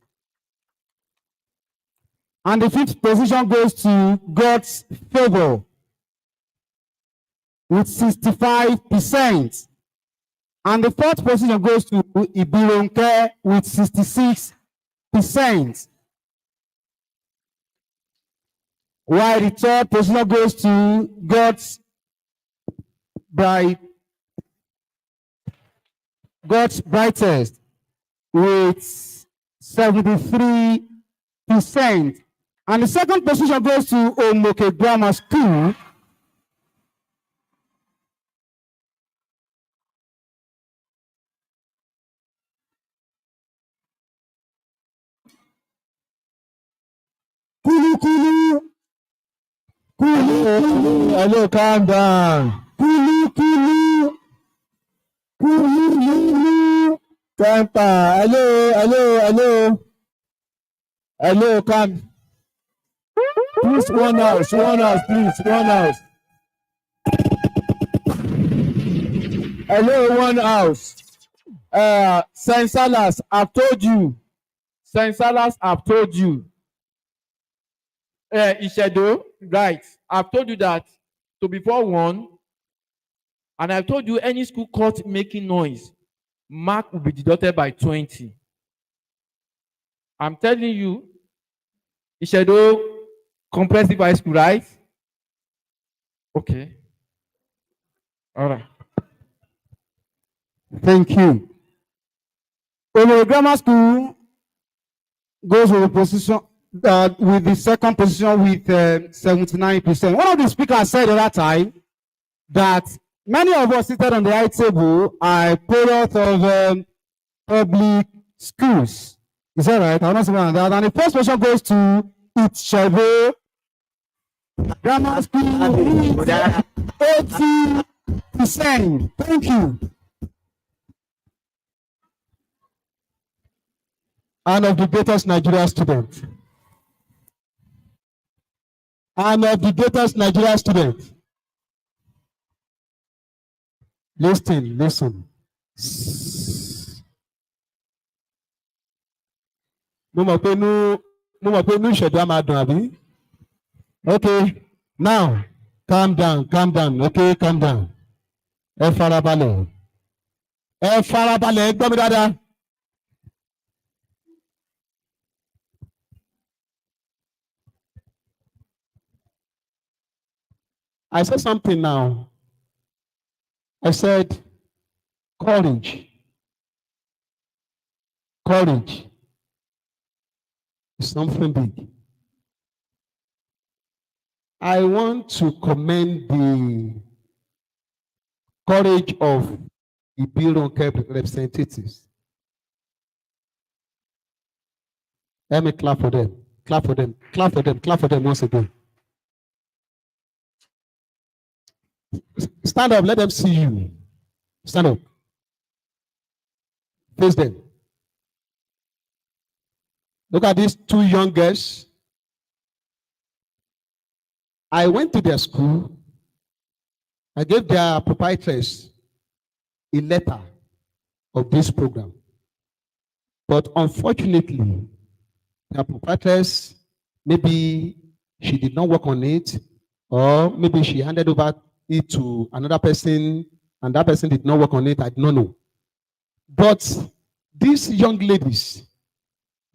And the 5th position goes to God's Favor with 65%. And the 4th position goes to Ibironke with 66%. While the 3rd position goes to God's Brightest with 73%. And the 2nd position goes to Omuooke Grammar School Hello, calm down. Temper. Hello, calm. Please, one house, please, one house. Hello, one house. St. Salas, I've told you. Ishedo, right. I've told you that to be 4-1, and I've told you any school caught making noise, mark will be deducted by 20. I'm telling you, Ishedo Comprehensive High School, right? Okay. All right. Thank you. Omuooke Grammar School goes with the position with the 2nd position with 79%. One of the speakers said at that time that many of us seated on the high table are products of public schools. Is that right? I'm not saying that. And the 1st position goes to Ichebe Grammar School with 80%. Thank you. and of the greatest Nigeria student. And of the greatest Nigeria student. Listen. Mo mọ̀ pé inú ìṣẹ̀dá máa dùn àbí? Okay, now calm down, okay, calm down. Ẹ farabalẹ̀. Ẹ gbọ́ mi dáadáa. I said something now. I said courage. Courage is something big. I want to commend the courage of the Bureau representatives. Let me clap for them. Clap for them once again. Stand up, let them see you. Stand up. Face them. Look at these two young girls. I went to their school. I gave their proprietors a letter of this program. But unfortunately, their proprietors, maybe she did not work on it, or maybe she handed over it to another person, and that person did not work on it. I do not know. But these young ladies,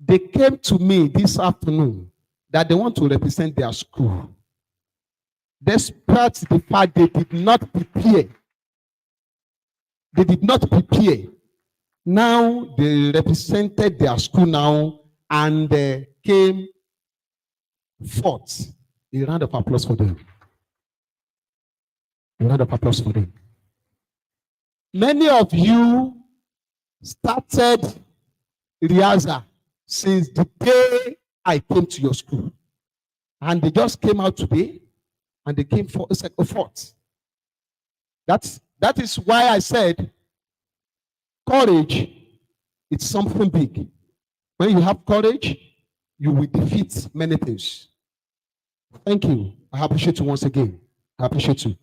they came to me this afternoon that they want to represent their school. Despite the fact they did not prepare. They did not prepare. Now they represented their school now and came forth. A round of applause for them. A round of applause for them. Many of you started rehearsal since the day I came to your school. And they just came out today and they came forth. That is why I said courage is something big. When you have courage, you will defeat many things. Thank you. I appreciate you once again. I appreciate you.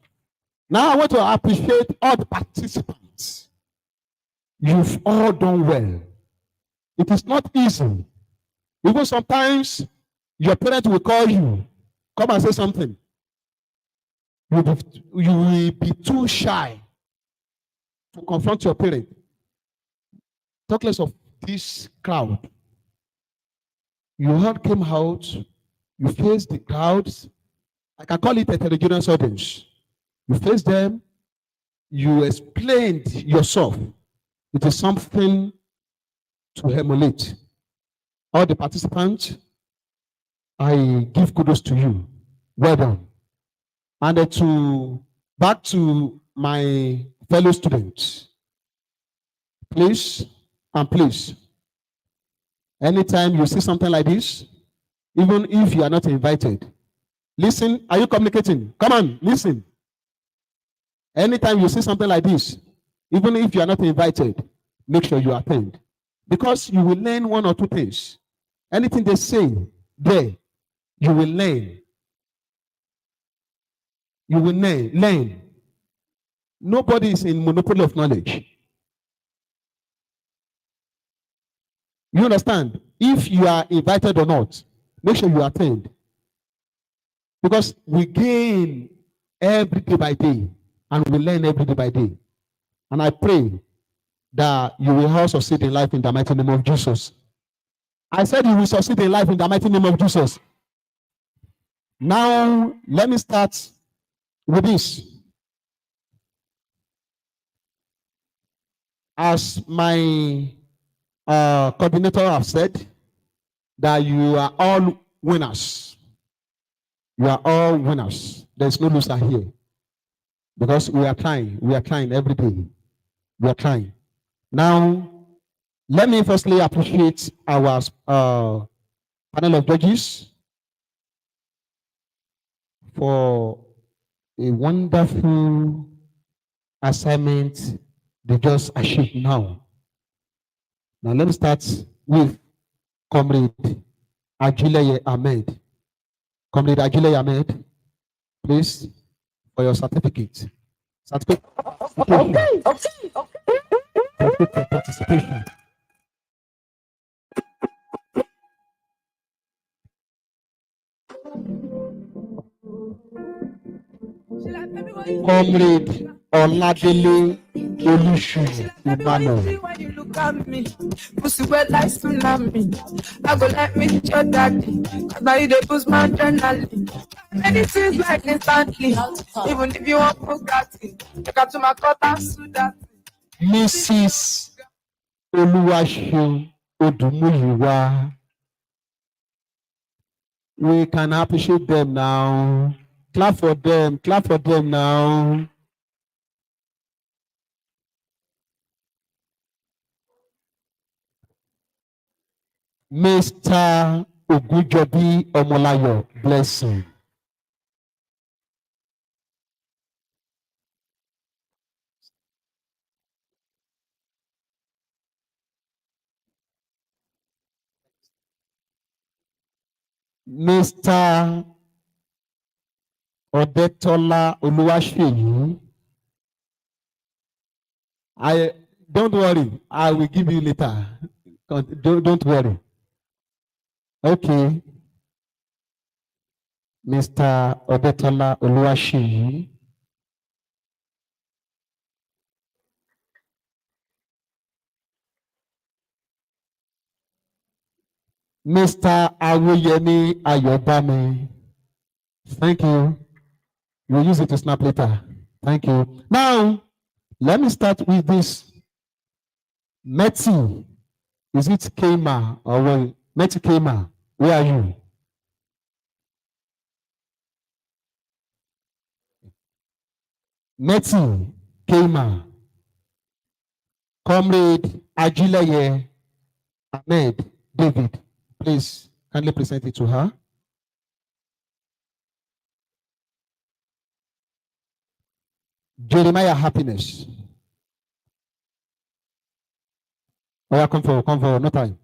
Now I want to appreciate all the participants. You've all done well. It is not easy. Even sometimes your parents will call you, come and say something. You will be too shy to confront your parent. Talk less of this crowd. You all came out, you faced the crowds. I can call it a heterogeneous audience. You faced them, you explained yourself. It is something to emulate. All the participants, I give kudos to you. Well done. And back to my fellow students. Please, anytime you see something like this, even if you are not invited, listen. Are you communicating? Come on, listen. Anytime you see something like this, even if you are not invited, make sure you attend. Because you will learn one or two things. Anything they say there, you will learn. You will learn. Nobody is in monopoly of knowledge. You understand? If you are invited or not, make sure you attend. Because we gain every day by day, and we learn every day by day. And I pray that you will all succeed in life in the mighty name of Jesus. I said you will succeed in life in the mighty name of Jesus. Now, let me start with this. As my coordinator has said, that you are all winners. You are all winners. There is no loser here. Because we are trying every day. We are trying. Now, let me firstly appreciate our panel of judges for a wonderful assignment they just achieved now. Now, let me start with Comrade Ajile Ahmed. Comrade Ajile Ahmed, please, for your certificate. Certificate. Okay. Certificate for participation. Comrade Oladele Oluṣuyi Emmanuel. When you look at me, pussy wet like tsunami. I go let me hit your daddy. Cause now you dey boost my adrenaline. Many things like instantly. Even if you want Bugatti, you got to my cut and sue that. Mrs. Oluwaseun Odumuyiwa. We can appreciate them now. Clap for them. Clap for them now. Mr. Ogunjobi Omolayo, blessing. Mr. Odetola Oluwaseyi. Don't worry, I will give you later. Don't worry. Okay. Mr. Odetola Oluwaseyi. Mr. Awoyemi Ayobami. Thank you. We'll use it to snap later. Thank you. Now, let me start with this. Meti. Is it Kema or what? Meti Kema. Where are you? Meti Kema. Comrade Ajileye Ahmed David. Please kindly present it to her. Jeremiah Happiness. Oh, yeah, come forward, no time.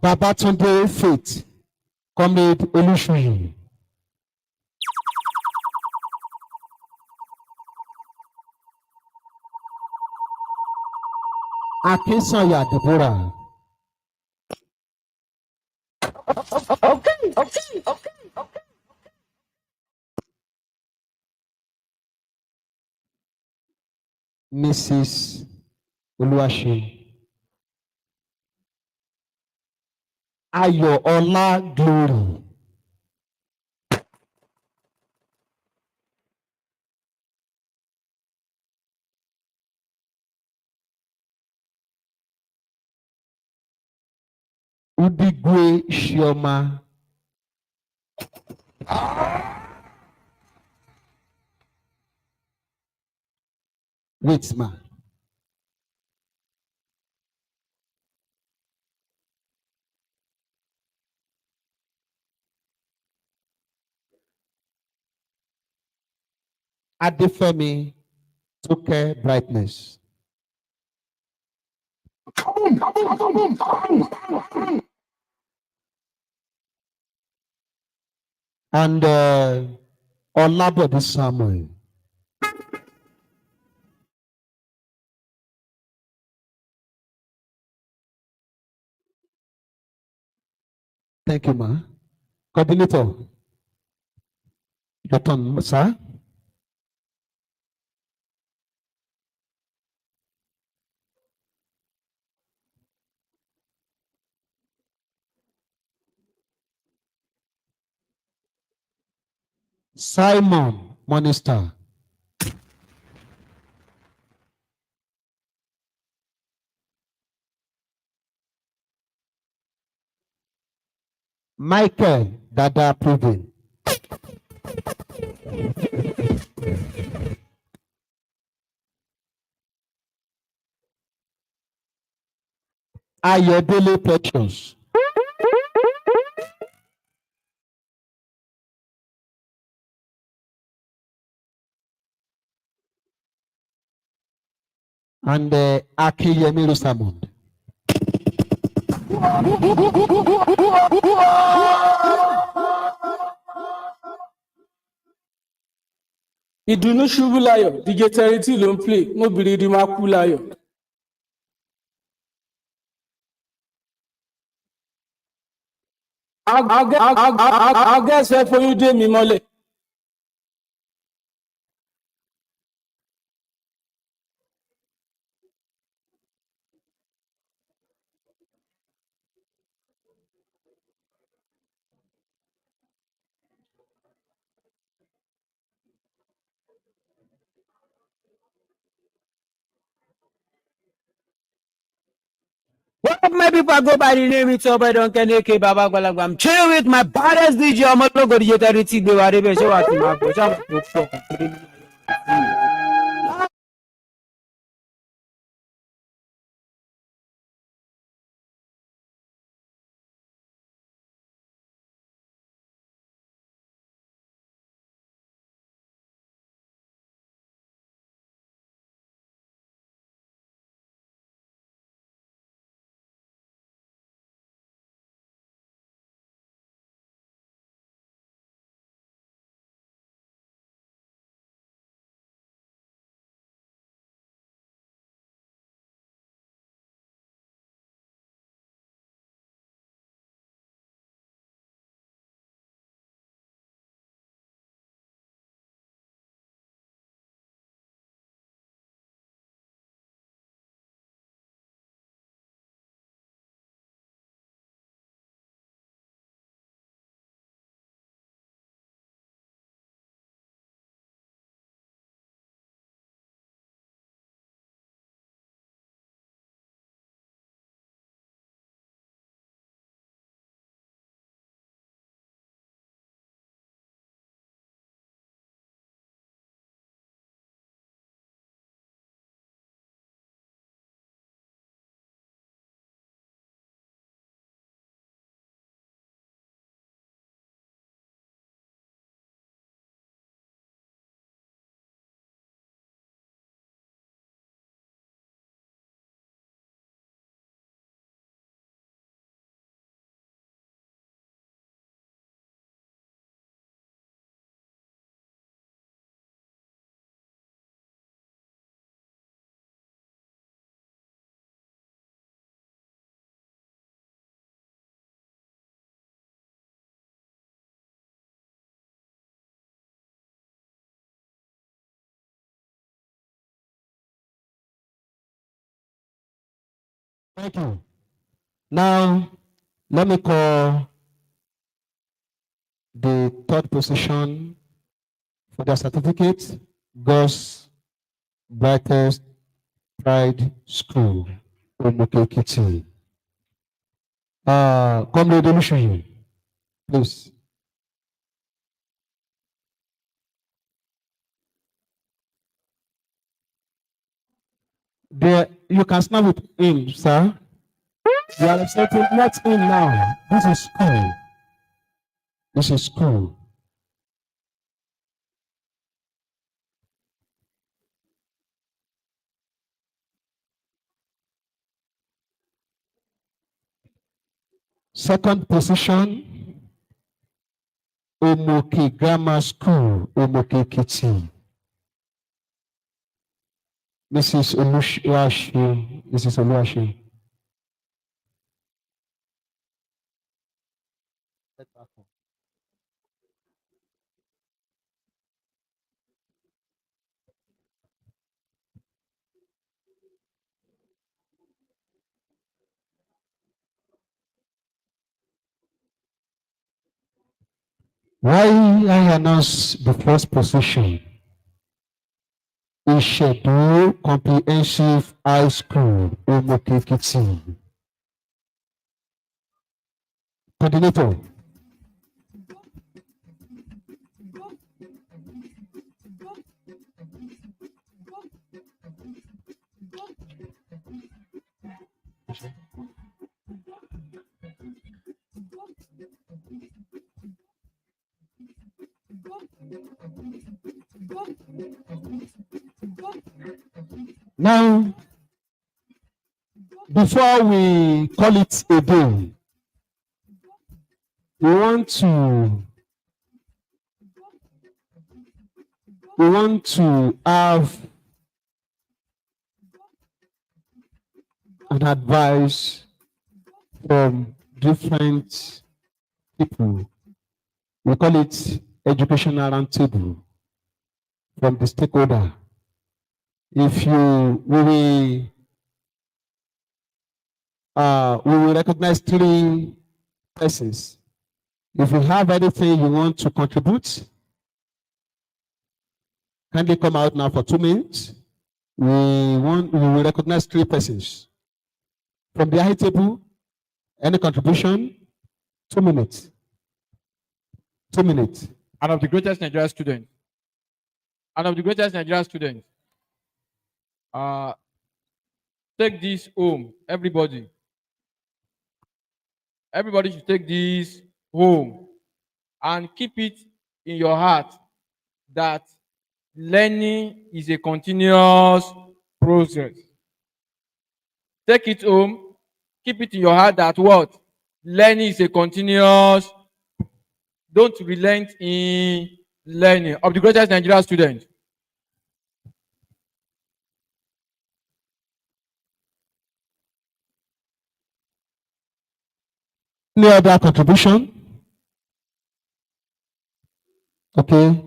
Babatunde Faith. Comrade Oluṣuyi. Akinsanya Deborah. Okay. Mrs. Oluwaseun. Ayo Ola Glory. Udigwe Shioma. Wait, ma. Adefemi Toke Brightness. And Olabode Samuel. Thank you, ma. Coordinator. Your turn, sir. Simon Monistar. Michael Dada Proven. Ayodele Precious. and Akiyemi Rosamond. ìdùnnú ṣubú láyọ̀ DJ Terry ló ń play mo bìrì ìdí máa kú láyọ̀. agẹ́sẹ̀ foyún dé mi mọ́lẹ̀. What up, my people? I go by the name it's Oba Don Keneke Baba Gwalagwa. I'm chilling with my baddest DJ. I'm a logo DJ Terry T. Beware, show what you have. Thank you. Now, let me call the third position for the certificate, God's Brightest Pride School, Omuooke Ajire. Comrade Oluseyi, please. There, you can snap with him, sir. You are accepting, not him now. This is school. This is school. Second position, Omuooke Grammar School, Omuooke Ajire. Mrs. Oluwaseun, Mrs. Oluwaseun. Why I announce the first position is Schedule Comprehensive High School, Omuooke Ajire. Coordinator. Now, before we call it a day, we want to have an advice from different people. We call it educational roundtable from the stakeholder. If you we will recognize 3 persons. If you have anything you want to contribute, kindly come out now for 2 minutes. We will recognize 3 persons. From the high table, any contribution, 2 minutes. 2 minutes. And of the greatest Nigerian student. And of the greatest Nigerian student. Take this home, everybody. Everybody should take this home and keep it in your heart that learning is a continuous process. Take it home, keep it in your heart that what? Learning is a continuous. Don't relent in learning. Of the greatest Nigerian student. Any other contribution? Okay.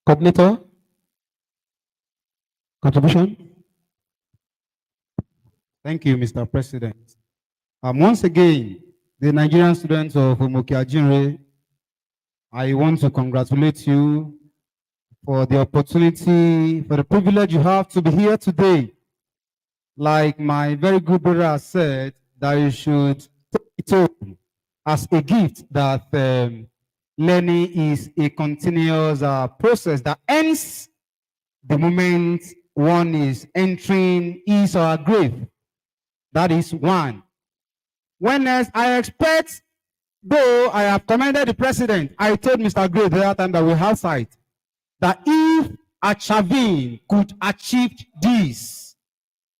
Coordinator? Contribution? Thank you, Mr. President. Once again, the Nigerian students of Omuooke Ajire, I want to congratulate you for the opportunity, for the privilege you have to be here today. Like my very good brother has said, that you should take it home as a gift that learning is a continuous process that ends the moment one is entering his or her grave. That is one. When else I expect, though I have commended the president, I told Mr. Gray the other time that we have sight, that if Achavin could achieve this,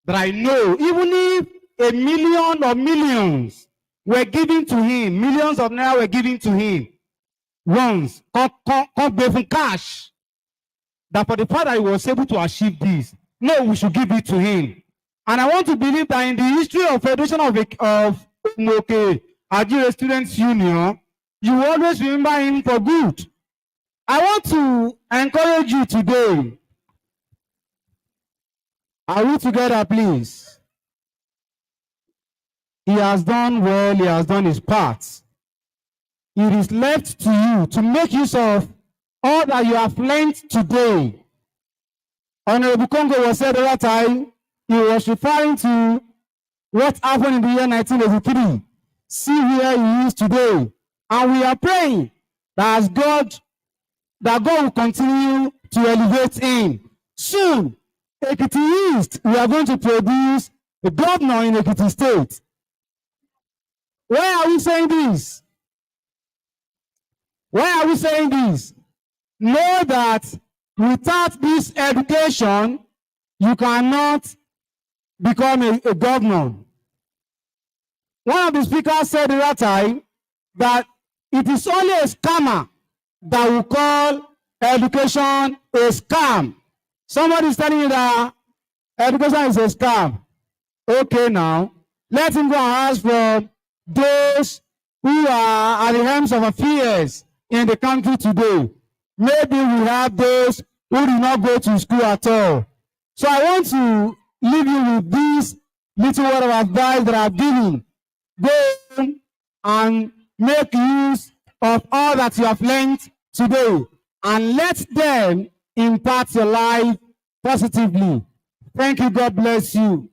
that I know, even if 1 million or millions were given to him, millions of naira were given to him, once, from cash, that for the fact that he was able to achieve this, no, we should give it to him. And I want to believe that in the history of Federation of Omuooke Ajire Students Union, you always remember him for good. I want to encourage you today. Are we together, please? He has done well, he has done his part. It is left to you to make use of all that you have learned today. Honorable Congo was said the other time, he was referring to what happened in the year 1983. See where he is today. And we are praying that God will continue to elevate him. Soon, Ekiti East, we are going to produce a governor in Ekiti State. Why are we saying this? Why are we saying this? Know that without this education, you cannot become a governor. One of the speakers said the other time that it is only a scammer that will call education a scam. Somebody is telling you that education is a scam. Okay, now, let him go and ask for those who are at the helms of affairs in the country today. Maybe we have those who do not go to school at all. So I want to leave you with this little word of advice that I've given. Go and make use of all that you have learned today and let them impact your life positively. Thank you. God bless you.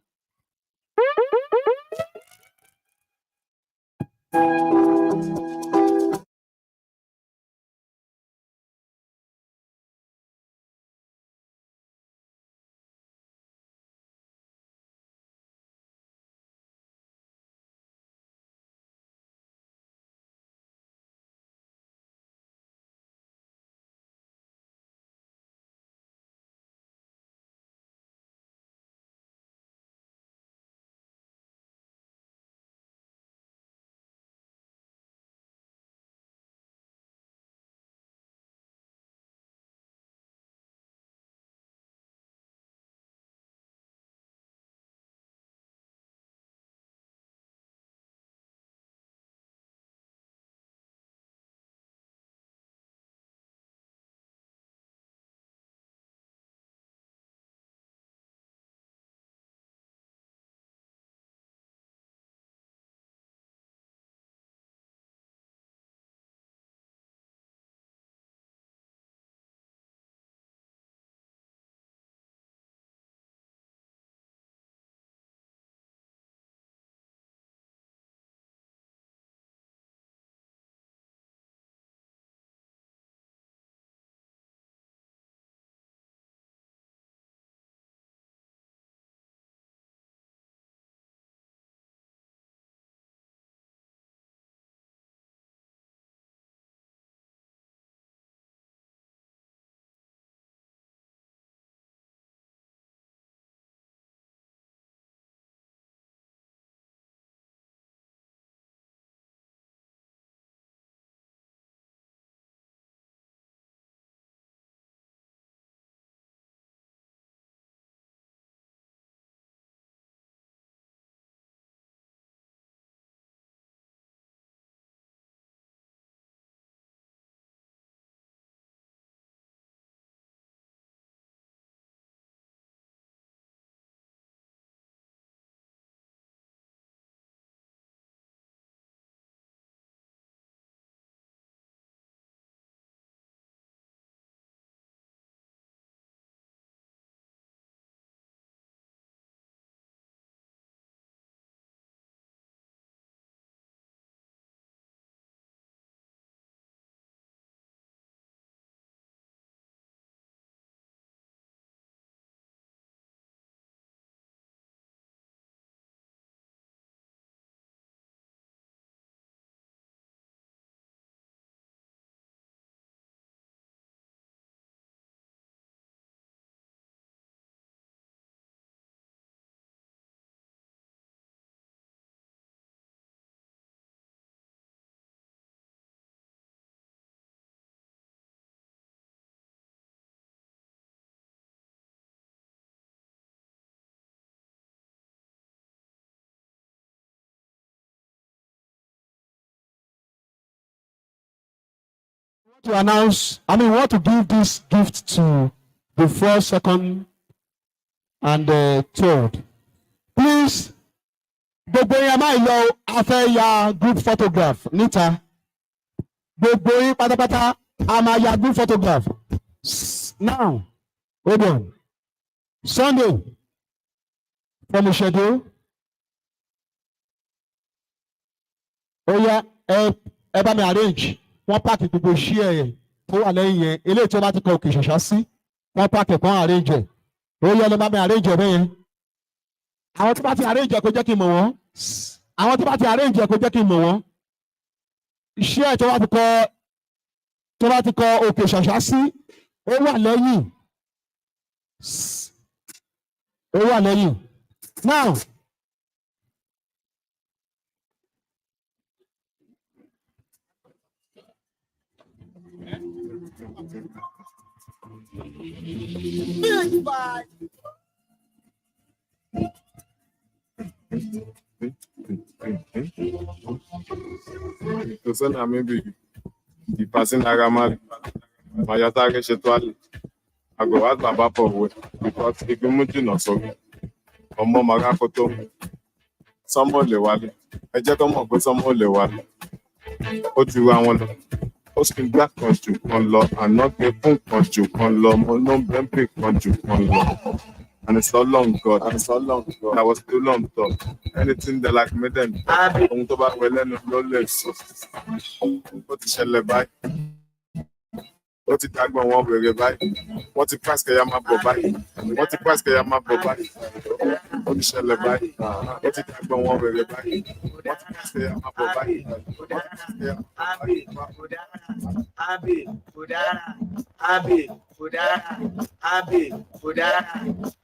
to announce, we want to give this gift to the first, second, and the third. Please, gbogbo yẹn máa yọ afẹ́ ya group photograph níta. Gbogbo yín pátápátá a máa ya group photograph. Now, hold on. Sunday, from the schedule. Ó yá, ẹ bá mi arrange. Wọ́n pààkì gbogbo iṣẹ́ ẹ̀ tó wà lẹ́yìn yẹn. Eléyìí tí wọ́n bá ti kọ òkè ṣẹ̀ṣá sí. Wọ́n pààkì kan arrange ẹ̀. Ó yá, ló bá mi arrange ẹ̀ bẹ́yẹn. Àwọn tó bá ti arrange ẹ̀ kó jẹ́ kí n mọ̀ wọ́n. Àwọn tó bá ti arrange ẹ̀ kó jẹ́ kí n mọ̀ wọ́n. Iṣẹ́ ẹ̀ tó bá ti kọ òkè ṣẹ̀ṣá sí. Ó wà lẹ́yìn. Ó wà lẹ́yìn. Now. To send maybe the person Aramal, Mayata Reshetuali. I go ask Baba for way because if you move not so Omo Marakoto, someone Lewali. I just come up with someone Lewali. What do you want? Hosting black country on law and not a punk country on law, no big country on law. And it's so long, God. And it's so long, God. I was too long, though. Anything they like me then. I'm to back well and no less. What is shall buy? What is tag one way buy? What is price Kayama buy? What is price Kayama buy? What is shall buy? What is tag one way buy? What is price Kayama buy? Abi, Budara, Abi, Budara, Abi, Budara,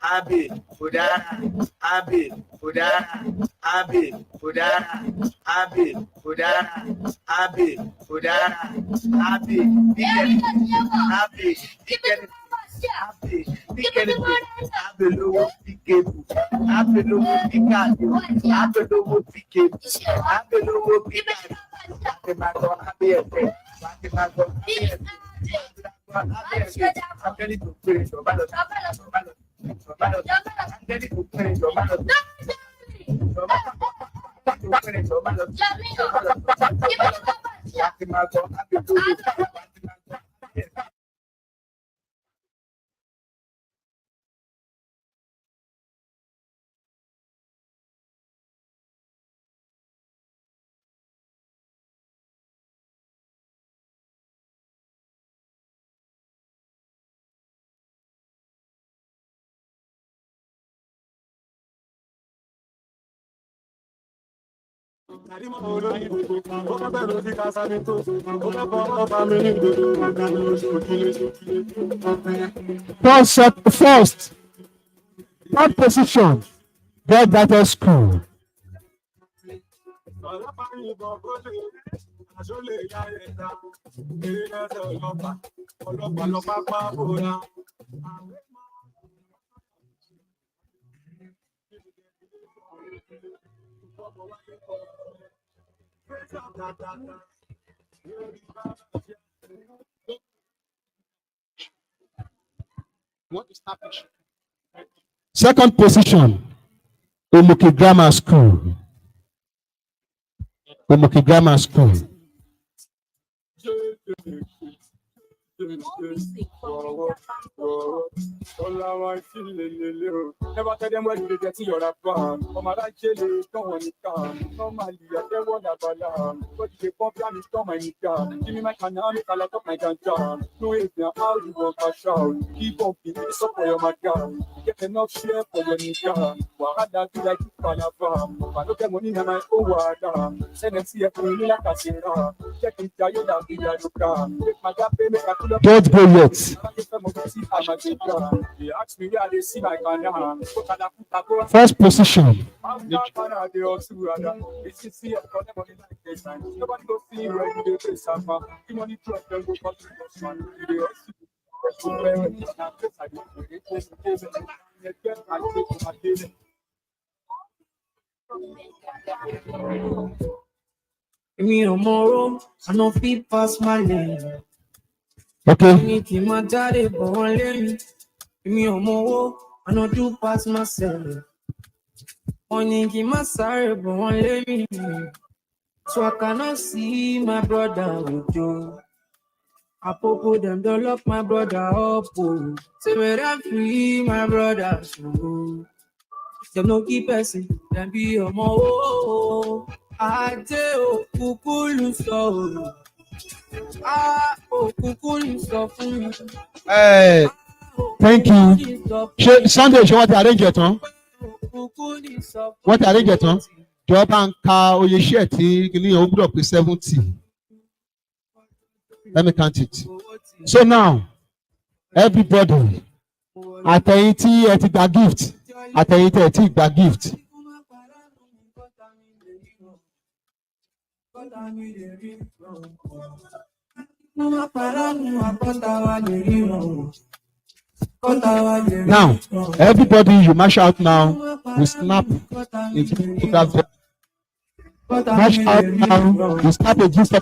Abi, Budara, Abi, Budara, Abi, Budara, Abi, Budara, Abi, Budara, Abi, Abi, Abi, Abelowo Pikebu, Abelowo Pikadu, Abelowo Pikebu, Abelowo Pikadu, Abelowo Pikebu, I'm ready to finish your ballot. I'm ready to finish your ballot. First, third position, get that school. Second position, Omuooke Grammar School. Omuooke Grammar School. Never tell them where you get your rap on. Oh my God, don't want it come. Normally, I don't want a balloon. But you pump down, it's not my nika. Give me my canal, I lock up my ganja. No, it's now how you want to shout. Keep on beating this up for your maca. Get enough share for your nika. Wahada to like Palava. I look at money in my own water. Send them see a queen like a sinner. Check it, you don't be a look. Make my gap, make a pull up. Don't go yet. First position. Me no more, I no fit pass my lane. Okay. ní kí n máa jáde bọ̀ wọ́n lé mi. Èmi ò mọ owó, I no do pass myself. Wọ́n ní kí n máa sáré bọ̀ wọ́n lé mi. So I cannot see my brother Ojo. Apopo dem don lock my brother up. Oh. Say make dem free my brother. So. Dem no keep person, dem be ọmọ owó. Ajé òkùnkùn lù sọ o. Òkùnkùn lù sọ fún mi. Thank you. Ṣé Sunday ṣé wọ́n ti arrange ẹ̀ tán? Wọ́n ti arrange ẹ̀ tán? Jọ̀ọ́ bá ń ka oye iṣẹ́ tí kìnìún ó gbọ́dọ̀ pé 70. Let me count it. So now, everybody, àtẹ̀yìn tí ẹ ti gba gift, àtẹ̀yìn tí ẹ ti gba gift. Now, everybody, you mash out now. We snap a photograph. Mash out now. We snap a gist.